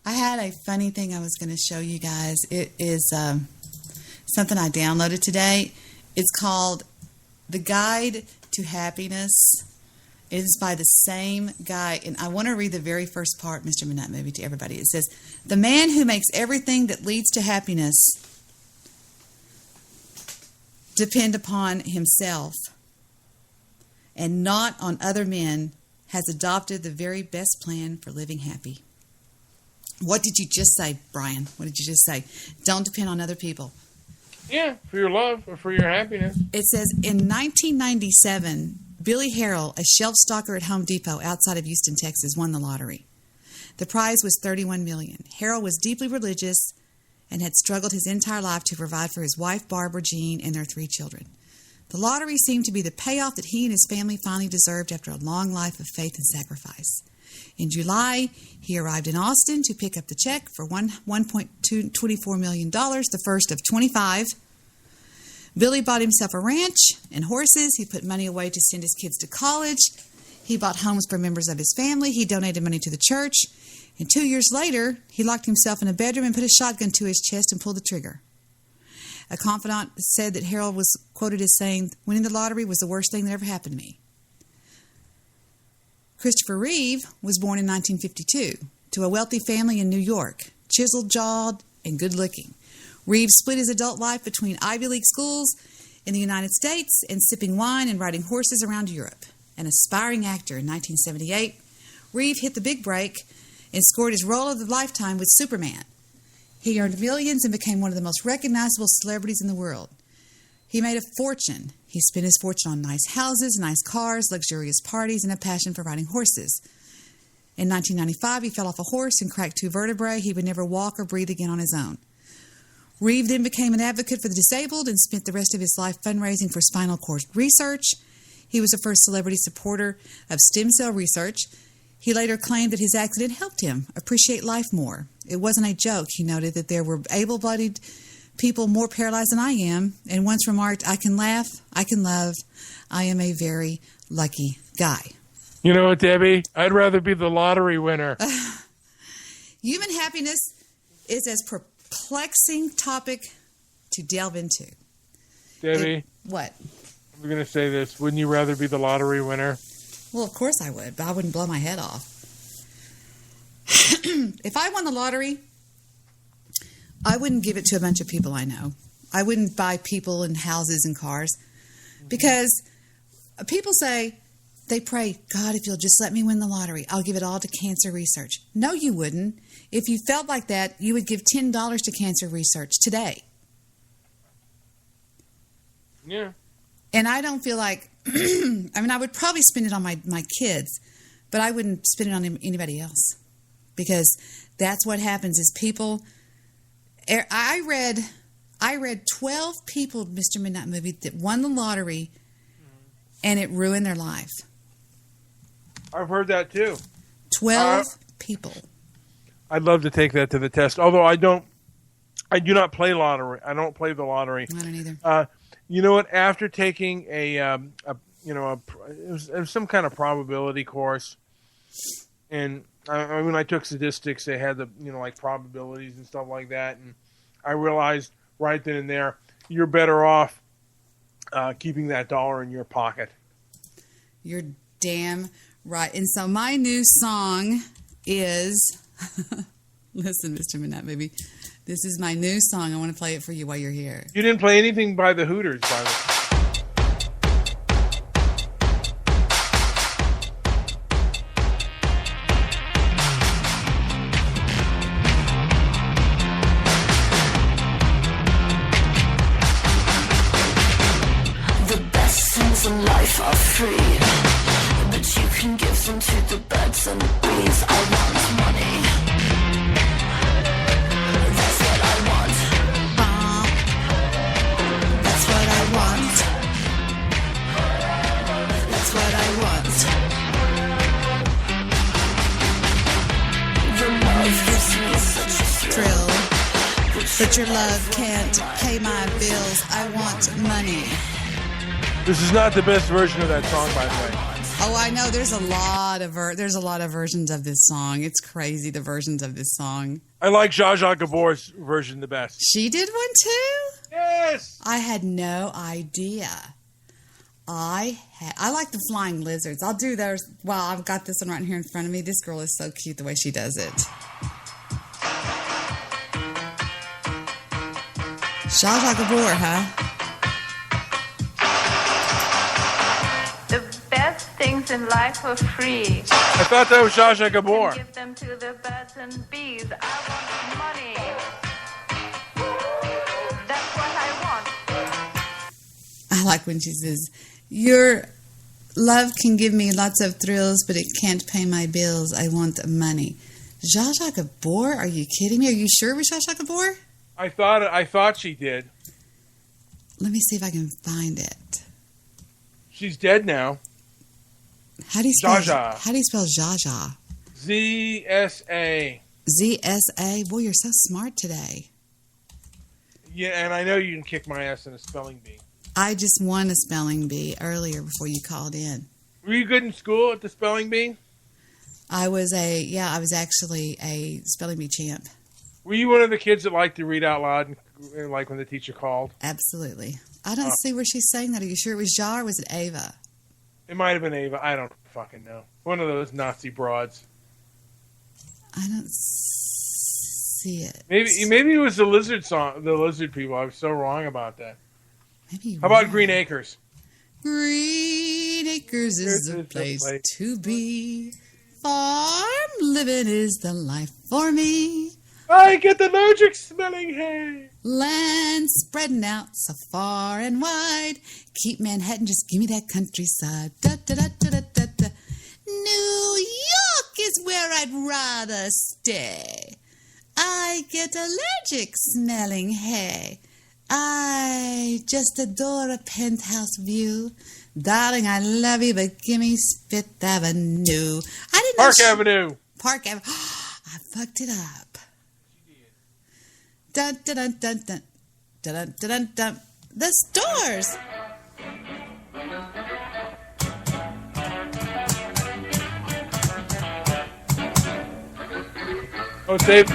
Speaker 1: I had a funny thing I was going to show you guys. It is something I downloaded today. It's called The Guide to Happiness. It is by the same guy, and I want to read the very first part, Mr. Midnight Movie, to everybody. It says, "The man who makes everything that leads to happiness depend upon himself and not on other men has adopted the very best plan for living happy." What did you just say, Brian? What did you just say? Don't depend on other people.
Speaker 5: Yeah, for your love or for your happiness.
Speaker 1: It says, in 1997, Billy Harrell, a shelf stalker at Home Depot outside of Houston, Texas, won the lottery. The prize was $31 million. Harrell was deeply religious and had struggled his entire life to provide for his wife, Barbara Jean, and their 3 children. The lottery seemed to be the payoff that he and his family finally deserved after a long life of faith and sacrifice. In July, he arrived in Austin to pick up the check for $1.24 million, the first of 25. Billy bought himself a ranch and horses. He put money away to send his kids to college. He bought homes for members of his family. He donated money to the church. And 2 years later, he locked himself in a bedroom and put a shotgun to his chest and pulled the trigger. A confidant said that Harold was quoted as saying, "Winning the lottery was the worst thing that ever happened to me." Christopher Reeve was born in 1952 to a wealthy family in New York, chiseled-jawed and good-looking. Reeve split his adult life between Ivy League schools in the United States and sipping wine and riding horses around Europe. An aspiring actor in 1978, Reeve hit the big break and scored his role of the lifetime with Superman. He earned millions and became one of the most recognizable celebrities in the world. He made a fortune. He spent his fortune on nice houses, nice cars, luxurious parties, and a passion for riding horses. In 1995, he fell off a horse and cracked 2 vertebrae. He would never walk or breathe again on his own. Reeve then became an advocate for the disabled and spent the rest of his life fundraising for spinal cord research. He was the first celebrity supporter of stem cell research. He later claimed that his accident helped him appreciate life more. It wasn't a joke. He noted that there were able-bodied people more paralyzed than I am, and once remarked, "I can laugh, I can love, I am a very lucky guy."
Speaker 5: You know what, Debbie? I'd rather be the lottery winner.
Speaker 1: Human happiness is as perplexing topic to delve into.
Speaker 5: Debbie?
Speaker 1: What?
Speaker 5: I'm going to say this. Wouldn't you rather be the lottery winner?
Speaker 1: Well, of course I would, but I wouldn't blow my head off. If I won the lottery, I wouldn't give it to a bunch of people I know. I wouldn't buy people and houses and cars. Because people say, they pray, "God, if you'll just let me win the lottery, I'll give it all to cancer research." No, you wouldn't. If you felt like that, you would give $10 to cancer research today.
Speaker 5: Yeah.
Speaker 1: And I don't feel like, I would probably spend it on my kids, but I wouldn't spend it on anybody else. Because that's what happens is people, I read 12 people, Mr. Midnight Movie, that won the lottery and it ruined their life.
Speaker 5: I've heard that too.
Speaker 1: 12 people.
Speaker 5: I'd love to take that to the test. Although I do not play lottery. I don't play the lottery.
Speaker 1: I don't either.
Speaker 5: You know what? After taking it was some kind of probability course, and when I took statistics, they had the like probabilities and stuff like that, and I realized right then and there, you're better off keeping that dollar in your pocket.
Speaker 1: You're damn right. And so my new song is, listen, Mr. Midnight Movie, this is my new song. I want to play it for you while you're here.
Speaker 5: You didn't play anything by the Hooters, by the way.
Speaker 14: In life are free, but you can give them to the birds and the bees. I want money. That's what I want. That's what I want. That's what I want.
Speaker 1: But your love can't pay my bills. I want money.
Speaker 5: This is not the best version of that song, by the way.
Speaker 1: Oh, I know. There's a lot of versions of this song. It's crazy, the versions of this song.
Speaker 5: I like Zsa Zsa Gabor's version the best.
Speaker 1: She did one too?
Speaker 5: Yes.
Speaker 1: I had no idea. I like the Flying Lizards. I'll do those. Wow, I've got this one right here in front of me. This girl is so cute the way she does it. Zsa Zsa Gabor, huh?
Speaker 11: The best things in life are free.
Speaker 5: I thought that was Zsa Zsa Gabor.
Speaker 11: Give them to the birds and bees. I want money. That's what I want.
Speaker 1: I like when she says, your love can give me lots of thrills, but it can't pay my bills. I want money. Zsa Zsa Gabor? Are you kidding me? Are you sure it was Zsa Zsa Gabor?
Speaker 5: I thought she did.
Speaker 1: Let me see if I can find it.
Speaker 5: She's dead now.
Speaker 1: How do you spell
Speaker 5: Zsa Zsa?
Speaker 1: How do you spell Zsa Zsa?
Speaker 5: Z-S-A.
Speaker 1: Z-S-A? Boy, you're so smart today.
Speaker 5: Yeah, and I know you can kick my ass in a spelling bee.
Speaker 1: I just won a spelling bee earlier before you called in.
Speaker 5: Were you good in school at the spelling bee?
Speaker 1: I was actually a spelling bee champ.
Speaker 5: Were you one of the kids that liked to read out loud, and, like when the teacher called?
Speaker 1: Absolutely. I don't see where she's saying that. Are you sure it was Ja or was it Ava?
Speaker 5: It might have been Ava. I don't fucking know. One of those Nazi broads.
Speaker 1: I don't see it.
Speaker 5: Maybe it was the lizard song, the lizard people. I was so wrong about that.
Speaker 1: Maybe.
Speaker 5: How about Green Acres?
Speaker 1: Green Acres is the place to be. Farm living is the life for me.
Speaker 5: I get allergic smelling hay.
Speaker 1: Land spreading out so far and wide. Keep Manhattan, just give me that countryside. Da, da, da, da, da, da, da. New York is where I'd rather stay. I get allergic smelling hay. I just adore a penthouse view. Darling, I love you, but give me Fifth Avenue. I didn't
Speaker 5: Park Avenue.
Speaker 1: Park Avenue. I fucked it up. Dun, dun, dun, dun, dun. Dun, dun, dun, dun, dun. The Stores.
Speaker 5: Oh, Dave.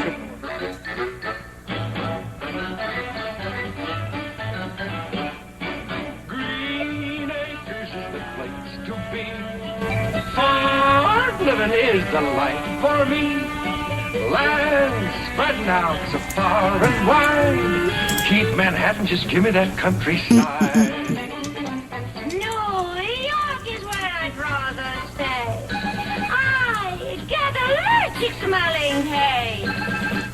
Speaker 14: Green Acres is the place to be. Farm living is the life for me. Land spreading out so far and wide. Keep Manhattan, just give me that countryside.
Speaker 7: New York is where I'd rather stay. I get allergic smelling hay.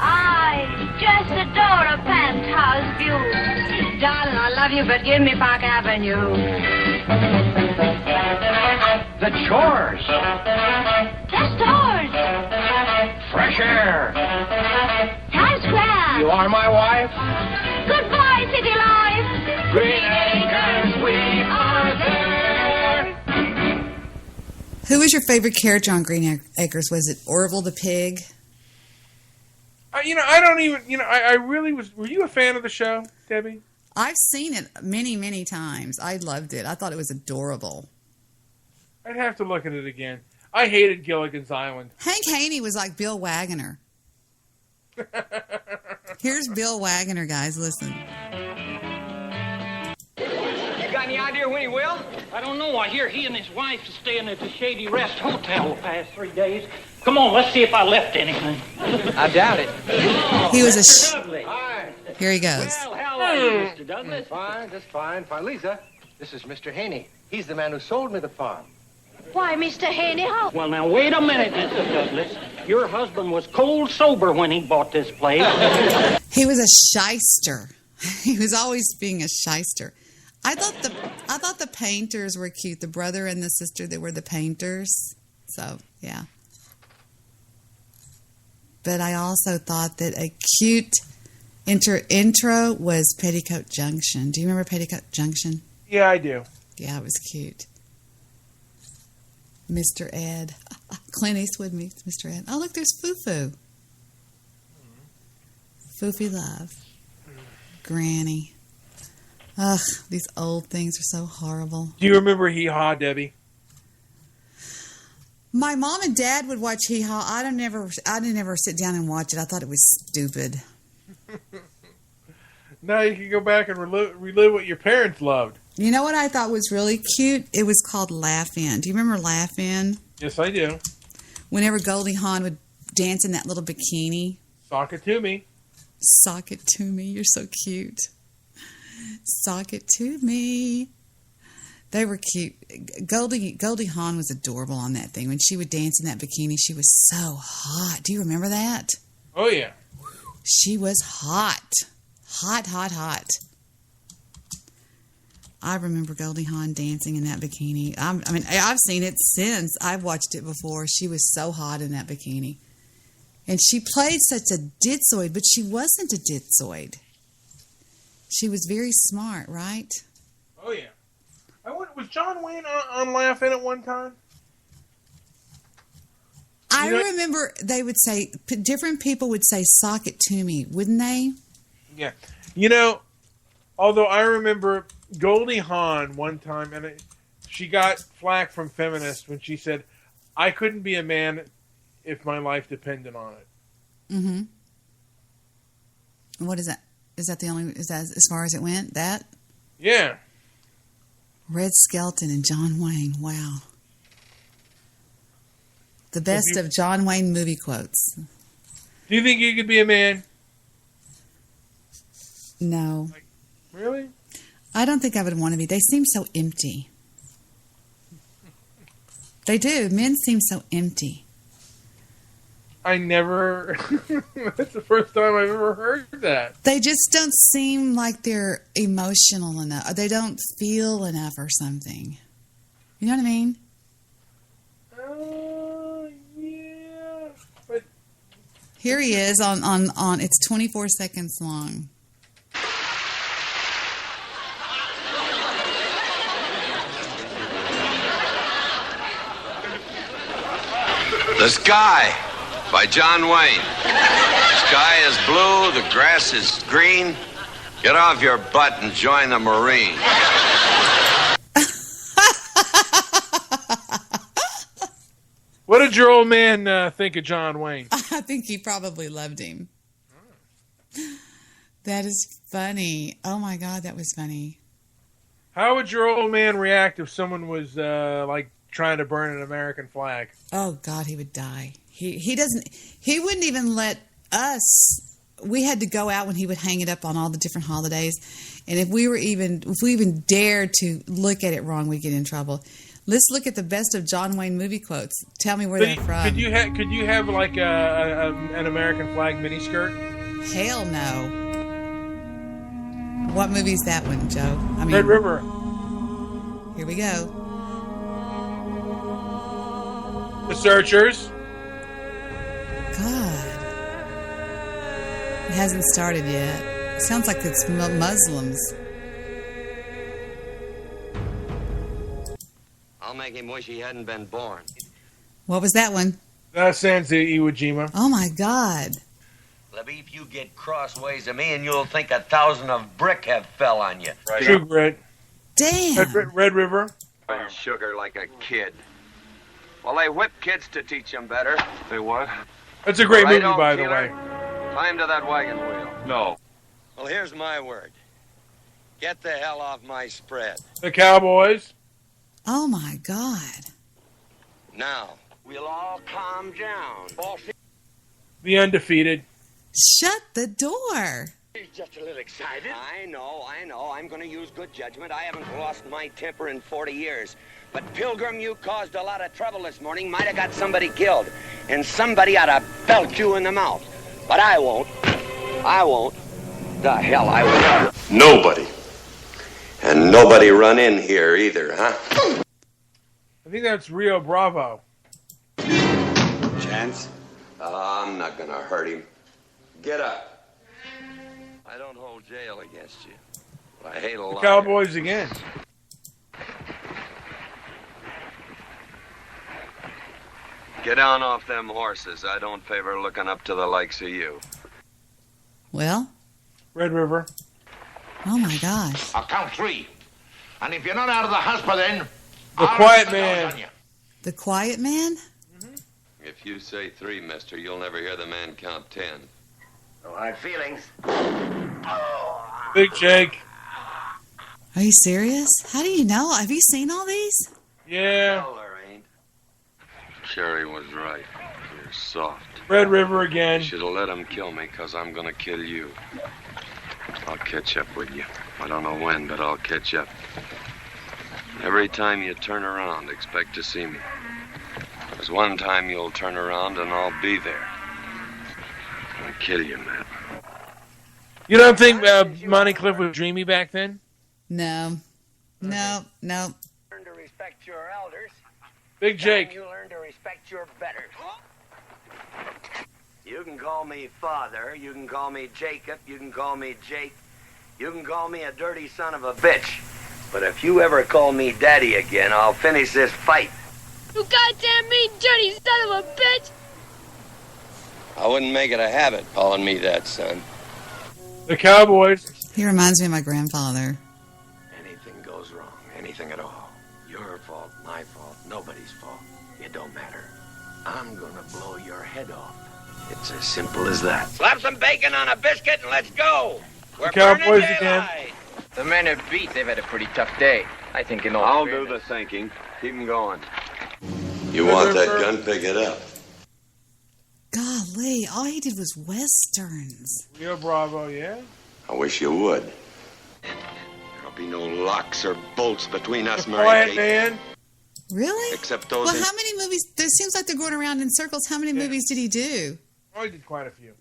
Speaker 7: I just adore a penthouse view. Darling, I love you, but give me Park Avenue.
Speaker 14: The chores.
Speaker 7: The stores.
Speaker 14: Fresh air.
Speaker 7: Times Square.
Speaker 14: You are my wife.
Speaker 7: Goodbye, city life.
Speaker 14: Green Acres, we are there.
Speaker 1: Who was your favorite character on Green Acres? Was it Orville the pig?
Speaker 5: I don't even, I really was. Were you a fan of the show, Debbie?
Speaker 1: I've seen it many, many times. I loved it. I thought it was adorable.
Speaker 5: I'd have to look at it again. I hated Gilligan's Island.
Speaker 1: Hank Haney was like Bill Wagner. Here's Bill Wagner, guys. Listen.
Speaker 15: You got any idea when he will? I don't know. I hear he and his wife are staying at the Shady Rest Hotel the past 3 days. Come on, let's see if I left anything.
Speaker 17: I doubt it.
Speaker 1: He was a
Speaker 15: Mr. Dudley.
Speaker 17: Hi.
Speaker 1: Here he goes.
Speaker 15: Well, how are you, Mr. Dudley?
Speaker 17: Fine, just fine. Fine. Lisa, this is Mr. Haney. He's the man who sold me the farm.
Speaker 7: Why, Mr. Haney, how?
Speaker 15: Well, now, wait a minute, Mr. Douglas. Your husband was cold sober when he bought this place.
Speaker 1: He was a shyster. He was always being a shyster. I thought the painters were cute. The brother and the sister that were the painters. So, yeah. But I also thought that a cute intro was Petticoat Junction. Do you remember Petticoat Junction?
Speaker 5: Yeah, I do.
Speaker 1: Yeah, it was cute. Mr. Ed. Clint Eastwood meets Mr. Ed. Oh, look, there's Foo-Foo. Foofy Love. Granny. Ugh, these old things are so horrible.
Speaker 5: Do you remember Hee Haw, Debbie?
Speaker 1: My mom and dad would watch Hee Haw. I didn't ever sit down and watch it. I thought it was stupid.
Speaker 5: Now you can go back and relive what your parents loved.
Speaker 1: You know what I thought was really cute? It was called Laugh In. Do you remember Laugh In?
Speaker 5: Yes, I do.
Speaker 1: Whenever Goldie Hawn would dance in that little bikini.
Speaker 5: Sock it to me.
Speaker 1: Sock it to me. You're so cute. Sock it to me. They were cute. Goldie Hawn was adorable on that thing. When she would dance in that bikini, she was so hot. Do you remember that?
Speaker 5: Oh, yeah.
Speaker 1: She was hot. Hot, hot, hot. I remember Goldie Hawn dancing in that bikini. I mean, I've seen it since. I've watched it before. She was so hot in that bikini. And she played such a ditzoid, but she wasn't a ditzoid. She was very smart, right?
Speaker 5: Oh, yeah. Was John Wayne on Laugh In at one time?
Speaker 1: I remember they would say, different people would say, sock it to me, wouldn't they?
Speaker 5: Yeah. You know, although I remember Goldie Hawn one time, and she got flack from feminists when she said, I couldn't be a man if my life depended on it.
Speaker 1: Mm-hmm. What is that? Is that as far as it went? That?
Speaker 5: Yeah.
Speaker 1: Red Skelton and John Wayne. Wow. The best of John Wayne movie quotes.
Speaker 5: Do you think you could be a man?
Speaker 1: No.
Speaker 5: Really?
Speaker 1: I don't think I would want to be. They seem so empty. They do. Men seem so empty.
Speaker 5: I never... That's the first time I've ever heard that.
Speaker 1: They just don't seem like they're emotional enough. Or they don't feel enough or something. You know what I mean?
Speaker 5: Yeah. But...
Speaker 1: Here he is on it's 24 seconds long.
Speaker 4: The Sky by John Wayne. The sky is blue, the grass is green. Get off your butt and join the Marine.
Speaker 5: What did your old man think of John Wayne?
Speaker 1: I think he probably loved him. That is funny. Oh my God, that was funny.
Speaker 5: How would your old man react if someone was like trying to burn an American flag?
Speaker 1: Oh God, he would die. He wouldn't even let us. We had to go out when he would hang it up on all the different holidays, and if we even dared to look at it wrong, we'd get in trouble. Let's look at the best of John Wayne movie quotes. Tell me where they're from.
Speaker 5: Could you have like an American flag miniskirt?
Speaker 1: Hell no. What movie's that one, Joe?
Speaker 5: Red River.
Speaker 1: Here we go.
Speaker 5: The Searchers.
Speaker 1: God. It hasn't started yet. It sounds like it's Muslims.
Speaker 4: I'll make him wish he hadn't been born.
Speaker 1: What was that one?
Speaker 5: That's Sansa Iwo Jima.
Speaker 1: Oh my God.
Speaker 4: Libby, if you get crossways of me and you'll think 1,000 of brick have fell on you.
Speaker 5: Right. True Grit.
Speaker 1: Damn.
Speaker 5: Red River.
Speaker 4: And sugar like a kid. Well, they whip kids to teach them better.
Speaker 16: They what?
Speaker 5: That's a great
Speaker 4: Right
Speaker 5: movie,
Speaker 4: on,
Speaker 5: by the
Speaker 4: Keeler.
Speaker 5: way.
Speaker 4: Climb to that wagon wheel.
Speaker 16: No.
Speaker 4: Well, here's my word. Get the hell off my spread.
Speaker 5: The Cowboys.
Speaker 1: Oh my God.
Speaker 4: Now, we'll all calm down.
Speaker 5: The Undefeated.
Speaker 1: Shut the door.
Speaker 4: He's just a little excited. I know. I'm going to use good judgment. I haven't lost my temper in 40 years. But, Pilgrim, you caused a lot of trouble this morning. Might have got somebody killed. And somebody ought to belt you in the mouth. But I won't. The hell I won't. Nobody. And nobody run in here either, huh?
Speaker 5: I think that's Rio Bravo.
Speaker 4: Chance? I'm not going to hurt him. Get up. I don't hold jail against you. I hate a
Speaker 5: The
Speaker 4: liar.
Speaker 5: Cowboys again.
Speaker 4: Get down off them horses. I don't favor looking up to the likes of you.
Speaker 1: Well?
Speaker 5: Red River.
Speaker 1: Oh, my gosh.
Speaker 10: I'll count 3. And if you're not out of the house by then...
Speaker 5: The Quiet Man.
Speaker 1: The Quiet Man?
Speaker 13: If you say 3, mister, you'll never hear the man count 10.
Speaker 4: No hard feelings.
Speaker 5: Big Jake.
Speaker 1: Are you serious? How do you know? Have you seen all these?
Speaker 5: Yeah.
Speaker 13: Sherry was right. You're soft.
Speaker 5: Red River again.
Speaker 13: You should have let him kill me, because I'm going to kill you. I'll catch up with you. I don't know when, but I'll catch up. Every time you turn around, expect to see me. There's one time you'll turn around and I'll be there. I'll kill you, man.
Speaker 5: You don't think Monty Cliff was dreamy back then?
Speaker 1: No. No.
Speaker 4: Learn to respect your elders.
Speaker 5: Big Jake.
Speaker 4: And you learn to respect your betters. You can call me Father. You can call me Jacob. You can call me Jake. You can call me a dirty son of a bitch. But if you ever call me Daddy again, I'll finish this fight.
Speaker 7: You goddamn mean dirty son of a bitch!
Speaker 13: I wouldn't make it a habit calling me that, son.
Speaker 5: The Cowboys.
Speaker 1: He reminds me of my grandfather.
Speaker 4: Anything goes wrong, anything at all. Your fault, my fault, nobody's fault. It don't matter. I'm gonna blow your head off. It's as simple as that. Slap some bacon on a biscuit and let's go. We're
Speaker 5: The Cowboys
Speaker 4: burning
Speaker 5: again.
Speaker 4: daylight.
Speaker 21: The men are beat. They've had a pretty tough day. I think in all
Speaker 13: I'll
Speaker 21: fairness.
Speaker 13: do the thinking. Keep him going. You want that gun? Pick it up.
Speaker 1: Golly, all he did was westerns.
Speaker 5: Rio Bravo, yeah?
Speaker 13: I wish you would. There'll be no locks or bolts between us,
Speaker 5: The
Speaker 13: Mary
Speaker 5: Quiet
Speaker 13: Kate.
Speaker 5: Man.
Speaker 1: Really?
Speaker 13: Except those...
Speaker 1: Well, how many movies? It seems like they're going around in circles. How many movies did he do?
Speaker 5: Oh, he did quite a few.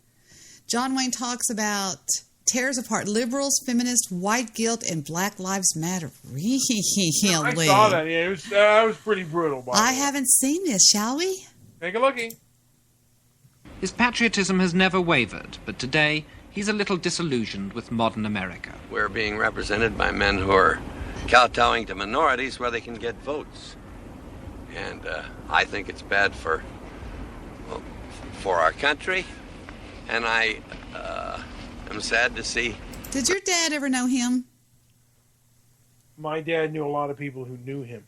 Speaker 1: John Wayne talks about tears apart liberals, feminists, white guilt, and Black Lives Matter. Really?
Speaker 5: I saw that. Yeah, it was pretty brutal. By
Speaker 1: I
Speaker 5: the way.
Speaker 1: haven't seen this. Shall we?
Speaker 5: Take a lookie.
Speaker 24: His patriotism has never wavered, but today he's a little disillusioned with modern America.
Speaker 13: We're being represented by men who are kowtowing to minorities where they can get votes. And I think it's bad for our country. And I am sad to see.
Speaker 1: Did your dad ever know him?
Speaker 5: My dad knew a lot of people who knew him.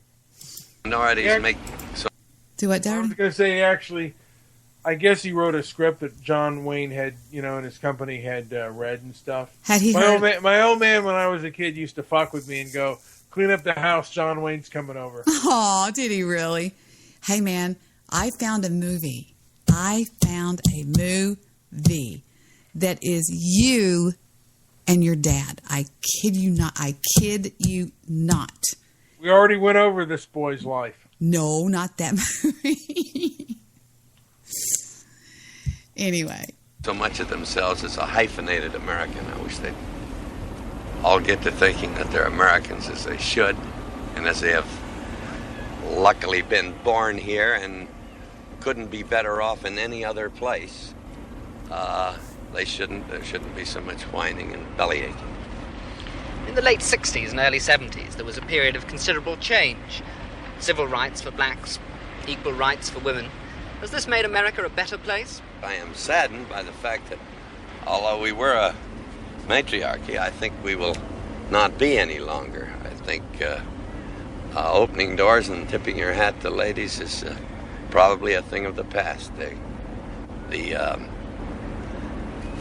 Speaker 13: Minorities make so.
Speaker 1: Do what,
Speaker 5: I was
Speaker 1: Darren?
Speaker 5: going to say, actually, I guess he wrote a script that John Wayne had, and his company had read and stuff.
Speaker 1: Had he
Speaker 5: my
Speaker 1: heard?
Speaker 5: my old man, when I was a kid, used to fuck with me and go, clean up the house, John Wayne's coming over.
Speaker 1: Oh, did he really? Hey, man, I found a movie. That is you and your dad. I kid you not.
Speaker 5: We already went over this boy's life.
Speaker 1: No, not that movie. Anyway.
Speaker 13: So much of themselves as a hyphenated American. I wish they'd all get to thinking that they're Americans as they should, and as they have luckily been born here and couldn't be better off in any other place. There shouldn't be so much whining and bellyaching.
Speaker 25: In the late 60s and early 70s, there was a period of considerable change. Civil rights for blacks, equal rights for women. Has this made America a better place?
Speaker 13: I am saddened by the fact that although we were a matriarchy, I think we will not be any longer. I think opening doors and tipping your hat to ladies is probably a thing of the past. The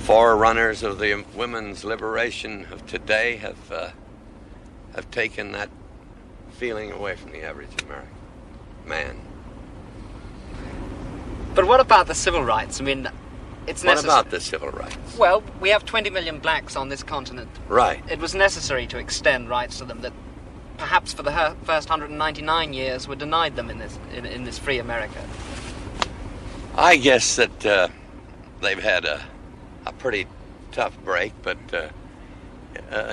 Speaker 13: forerunners of the women's liberation of today have taken that feeling away from the average American man.
Speaker 25: But what about the civil rights? I mean, it's necessary.
Speaker 13: What about the civil rights?
Speaker 25: Well, we have 20 million blacks on this continent.
Speaker 13: Right.
Speaker 25: It was necessary to extend rights to them that perhaps for the first 199 years were denied them in this free America.
Speaker 13: I guess that they've had a pretty tough break, but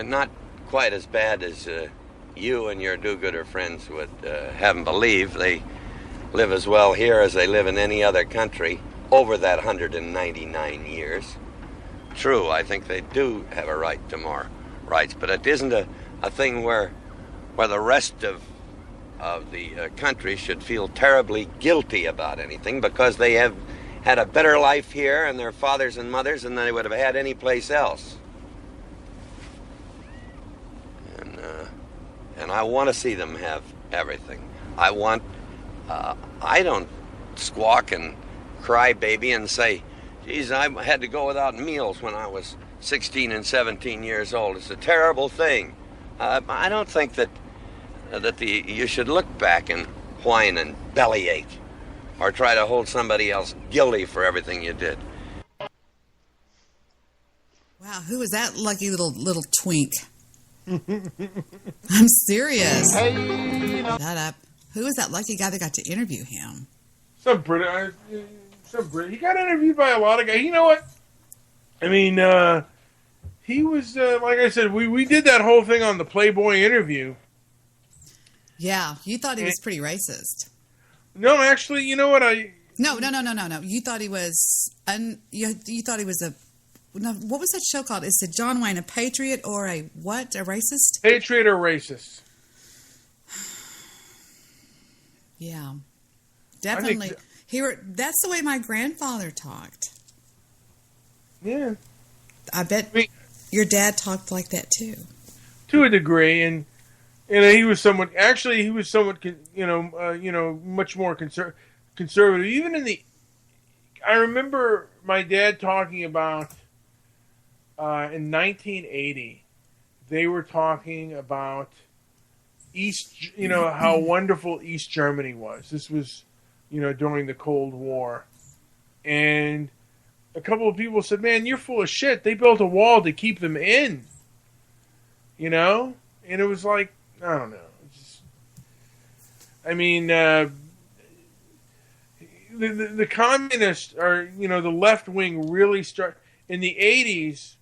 Speaker 13: not quite as bad as you and your do-gooder friends would have them believe. They live as well here as they live in any other country over that 199 years. True, I think they do have a right to more rights, but it isn't a thing where the rest of the country should feel terribly guilty about anything because they have had a better life here and their fathers and mothers than they would have had any place else. and I want to see them have everything. I don't squawk and cry baby and say, geez, I had to go without meals when I was 16 and 17 years old. It's a terrible thing. I don't think that you should look back and whine and bellyache or try to hold somebody else guilty for everything you did.
Speaker 1: Wow, who was that lucky little twink? I'm serious. Shut up. Who was that lucky guy that got to interview him?
Speaker 5: Some Brit. He got interviewed by a lot of guys. You know what? I mean, he was like I said. We did that whole thing on the Playboy interview.
Speaker 1: Yeah, you thought he was pretty racist.
Speaker 5: No, actually, you know what?
Speaker 1: No. You thought he was. You thought he was a. No, what was that show called? It said John Wayne, a patriot or a what? A racist?
Speaker 5: Patriot or racist?
Speaker 1: Yeah, definitely. That's the way my grandfather talked.
Speaker 5: Yeah,
Speaker 1: I bet your dad talked like that too.
Speaker 5: To a degree, and he was somewhat. Actually, he was somewhat. Much more conservative. Even in I remember my dad talking about. In 1980, they were talking about how wonderful East Germany was. This was, during the Cold War. And a couple of people said, man, you're full of shit. They built a wall to keep them in. And it was like, I don't know. The communists are, the left wing really start in the 80s.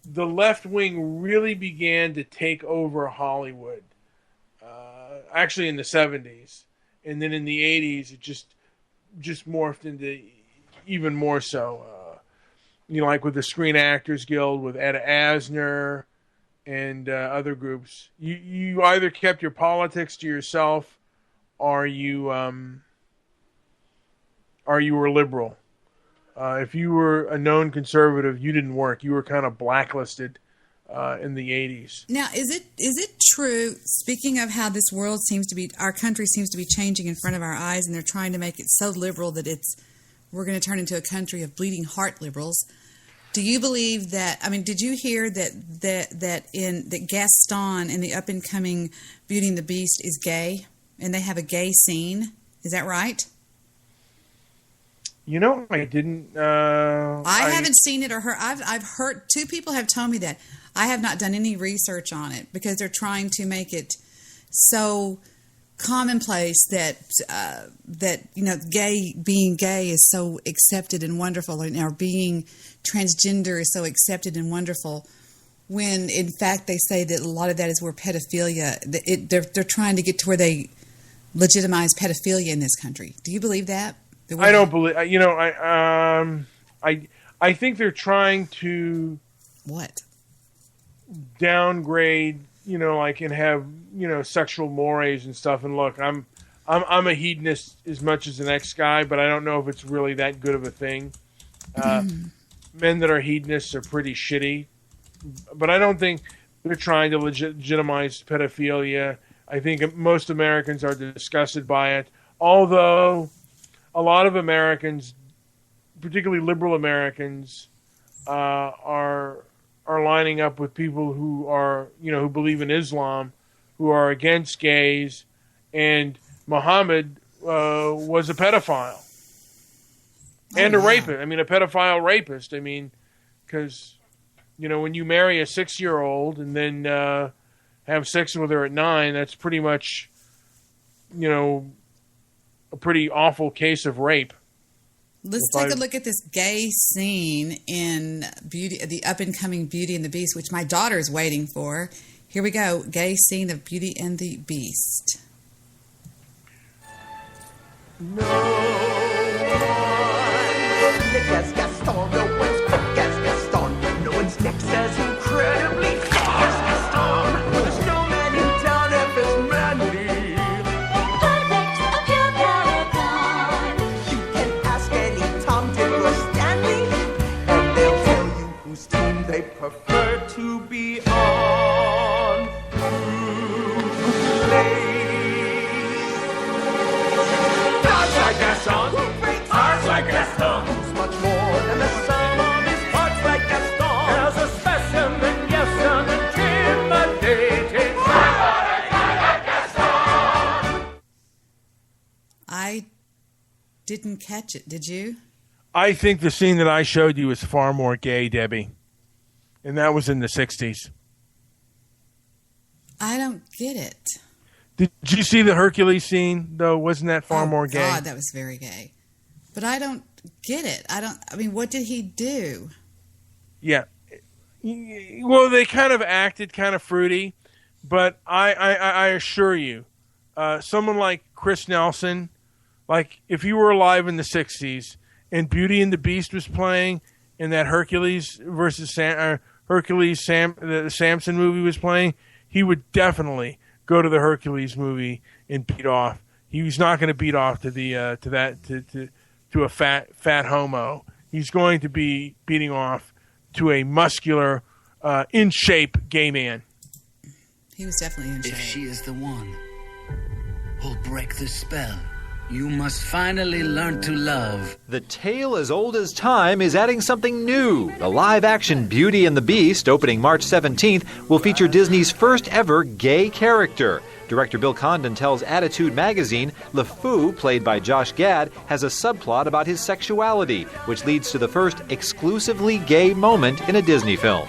Speaker 5: The left wing really began to take over Hollywood. Actually, in the 70s, and then in the 80s, it just morphed into even more so. Like with the Screen Actors Guild, with Ed Asner, and other groups. You either kept your politics to yourself, or you were liberal. If you were a known conservative, you didn't work. You were kind of blacklisted in the 80s.
Speaker 1: Now, is it true, speaking of how this world our country seems to be changing in front of our eyes, and they're trying to make it so liberal that we're going to turn into a country of bleeding heart liberals. Do you believe that, did you hear that Gaston in the up-and-coming Beauty and the Beast is gay, and they have a gay scene? Is that right?
Speaker 5: I didn't.
Speaker 1: I haven't seen it or heard. I've heard two people have told me that. I have not done any research on it because they're trying to make it so commonplace that being gay is so accepted and wonderful, or being transgender is so accepted and wonderful. When in fact they say that a lot of that is where pedophilia. They're trying to get to where they legitimize pedophilia in this country. Do you believe that?
Speaker 5: I don't believe. I think they're trying to
Speaker 1: what
Speaker 5: downgrade. And have sexual mores and stuff. And look, I'm a hedonist as much as the next guy, but I don't know if it's really that good of a thing. Men that are hedonists are pretty shitty, but I don't think they're trying to legitimize pedophilia. I think most Americans are disgusted by it, although a lot of Americans, particularly liberal Americans, are lining up with people who are, who believe in Islam, who are against gays, and Muhammad was a pedophile and a rapist. A pedophile rapist. Because when you marry a 6-year-old and then have sex with her at 9, that's pretty much, a pretty awful case of rape.
Speaker 1: Let's take a look at this gay scene in the up-and-coming Beauty and the Beast, which my daughter is waiting for. Here we go. Gay scene of Beauty and the Beast.
Speaker 18: No one thick as Gaston, no one's quick as Gaston, no one's next as incredibly thick as Gaston. There's no man in town if it's manly. Perfect, a pure paragon. You can ask any Tom, Dick, or Stanley, and they'll tell you whose team they prefer to be on.
Speaker 1: didn't catch it. Did you?
Speaker 5: I think the scene that I showed you is far more gay, Debbie. And that was in the 60s.
Speaker 1: I don't get it.
Speaker 5: Did you see the Hercules scene, though? Wasn't that far more gay?
Speaker 1: God, that was very gay. But I don't get it. I mean, what did he do?
Speaker 5: Yeah. Well, they kind of acted kind of fruity, but I assure you, someone like Chris Nelson, like if you were alive in the 60s and Beauty and the Beast was playing and that Hercules versus the Samson movie was playing, he would definitely go to the Hercules movie and beat off. He was not going to beat off to the to a fat homo. He's going to be beating off to a muscular, in shape gay man.
Speaker 1: He was definitely in shape.
Speaker 2: If she is the one who'll break the spell, you must finally learn to love.
Speaker 6: The tale as old as time is adding something new. The live-action Beauty and the Beast, opening March 17th, will feature Disney's first ever gay character. Director Bill Condon tells Attitude magazine LeFou, played by Josh Gad, has a subplot about his sexuality, which leads to the first exclusively gay moment in a Disney film.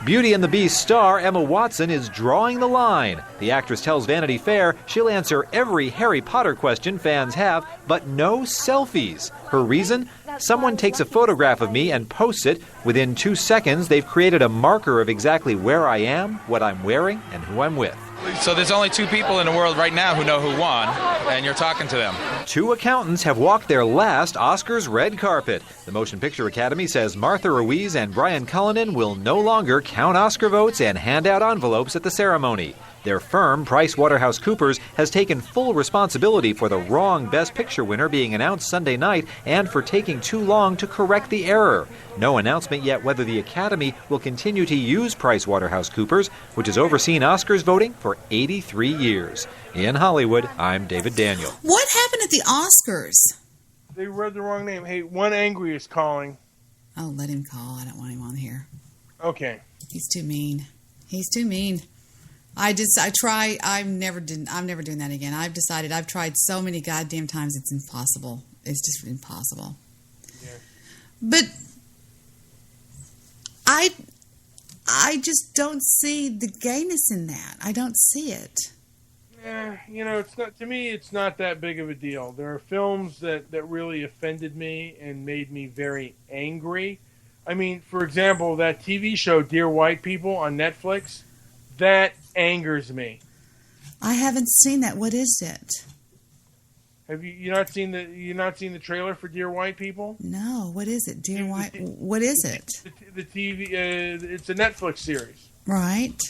Speaker 6: Beauty and the Beast star Emma Watson is drawing the line. The actress tells Vanity Fair she'll answer every Harry Potter question fans have, but no selfies. Her reason? Someone takes a photograph of me and posts it. Within 2 seconds, they've created a marker of exactly where I am, what I'm wearing, and who I'm with.
Speaker 19: So there's only 2 people in the world right now who know who won, and you're talking to them.
Speaker 6: 2 accountants have walked their last Oscars red carpet. The Motion Picture Academy says Martha Ruiz and Brian Cullinan will no longer count Oscar votes and hand out envelopes at the ceremony. Their firm, PricewaterhouseCoopers, has taken full responsibility for the wrong Best Picture winner being announced Sunday night and for taking too long to correct the error. No announcement yet whether the Academy will continue to use PricewaterhouseCoopers, which has overseen Oscars voting for 83 years. In Hollywood, I'm David Daniel.
Speaker 1: What happened at the Oscars?
Speaker 5: They read the wrong name. Hey, One Angry is calling.
Speaker 1: Oh, let him call. I don't want him on here.
Speaker 5: Okay.
Speaker 1: He's too mean. He's too mean. I'm never doing that again. I've tried so many goddamn times it's impossible. It's just impossible.
Speaker 5: Yeah.
Speaker 1: But I just don't see the gayness in that. I don't see it.
Speaker 5: It's not, to me, it's not that big of a deal. There are films that really offended me and made me very angry. I mean, for example, that TV show Dear White People on Netflix, that angers me.
Speaker 1: I haven't seen that. What is it?
Speaker 5: Have you not seen the trailer for Dear White People?
Speaker 1: No. What is it? Dear White. What is it?
Speaker 5: The TV. It's a Netflix series.
Speaker 1: Right.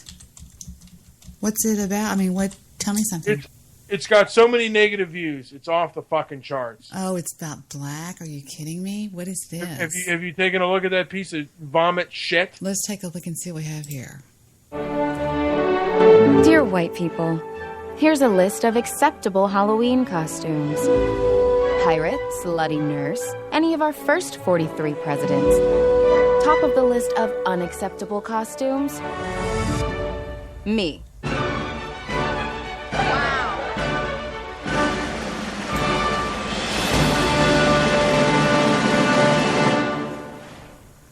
Speaker 1: What's it about? I mean, what? Tell me something.
Speaker 5: It's got so many negative views. It's off the fucking charts.
Speaker 1: Oh, it's about black. Are you kidding me? What is this?
Speaker 5: Have you taken a look at that piece of vomit shit?
Speaker 1: Let's take a look and see what we have here.
Speaker 22: Dear white people, here's a list of acceptable Halloween costumes. Pirate, slutty nurse, any of our first 43 presidents. Top of the list of unacceptable costumes, me.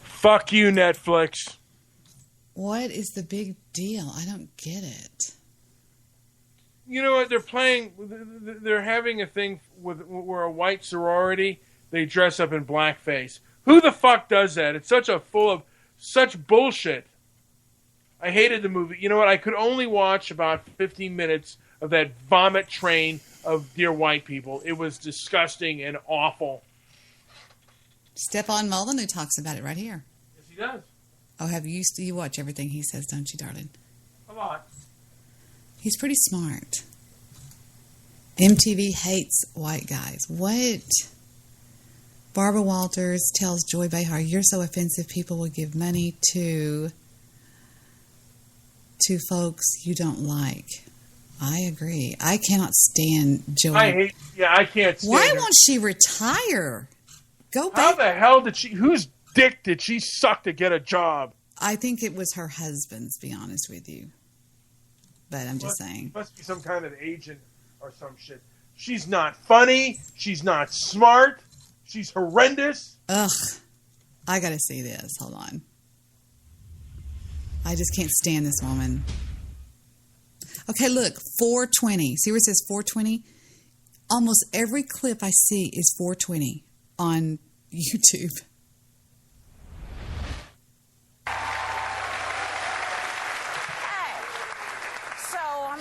Speaker 5: Fuck you, Netflix.
Speaker 1: What is the big deal? I don't get it.
Speaker 5: You know what? They're having a thing where a white sorority, they dress up in blackface. Who the fuck does that? It's such bullshit. I hated the movie. You know what? I could only watch about 15 minutes of that vomit train of Dear White People. It was disgusting and awful.
Speaker 1: Stephon Mullen, who talks about it right here.
Speaker 5: Yes, he does.
Speaker 1: Oh, you watch everything he says, don't you, darling?
Speaker 5: A lot.
Speaker 1: He's pretty smart. MTV hates white guys. What? Barbara Walters tells Joy Behar, "You're so offensive, people will give money to folks you don't like." I agree. I cannot stand Joy.
Speaker 5: I can't stand
Speaker 1: Why
Speaker 5: her.
Speaker 1: won't she retire? Go back.
Speaker 5: How the hell whose dick did she suck to get a job?
Speaker 1: I think it was her husband's, to be honest with you. But I'm just saying.
Speaker 5: Must be some kind of agent or some shit. She's not funny. She's not smart. She's horrendous.
Speaker 1: Ugh. I got to see this. Hold on. I just can't stand this woman. Okay, look. 420. See where it says 420? Almost every clip I see is 420 on YouTube.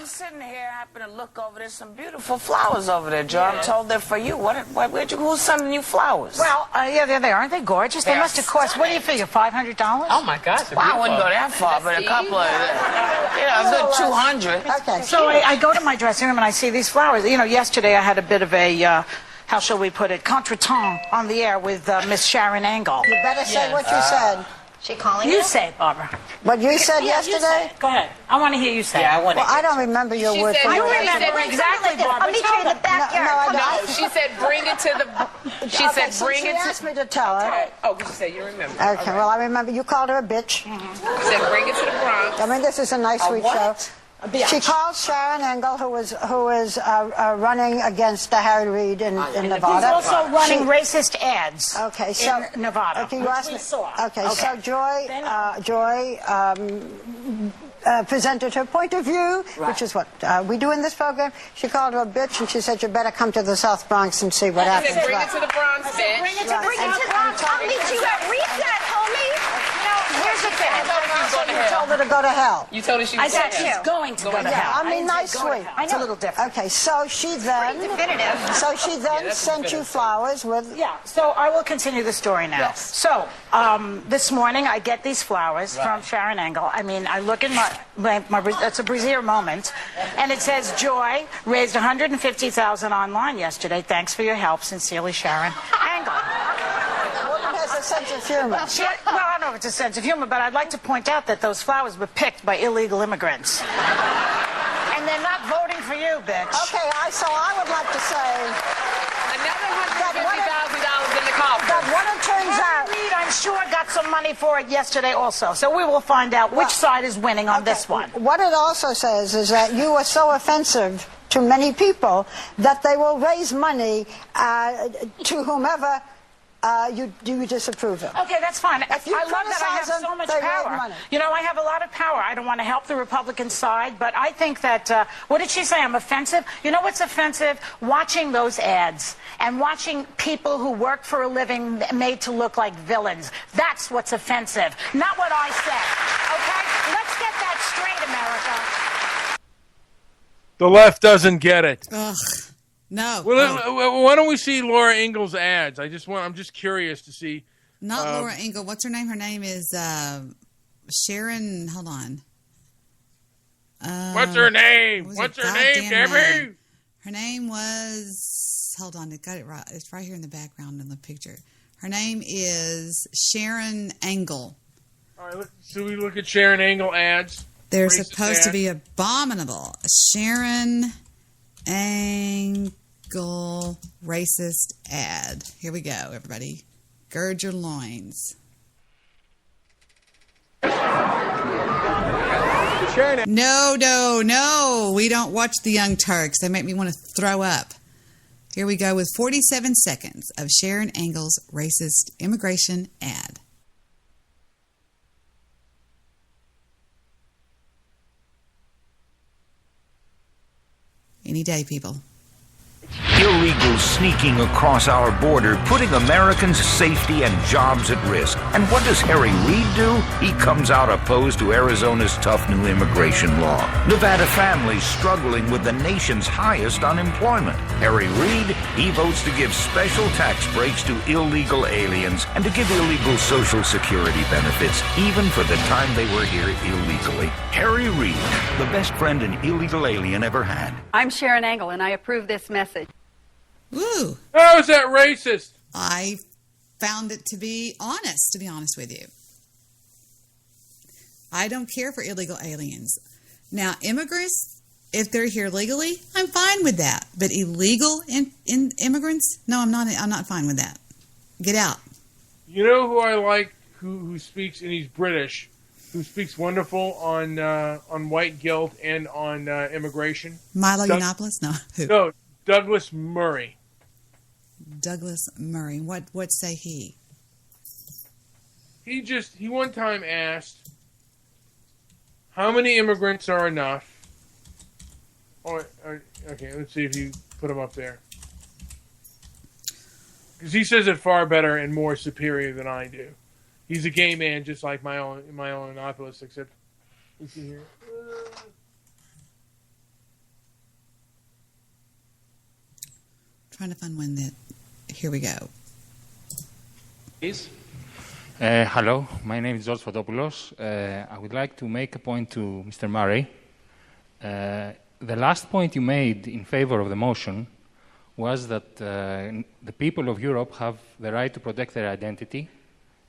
Speaker 3: Sitting here, happen to look over there. Some beautiful flowers over there, Joe. I'm told they're for you. Who's sending you flowers?
Speaker 8: Well, yeah, there they are. Aren't they gorgeous? They must have cost. What do you figure? $500?
Speaker 3: Oh my gosh! Well, I wouldn't go that far, but a couple of, a good 200.
Speaker 8: Okay. So I go to my dressing room and I see these flowers. You know, yesterday I had a bit of a. How shall we put it? Contretemps on the air with Miss Sharon Angle.
Speaker 9: You better say what you said.
Speaker 8: She calling you? You say it, Barbara.
Speaker 9: What you said yesterday?
Speaker 8: You say it. Go ahead. I want to hear you say it.
Speaker 9: Well, I don't remember your word.
Speaker 8: You remember exactly, Barbara.
Speaker 9: I'll meet you in the backyard.
Speaker 3: No, she said bring it to the... She said bring it to...
Speaker 9: She asked me to tell her.
Speaker 3: Oh, she said you remember.
Speaker 9: Okay, well, I remember. You called her a bitch.
Speaker 3: She said bring it to the Bronx.
Speaker 9: I mean, this is a nice, sweet show. She called Sharon Angle, who is running against Harry Reid in Nevada.
Speaker 8: He's also running racist ads.
Speaker 9: Okay, so
Speaker 8: in Nevada.
Speaker 9: Okay, you asked me. Okay, so Joy presented her point of view, which is what we do in this program. She called her a bitch, and she said, "You better come to the South Bronx and see what happens."
Speaker 3: Bring it to the Bronx, bitch.
Speaker 8: Bring it to the Bronx.
Speaker 9: I'll meet you at Reset, homie. No, here's the thing. You told her to go to hell.
Speaker 3: You told her she was
Speaker 8: I said she's going to go to hell.
Speaker 9: I mean, nice, sweet.
Speaker 8: It's a little different.
Speaker 9: Okay, so she then...
Speaker 8: definitive.
Speaker 9: So she then sent you flowers with...
Speaker 8: Yeah, so I will continue the story now.
Speaker 9: Yes.
Speaker 8: So, this morning I get these flowers from Sharon Angle. I mean, I look in my that's a brassiere moment. And it says, Joy raised $150,000 online yesterday. Thanks for your help. Sincerely, Sharon Angle.
Speaker 9: A sense of humor.
Speaker 8: Well, I don't know if it's a sense of humor, but I'd like to point out that those flowers were picked by illegal immigrants. And they're not voting for you, bitch.
Speaker 9: Okay, so I would like to say...
Speaker 3: Another $150,000 in the coffers.
Speaker 9: But what it turns out...
Speaker 8: Reid, I'm sure, got some money for it yesterday also. So we will find out which side is winning on this one.
Speaker 9: What it also says is that you are so offensive to many people that they will raise money to whomever... you disapprove of.
Speaker 8: Okay, that's fine. I love that I have
Speaker 9: criticize
Speaker 8: so much
Speaker 9: them, they
Speaker 8: power.
Speaker 9: raise money.
Speaker 8: You know, I have a lot of power. I don't want to help the Republican side, but I think that, what did she say? I'm offensive? You know what's offensive? Watching those ads and watching people who work for a living made to look like villains. That's what's offensive, not what I said. Okay? Let's get that straight, America.
Speaker 5: The left doesn't get it.
Speaker 1: Ugh. No.
Speaker 5: Well, why don't we see Laura Ingalls' ads? I'm just curious to see.
Speaker 1: Not Laura Ingalls. What's her name? Her name is Sharon. Hold on.
Speaker 5: What's her name? What's her name, Debbie?
Speaker 1: Her name was. Hold on. I got it right. It's right here in the background in the picture. Her name is Sharon Angle.
Speaker 5: All right. So we look at Sharon Angle ads.
Speaker 1: They're supposed to be abominable. Sharon Angle racist ad. Here we go, everybody. Gird your loins. No. We don't watch the Young Turks. They make me want to throw up. Here we go with 47 seconds of Sharon Angle's racist immigration ad. Any day, people.
Speaker 20: Illegals sneaking across our border, putting Americans' safety and jobs at risk. And what does Harry Reid do? He comes out opposed to Arizona's tough new immigration law. Nevada families struggling with the nation's highest unemployment. Harry Reid, he votes to give special tax breaks to illegal aliens and to give illegal Social Security benefits, even for the time they were here illegally. Harry Reid, the best friend an illegal alien ever had.
Speaker 23: I'm Sharon Angle, and I approve this message.
Speaker 1: Ooh.
Speaker 5: How is that racist?
Speaker 1: I found it to be honest with you. I don't care for illegal aliens. Now, immigrants, if they're here legally, I'm fine with that. But illegal immigrants, no, I'm not fine with that. Get out.
Speaker 5: You know who I like who speaks, and he's British, who speaks wonderful on white guilt and on immigration?
Speaker 1: Milo Yiannopoulos? No. Who?
Speaker 5: No, Douglas Murray.
Speaker 1: Douglas Murray. What say he?
Speaker 5: He one time asked, how many immigrants are enough? Okay, let's see if you put him up there. Because he says it far better and more superior than I do. He's a gay man just like my own Anopoulos, except, let's see here.
Speaker 1: Trying to find one that, here we go.
Speaker 11: Please. Hello, my name is George Fotopoulos. I would like to make a point to Mr. Murray. The last point you made in favor of the motion was that the people of Europe have the right to protect their identity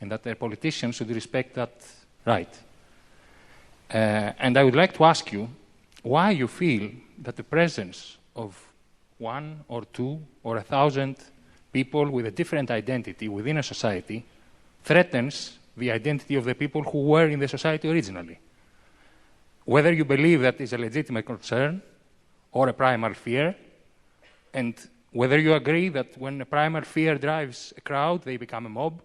Speaker 11: and that their politicians should respect that right. And I would like to ask you why you feel that the presence of 1 or 2 or 1,000 people with a different identity within a society threatens the identity of the people who were in the society originally. Whether you believe that is a legitimate concern or a primal fear, and whether you agree that when a primal fear drives a crowd, they become a mob,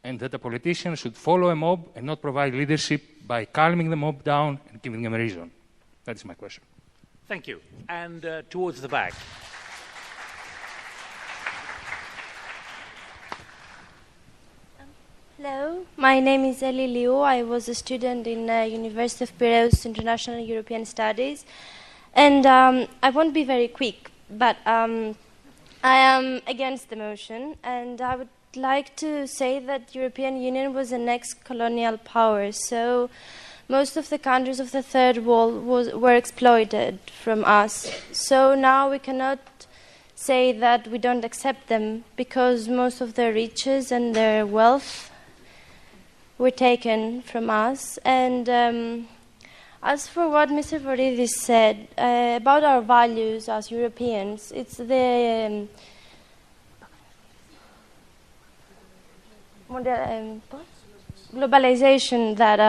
Speaker 11: and that a politician should follow a mob and not provide leadership by calming the mob down and giving them a reason. That is my question.
Speaker 12: Thank you. And towards the back.
Speaker 14: Hello, my name is Eli Liu. I was a student in University of Piraeus International European Studies. And I won't be very quick, but I am against the motion. And I would like to say that the European Union was an ex-colonial power. So most of the countries of the Third World were exploited from us. So now we cannot say that we don't accept them because most of their riches and their wealth were taken from us. And as for what Mr. Voridis said about our values as Europeans, it's the globalization that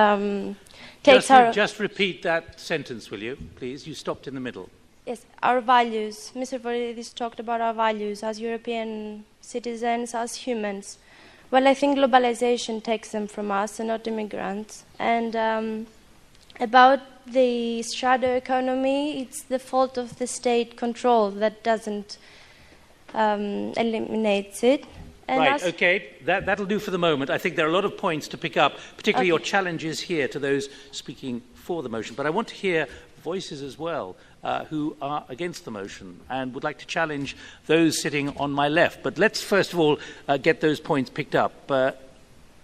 Speaker 14: takes
Speaker 12: Just repeat that sentence, will you, please? You stopped in the middle.
Speaker 14: Yes, our values. Mr. Voridis talked about our values as European citizens, as humans. Well, I think globalization takes them from us and not immigrants. And about the shadow economy, it's the fault of the state control that doesn't eliminate it. And
Speaker 12: right, okay, that'll do for the moment. I think there are a lot of points to pick up, particularly your challenges here to those speaking for the motion. But I want to hear voices as well who are against the motion and would like to challenge those sitting on my left. But let's first of all get those points picked up.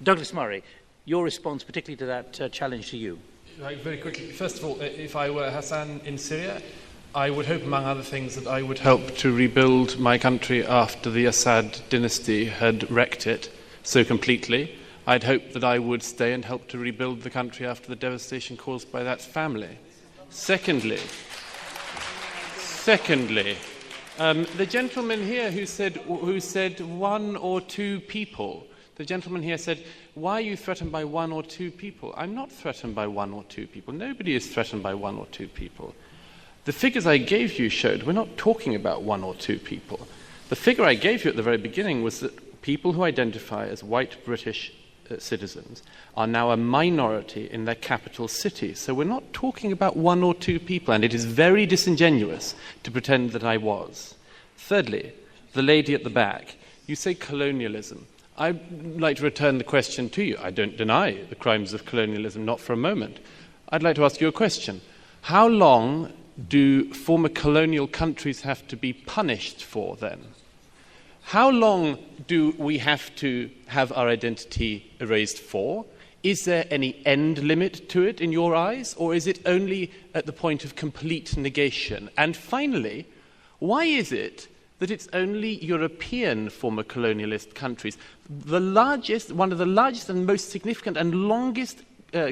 Speaker 12: Douglas Murray, your response particularly to that challenge to you.
Speaker 15: Right, very quickly. First of all, if I were Hassan in Syria, I would hope, among other things, that I would help to rebuild my country after the Assad dynasty had wrecked it so completely. I'd hope that I would stay and help to rebuild the country after the devastation caused by that family. Secondly, the gentleman here who said 1 or 2 people, the gentleman here said, why are you threatened by 1 or 2 people? I'm not threatened by 1 or 2 people. Nobody is threatened by 1 or 2 people. The figures I gave you showed we're not talking about 1 or 2 people. The figure I gave you at the very beginning was that people who identify as white British citizens are now a minority in their capital cities. So we're not talking about 1 or 2 people, and it is very disingenuous to pretend that I was. Thirdly, the lady at the back, you say colonialism. I'd like to return the question to you. I don't deny the crimes of colonialism, not for a moment. I'd like to ask you a question. How long do former colonial countries have to be punished for then? How long do we have to have our identity erased for? Is there any end limit to it in your eyes, or is it only at the point of complete negation? And finally, why is it that it's only European former colonialist countries? One of the largest and most significant and longest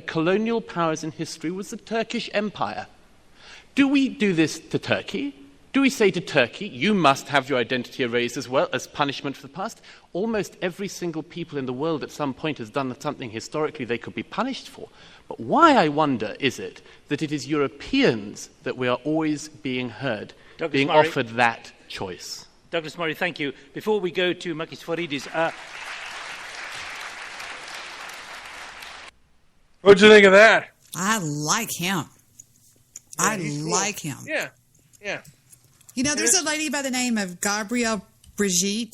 Speaker 15: colonial powers in history was the Turkish Empire. Do we do this to Turkey? Do we say to Turkey, you must have your identity erased as well as punishment for the past? Almost every single people in the world at some point has done something historically they could be punished for. But why, I wonder, is it that it is Europeans that we are always being heard,
Speaker 12: Douglas
Speaker 15: being
Speaker 12: Murray.
Speaker 15: offered that choice?
Speaker 12: Douglas Murray, thank you. Before we go to Makis Faridis,
Speaker 5: What'd you think of that?
Speaker 1: I like him. I like him.
Speaker 5: Yeah, yeah.
Speaker 1: You know, there's a lady by the name of Brigitte.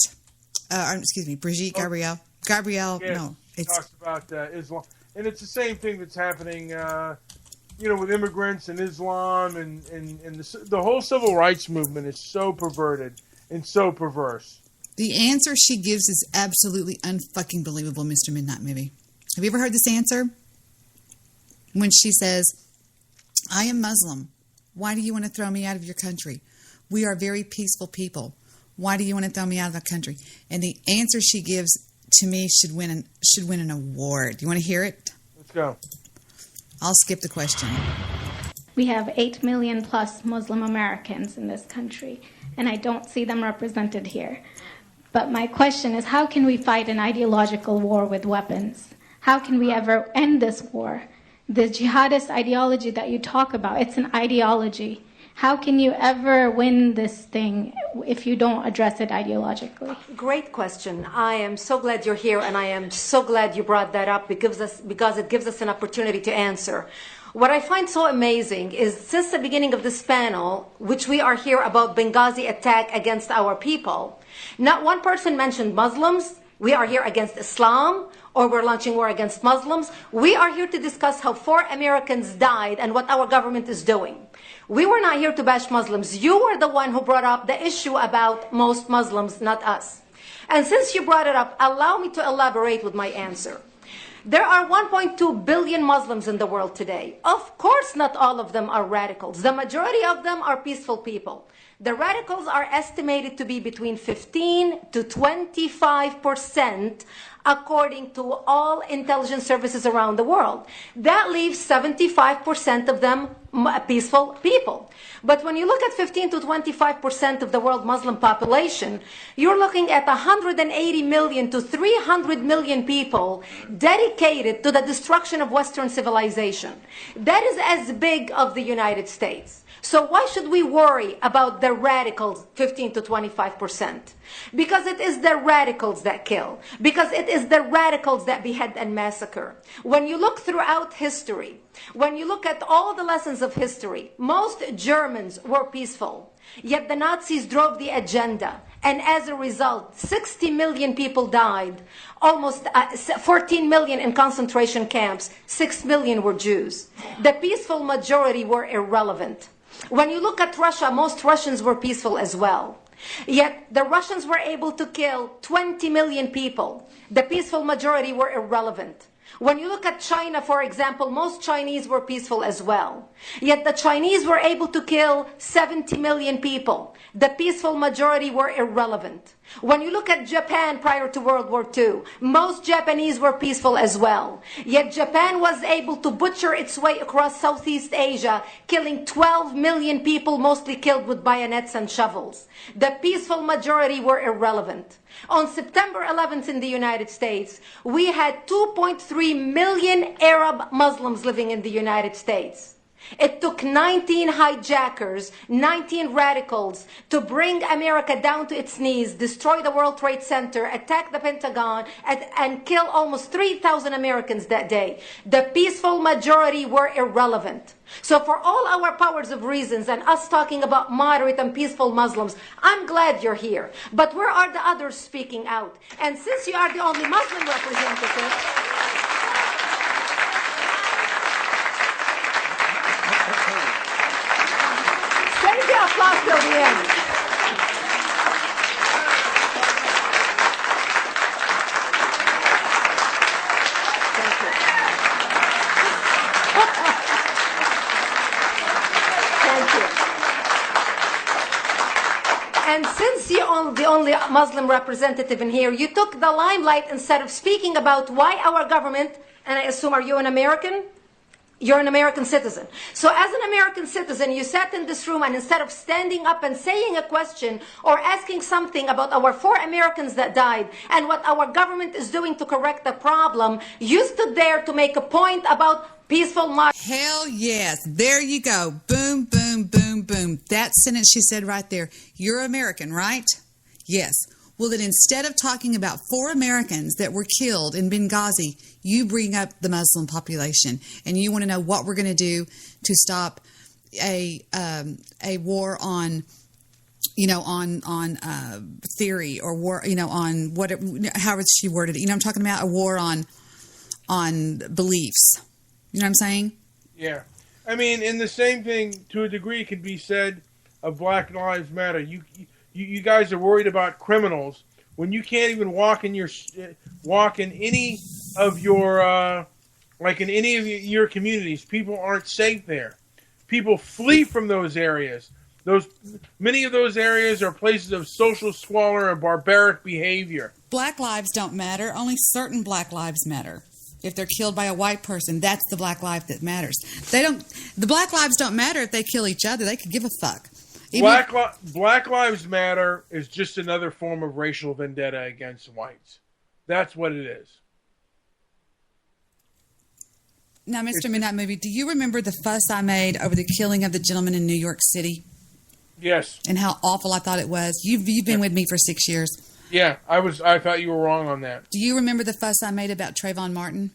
Speaker 1: Brigitte Gabrielle. Gabrielle,
Speaker 5: Yeah,
Speaker 1: no. It's
Speaker 5: talks about Islam. And it's the same thing that's happening, with immigrants and Islam and the whole civil rights movement is so perverted and so perverse.
Speaker 1: the answer she gives is absolutely unfucking believable, Mr. Midnight Movie. Have you ever heard this answer? When she says, I am Muslim. Why do you want to throw me out of your country? We are very peaceful people. Why do you want to throw me out of the country? And the answer she gives to me should win an award. You want to hear it?
Speaker 5: Let's go.
Speaker 1: I'll skip the question.
Speaker 4: We have 8 million plus Muslim Americans in this country, and I don't see them represented here. But my question is, how can we fight an ideological war with weapons? How can we ever end this war? The jihadist ideology that you talk about, it's an ideology. How can you ever win this thing if you don't address it ideologically?
Speaker 7: Great question. I am so glad you're here, and I am so glad you brought that up because it gives us an opportunity to answer. What I find so amazing is since the beginning of this panel, which we are here about Benghazi attack against our people, not one person mentioned Muslims. We are here against Islam, or we're launching war against Muslims. We are here to discuss how 4 Americans died and what our government is doing. We were not here to bash Muslims. You were the one who brought up the issue about most Muslims, not us. And since you brought it up, allow me to elaborate with my answer. There are 1.2 billion Muslims in the world today. Of course, not all of them are radicals. The majority of them are peaceful people. The radicals are estimated to be between 15 to 25%, according to all intelligence services around the world. That leaves 75% of them peaceful people. But when you look at 15 to 25% of the world Muslim population, you're looking at 180 million to 300 million people dedicated to the destruction of Western civilization. That is as big as the United States. So why should we worry about the radicals, 15 to 25%? Because it is the radicals that kill. Because it is the radicals that behead and massacre. When you look throughout history, when you look at all the lessons of history, most Germans were peaceful. Yet the Nazis drove the agenda. And as a result, 60 million people died. Almost 14 million in concentration camps. 6 million were Jews. The peaceful majority were irrelevant. When you look at Russia, most Russians were peaceful as well. Yet the Russians were able to kill 20 million people. The peaceful majority were irrelevant. When you look at China, for example, most Chinese were peaceful as well. Yet the Chinese were able to kill 70 million people. The peaceful majority were irrelevant. When you look at Japan prior to World War II, most Japanese were peaceful as well. Yet Japan was able to butcher its way across Southeast Asia, killing 12 million people, mostly killed with bayonets and shovels. The peaceful majority were irrelevant. On September 11th in the United States, we had 2.3 million Arab Muslims living in the United States. It took 19 hijackers, 19 radicals to bring America down to its knees, destroy the World Trade Center, attack the Pentagon, and kill almost 3,000 Americans that day. The peaceful majority were irrelevant. So for all our powers of reasons and us talking about moderate and peaceful Muslims, I'm glad you're here. But where are the others speaking out? And since you are the only Muslim representative, save the applause till the end. Thank you. Thank you. And since you're the only Muslim representative in here, you took the limelight instead of speaking about why our government, and I assume, are you an American? you're an American citizen. So as an American citizen, you sat in this room and instead of standing up and saying a question or asking something about our 4 Americans that died and what our government is doing to correct the problem, you stood there to make a point about peaceful march.
Speaker 1: Hell yes. There you go. Boom, boom, boom, boom. That sentence she said right there. You're American, right? Yes. Well, then instead of talking about 4 Americans that were killed in Benghazi, you bring up the Muslim population, and you want to know what we're going to do to stop a war on, theory, or war, on what, how she worded it. I'm talking about a war on beliefs. You know what I'm saying?
Speaker 5: Yeah. I mean, and the same thing to a degree can be said of Black Lives Matter. You guys are worried about criminals when you can't even walk in any of your in any of your communities. People aren't safe there. People flee from those areas. Many of those areas are places of social squalor and barbaric behavior.
Speaker 1: Black lives don't matter. Only certain black lives matter. If they're killed by a white person, that's the black life that matters. The black lives don't matter if they kill each other. They could give a fuck.
Speaker 5: Black Lives Matter is just another form of racial vendetta against whites. That's what it is.
Speaker 1: Now, Mr. Midnight Movie, do you remember the fuss I made over the killing of the gentleman in New York City?
Speaker 5: Yes.
Speaker 1: And how awful I thought it was? You've been with me for 6 years.
Speaker 5: Yeah, I thought you were wrong on that.
Speaker 1: Do you remember the fuss I made about Trayvon Martin?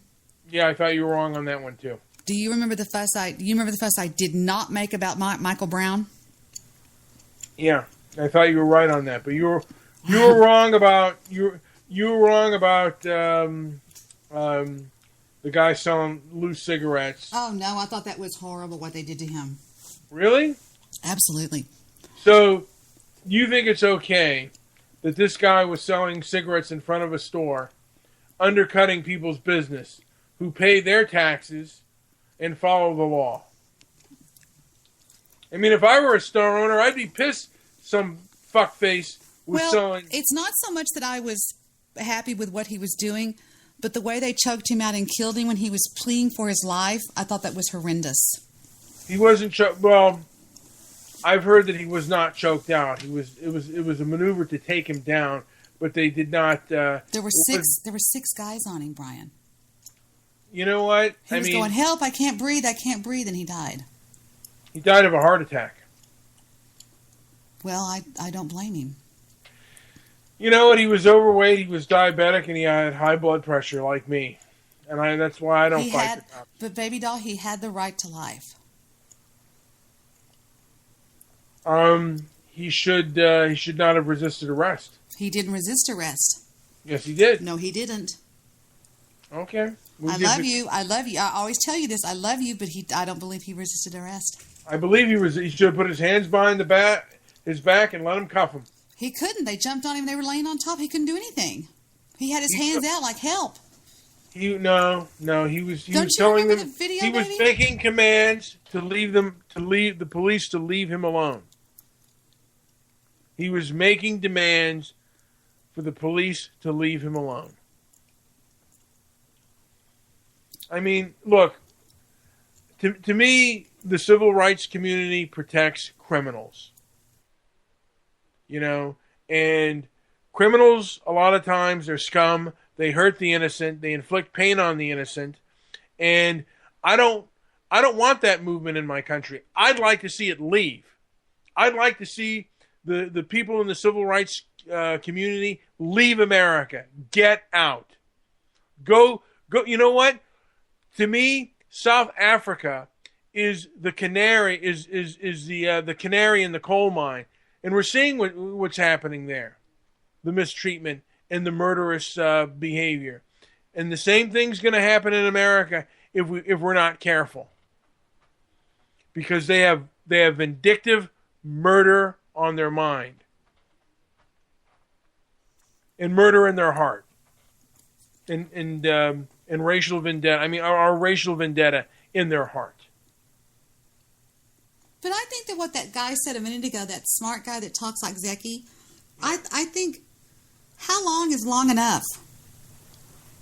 Speaker 5: Yeah, I thought you were wrong on that one too.
Speaker 1: Do you remember the fuss I did not make about Michael Brown?
Speaker 5: Yeah, I thought you were right on that, but you were wrong about the guy selling loose cigarettes.
Speaker 1: Oh no, I thought that was horrible what they did to him.
Speaker 5: Really?
Speaker 1: Absolutely.
Speaker 5: So, you think it's okay that this guy was selling cigarettes in front of a store, undercutting people's business, who pay their taxes and follow the law? I mean, if I were a store owner, I'd be pissed some fuckface was selling.
Speaker 1: It's not so much that I was happy with what he was doing, but the way they choked him out and killed him when he was pleading for his life, I thought that was horrendous.
Speaker 5: He wasn't choked. Well, I've heard that he was not choked out. It was a maneuver to take him down, but they did not.
Speaker 1: There were 6 guys on him, Brian.
Speaker 5: You know what?
Speaker 1: He was going, help! I can't breathe, and he died.
Speaker 5: He died of a heart attack.
Speaker 1: Well, I don't blame him.
Speaker 5: You know what? He was overweight, he was diabetic, and he had high blood pressure like me. And that's why I don't fight the cops.
Speaker 1: But baby doll, he had the right to life.
Speaker 5: He should not have resisted arrest.
Speaker 1: He didn't resist arrest.
Speaker 5: Yes, he did.
Speaker 1: No, he didn't.
Speaker 5: Okay.
Speaker 1: I love you. I always tell you this. I love you, but I don't believe he resisted arrest.
Speaker 5: I believe he should have put his hands behind his back and let him cuff him.
Speaker 1: He couldn't. They jumped on him. They were laying on top. He couldn't do anything. He had his hands out like help.
Speaker 5: He was
Speaker 1: Don't
Speaker 5: telling
Speaker 1: you remember
Speaker 5: them
Speaker 1: the video,
Speaker 5: he was
Speaker 1: baby?
Speaker 5: making commands to leave the police to leave him alone. He was making demands for the police to leave him alone. I mean, look, to me, the civil rights community protects criminals. You know, and criminals, a lot of times, they're scum. They hurt the innocent. They inflict pain on the innocent. And I don't want that movement in my country. I'd like to see it leave. I'd like to see the people in the civil rights community leave America. Get out. Go. You know what? To me, South Africa is the canary the canary in the coal mine, and we're seeing what's happening there, the mistreatment and the murderous behavior, and the same thing's going to happen in America if we're not careful, because they have vindictive murder on their mind and murder in their heart, and racial vendetta. I mean, our racial vendetta in their heart.
Speaker 1: But I think that what that guy said a minute ago, that smart guy that talks like Zeki, I think, how long is long enough?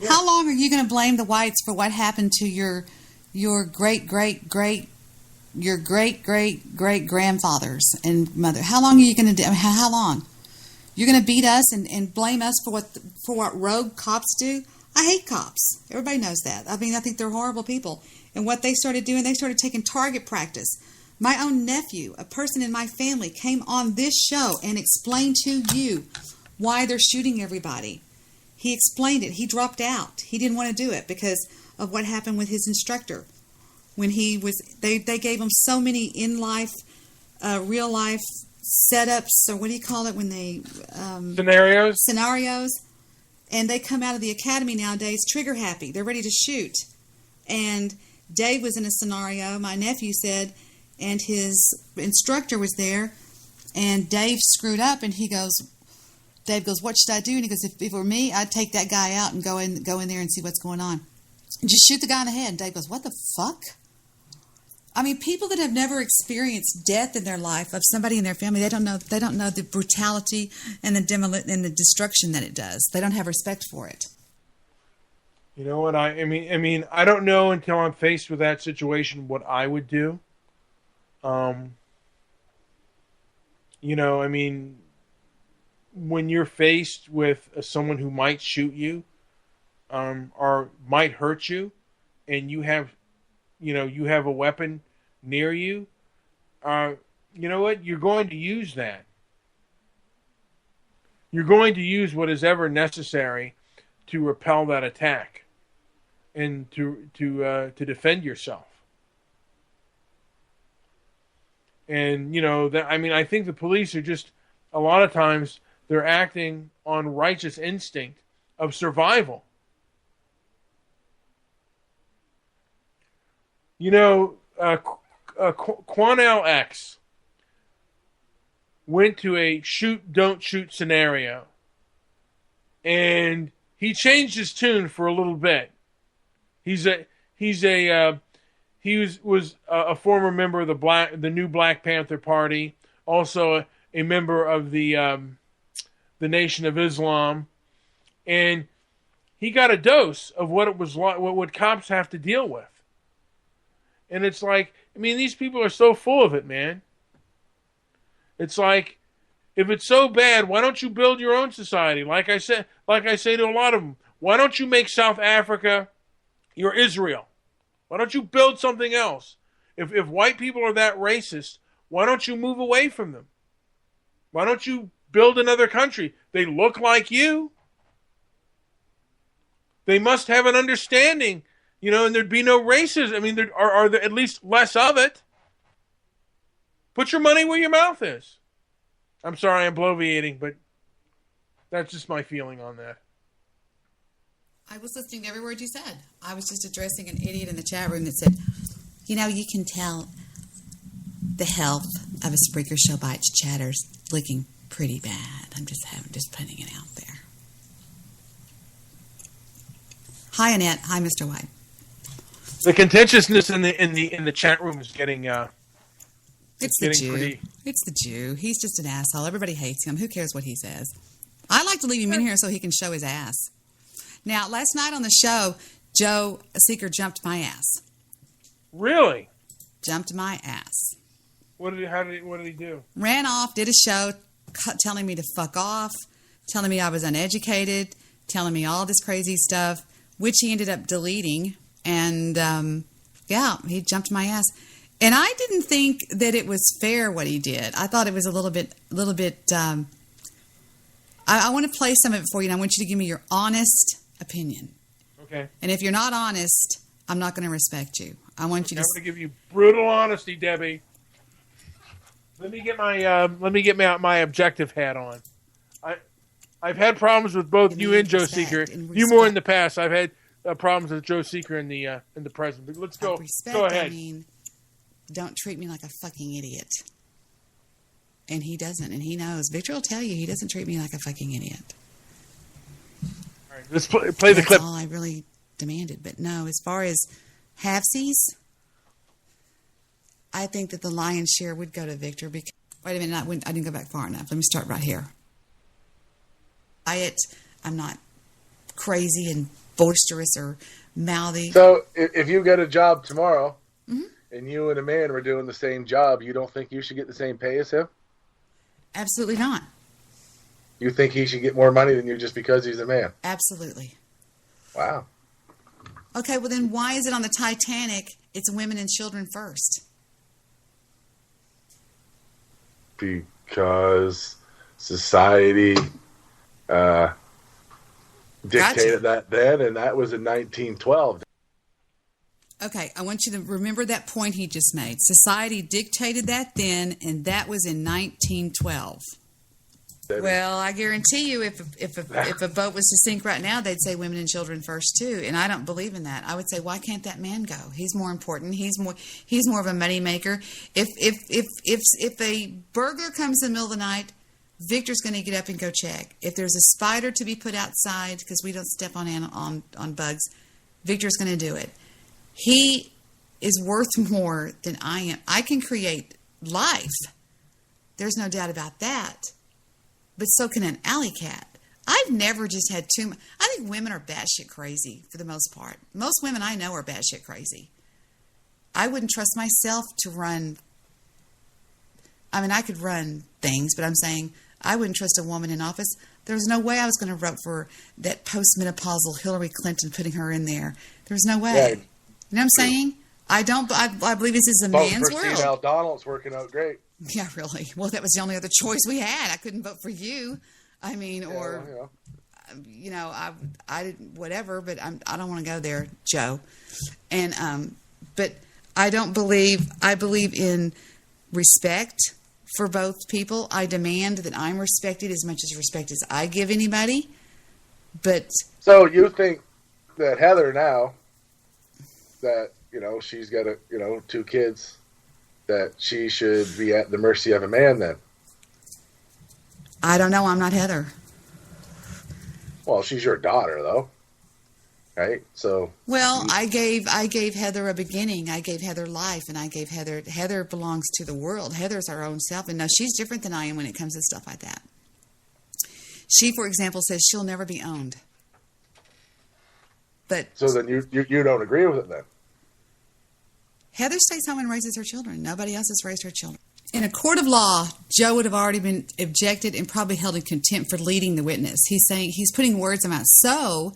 Speaker 1: Yeah. How long are you going to blame the whites for what happened to your your great grandfathers and mother. How long are you going to do? How long? You're going to beat us and blame us for what rogue cops do? I hate cops. Everybody knows that. I mean, I think they're horrible people. And what they started doing, they started taking target practice. My own nephew, a person in my family, came on this show and explained to you why they're shooting everybody. He explained it. He dropped out. He didn't want to do it because of what happened with his instructor. When he was, they gave him so many in-life, real-life setups, or what do you call it when they... Scenarios. And they come out of the academy nowadays trigger happy. They're ready to shoot. And Dave was in a scenario, my nephew said, and his instructor was there, and Dave screwed up, and Dave goes, what should I do? And he goes, if it were me, I'd take that guy out and go in there and see what's going on. And just shoot the guy in the head. And Dave goes, what the fuck? I mean, people that have never experienced death in their life of somebody in their family, they don't know the brutality and the destruction that it does. They don't have respect for it.
Speaker 5: You know what I mean, I don't know until I'm faced with that situation what I would do. You know, I mean, when you're faced with someone who might shoot you, or might hurt you, and you have a weapon near you, you know what? You're going to use that. You're going to use what is ever necessary to repel that attack and to defend yourself. And, you know, I think the police are just, a lot of times, they're acting on righteous instinct of survival. You know, Quanell X went to a shoot, don't shoot scenario. And he changed his tune for a little bit. He was a former member of the new Black Panther Party, also a member of the Nation of Islam, and he got a dose of what it was like, what cops have to deal with. And it's like, I mean, these people are so full of it, man. It's like, if it's so bad, why don't you build your own society? Like I say to a lot of them, why don't you make South Africa your Israel? Why don't you build something else? If white people are that racist, why don't you move away from them? Why don't you build another country? They look like you. They must have an understanding, you know, and there'd be no racism. I mean, there are there at least less of it. Put your money where your mouth is. I'm sorry I'm bloviating, but that's just my feeling on that.
Speaker 1: I was listening to every word you said. I was just addressing an idiot in the chat room that said, you know, you can tell the health of a Spreaker Show by its chatters looking pretty bad. I'm just putting it out there. Hi, Annette. Hi, Mr. White.
Speaker 5: The contentiousness in the chat room is getting
Speaker 1: it's the Jew. It's the Jew. He's just an asshole. Everybody hates him. Who cares what he says? I like to leave him in here so he can show his ass. Now, last night on the show, Joe Seeker jumped my ass.
Speaker 5: Really?
Speaker 1: Jumped my ass.
Speaker 5: What did he do?
Speaker 1: Ran off, did a show, telling me to fuck off, telling me I was uneducated, telling me all this crazy stuff, which he ended up deleting. And, he jumped my ass. And I didn't think that it was fair what he did. I thought it was a little bit, I want to play some of it for you, and I want you to give me your honest opinion.
Speaker 5: Okay.
Speaker 1: And if you're not honest, I'm not going to respect you. I want you to...
Speaker 5: I'm going to give you brutal honesty, Debbie. Let me get my objective hat on. I've had problems with both you and Joe Seeker. You more in the past. I've had problems with Joe Seeker in the present. But let's go.
Speaker 1: Respect,
Speaker 5: go ahead.
Speaker 1: I mean, don't treat me like a fucking idiot. And he doesn't, and he knows. Victor will tell you he doesn't treat me like a fucking idiot.
Speaker 5: All right, let's play the clip.
Speaker 1: That's all I really demanded. But no, as far as halfsies, I think that the lion's share would go to Victor. Because, wait a minute, I didn't go back far enough. Let me start right here. I'm not crazy and boisterous or mouthy.
Speaker 10: So if you get a job tomorrow and you and a man were doing the same job, you don't think you should get the same pay as him?
Speaker 1: Absolutely not.
Speaker 10: You think he should get more money than you just because he's a man?
Speaker 1: Absolutely.
Speaker 10: Wow.
Speaker 1: Okay, well then why is it on the Titanic it's women and children first?
Speaker 10: Because society dictated that then, and that was in 1912.
Speaker 1: Okay, I want you to remember that point he just made. Society dictated that then, and that was in 1912. Well, I guarantee you, if a boat was to sink right now, they'd say women and children first too. And I don't believe in that. I would say, why can't that man go? He's more important. He's more of a money maker. If a burglar comes in the middle of the night, Victor's going to get up and go check. If there's a spider to be put outside because we don't step on bugs, Victor's going to do it. He is worth more than I am. I can create life. There's no doubt about that. But so can an alley cat. I've never just had too much. I think women are batshit crazy for the most part. Most women I know are batshit crazy. I wouldn't trust myself to run. I mean, I could run things, but I'm saying I wouldn't trust a woman in office. There was no way I was going to vote for that postmenopausal Hillary Clinton, putting her in there. There was no way.
Speaker 10: Yeah.
Speaker 1: You know what I'm saying? I believe this is a man's world.
Speaker 10: Al Donald's working out great.
Speaker 1: Yeah, really. Well, that was the only other choice we had. I couldn't vote for you. I mean, you know, I didn't, whatever, but I don't want to go there, Joe. And, but I believe in respect for both people. I demand that I'm respected as much as respect as I give anybody. But.
Speaker 10: So you think that Heather now, that, you know, she's got 2 kids, that she should be at the mercy of a man then?
Speaker 1: I don't know. I'm not Heather.
Speaker 10: Well, she's your daughter, though, right? So.
Speaker 1: Well, I gave Heather a beginning. I gave Heather life, and I gave Heather belongs to the world. Heather's her own self, and no, she's different than I am when it comes to stuff like that. She, for example, says she'll never be owned. But
Speaker 10: so then you don't agree with it then?
Speaker 1: Heather stays home and raises her children. Nobody else has raised her children. In a court of law, Joe would have already been objected and probably held in contempt for leading the witness. He's putting words in my mouth. So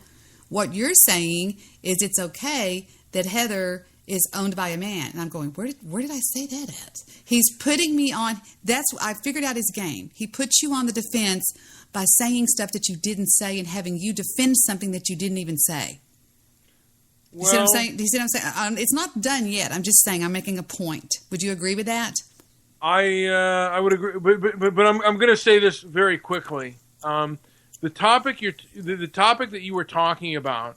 Speaker 1: what you're saying is it's okay that Heather is owned by a man. And I'm going, where did I say that at? He's putting me on. I figured out his game. He puts you on the defense by saying stuff that you didn't say and having you defend something that you didn't even say. You see what I'm saying? Do you see what I'm saying? It's not done yet. I'm just saying I'm making a point. Would you agree with that?
Speaker 5: I would agree, but I'm going to say this very quickly. The topic that you were talking about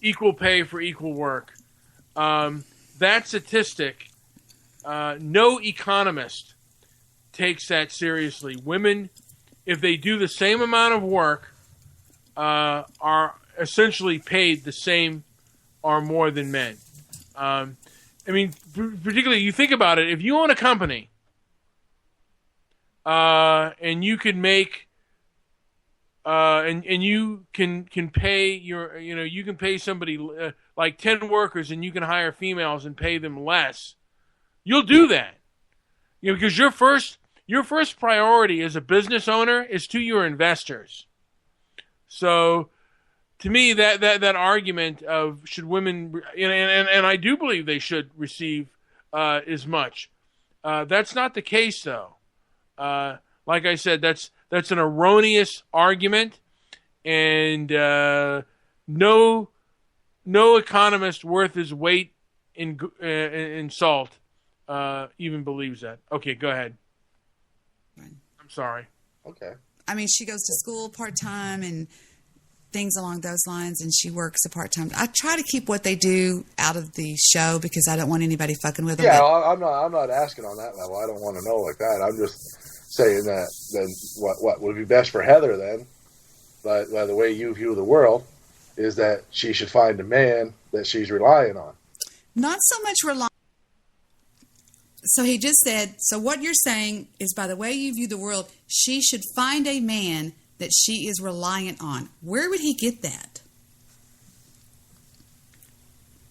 Speaker 5: equal pay for equal work, that statistic, no economist takes that seriously. Women, if they do the same amount of work, are essentially paid the same or more than men. I mean, particularly, you think about it, if you own a company and you can make and you can pay you can pay somebody like 10 workers and you can hire females and pay them less, you'll do that. Because your first priority as a business owner is to your investors. So to me, that argument of should women, and I do believe they should receive as much. That's not the case, though. Like I said, that's an erroneous argument, and no economist worth his weight in salt even believes that. Okay, go ahead. I'm sorry.
Speaker 10: Okay.
Speaker 1: I mean, she goes to school part-time and things along those lines, and she works a part-time. I try to keep what they do out of the show because I don't want anybody fucking with them.
Speaker 10: Yeah, I'm not asking on that level. I don't want to know like that. I'm just saying that then what would be best for Heather then, by the way you view the world, is that she should find a man that she's relying on.
Speaker 1: Not so much relying. So he just said, so what you're saying is by the way you view the world, she should find a man that she is reliant on. Where would he get that?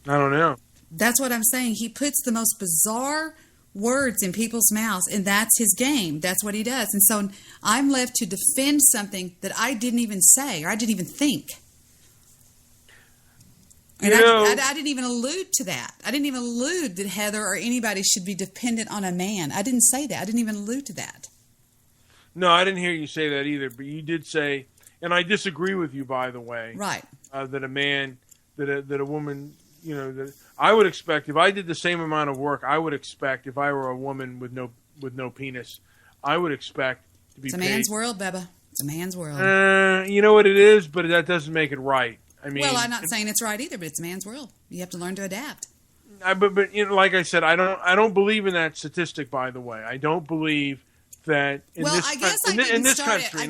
Speaker 5: I don't know.
Speaker 1: That's what I'm saying. He puts the most bizarre words in people's mouths, and that's his game. That's what he does. And so I'm left to defend something that I didn't even say or I didn't even think. And I didn't even allude to that. I didn't even allude that Heather or anybody should be dependent on a man. I didn't say that. I didn't even allude to that.
Speaker 5: No, I didn't hear you say that either. But you did say, and I disagree with you, by the way.
Speaker 1: Right.
Speaker 5: That a man, that a woman, that I would expect if I did the same amount of work, I would expect if I were a woman with no penis, I would expect to be.
Speaker 1: It's a
Speaker 5: paid.
Speaker 1: man's world, Beba. It's a man's world.
Speaker 5: You know what it is, but that doesn't make it right. I mean,
Speaker 1: well, I'm not saying it's right either, but it's a man's world. You have to learn to adapt.
Speaker 5: But like I said, I don't believe in that statistic. By the way, I don't believe that in this country.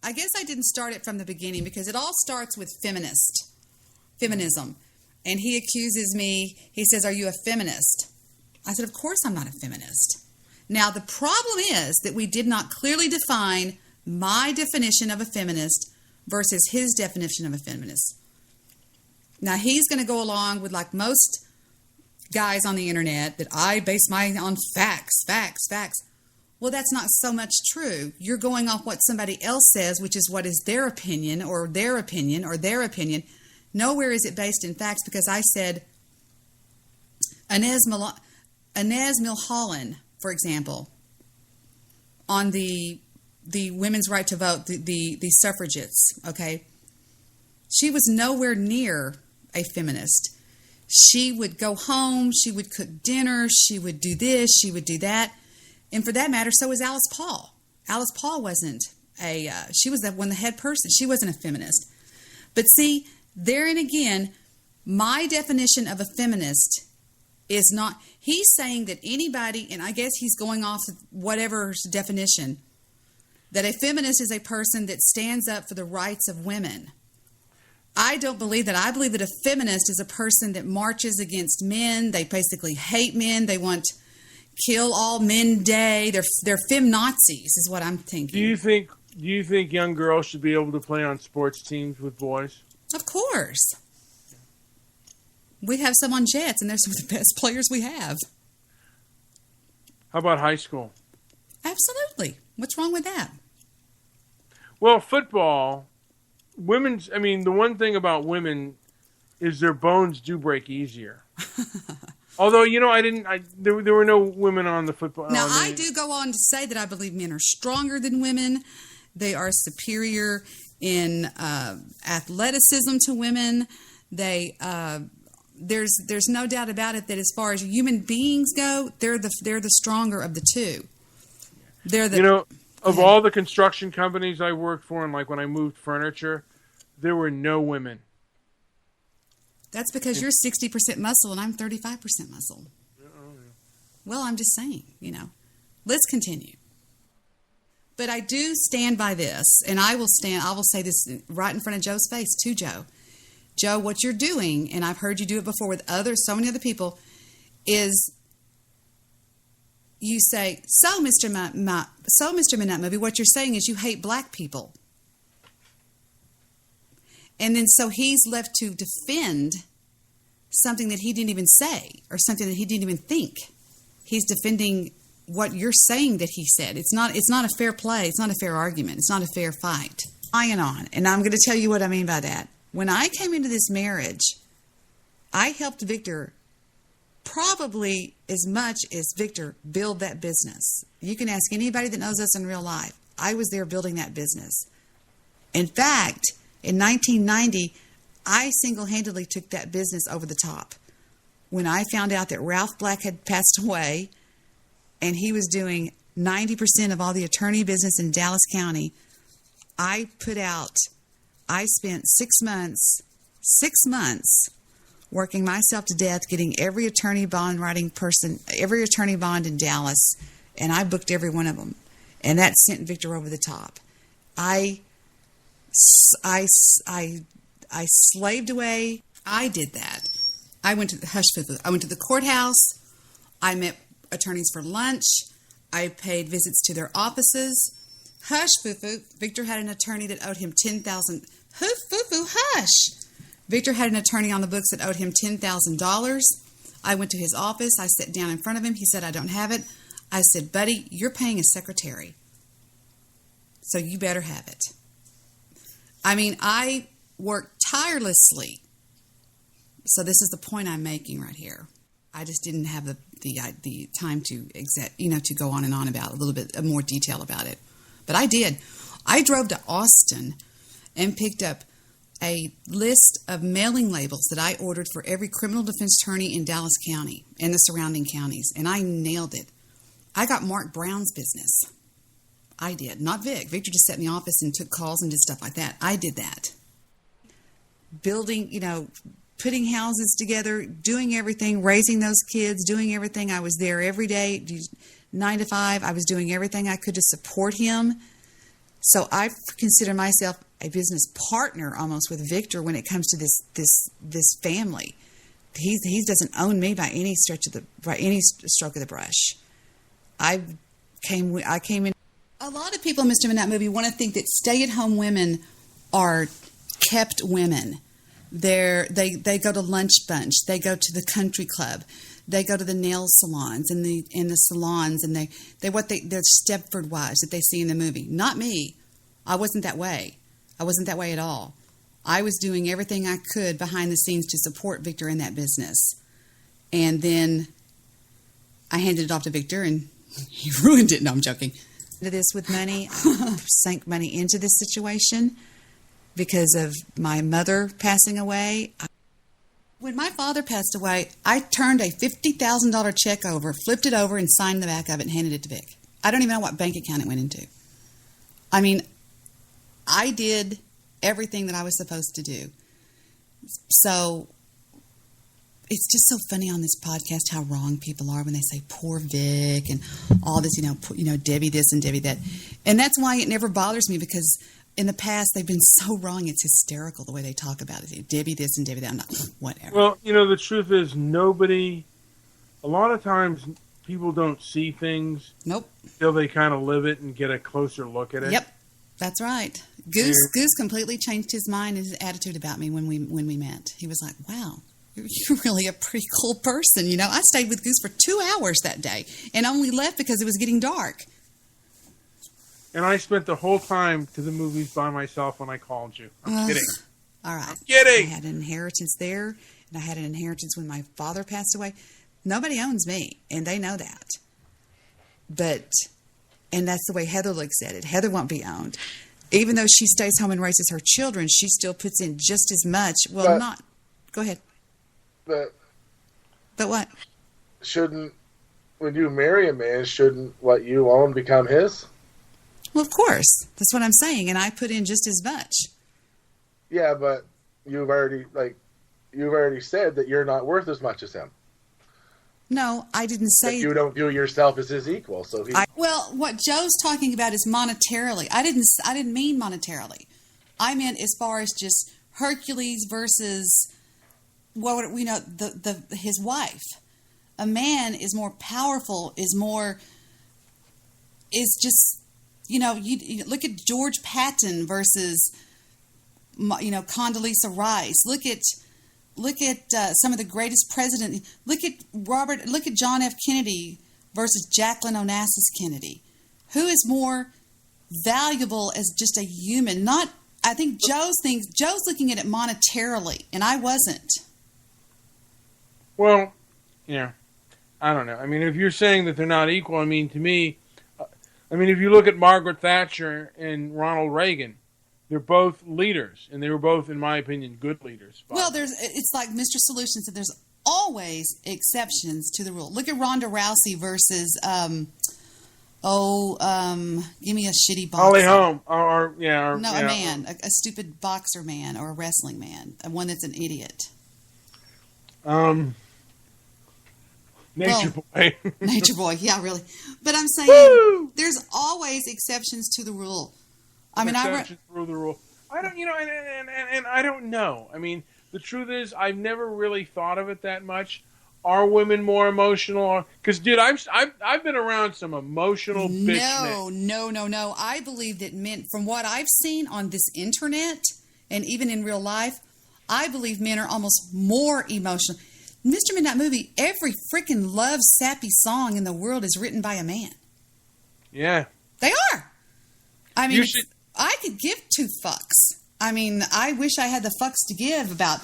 Speaker 1: I guess I didn't start it from the beginning because it all starts with feminism, and he accuses me. He says, "Are you a feminist?" I said, "Of course I'm not a feminist." Now the problem is that we did not clearly define my definition of a feminist versus his definition of a feminist. Now, he's going to go along with, like most guys on the internet, that I base mine on facts. Well, that's not so much true. You're going off what somebody else says, which is what is their opinion or their opinion or their opinion. Nowhere is it based in facts, because I said Inez Milholland, for example, on the women's right to vote, the suffragettes, okay? She was nowhere near a feminist. She would go home, she would cook dinner, she would do this, she would do that. And for that matter, so was Alice Paul. Alice Paul wasn't she was the head person. She wasn't a feminist. But see, there and again, my definition of a feminist is not, he's saying that anybody, and I guess he's going off of whatever definition, that a feminist is a person that stands up for the rights of women. I don't believe that. I believe that a feminist is a person that marches against men. They basically hate men. They want kill all men day. They're feminazis is what I'm thinking.
Speaker 5: Do you think young girls should be able to play on sports teams with boys?
Speaker 1: Of course. We have some on Jets, and they're some of the best players we have.
Speaker 5: How about high school?
Speaker 1: Absolutely. What's wrong with that?
Speaker 5: Well, football, the one thing about women is their bones do break easier. Although, there were no women on the football.
Speaker 1: Now, I do go on to say that I believe men are stronger than women. They are superior in athleticism to women. There's no doubt about it that as far as human beings go, they're the stronger of the two.
Speaker 5: Of all the construction companies I worked for, and like when I moved furniture, there were no women.
Speaker 1: That's because you're 60% muscle and I'm 35% muscle. Well, I'm just saying, Let's continue. But I do stand by this, and I will say this right in front of Joe's face to Joe. Joe, what you're doing, and I've heard you do it before with so many other people, is you say, so Mr. Minute Movie, what you're saying is you hate black people. And then so he's left to defend something that he didn't even say or something that he didn't even think. He's defending what you're saying that he said. It's not a fair play. It's not a fair argument. It's not a fair fight. And I'm going to tell you what I mean by that. When I came into this marriage, I helped Victor probably as much as Victor build that business. You can ask anybody that knows us in real life. I was there building that business. In fact, in 1990, I single-handedly took that business over the top. When I found out that Ralph Black had passed away and he was doing 90% of all the attorney business in Dallas County, I spent 6 months working myself to death, getting every attorney bond in Dallas, and I booked every one of them. And that sent Victor over the top. I slaved away. I did that. I went to the courthouse. I met attorneys for lunch. I paid visits to their offices. Hush, Fufu. Victor had an attorney that owed him $10,000. Fufu, hush. Victor had an attorney on the books that owed him $10,000. I went to his office. I sat down in front of him. He said, I don't have it. I said, buddy, you're paying a secretary, so you better have it. I mean, I worked tirelessly. So this is the point I'm making right here. I just didn't have the time to to go on and on about a little bit more detail about it. But I did. I drove to Austin and picked up a list of mailing labels that I ordered for every criminal defense attorney in Dallas County and the surrounding counties, and I nailed it. I got Mark Brown's business. I did, not Vic. Victor just sat in the office and took calls and did stuff like that. I did that. Building, putting houses together, doing everything, raising those kids, doing everything. I was there every day, 9 to 5. I was doing everything I could to support him. So I consider myself a business partner almost with Victor when it comes to this family. He doesn't own me by any stroke of the brush. I came in. A lot of people, Mr. In that movie, want to think that stay-at-home women are kept women. They go to lunch bunch. They go to the country club. They go to the nail salons and the salons, and they're Stepford wives that they see in the movie. Not me. I wasn't that way. I wasn't that way at all. I was doing everything I could behind the scenes to support Victor in that business. And then I handed it off to Victor, and he ruined it. No, I'm joking. This with money, I sank money into this situation because of my mother passing away. When my father passed away, I turned a $50,000 check over, flipped it over, and signed the back of it and handed it to Vic. I don't even know what bank account it went into. I mean, I did everything that I was supposed to do. So it's just so funny on this podcast how wrong people are when they say poor Vic and all this, Debbie this and Debbie that. And that's why it never bothers me, because in the past they've been so wrong. It's hysterical the way they talk about it. Debbie this and Debbie that. I'm not, whatever.
Speaker 5: Well, the truth is a lot of times people don't see things.
Speaker 1: Nope.
Speaker 5: Until they kind of live it and get a closer look at it.
Speaker 1: Yep. That's right. Goose completely changed his mind and his attitude about me when we met. He was like, wow, you're really a pretty cool person. I stayed with Goose for 2 hours that day and only left because it was getting dark.
Speaker 5: And I spent the whole time to the movies by myself when I called you. I'm kidding.
Speaker 1: All right.
Speaker 5: I'm kidding.
Speaker 1: I had an inheritance there, and I had an inheritance when my father passed away. Nobody owns me, and they know that. And that's the way Heather looks at it. Heather won't be owned. Even though she stays home and raises her children, she still puts in just as much. Well, not. Go ahead. But what?
Speaker 10: When you marry a man, shouldn't what you own become his?
Speaker 1: Well, of course. That's what I'm saying. And I put in just as much.
Speaker 10: Yeah, but you've already said that you're not worth as much as him.
Speaker 1: No, I didn't say...
Speaker 10: But you don't view yourself as his equal. So
Speaker 1: what Joe's talking about is monetarily. I didn't mean monetarily. I meant as far as just Hercules versus his wife. A man is more powerful, is just, you look at George Patton versus, Condoleezza Rice. Look at some of the greatest presidents. Look at John F. Kennedy versus Jacqueline Onassis Kennedy. Who is more valuable as just a human? I think Joe's looking at it monetarily, and I wasn't.
Speaker 5: Well, yeah, I don't know. I mean, if you're saying that they're not equal, to me, if you look at Margaret Thatcher and Ronald Reagan, they're both leaders, and they were both, in my opinion, good leaders.
Speaker 1: Well, it's like Mr. Solution said, there's always exceptions to the rule. Look at Ronda Rousey versus, give me a shitty boxer.
Speaker 5: Holly Holm,
Speaker 1: a man, a stupid boxer man or a wrestling man, one that's an idiot.
Speaker 5: Nature Boy.
Speaker 1: Nature Boy, yeah, really. But I'm saying there's always exceptions to the rule.
Speaker 5: Exceptions to the rule. I don't, and I don't know. The truth is, I've never really thought of it that much. Are women more emotional? Because, dude, I've been around some emotional bitch men.
Speaker 1: No. I believe that men, from what I've seen on this internet and even in real life, I believe men are almost more emotional. Mr. Midnight Movie, every freaking love sappy song in the world is written by a man.
Speaker 5: Yeah.
Speaker 1: They are. I mean, I could give two fucks. I mean, I wish I had the fucks to give about,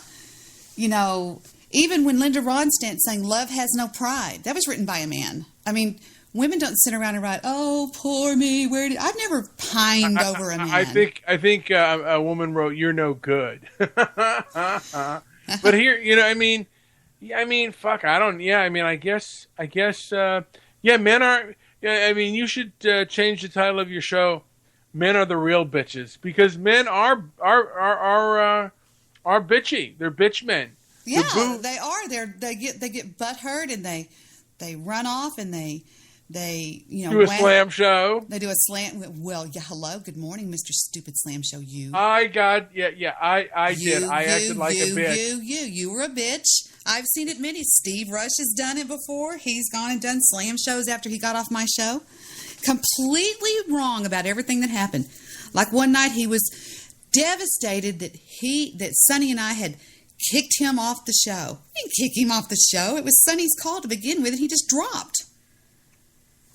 Speaker 1: even when Linda Ronstadt sang Love Has No Pride, that was written by a man. I mean, women don't sit around and write, oh, poor me, I've never pined over a man.
Speaker 5: I think a woman wrote, you're no good. But here, fuck, I guess, men are, you should change the title of your show, Men Are the Real Bitches, because men are bitchy. They're bitch men.
Speaker 1: Yeah, they are. They get butthurt and they run off and they
Speaker 5: do a slam show.
Speaker 1: They do a slam. Well, yeah. Hello, good morning, Mr. Stupid Slam Show. You.
Speaker 5: I did. I acted like a bitch.
Speaker 1: You were a bitch. I've seen it many. Steve Rush has done it before. He's gone and done slam shows after he got off my show. Completely wrong about everything that happened. Like one night he was devastated that Sonny and I had kicked him off the show. We didn't kick him off the show. It was Sonny's call to begin with, and he just dropped.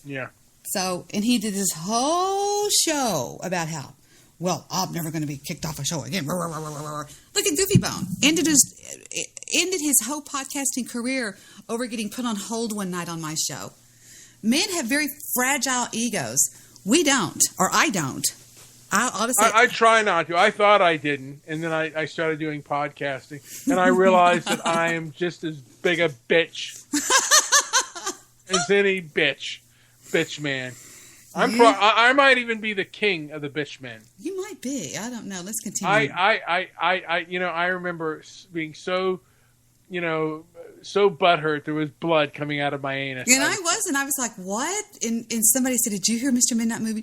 Speaker 5: Yeah.
Speaker 1: So, and he did this whole show about how, well, I'm never going to be kicked off a show again. Look at Goofy Bone. Ended his whole podcasting career over getting put on hold one night on my show. Men have very fragile egos. We don't, or I don't.
Speaker 5: I try not to. I thought I didn't, and then I started doing podcasting, and I realized that I am just as big a bitch as any bitch man. I might even be the king of the bitch men.
Speaker 1: You might be. I don't know. Let's continue.
Speaker 5: I remember being so, so butthurt there was blood coming out of my anus.
Speaker 1: And I was like, what? And somebody said, did you hear Mr. Midnight Movie?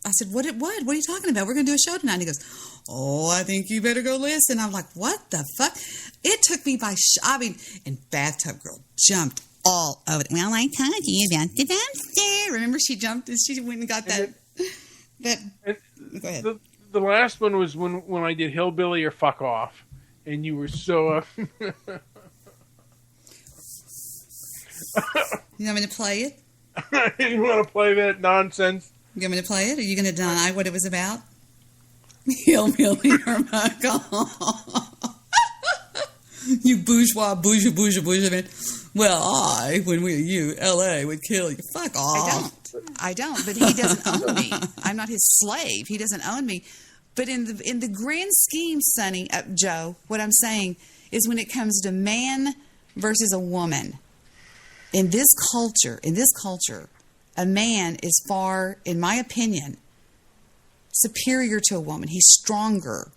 Speaker 1: I said, what are you talking about? We're going to do a show tonight. And he goes, oh, I think you better go listen. I'm like, what the fuck? It took me by and Bathtub Girl jumped all over it. Well, I told you about the dumpster. Remember she jumped and she went and got that. Go ahead.
Speaker 5: The last one was when I did Hillbilly or Fuck Off. And you were so...
Speaker 1: You want me to play it?
Speaker 5: You want to play that nonsense?
Speaker 1: You want me to play it? Are you going to deny what it was about? Hillbilly or fuck off. You bourgeois man. Well, L.A. would kill you. Fuck off. I don't. But he doesn't own me. I'm not his slave. He doesn't own me. But in the grand scheme, Sonny, Joe, what I'm saying is when it comes to man versus a woman, in this culture, a man is far, in my opinion, superior to a woman. He's stronger.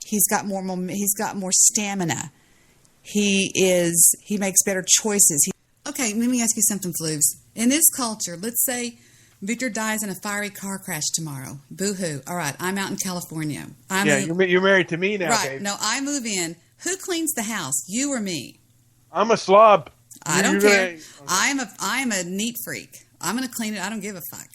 Speaker 1: He's got more stamina. He makes better choices. Okay, let me ask you something, Flooves. In this culture, let's say Victor dies in a fiery car crash tomorrow. Boo-hoo. All right, I'm out in California.
Speaker 5: You're married to me now,
Speaker 1: right,
Speaker 5: babe.
Speaker 1: No, I move in. Who cleans the house, you or me?
Speaker 5: I'm a slob.
Speaker 1: I don't care. Okay. I'm a neat freak. I'm going to clean it. I don't give a fuck.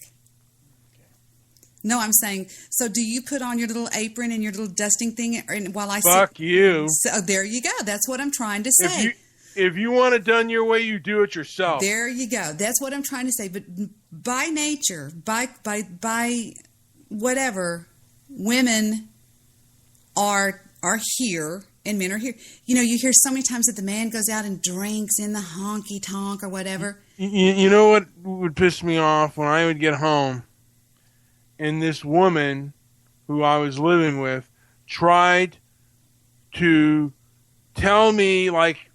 Speaker 1: No, I'm saying, so do you put on your little apron and your little dusting thing while I
Speaker 5: fuck you?
Speaker 1: So there you go. That's what I'm trying to say.
Speaker 5: If you want it done your way, you do it yourself.
Speaker 1: There you go. That's what I'm trying to say. But by nature, by whatever, women are here and men are here. You hear so many times that the man goes out and drinks in the honky tonk or whatever.
Speaker 5: You know what would piss me off when I would get home and this woman who I was living with tried to tell me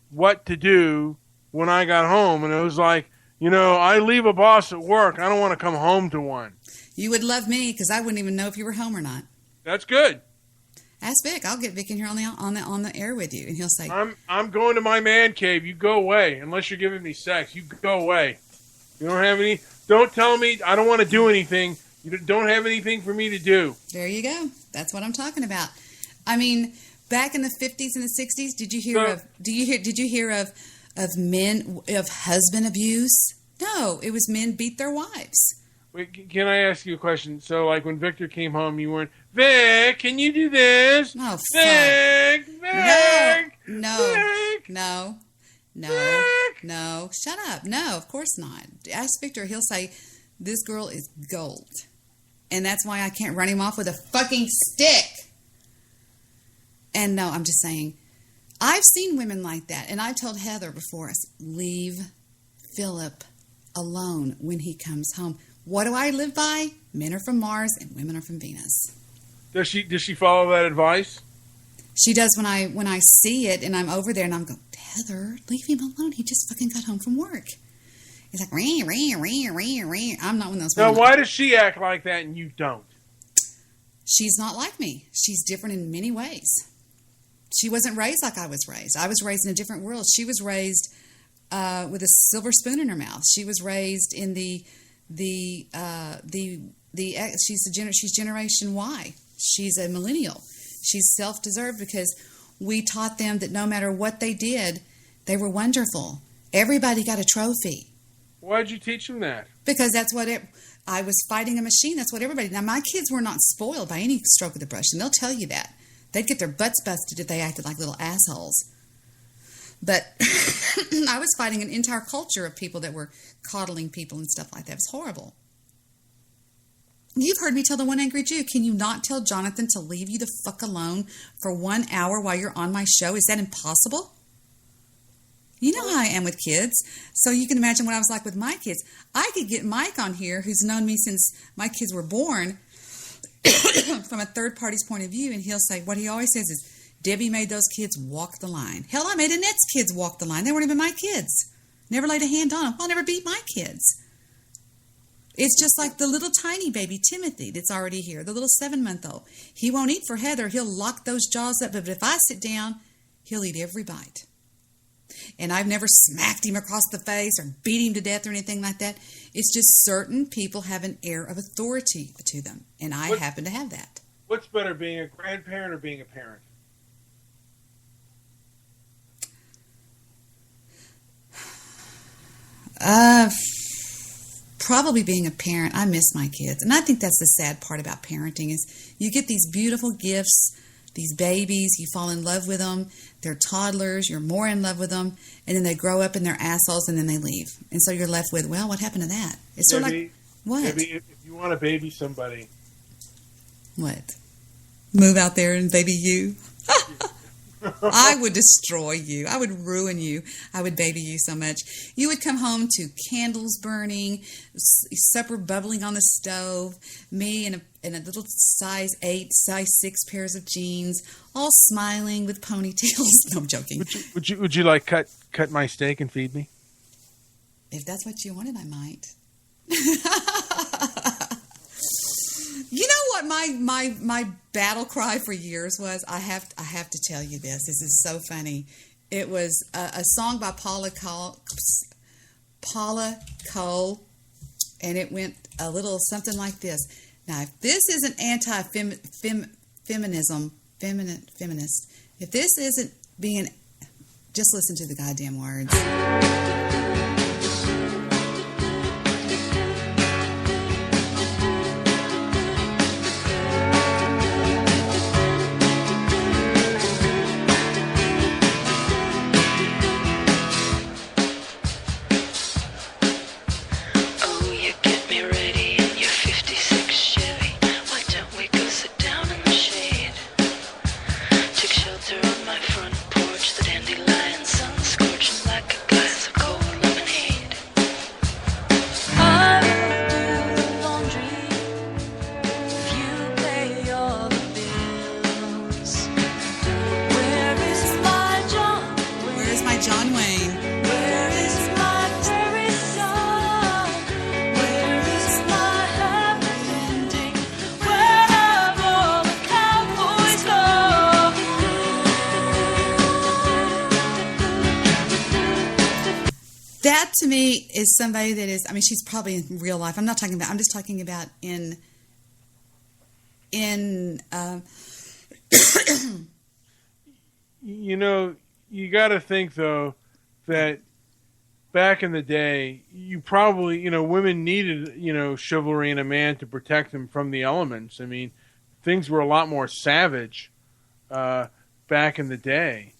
Speaker 5: what to do when I got home, and it was like, I leave a boss at work. I don't want to come home to one.
Speaker 1: You would love me because I wouldn't even know if you were home or not.
Speaker 5: That's good.
Speaker 1: Ask Vic. I'll get Vic in here on the air with you, and he'll say,
Speaker 5: "I'm going to my man cave. You go away. Unless you're giving me sex, you go away. You don't have any. Don't tell me I don't want to do anything. You don't have anything for me to do."
Speaker 1: There you go. That's what I'm talking about. I mean, back in the 50s and the 60s, did you hear of men of husband abuse? No, it was men beat their wives.
Speaker 5: Wait, can I ask you a question? So, like, when Victor came home, you weren't, Vic, can you do this?
Speaker 1: No,
Speaker 5: Vic, Vic,
Speaker 1: No. Shut up. No, of course not. Ask Victor. He'll say, this girl is gold. And that's why I can't run him off with a fucking stick. And no, I'm just saying, I've seen women like that. And I told Heather before, leave Philip alone when he comes home. What do I live by? Men are from Mars and women are from Venus.
Speaker 5: Does she follow that advice?
Speaker 1: She does when I see it and I'm over there and I'm going, Heather, leave him alone. He just fucking got home from work. He's like, ring, ring, ring, ring, ring. I'm not one of those women.
Speaker 5: Now, why does she act like that and you don't?
Speaker 1: She's not like me. She's different in many ways. She wasn't raised like I was raised. I was raised in a different world. She was raised with a silver spoon in her mouth. She was raised in she's Generation Y. She's a millennial. She's self-deserved because we taught them that no matter what they did, they were wonderful. Everybody got a trophy.
Speaker 5: Why did you teach them that?
Speaker 1: Because that's what I was fighting a machine. That's what everybody. Now, my kids were not spoiled by any stroke of the brush, and they'll tell you that. They'd get their butts busted if they acted like little assholes. But I was fighting an entire culture of people that were coddling people and stuff like that. It was horrible. You've heard me tell the one angry Jew, can you not tell Jonathan to leave you the fuck alone for 1 hour while you're on my show? Is that impossible? You know how I am with kids. So you can imagine what I was like with my kids. I could get Mike on here, who's known me since my kids were born, from a third party's point of view, and he'll say, what he always says is, Debbie made those kids walk the line. Hell, I made Annette's kids walk the line. They weren't even my kids. Never laid a hand on them. I'll never beat my kids. It's just like the little tiny baby, Timothy, that's already here, the little 7-month-old. He won't eat for Heather. He'll lock those jaws up. But if I sit down, he'll eat every bite. And I've never smacked him across the face or beat him to death or anything like that. It's just certain people have an air of authority to them. And I happen to have that.
Speaker 5: What's better, being a grandparent or being a parent?
Speaker 1: Probably being a parent. I miss my kids. And I think that's the sad part about parenting is you get these beautiful gifts, these babies, you fall in love with them, they're toddlers, you're more in love with them, and then they grow up and they're assholes and then they leave. And so you're left with, well, what happened to that? It's sort of like, what?
Speaker 5: Debbie, if you want to baby somebody.
Speaker 1: What? Move out there and baby you? I would destroy you. I would ruin you. I would baby you so much. You would come home to candles burning, supper bubbling on the stove, me in a little size 8, size 6 pairs of jeans, all smiling with ponytails. No, I'm joking.
Speaker 5: Would you like cut my steak and feed me?
Speaker 1: If that's what you wanted, I might. You know what my battle cry for years was? I have to tell you this. This is so funny. It was a song by Paula Cole, and it went a little something like this. Now, if this isn't feminist, if this isn't being, just listen to the goddamn words. That to me is somebody that is, I mean, she's probably in real life. I'm just talking about in you
Speaker 5: know, you got to think though that back in the day, you probably, women needed, chivalry in a man to protect them from the elements. I mean, things were a lot more savage back in the day.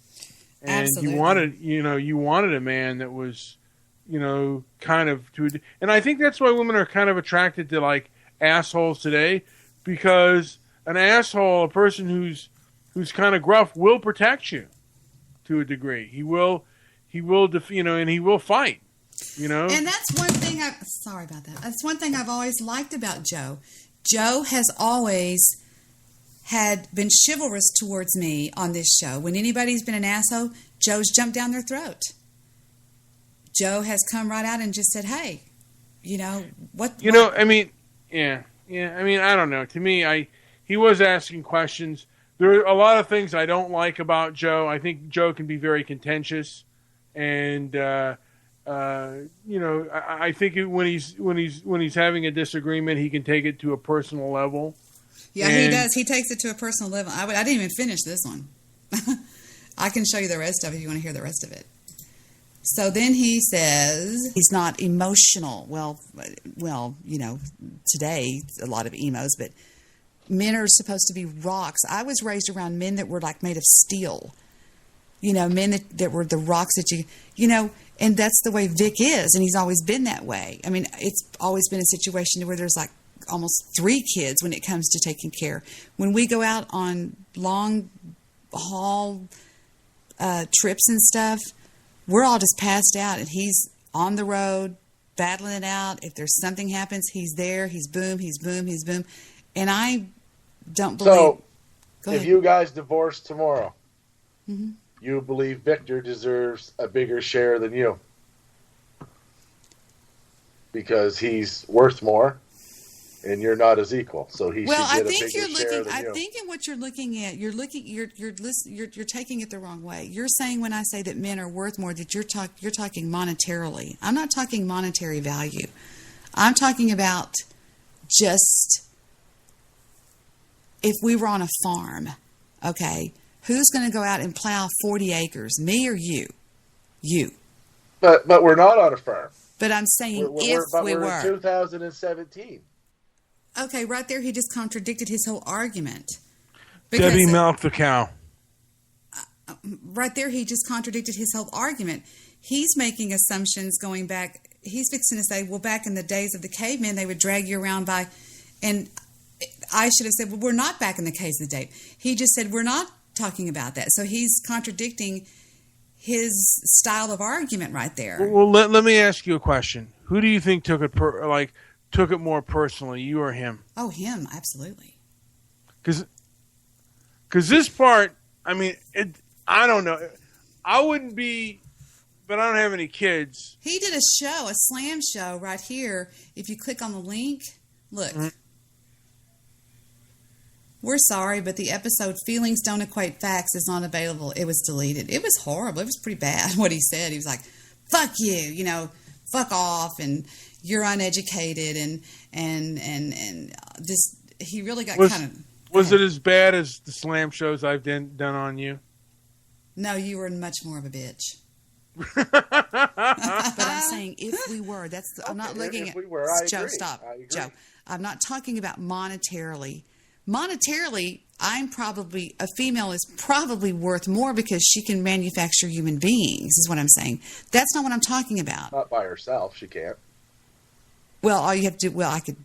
Speaker 5: And
Speaker 1: Absolutely.
Speaker 5: you wanted a man that was, kind of and I think that's why women are kind of attracted to like assholes today, because an asshole, a person who's kind of gruff, will protect you to a degree. He will, and he will fight,
Speaker 1: And that's one thing sorry about that. That's one thing I've always liked about Joe. Joe has always had been chivalrous towards me on this show. When anybody's been an asshole, Joe's jumped down their throat. Joe has come right out and just said, "Hey, what?"
Speaker 5: I mean, yeah. I mean, I don't know. To me, he was asking questions. There are a lot of things I don't like about Joe. I think Joe can be very contentious, and I think when he's having a disagreement, he can take it to a personal level.
Speaker 1: Yeah, he does. He takes it to a personal level. I didn't even finish this one. I can show you the rest of it if you want to hear the rest of it. So then he says he's not emotional. Well, today a lot of emos, but men are supposed to be rocks. I was raised around men that were like made of steel. Men that were the rocks that and that's the way Vic is, and he's always been that way. I mean, it's always been a situation where there's like almost 3 kids when it comes to taking care. When we go out on long haul trips and stuff, we're all just passed out, and he's on the road battling it out. If there's something happens, he's there. He's boom, he's boom, he's boom. And I don't believe...
Speaker 10: So,
Speaker 1: Go
Speaker 10: if
Speaker 1: ahead.
Speaker 10: you guys divorce tomorrow,
Speaker 1: Mm-hmm.
Speaker 10: you believe Victor deserves a bigger share than you? Because he's worth more, and you're not as equal. So he should get a bigger share than you.
Speaker 1: I think in what you're looking at, you're taking it the wrong way. You're saying when I say that men are worth more, that you're talking monetarily. I'm not talking monetary value. I'm talking about just if we were on a farm, okay, who's going to go out and plow 40 acres, me or you? You.
Speaker 10: But we're not on a farm.
Speaker 1: But I'm saying
Speaker 10: we're
Speaker 1: were.
Speaker 10: in 2017.
Speaker 1: Okay, right there he just contradicted his whole argument.
Speaker 5: Debi milked the cow.
Speaker 1: Right there he just contradicted his whole argument. He's making assumptions going back. He's fixing to say, well, back in the days of the cavemen, they would drag you around by... And I should have said, well, we're not back in the caves of the day. He just said, we're not talking about that. So he's contradicting his style of argument right there.
Speaker 5: Well, let me ask you a question. Who do you think took it more personally, you or him?
Speaker 1: Oh, him, absolutely.
Speaker 5: Because this part, I mean, I don't know. I wouldn't be, but I don't have any kids.
Speaker 1: He did a show, a slam show right here. If you click on the link, look. Mm-hmm. We're sorry, but the episode Feelings Don't Equate Facts is not available. It was deleted. It was horrible. It was pretty bad what he said. He was like, fuck you, fuck off, and you're uneducated, and just, he really got kind of...
Speaker 5: Was it as bad as the slam shows I've done on you?
Speaker 1: No, you were much more of a bitch. But I'm saying if we were, I'm not looking at...
Speaker 10: We were,
Speaker 1: Joe,
Speaker 10: agree.
Speaker 1: stop. Joe, I'm not talking about monetarily. Monetarily, a female is probably worth more because she can manufacture human beings, is what I'm saying. That's not what I'm talking about.
Speaker 10: Not by herself, she can't.
Speaker 1: Well, all you have to do, I could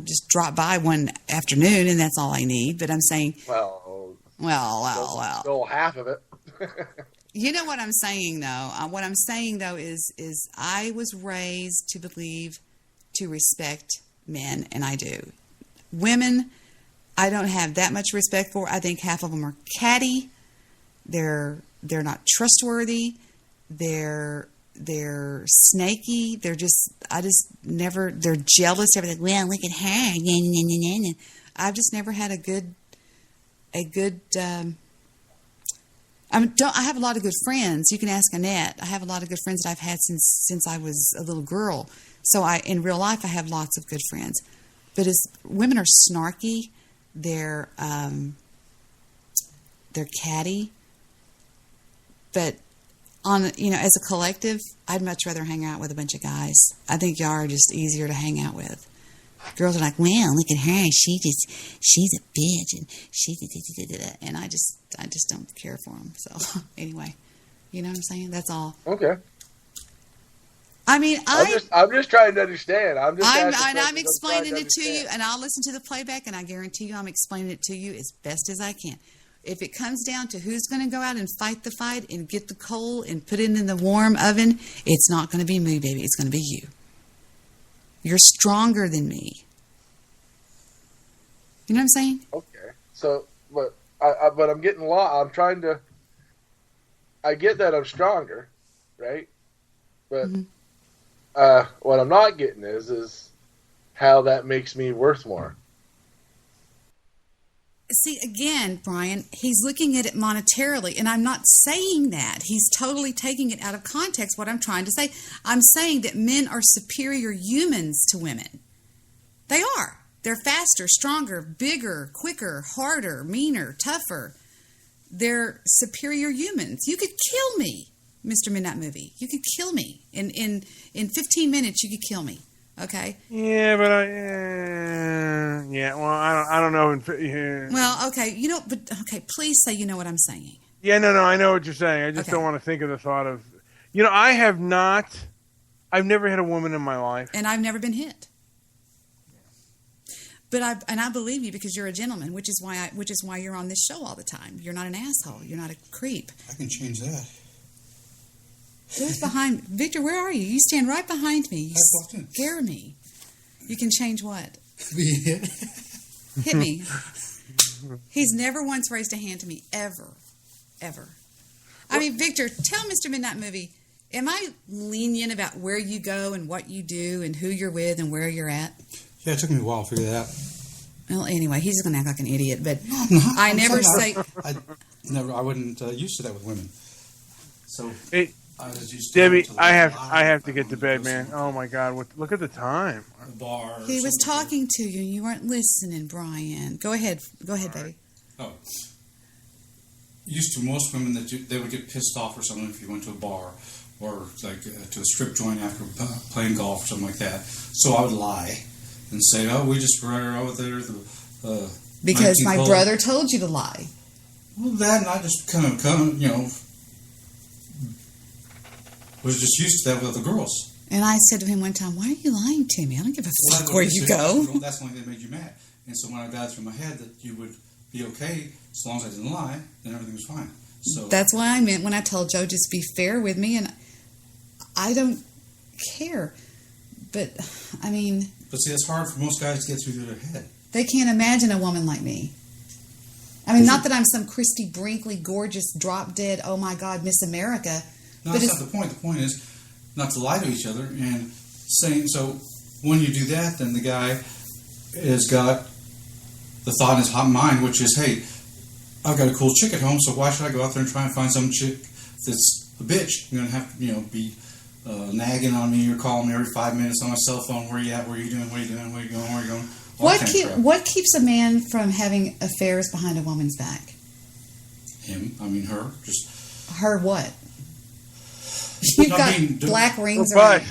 Speaker 1: just drop by one afternoon and that's all I need. But I'm saying, well.
Speaker 10: Still half of it.
Speaker 1: You know what I'm saying, though? What I'm saying, though, is I was raised to believe, to respect men, and I do. Women, I don't have that much respect for. I think half of them are catty. They're not trustworthy. They're snaky. They're jealous. Everything. Well, look at her. I've just never had a good. I have a lot of good friends. You can ask Annette. I have a lot of good friends that I've had since I was a little girl. So in real life, I have lots of good friends. But women are snarky. They're catty. But as a collective, I'd much rather hang out with a bunch of guys. I think y'all are just easier to hang out with. Girls are like, well, look at her. She's a bitch, and and I just don't care for them. So anyway, you know what I'm saying? That's all.
Speaker 10: Okay.
Speaker 1: I mean,
Speaker 10: I'm just trying to understand. I'm
Speaker 1: explaining it to you, and I'll listen to the playback, and I guarantee you I'm explaining it to you as best as I can. If it comes down to who's going to go out and fight the fight and get the coal and put it in the warm oven, it's not going to be me, baby. It's going to be you. You're stronger than me. You know what I'm saying?
Speaker 10: Okay. So, but I'm getting lost. I'm trying to. I get that I'm stronger, right? But what I'm not getting is how that makes me worth more.
Speaker 1: See, again, Brian, he's looking at it monetarily, and I'm not saying that. He's totally taking it out of context, what I'm trying to say. I'm saying that men are superior humans to women. They are. They're faster, stronger, bigger, quicker, harder, meaner, tougher. They're superior humans. You could kill me, Mr. Midnight Movie. You could kill me. In 15 minutes, you could kill me. Okay.
Speaker 5: Yeah, but well, I don't know.
Speaker 1: Well, okay, please say you know what I'm saying.
Speaker 5: Yeah, no, I know what you're saying. I just don't want to think of the thought of, I've never hit a woman in my life,
Speaker 1: and I've never been hit. But I believe you because you're a gentleman, which is why you're on this show all the time. You're not an asshole. You're not a creep.
Speaker 16: I can change that.
Speaker 1: Who's behind Victor? Where are you? You stand right behind me. You scare me. You can change what?
Speaker 16: Be hit.
Speaker 1: Hit me. He's never once raised a hand to me, ever. I mean, Victor, tell Mr. Midnight Movie, am I lenient about where you go and what you do and who you're with and where you're at?
Speaker 16: Yeah, it took me a while to figure that out.
Speaker 1: Well, anyway, he's just going to act like an idiot, but
Speaker 16: I
Speaker 1: never say...
Speaker 16: I wouldn't used to that with women. So...
Speaker 5: Debbie, I have to get to bed, man. Oh my God! Look at the time.
Speaker 1: He was talking to you. You weren't listening, Brian. Go ahead, baby.
Speaker 16: Oh, used to most women that they would get pissed off or something if you went to a bar or like to a strip joint after playing golf or something like that. So I would lie and say, "Oh, we just were over there."
Speaker 1: Because my brother told you to lie.
Speaker 16: Well, that and I just kind of was just used to that with other girls.
Speaker 1: And I said to him one time, why are you lying to me? I don't give a fuck where you go.
Speaker 16: That's the only thing that made you mad. And so when I got it through my head that you would be okay as long as I didn't lie, then everything was fine. So
Speaker 1: that's what I meant when I told Joe, just be fair with me. And I don't care. But, I mean...
Speaker 16: But see, it's hard for most guys to get through their head.
Speaker 1: They can't imagine a woman like me. I mean, not that I'm some Christy Brinkley, gorgeous, drop-dead, oh my God, Miss America...
Speaker 16: No, that's not the point. The point is not to lie to each other and saying, so when you do that, then the guy has got the thought in his hot mind, which is, hey, I've got a cool chick at home, so why should I go out there and try and find some chick that's a bitch? You're going to have to, be nagging on me or calling me every 5 minutes on my cell phone. Where you at? Where you doing? Where you doing? Where you going? Where you going?
Speaker 1: What keeps a man from having affairs behind a woman's back?
Speaker 16: Her. Just
Speaker 1: her what? You've got black rings around.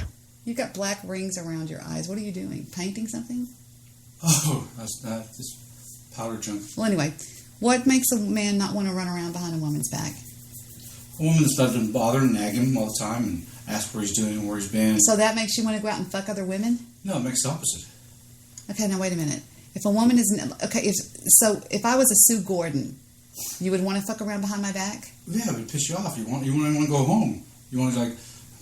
Speaker 1: You've got black rings around your eyes. What are you doing? Painting something?
Speaker 16: Oh, that's just powder junk.
Speaker 1: Well, anyway, what makes a man not want to run around behind a woman's back?
Speaker 16: A woman that doesn't bother and nag him all the time and ask where he's doing and where he's been.
Speaker 1: So that makes you want to go out and fuck other women?
Speaker 16: No, it makes the opposite.
Speaker 1: Okay, now wait a minute. If a woman isn't if I was a Sue Gordon, you would want to fuck around behind my back?
Speaker 16: Yeah, it would piss you off. You wouldn't want to go home. You want to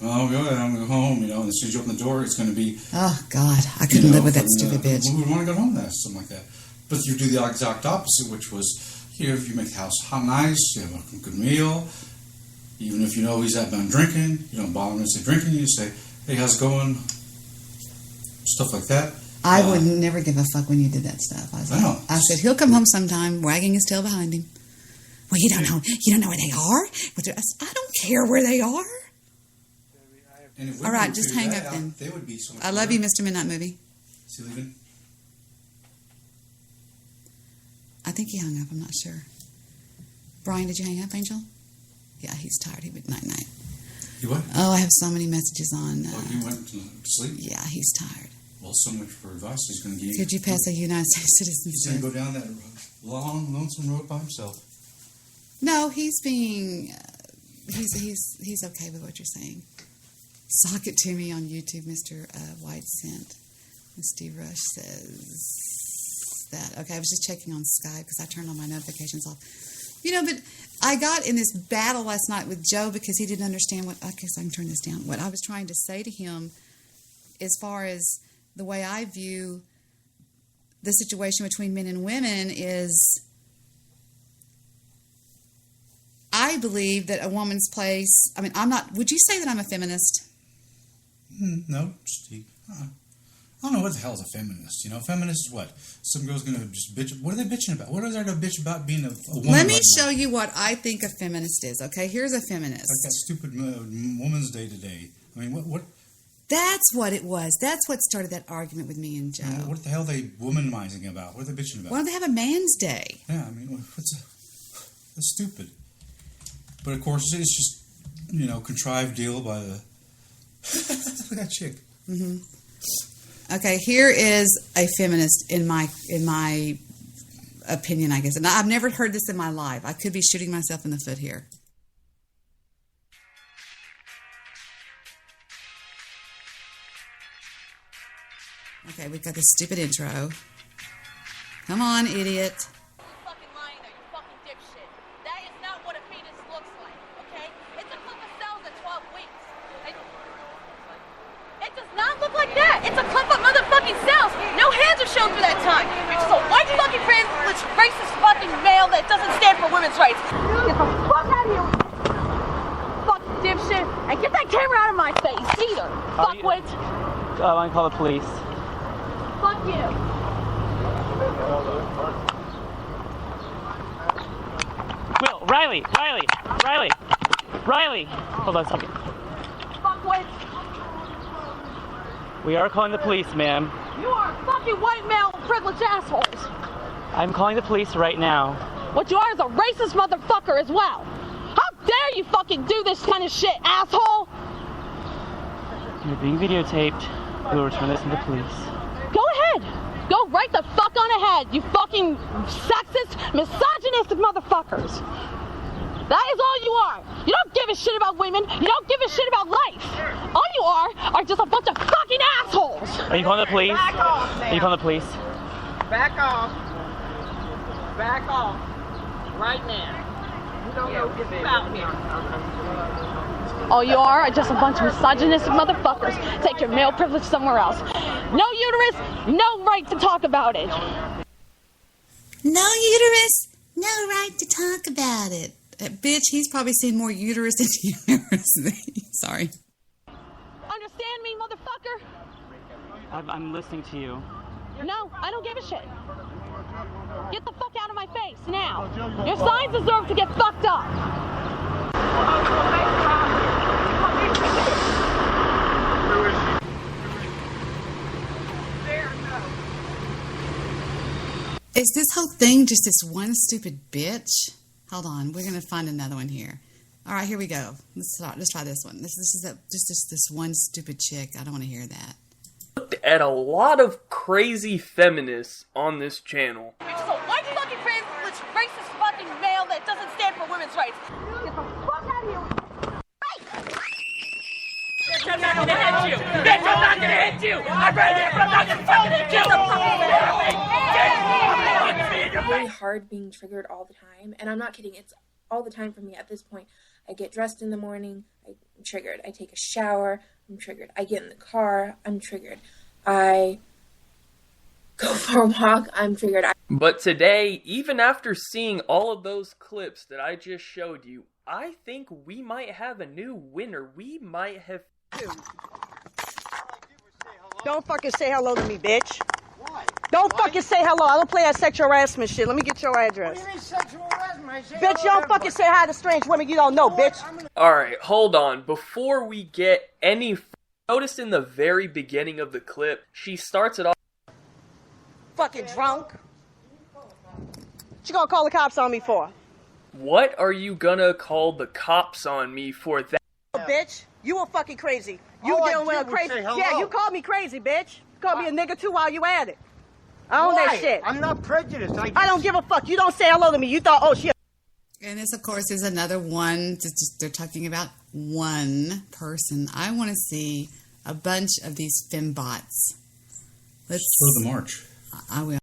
Speaker 16: I'm going to go home, and as soon as you open the door, it's going to be...
Speaker 1: Oh, God, I couldn't live with that stupid bitch.
Speaker 16: We would want to go home, something like that. But you do the exact opposite, which was, if you make the house hot, nice, you have a good meal, even if you know he's out done drinking, you don't bother him and say drinking, you say, hey, how's it going? Stuff like that.
Speaker 1: I would never give a fuck when you did that stuff. I said, he'll come home sometime, wagging his tail behind him. Well, you don't know where they are? I don't care where they are. All right, just hang up then.
Speaker 16: They would be so much
Speaker 1: I love you, Mr. Midnight Movie.
Speaker 16: Is he leaving?
Speaker 1: I think he hung up. I'm not sure. Brian, did you hang up, Angel? Yeah, he's tired. He would night-night.
Speaker 16: You what?
Speaker 1: Oh, I have so many messages on.
Speaker 16: You went to sleep?
Speaker 1: Yeah, he's tired.
Speaker 16: Well, so much for advice he's going to give you.
Speaker 1: Could you pass a United States citizenship?
Speaker 16: He's going to go down that long, lonesome road by himself.
Speaker 1: No, he's being. He's okay with what you're saying. Sock it to me on YouTube, Mr. White Scent. Steve Rush says that. Okay, I was just checking on Skype because I turned all my notifications off. But I got in this battle last night with Joe because he didn't understand what. I guess I can turn this down. What I was trying to say to him, as far as the way I view the situation between men and women, is I believe that a woman's place. I mean, I'm not. Would you say that I'm a feminist?
Speaker 16: No, Steve. I don't know what the hell is a feminist. Feminist is what? Some girl's going to just bitch. What are they bitching about? What is there to bitch about being a woman?
Speaker 1: Let me show you what I think a feminist is, okay? Here's a feminist.
Speaker 16: Like that stupid Woman's Day today. I mean, what?
Speaker 1: That's what it was. That's what started that argument with me and Joe.
Speaker 16: What the hell are they womanizing about? What are they bitching about?
Speaker 1: Why don't they have a man's day?
Speaker 16: Yeah, I mean, that's stupid. But of course, it's just, contrived deal by the... that chick.
Speaker 1: Mm-hmm. Okay, here is a feminist in my opinion, I guess. And I've never heard this in my life. I could be shooting myself in the foot here. Okay, we've got this stupid intro. Come on, idiot.
Speaker 13: It's a clip of motherfucking cells. No hands are shown for that time. You're just a white fucking privileged racist fucking male that doesn't stand for women's rights. Get the fuck out of here. Fucking dipshit. And get that camera out of my face either. Fuckwit.
Speaker 17: I call the police.
Speaker 13: Fuck you.
Speaker 17: Will, Riley. Hold on a second.
Speaker 13: Fuckwit.
Speaker 17: We are calling the police, ma'am.
Speaker 13: You are fucking white male privileged assholes.
Speaker 17: I'm calling the police right now.
Speaker 13: What you are is a racist motherfucker as well. How dare you fucking do this kind of shit, asshole?
Speaker 17: You're being videotaped. We will return this to the police.
Speaker 13: Go ahead. Go right the fuck on ahead, you fucking sexist, misogynistic motherfuckers. That is all you are. You don't give a shit about women. You don't give a shit about life. All you are just a bunch of fucking assholes.
Speaker 17: Are you calling the police?
Speaker 13: Back off,
Speaker 17: Are you calling the police?
Speaker 13: Back off. Back off. Right now. You don't know what's about here. All you are just a bunch of misogynistic motherfuckers. Take your male privilege somewhere else. No uterus, no right to talk about it.
Speaker 1: No uterus, no right to talk about it. Bitch, he's probably seen more uterus than uterus than me. Sorry.
Speaker 13: Understand me, motherfucker?
Speaker 17: I'm listening to you.
Speaker 13: No, I don't give a shit. Get the fuck out of my face, now. Your signs deserve to get fucked up.
Speaker 1: Is this whole thing just this one stupid bitch? Hold on, we're gonna find another one here. All right, here we go. Let's try this one. This is just this one stupid chick. I don't want to hear that.
Speaker 21: Looked at a lot of crazy feminists on this channel.
Speaker 13: You're just a white fucking privileged racist fucking male that doesn't stand for women's rights. Get the fuck out of here.
Speaker 24: Bitch, I'm not gonna hit you! Bitch, I'm not gonna hit you! I'm right here, but I'm not gonna fucking hit you!
Speaker 25: It's really hard being triggered all the time, and I'm not kidding, it's all the time for me at this point. I get dressed in the morning, I'm triggered. I take a shower, I'm triggered. I get in the car, I'm triggered. I go for a walk, I'm triggered.
Speaker 21: But today, even after seeing all of those clips that I just showed you, I think we might have a new winner. We might have...
Speaker 26: Don't fucking say hello to me, bitch. Why? Don't fucking say hello. I don't play that sexual harassment shit. Let me get your address.
Speaker 24: What do you mean sexual harassment?
Speaker 26: Bitch, you don't fucking say hi to strange women you don't know, bitch.
Speaker 21: Alright, hold on. Before we get any... Notice in the very beginning of the clip, she starts it off...
Speaker 26: Fucking drunk. What you gonna call the cops on me for?
Speaker 21: What are you gonna call the cops on me for that?
Speaker 26: bitch. You were fucking crazy. You
Speaker 2: All I
Speaker 26: dealing with
Speaker 2: did
Speaker 26: a
Speaker 2: was
Speaker 26: crazy.
Speaker 2: say hello.
Speaker 26: Yeah, you called me crazy, bitch. You called me a nigga too while you at it. I own that
Speaker 2: Why?
Speaker 26: shit.
Speaker 2: I'm not prejudiced.
Speaker 26: I don't give a fuck. You don't say hello to me. You thought, oh shit.
Speaker 1: And this, of course, is another one. They're talking about one person. I want to see a bunch of these fembots.
Speaker 16: Let's go to the march.
Speaker 1: I will.